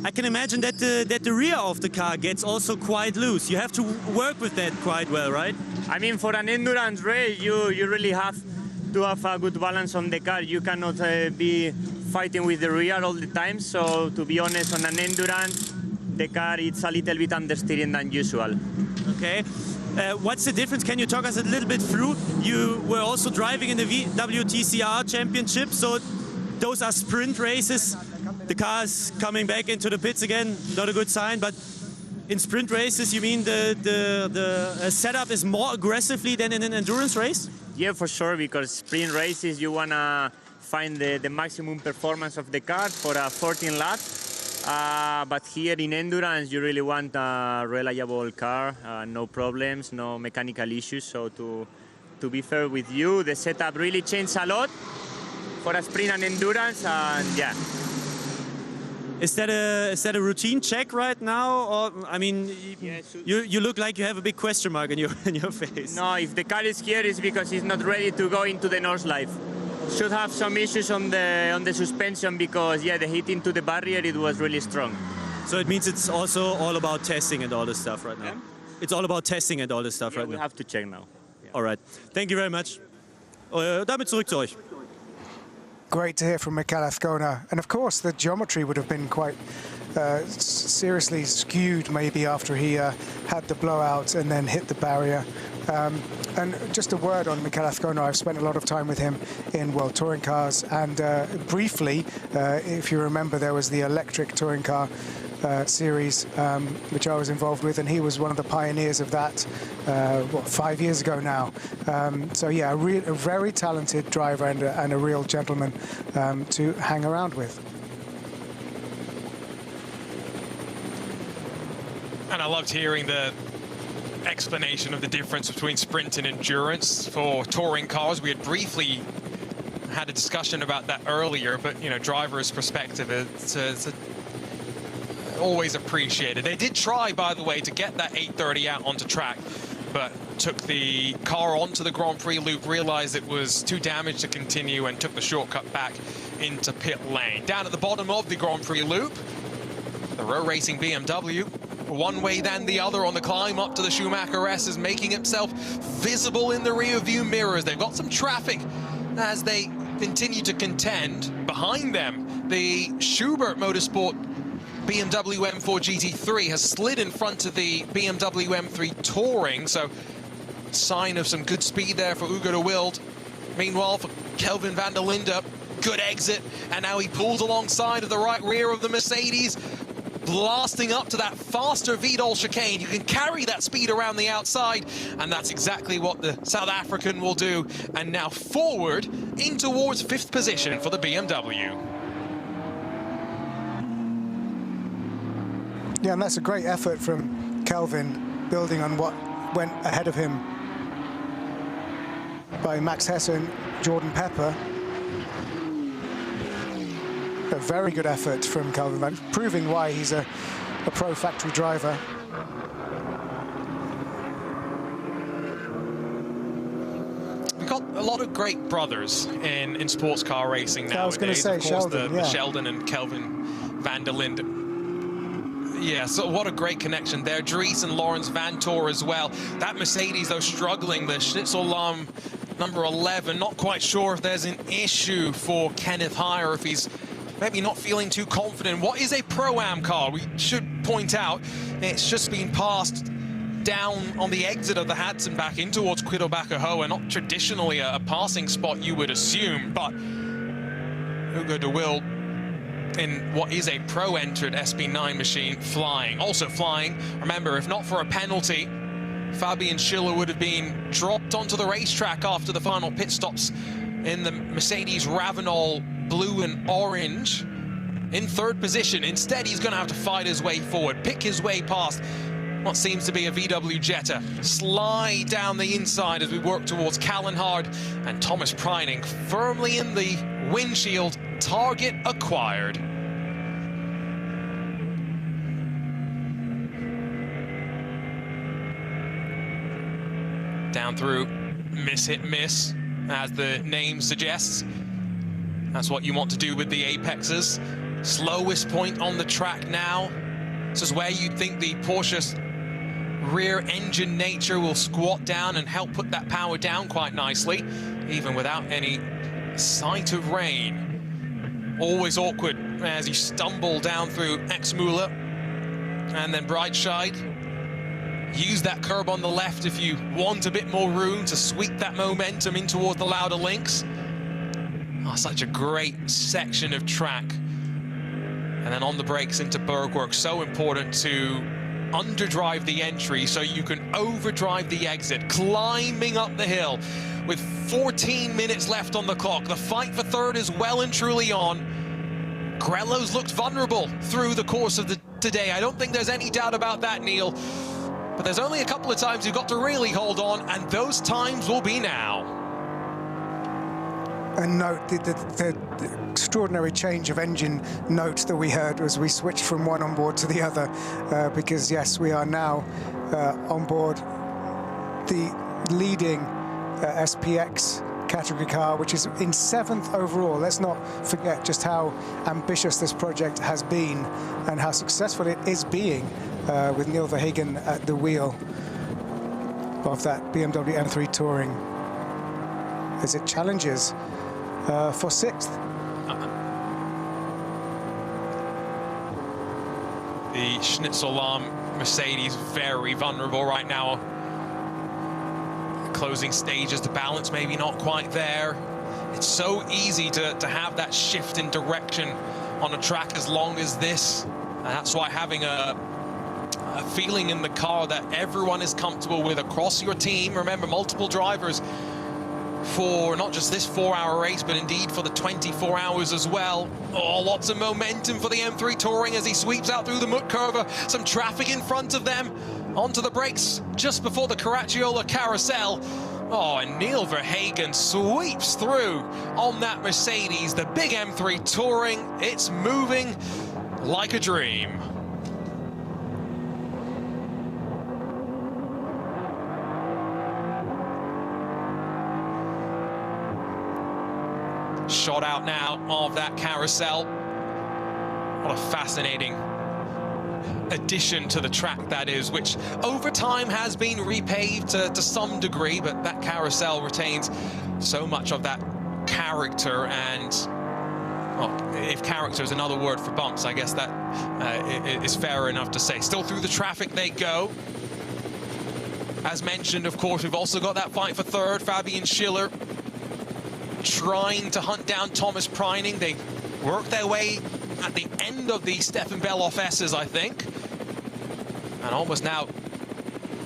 I can imagine that the rear of the car gets also quite loose. You have to work with that quite well, right? I mean, for an endurance race, you really have to have a good balance on the car. You cannot be fighting with the rear all the time. So, to be honest, on an endurance, the car is a little bit understeering than usual. Okay. What's the difference? Can you talk us a little bit through? You were also driving in the WTCR Championship, so those are sprint races. The car is coming back into the pits again, not a good sign, but in sprint races, you mean the setup is more aggressively than in an endurance race? Yeah, for sure, because sprint races, you want to find the maximum performance of the car for a 14 laps. But here in endurance, you really want a reliable car, no problems, no mechanical issues. So to be fair with you, the setup really changed a lot for a sprint and endurance, and yeah. Is that a routine check right now, or I mean, you look like you have a big question mark in your face. No, if the car is here, it's because it's not ready to go into the Nordschleife. Should have some issues on the suspension because yeah, the hit into the barrier, it was really strong. So it means it's also all about testing and all this stuff right now. Yeah. It's all about testing and all this stuff right now. We have to check now. Yeah. All right. Thank you very much. Damit zurück zu euch. Great to hear from Michael Azcona. And of course, the geometry would have been quite seriously skewed maybe after he had the blowout and then hit the barrier. And just a word on Michael Azcona. I've spent a lot of time with him in World Touring Cars, and briefly, if you remember, there was the electric touring car series, which I was involved with, and he was one of the pioneers of that, 5 years ago now. So yeah, a very talented driver and a real gentleman to hang around with. And I loved hearing the explanation of the difference between sprint and endurance for touring cars. We had briefly had a discussion about that earlier, but you know, driver's perspective, it's always appreciated. They did try, by the way, to get that 830 out onto track, but took the car onto the Grand Prix loop, realized it was too damaged to continue, and took the shortcut back into pit lane. Down at the bottom of the Grand Prix loop, the row racing BMW, one way than the other on the climb up to the Schumacher S, is making himself visible in the rear view mirrors. They've got some traffic as they continue to contend. Behind them, the Schubert Motorsport BMW M4 GT3 has slid in front of the BMW M3 Touring, so sign of some good speed there for Hugo de Wilde. Meanwhile, for Kelvin van der Linde, good exit, and now he pulls alongside of the right rear of the Mercedes, blasting up to that faster Vidal chicane. You can carry that speed around the outside, and that's exactly what the South African will do. And now forward in towards 5th position for the BMW. Yeah, and that's a great effort from Kelvin, building on what went ahead of him by Max Hessen, Jordan Pepper. A very good effort from Kelvin, proving why he's a pro factory driver. We've got a lot of great brothers in sports car racing nowadays. I was going to say of course, Sheldon, the Sheldon and Kelvin van der Linde. Yeah, so what a great connection there. Dries and Lawrence Van Tor as well. That Mercedes, though, struggling. The Schnitzel number 11, not quite sure if there's an issue for Kenneth Heyer, if he's maybe not feeling too confident. What is a Pro-Am car? We should point out it's just been passed down on the exit of the Hudson back in towards Quiddelbacher-Hoa, not traditionally a passing spot you would assume, but Hugo de Wil in what is a pro-entered SB9 machine flying. Also flying, remember, if not for a penalty, Fabian Schiller would have been dropped onto the racetrack after the final pit stops in the Mercedes Ravenol blue and orange in third position. Instead, he's going to have to fight his way forward, pick his way past what seems to be a VW Jetta, slide down the inside as we work towards Callenhard, and Thomas Preining firmly in the windshield, target acquired. Down through, miss hit miss, as the name suggests. That's what you want to do with the apexes. Slowest point on the track now. This is where you'd think the Porsche's rear engine nature will squat down and help put that power down quite nicely, even without any sight of rain. Always awkward as you stumble down through Exmüller and then Breitscheid. Use that curb on the left if you want a bit more room to sweep that momentum in towards the Lauda links. Oh, such a great section of track. And then on the brakes into Bergwerk, so important to underdrive the entry so you can overdrive the exit, climbing up the hill with 14 minutes left on the clock. The fight for third is well and truly on. Grello's looked vulnerable through the course of today. I don't think there's any doubt about that, Neil. But there's only a couple of times you've got to really hold on, and those times will be now. And note the extraordinary change of engine note that we heard as we switched from one onboard to the other, because yes, we are now on board the leading SPX category car, which is in 7th overall. Let's not forget just how ambitious this project has been and how successful it is being, with Neil Verhagen at the wheel of that BMW M3 Touring as it challenges for 6th. The Schnitzel Mercedes very vulnerable right now. Closing stages, the balance maybe not quite there. It's so easy to have that shift in direction on a track as long as this. And that's why having a feeling in the car that everyone is comfortable with across your team. Remember, multiple drivers for not just this 4-hour race, but indeed for the 24 hours as well. Oh, lots of momentum for the M3 Touring as he sweeps out through the mud curve. Some traffic in front of them. Onto the brakes just before the Caracciola carousel. Oh, and Neil Verhagen sweeps through on that Mercedes, the big M3 Touring. It's moving like a dream. Shot out now of that carousel. What a fascinating addition to the track that is, which over time has been repaved to some degree, but that carousel retains so much of that character. And well, if character is another word for bumps, I guess that is fair enough to say. Still through the traffic they go. As mentioned, of course, we've also got that fight for third. Fabian Schiller trying to hunt down Thomas Preining. They work their way at the end of the Stefan Beloff S's, I think. And almost now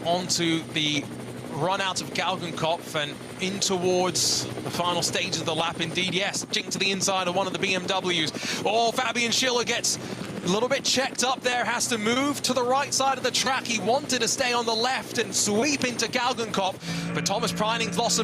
onto the run out of Galgenkopf and in towards the final stage of the lap. Indeed, yes, chink to the inside of one of the BMWs. Oh, Fabian Schiller gets a little bit checked up there, has to move to the right side of the track. He wanted to stay on the left and sweep into Galgenkopf, but Thomas Preining's lost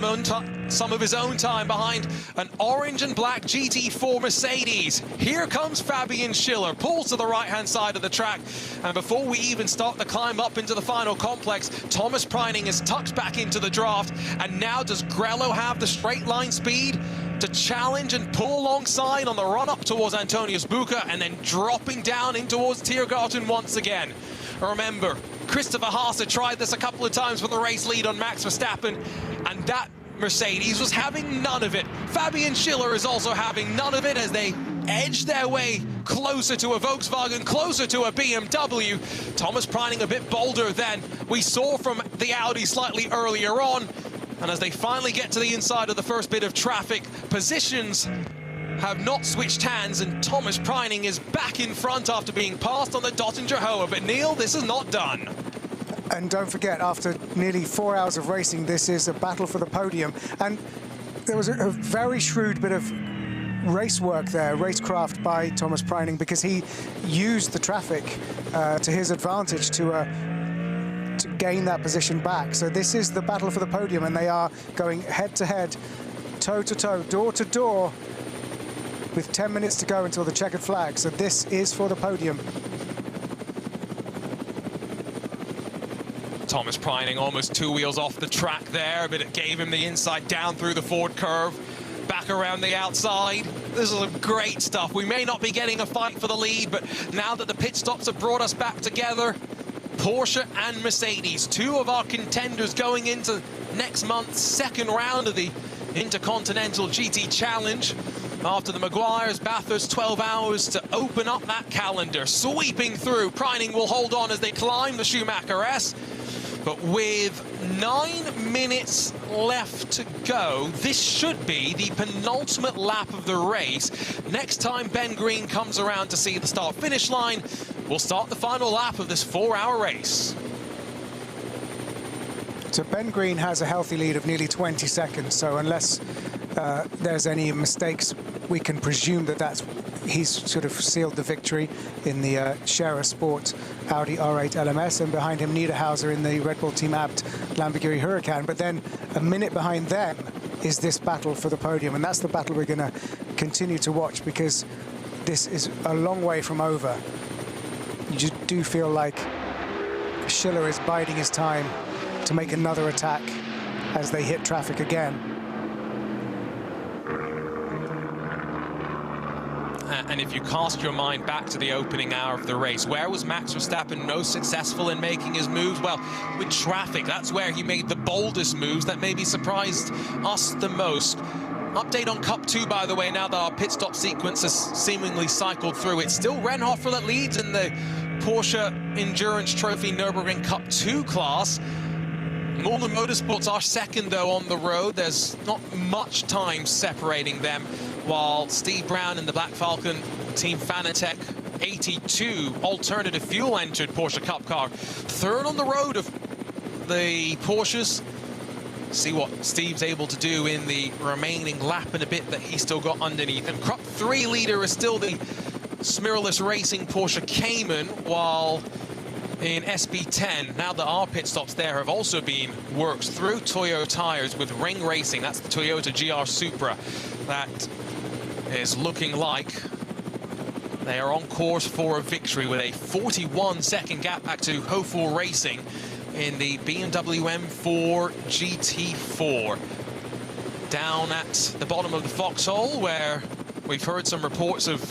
some of his own time behind an orange and black GT4 Mercedes. Here comes Fabian Schiller, pulls to the right-hand side of the track, and before we even start the climb up into the final complex, Thomas Preining is tucked back into the draft. And now does Grello have the straight line speed? to challenge and pull alongside on the run-up towards Antonius Bucher, and then dropping down in towards Tiergarten once again. Remember, Christopher Haase tried this a couple of times for the race lead on Max Verstappen, and that Mercedes was having none of it. Fabian Schiller is also having none of it as they edge their way closer to a Volkswagen, closer to a BMW. Thomas Preining a bit bolder than we saw from the Audi slightly earlier on. And as they finally get to the inside of the first bit of traffic, positions have not switched hands, and Thomas Preining is back in front after being passed on the Dottinger Hoa. But Neil, this is not done. And don't forget, after nearly 4 hours of racing, this is a battle for the podium. And there was a very shrewd bit of race work there, racecraft by Thomas Preining, because he used the traffic to his advantage to gain that position back. So this is the battle for the podium, and they are going head-to-head, toe-to-toe, door-to-door, with 10 minutes to go until the checkered flag. So this is for the podium. Thomas Preining almost 2 wheels off the track there, but it gave him the inside down through the forward curve, back around the outside. This is great stuff. We may not be getting a fight for the lead, but now that the pit stops have brought us back together, Porsche and Mercedes, two of our contenders going into next month's second round of the Intercontinental GT Challenge. After the Maguires, Bathurst, 12 hours to open up that calendar. Sweeping through, Preining will hold on as they climb the Schumacher S. But with 9 minutes left to go, this should be the penultimate lap of the race. Next time Ben Green comes around to see the start-finish line, we'll start the final lap of this 4-hour race. So Ben Green has a healthy lead of nearly 20 seconds, so unless there's any mistakes, we can presume that he's sort of sealed the victory in the Scherer Sport Audi R8 LMS, and behind him Niederhauser in the Red Bull Team Abt Lamborghini Huracan. But then a minute behind them is this battle for the podium, and that's the battle we're going to continue to watch, because this is a long way from over. You just do feel like Schiller is biding his time to make another attack as they hit traffic again. And if you cast your mind back to the opening hour of the race, where was Max Verstappen most successful in making his moves? Well, with traffic, that's where he made the boldest moves that maybe surprised us the most. Update on Cup 2, by the way, now that our pit stop sequence has seemingly cycled through. It's still Renhofer that leads in the Porsche Endurance Trophy Nürburgring Cup 2 class. Northern Motorsports are second, though, on the road. There's not much time separating them, while Steve Brown in the Black Falcon Team Fanatec 82 alternative fuel-entered Porsche Cup car. Third on the road of the Porsches. See what Steve's able to do in the remaining lap and a bit that he's still got underneath him. Cup 3 leader is still the Smirless Racing Porsche Cayman, while in SB10, now that our pit stops there have also been worked through Toyo tires with Ring Racing. That's the Toyota GR Supra that is looking like they are on course for a victory with a 41-second gap back to Hoful Racing in the BMW M4 GT4. Down at the bottom of the foxhole, where we've heard some reports of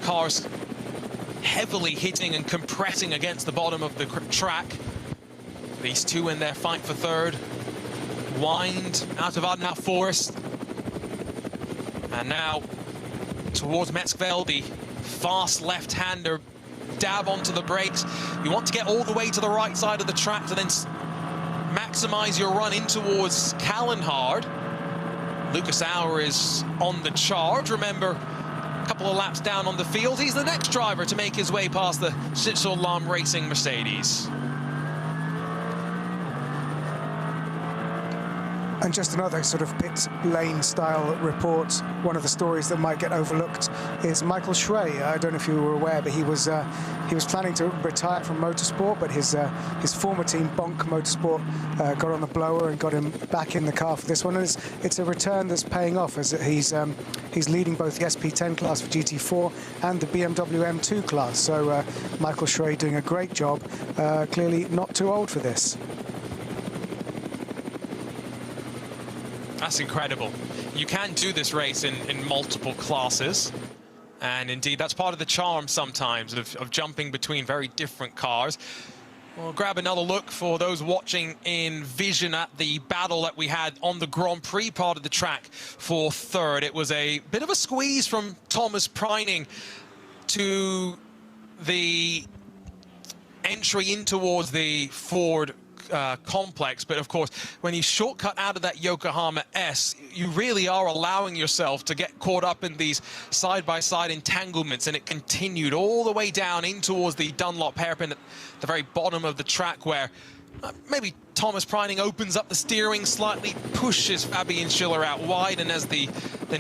cars heavily hitting and compressing against the bottom of the track. These two in their fight for third. Wind out of Adenauer Forest. And now towards Metzgveld, the fast left-hander, dab onto the brakes. You want to get all the way to the right side of the track to then maximize your run in towards Kallenhard. Lucas Auer is on the charge. Remember, a couple of laps down on the field. He's the next driver to make his way past the Schlitzow Lam Racing Mercedes. And just another sort of pit lane style report. One of the stories that might get overlooked is Michael Schrey. I don't know if you were aware, but he was planning to retire from motorsport, but his former team, Bonk Motorsport, got on the blower and got him back in the car for this one. And it's a return that's paying off, as he's leading both the SP10 class for GT4 and the BMW M2 class. So Michael Schrey doing a great job. Clearly not too old for this. That's incredible. You can do this race in multiple classes. And indeed, that's part of the charm sometimes of jumping between very different cars. We'll grab another look for those watching in vision at the battle that we had on the Grand Prix part of the track for third. It was a bit of a squeeze from Thomas Preining to the entry in towards the Ford complex, but of course when you shortcut out of that Yokohama S, you really are allowing yourself to get caught up in these side-by-side entanglements, and it continued all the way down in towards the Dunlop hairpin at the very bottom of the track, where maybe Thomas Preining opens up the steering slightly, pushes Fabian Schiller out wide, and as the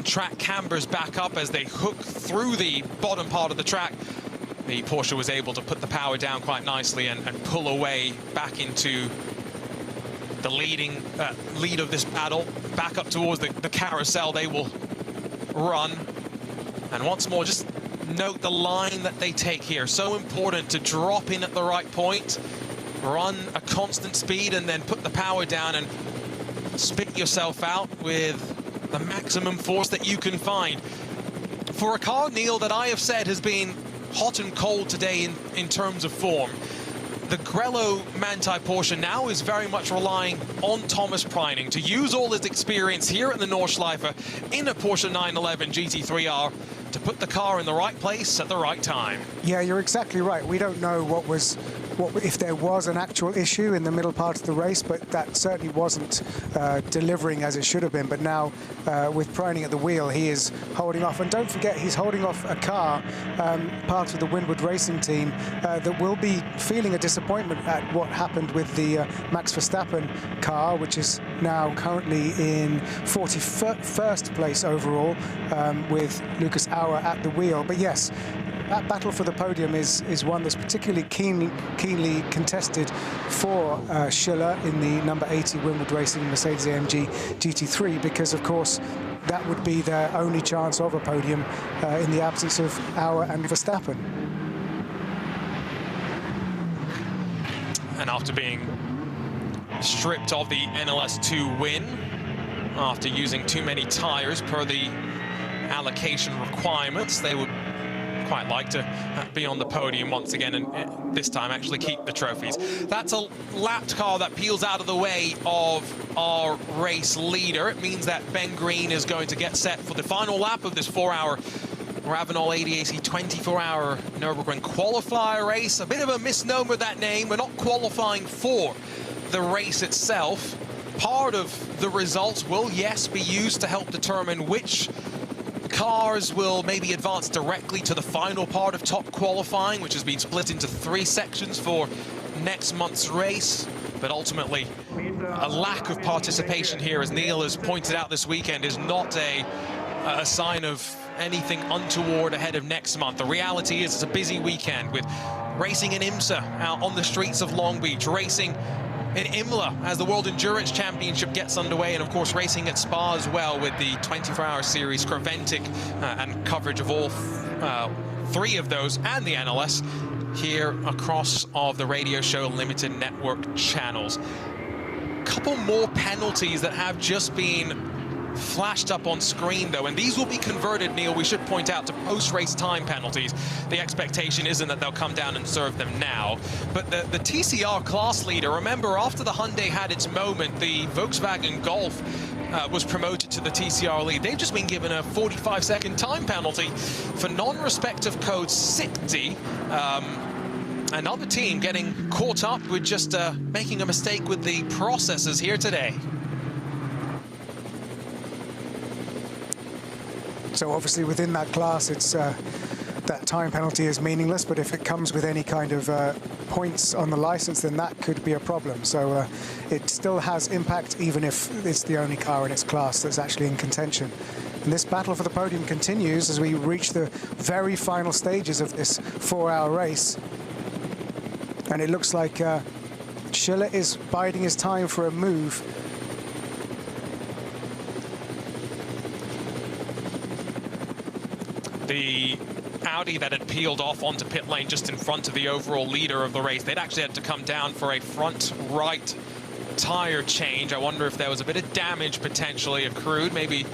track cambers back up as they hook through the bottom part of the track, the Porsche was able to put the power down quite nicely and pull away back into the lead of this battle, back up towards the carousel they will run. And once more, just note the line that they take here. So important to drop in at the right point, run a constant speed, and then put the power down and spit yourself out with the maximum force that you can find. For a car, Neil, that I have said has been hot and cold today in terms of form, the Grello Manthey Porsche now is very much relying on Thomas Preining to use all his experience here at the Nordschleife in a Porsche 911 GT3R to put the car in the right place at the right time. Yeah, you're exactly right. We don't know if there was an actual issue in the middle part of the race, but that certainly wasn't delivering as it should have been. But now with Preining at the wheel, he is holding off. And don't forget, he's holding off a car, part of the Winwood Racing team, that will be feeling a disappointment at what happened with the Max Verstappen car, which is now currently in 41st place overall, with Lucas Auer at the wheel. But yes, that battle for the podium is one that's particularly keenly contested for Schiller in the number 80 Winwood Racing Mercedes-AMG GT3, because of course that would be their only chance of a podium in the absence of Auer and Verstappen. And after being stripped of the NLS2 win, after using too many tires per the allocation requirements, they would quite like to be on the podium once again, and this time actually keep the trophies. That's a lapped car that peels out of the way of our race leader. It means that Ben Green is going to get set for the final lap of this 4-hour Ravenol ADAC 24-hour Nürburgring Qualifier race. A bit of a misnomer, that name. We're not qualifying for the race itself. Part of the results will, yes, be used to help determine which cars will maybe advance directly to the final part of top qualifying, which has been split into 3 sections for next month's race. But ultimately, a lack of participation here, as Neil has pointed out this weekend, is not a sign of anything untoward ahead of next month. The reality is it's a busy weekend with racing in IMSA out on the streets of Long Beach, racing in Imola as the World Endurance Championship gets underway, and of course racing at Spa as well with the 24-hour series Creventic and coverage of all 3 of those and the NLS here across of the Radio Show Limited Network channels. Couple more penalties that have just been flashed up on screen though, and these will be converted, Neil, we should point out, to post-race time penalties. The expectation isn't that they'll come down and serve them now, but the TCR class leader, remember after the Hyundai had its moment, the Volkswagen Golf was promoted to the TCR lead. They've just been given a 45-second time penalty for non-respect of code 60. Another team getting caught up with just making a mistake with the processes here today. So obviously within that class, it's that time penalty is meaningless, but if it comes with any kind of points on the license, then that could be a problem. So it still has impact, even if it's the only car in its class that's actually in contention. And this battle for the podium continues as we reach the very final stages of this 4-hour race. And it looks like Schiller is biding his time for a move. The Audi that had peeled off onto pit lane just in front of the overall leader of the race, they'd actually had to come down for a front right tire change. I wonder if there was a bit of damage potentially accrued. Maybe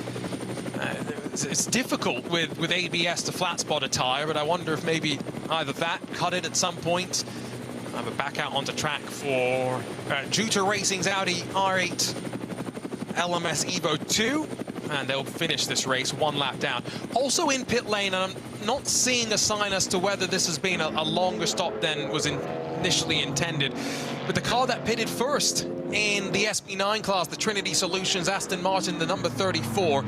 it's difficult with ABS to flat spot a tire, but I wonder if maybe either that cut it at some point. But back out onto track for Juta Racing's Audi R8 LMS Evo 2, and they'll finish this race 1 lap down. Also in pit lane, and I'm not seeing a sign as to whether this has been a longer stop than was initially intended, but the car that pitted first in the SB9 class, the Trinity Solutions Aston Martin, the number 34,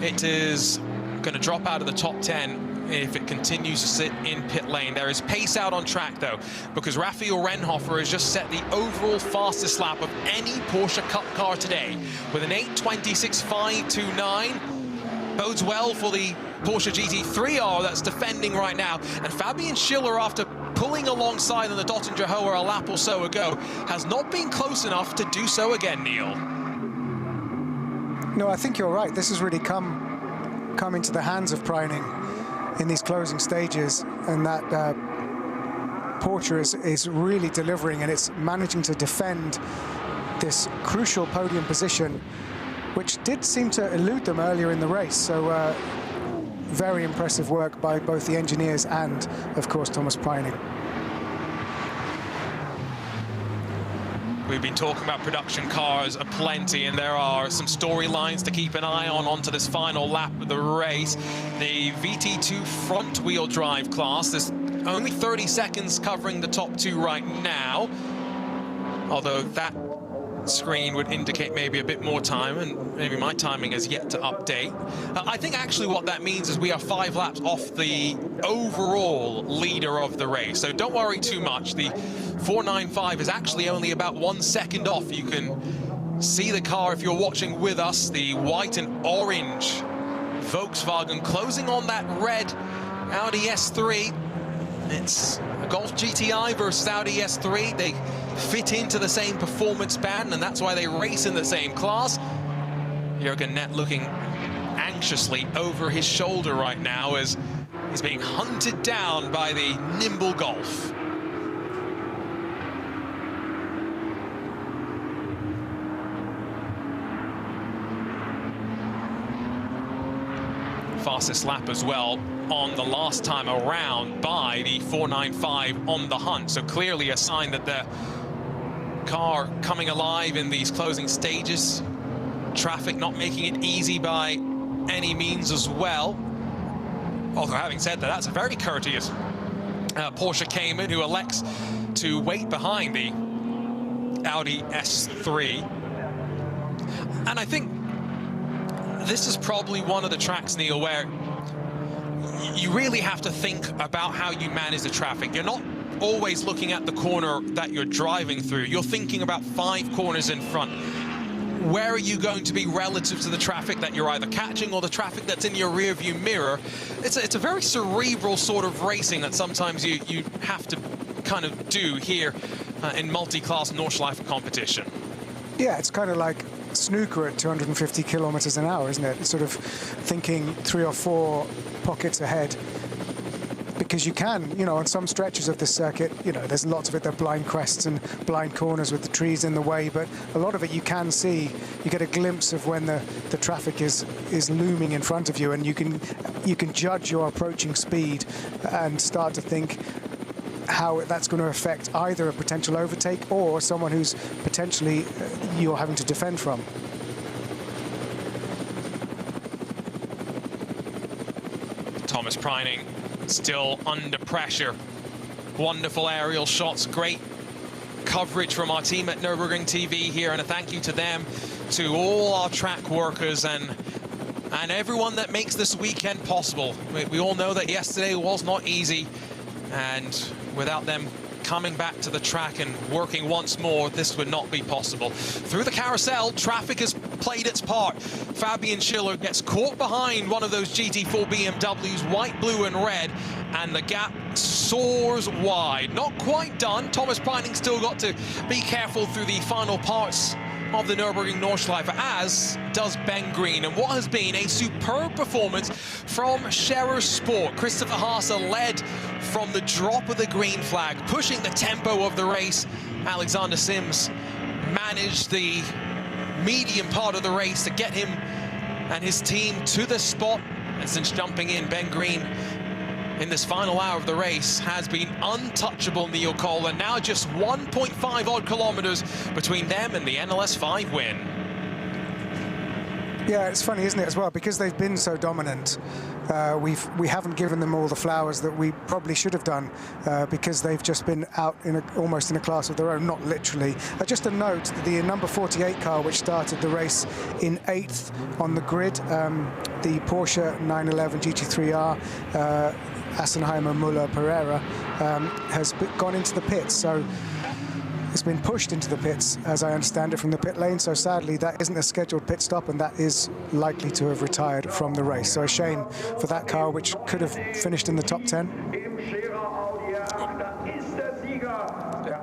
it is going to drop out of the top 10 if it continues to sit in pit lane. There is pace out on track, though, because Raphael Renhofer has just set the overall fastest lap of any Porsche Cup car today with an 8:26.529. Bodes well for the Porsche GT3R that's defending right now. And Fabian Schiller, after pulling alongside on the Dottinger Hoher a lap or so ago, has not been close enough to do so again, Neil. No, I think you're right. This has really come into the hands of Preining in these closing stages, and that Porsche is really delivering, and it's managing to defend this crucial podium position, which did seem to elude them earlier in the race. So very impressive work by both the engineers and, of course, Thomas Preining. We've been talking about production cars aplenty, and there are some storylines to keep an eye on onto this final lap of the race. The VT2 front-wheel drive class, there's only 30 seconds covering the top 2 right now, although that screen would indicate maybe a bit more time, and maybe my timing is yet to update. I think actually what that means is we are 5 laps off the overall leader of the race, so don't worry too much. The 495 is actually only about 1 second off. You can see the car if you're watching with us, the white and orange Volkswagen closing on that red Audi S3. It's a Golf GTI versus Audi S3. They fit into the same performance band, and that's why they race in the same class. Jürgen Nett looking anxiously over his shoulder right now as he's being hunted down by the nimble Golf. Fastest lap as well on the last time around by the 495 on the hunt. So clearly a sign that the car coming alive in these closing stages. Traffic not making it easy by any means as well. Although having said that, that's a very courteous Porsche Cayman who elects to wait behind the Audi S3. And I think this is probably one of the tracks, Neil, where you really have to think about how you manage the traffic. You're not always looking at the corner that you're driving through. You're thinking about 5 corners in front. Where are you going to be relative to the traffic that you're either catching or the traffic that's in your rear view mirror? It's a very cerebral sort of racing that sometimes you have to kind of do here in multi-class Nordschleife competition. Yeah, it's kind of like snooker at 250 kilometers an hour, isn't it? It's sort of thinking 3 or 4 pockets ahead, because you can, you know, on some stretches of the circuit, you know, there's lots of it, there are blind crests and blind corners with the trees in the way, but a lot of it you can see. You get a glimpse of when the traffic is looming in front of you, and you can judge your approaching speed and start to think how that's going to affect either a potential overtake or someone who's potentially you're having to defend from. Thomas Preining still under pressure. Wonderful aerial shots, great coverage from our team at Nürburgring TV here, and a thank you to them, to all our track workers and everyone that makes this weekend possible. We all know that yesterday was not easy, and without them coming back to the track and working once more, this would not be possible. Through the carousel, traffic has played its part. Fabian Schiller gets caught behind one of those GT4 BMWs, white, blue, and red, and the gap soars wide. Not quite done. Thomas Preining still got to be careful through the final parts of the Nürburgring Nordschleife, as does Ben Green. And what has been a superb performance from Scherer Sport. Christopher Haase led from the drop of the green flag, pushing the tempo of the race. Alexander Sims manage the medium part of the race to get him and his team to the spot. And since jumping in, Ben Green in this final hour of the race has been untouchable, Neil Cole, and now just 1.5 odd kilometers between them and the NLS 5 win. Yeah, it's funny, isn't it, as well, because they've been so dominant. We haven't given them all the flowers that we probably should have done, because they've just been out in almost in a class of their own, not literally. Just a note, the number 48 car, which started the race in 8th on the grid, the Porsche 911 GT3R, Assenheimer Muller Pereira, has gone into the pits. So it's been pushed into the pits, as I understand it, from the pit lane. So sadly, that isn't a scheduled pit stop, and that is likely to have retired from the race. So a shame for that car, which could have finished in the top 10.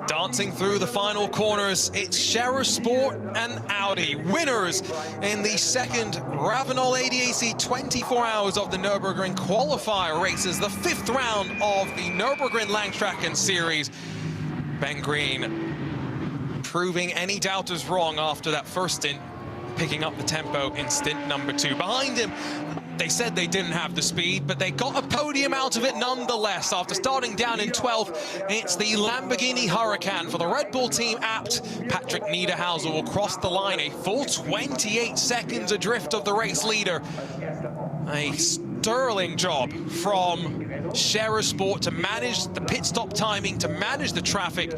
Dancing through the final corners, it's Scherer Sport and Audi, winners in the second RAVENOL ADAC 24 hours of the Nürburgring Qualifier races, the 5th round of the Nürburgring Langstrecke series. Ben Green proving any doubters wrong after that first stint, picking up the tempo in stint number 2. Behind him, they said they didn't have the speed, but they got a podium out of it nonetheless. After starting down in 12th, it's the Lamborghini Huracan for the Red Bull team apt. Patrick Niederhauser will cross the line, a full 28 seconds adrift of the race leader. A sterling job from Scherer Sport to manage the pit stop timing, to manage the traffic,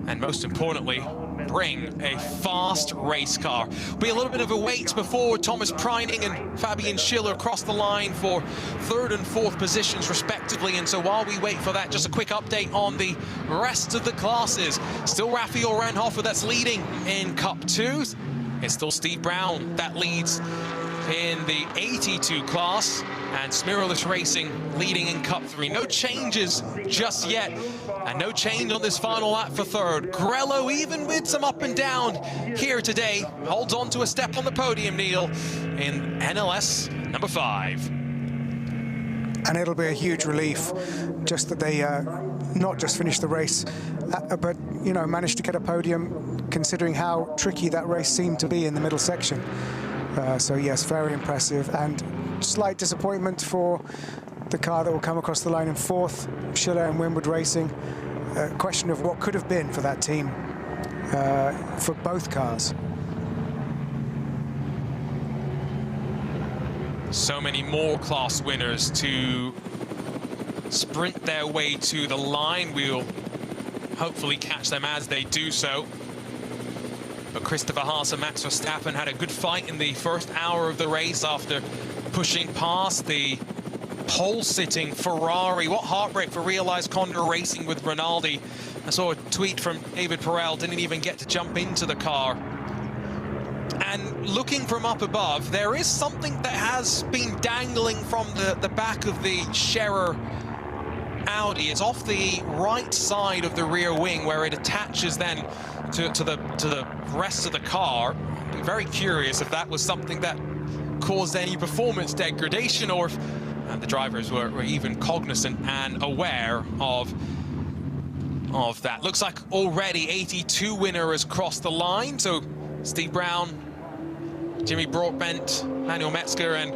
and most importantly, bring a fast race car. Be a little bit of a wait before Thomas Preining and Fabian Schiller cross the line for 3rd and 4th positions respectively. And so while we wait for that, just a quick update on the rest of the classes. Still Raphael Ranhofer that's leading in Cup 2. It's still Steve Brown that leads in the 82 class, and Smiralus Racing leading in Cup 3. No changes just yet, and no change on this final lap for 3rd. Grello, even with some up and down here today, holds on to a step on the podium, Neil, in NLS number 5. And it'll be a huge relief just that they not just finished the race, but, you know, managed to get a podium, considering how tricky that race seemed to be in the middle section. So yes, very impressive, and slight disappointment for the car that will come across the line in 4th, Schiller and Winwood Racing. A question of what could have been for that team, for both cars. So many more class winners to sprint their way to the line. We'll hopefully catch them as they do so. But Christopher Haas and Max Verstappen had a good fight in the first hour of the race after pushing past the pole-sitting Ferrari. What heartbreak for Realized Condor Racing with Rinaldi. I saw a tweet from David Perel, didn't even get to jump into the car. And looking from up above, there is something that has been dangling from the back of the Scherer Audi. It's off the right side of the rear wing, where it attaches then to the rest of the car. I'd be very curious if that was something that caused any performance degradation, or if the drivers were even cognizant and aware of that. Looks like already 82 winner has crossed the line. So Steve Brown, Jimmy Broadbent, Manuel Metzger, and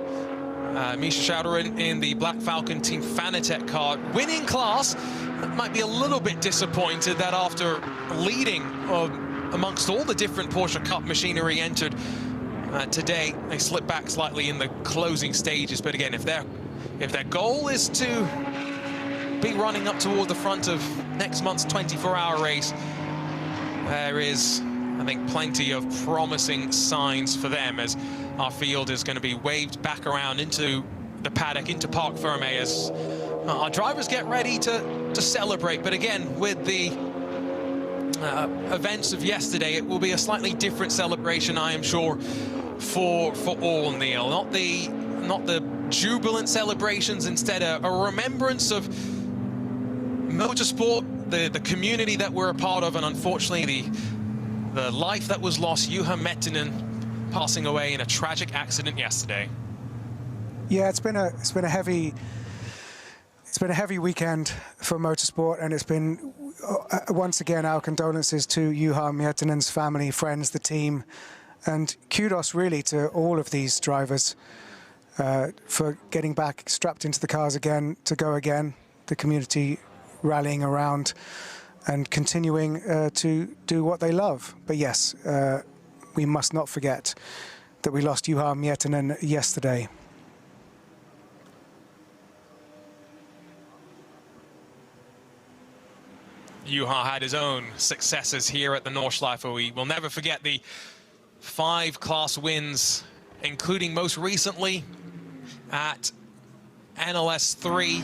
Misha Schauder in the Black Falcon Team Fanatec car. Winning class. Might be a little bit disappointed that after leading amongst all the different Porsche Cup machinery entered today, they slip back slightly in the closing stages. But again, if their goal is to be running up toward the front of next month's 24-hour race, there is, I think, plenty of promising signs for them, as our field is going to be waved back around into the paddock, into Parc Ferme, as our drivers get ready to celebrate. But again, with the events of yesterday, it will be a slightly different celebration, I am sure, for all, Neil. Not the jubilant celebrations, instead a remembrance of motorsport, the community that we're a part of, and unfortunately the life that was lost. Yuan Metinan passing away in a tragic accident yesterday. Yeah, it's been a heavy weekend for motorsport, and it's been once again, our condolences to Yuan Metinan's family, friends, the team, and kudos really to all of these drivers for getting back, strapped into the cars again, to go again, the community rallying around and continuing to do what they love. But yes, we must not forget that we lost Yuan Metinan yesterday. Yuan had his own successes here at the Nordschleife. We will never forget the 5 class wins, including most recently at NLS 3,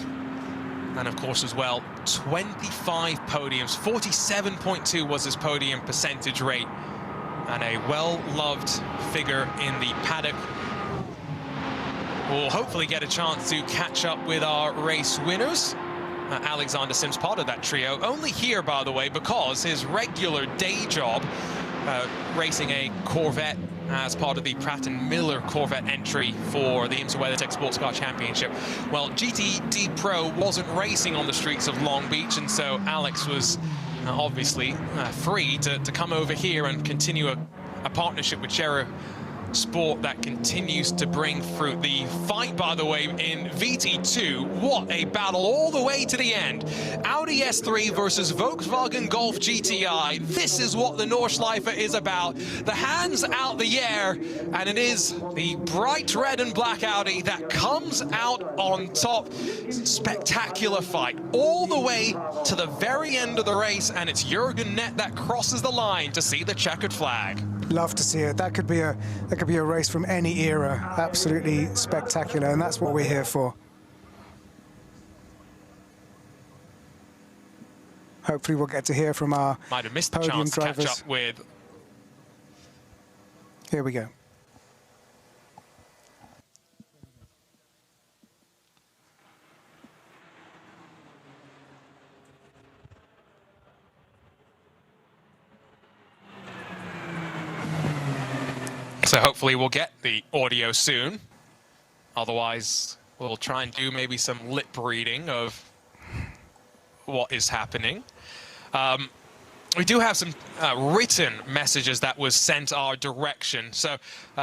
and of course as well 25 podiums. 47.2 was his podium percentage rate, and a well-loved figure in the paddock. We'll hopefully get a chance to catch up with our race winners. Alexander Sims, part of that trio, only here, by the way, because his regular day job, racing a Corvette as part of the Pratt & Miller Corvette entry for the IMSA WeatherTech Sports Car Championship. Well, GTD Pro wasn't racing on the streets of Long Beach, and so Alex was obviously free to come over here and continue a partnership with Checkered Sport that continues to bring fruit. The fight, by the way, in VT2, what a battle all the way to the end. Audi S3 versus Volkswagen Golf GTI. This is what the Nordschleife is about. The hands out the air, and it is the bright red and black Audi that comes out on top. Spectacular fight all the way to the very end of the race, and it's Jürgen Nett that crosses the line to see the checkered flag. Love to see it. That could be a race from any era. Absolutely spectacular, and that's what we're here for. Hopefully we'll get to hear from our might have missed the podium chance to drivers. catch up with. Here we go. So hopefully we'll get the audio soon. Otherwise, we'll try and do maybe some lip reading of what is happening. We do have some written messages that was sent our direction. So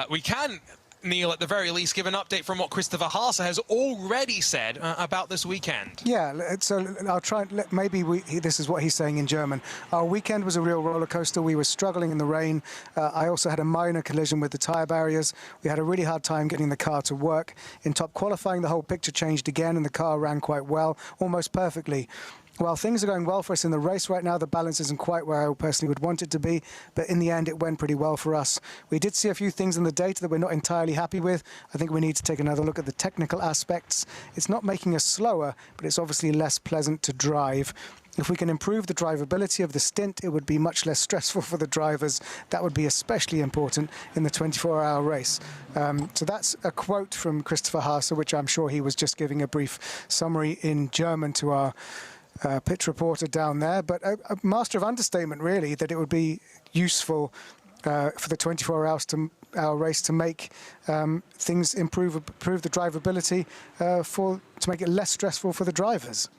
we can, Neil, at the very least, give an update from what Christopher Haase has already said about this weekend. Yeah, so I'll try. Maybe this is what he's saying in German. Our weekend was a real roller coaster. We were struggling in the rain. I also had a minor collision with the tire barriers. We had a really hard time getting the car to work. In top qualifying, the whole picture changed again, and the car ran quite well, almost perfectly. While things are going well for us in the race right now, the balance isn't quite where I personally would want it to be, but in the end it went pretty well for us. We did see a few things in the data that we're not entirely happy with. I think we need to take another look at the technical aspects. It's not making us slower, but it's obviously less pleasant to drive. If we can improve the drivability of the stint, it would be much less stressful for the drivers. That would be especially important in the 24-hour race. So that's a quote from Christopher Haase, which I'm sure he was just giving a brief summary in German to our pitch reporter down there, but a master of understatement, really, that it would be useful for the 24-hour race to make things improve the drivability to make it less stressful for the drivers.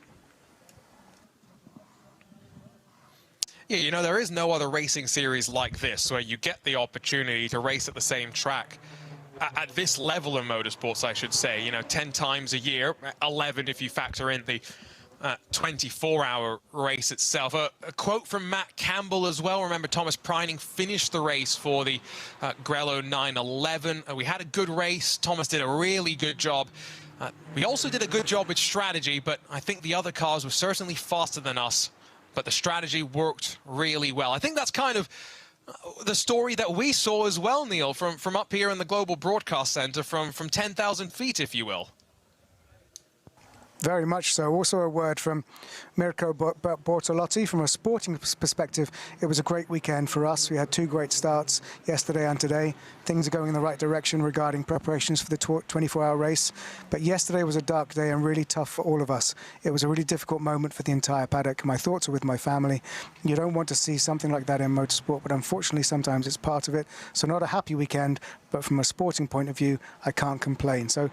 Yeah, you know, there is no other racing series like this where you get the opportunity to race at the same track at this level of motorsports, I should say. You know, 10 times a year, 11 if you factor in the 24-hour race itself. A quote from Matt Campbell as well. Remember, Thomas Preining finished the race for the Grello 911. We had a good race. Thomas did a really good job. We also did a good job with strategy, but I think the other cars were certainly faster than us, but the strategy worked really well. I think that's kind of the story that we saw as well, Neil, from up here in the Global Broadcast Center, from 10,000 feet, if you will. Very much so. Also a word from Mirko Bortolotti. From a sporting perspective, it was a great weekend for us. We had 2 great starts yesterday and today. Things are going in the right direction regarding preparations for the 24-hour race. But yesterday was a dark day and really tough for all of us. It was a really difficult moment for the entire paddock. My thoughts are with my family. You don't want to see something like that in motorsport, but unfortunately sometimes it's part of it. So not a happy weekend, but from a sporting point of view, I can't complain. So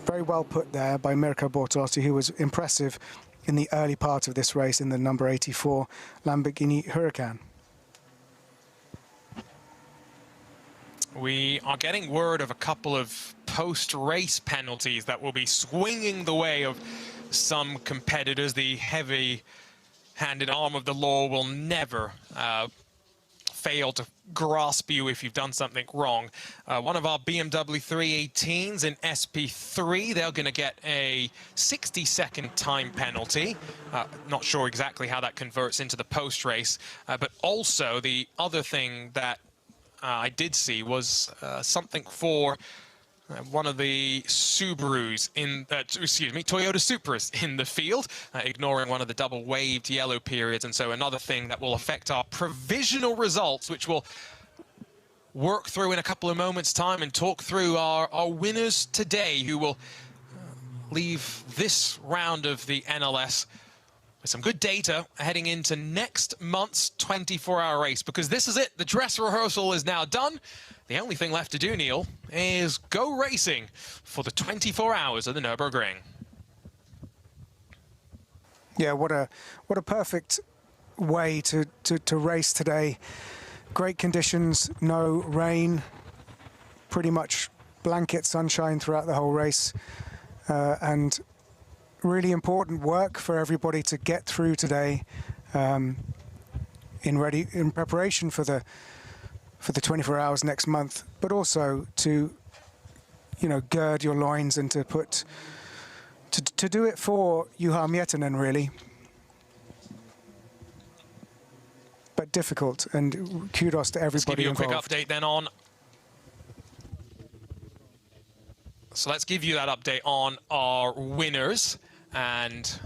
very well put there by Mirko Bortolotti, who was impressive in the early part of this race in the number 84 Lamborghini Huracan. We are getting word of a couple of post-race penalties that will be swinging the way of some competitors. The heavy-handed arm of the law will never fail to grasp you if you've done something wrong. One of our BMW 318s in SP3, they're going to get a 60-second time penalty. Not sure exactly how that converts into the post-race, but also the other thing that I did see was something for one of the Subarus in, Toyota Supras in the field, ignoring one of the double waved yellow periods. And so another thing that will affect our provisional results, which we'll work through in a couple of moments' time and talk through our winners today, who will leave this round of the NLS with some good data heading into next month's 24-hour race, because this is it. The dress rehearsal is now done. The only thing left to do, Neil, is go racing for the 24 hours of the Nürburgring. Yeah, what a perfect way to race today. Great conditions, no rain, pretty much blanket sunshine throughout the whole race, and really important work for everybody to get through today in preparation for the 24 hours next month, but also to, you know, gird your loins and to do it for Yuan Metinan, really. But difficult, and kudos to everybody involved. Let's give you a quick update then on. So let's give you that update on our winners, and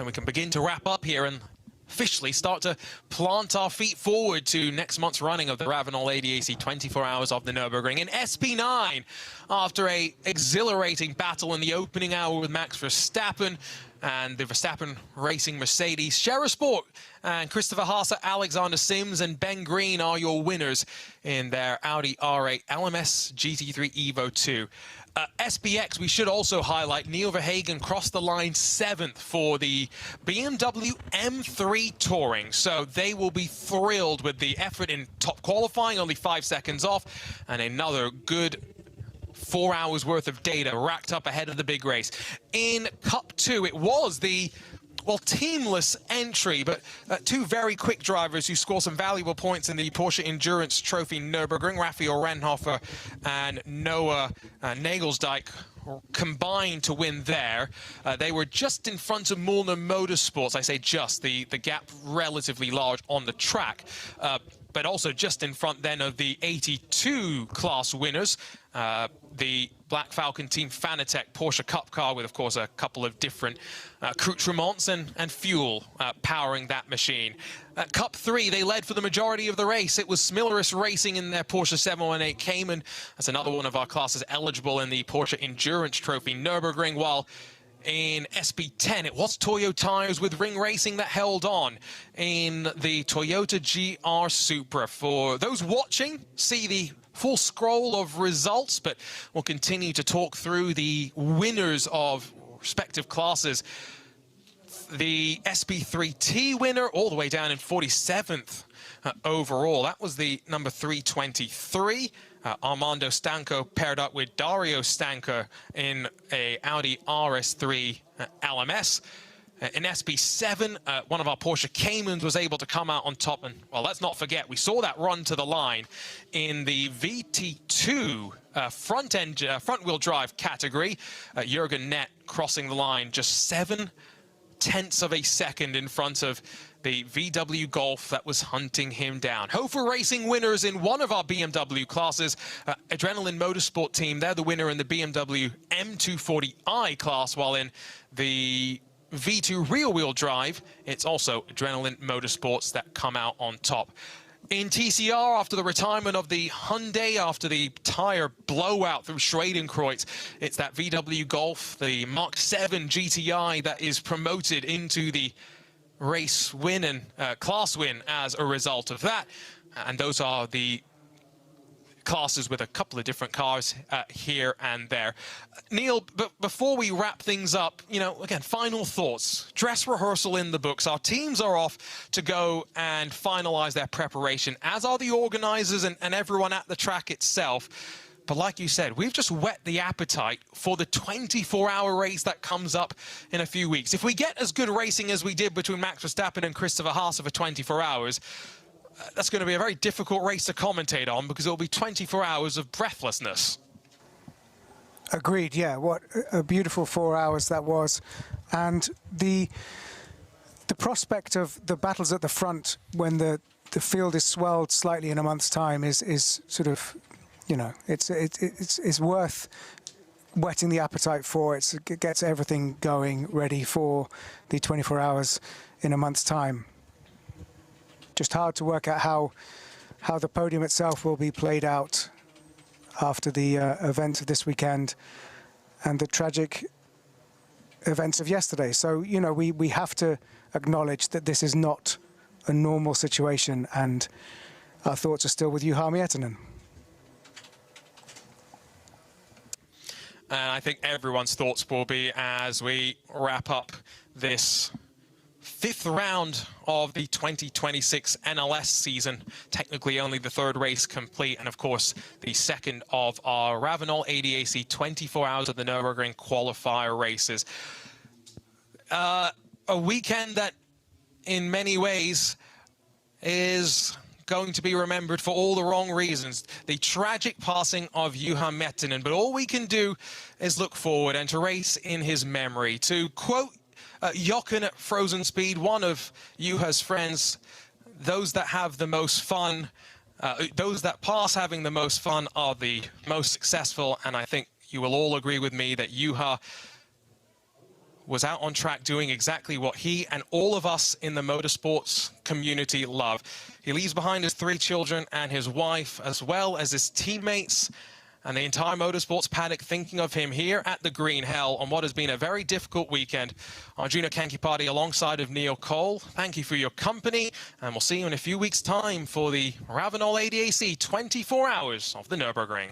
we can begin to wrap up here and officially start to plant our feet forward to next month's running of the Ravenol ADAC 24 hours of the Nürburgring. In SP9, after a exhilarating battle in the opening hour with Max Verstappen and the Verstappen Racing Mercedes, Shera Sport and Christopher Haase, Alexander Sims and Ben Green are your winners in their Audi R8 LMS GT3 Evo 2. SPX, we should also highlight, Neil Verhagen crossed the line 7th for the BMW M3 Touring. So they will be thrilled with the effort in top qualifying, only 5 seconds off, and another good 4 hours worth of data racked up ahead of the big race. In Cup 2, it was the, well, teamless entry, but two very quick drivers who score some valuable points in the Porsche Endurance Trophy Nürburgring, Raphael Renhofer and Noah Nagelsdijk, combined to win there. They were just in front of Mühlner Motorsports. I say just, the gap relatively large on the track, but also just in front then of the 82 class winners, the Black Falcon Team Fanatec Porsche Cup car, with, of course, a couple of different accoutrements and fuel powering that machine. Cup 3, they led for the majority of the race. It was Smilleris Racing in their Porsche 718 Cayman. That's another one of our classes eligible in the Porsche Endurance Trophy Nürburgring, while in SP10, it was Toyo Tires with Ring Racing that held on in the Toyota GR Supra. For those watching, see the full scroll of results, but we'll continue to talk through the winners of respective classes. The SP3T winner, all the way down in 47th overall. That was the number 323. Armando Stanco paired up with Dario Stanco in a Audi RS3 LMS. In SP7, one of our Porsche Caymans was able to come out on top. And, well, let's not forget, we saw that run to the line in the VT2 front-wheel drive category. Jürgen Nett crossing the line just 0.7 of a second in front of the VW Golf that was hunting him down. Hofer Racing winners in one of our BMW classes. Adrenaline Motorsport team, they're the winner in the BMW M240i class, while in the V2 rear-wheel drive, it's also Adrenaline Motorsports that come out on top. In TCR, after the retirement of the Hyundai, after the tire blowout through Schwedenkreuz, it's that VW Golf, the Mark 7 GTI, that is promoted into the race win and class win as a result of that. And those are the classes with a couple of different cars here and there. Neil, but before we wrap things up, you know, again, final thoughts. Dress rehearsal in the books. Our teams are off to go and finalize their preparation, as are the organizers and everyone at the track itself. But like you said, we've just whet the appetite for the 24-hour race that comes up in a few weeks. If we get as good racing as we did between Max Verstappen and Christopher Haas over 24 hours, that's going to be a very difficult race to commentate on, because it'll be 24 hours of breathlessness. Agreed, yeah. What a beautiful 4 hours that was. And the prospect of the battles at the front when the field is swelled slightly in a month's time is sort of, you know, it's worth whetting the appetite for. It gets everything going ready for the 24 hours in a month's time. Just hard to work out how the podium itself will be played out after the events of this weekend and the tragic events of yesterday. So, you know, we have to acknowledge that this is not a normal situation, and our thoughts are still with Yuan Metinan. And I think everyone's thoughts will be as we wrap up this 5th round of the 2026 NLS season. Technically only the 3rd race complete, and of course the 2nd of our RAVENOL ADAC 24 hours of the Nürburgring qualifier races. A weekend that in many ways is going to be remembered for all the wrong reasons. The tragic passing of Yuan Metinan, but all we can do is look forward and to race in his memory. To quote Jochen at Frozen Speed, one of Juha's friends, those that have the most fun, those that pass having the most fun are the most successful, and I think you will all agree with me that Juha was out on track doing exactly what he and all of us in the motorsports community love. He leaves behind his 3 children and his wife, as well as his teammates and the entire motorsports paddock thinking of him here at the Green Hell on what has been a very difficult weekend. Arjuna Kankipati alongside of Neil Cole, thank you for your company, and we'll see you in a few weeks' time for the RAVENOL ADAC 24 hours of the Nürburgring.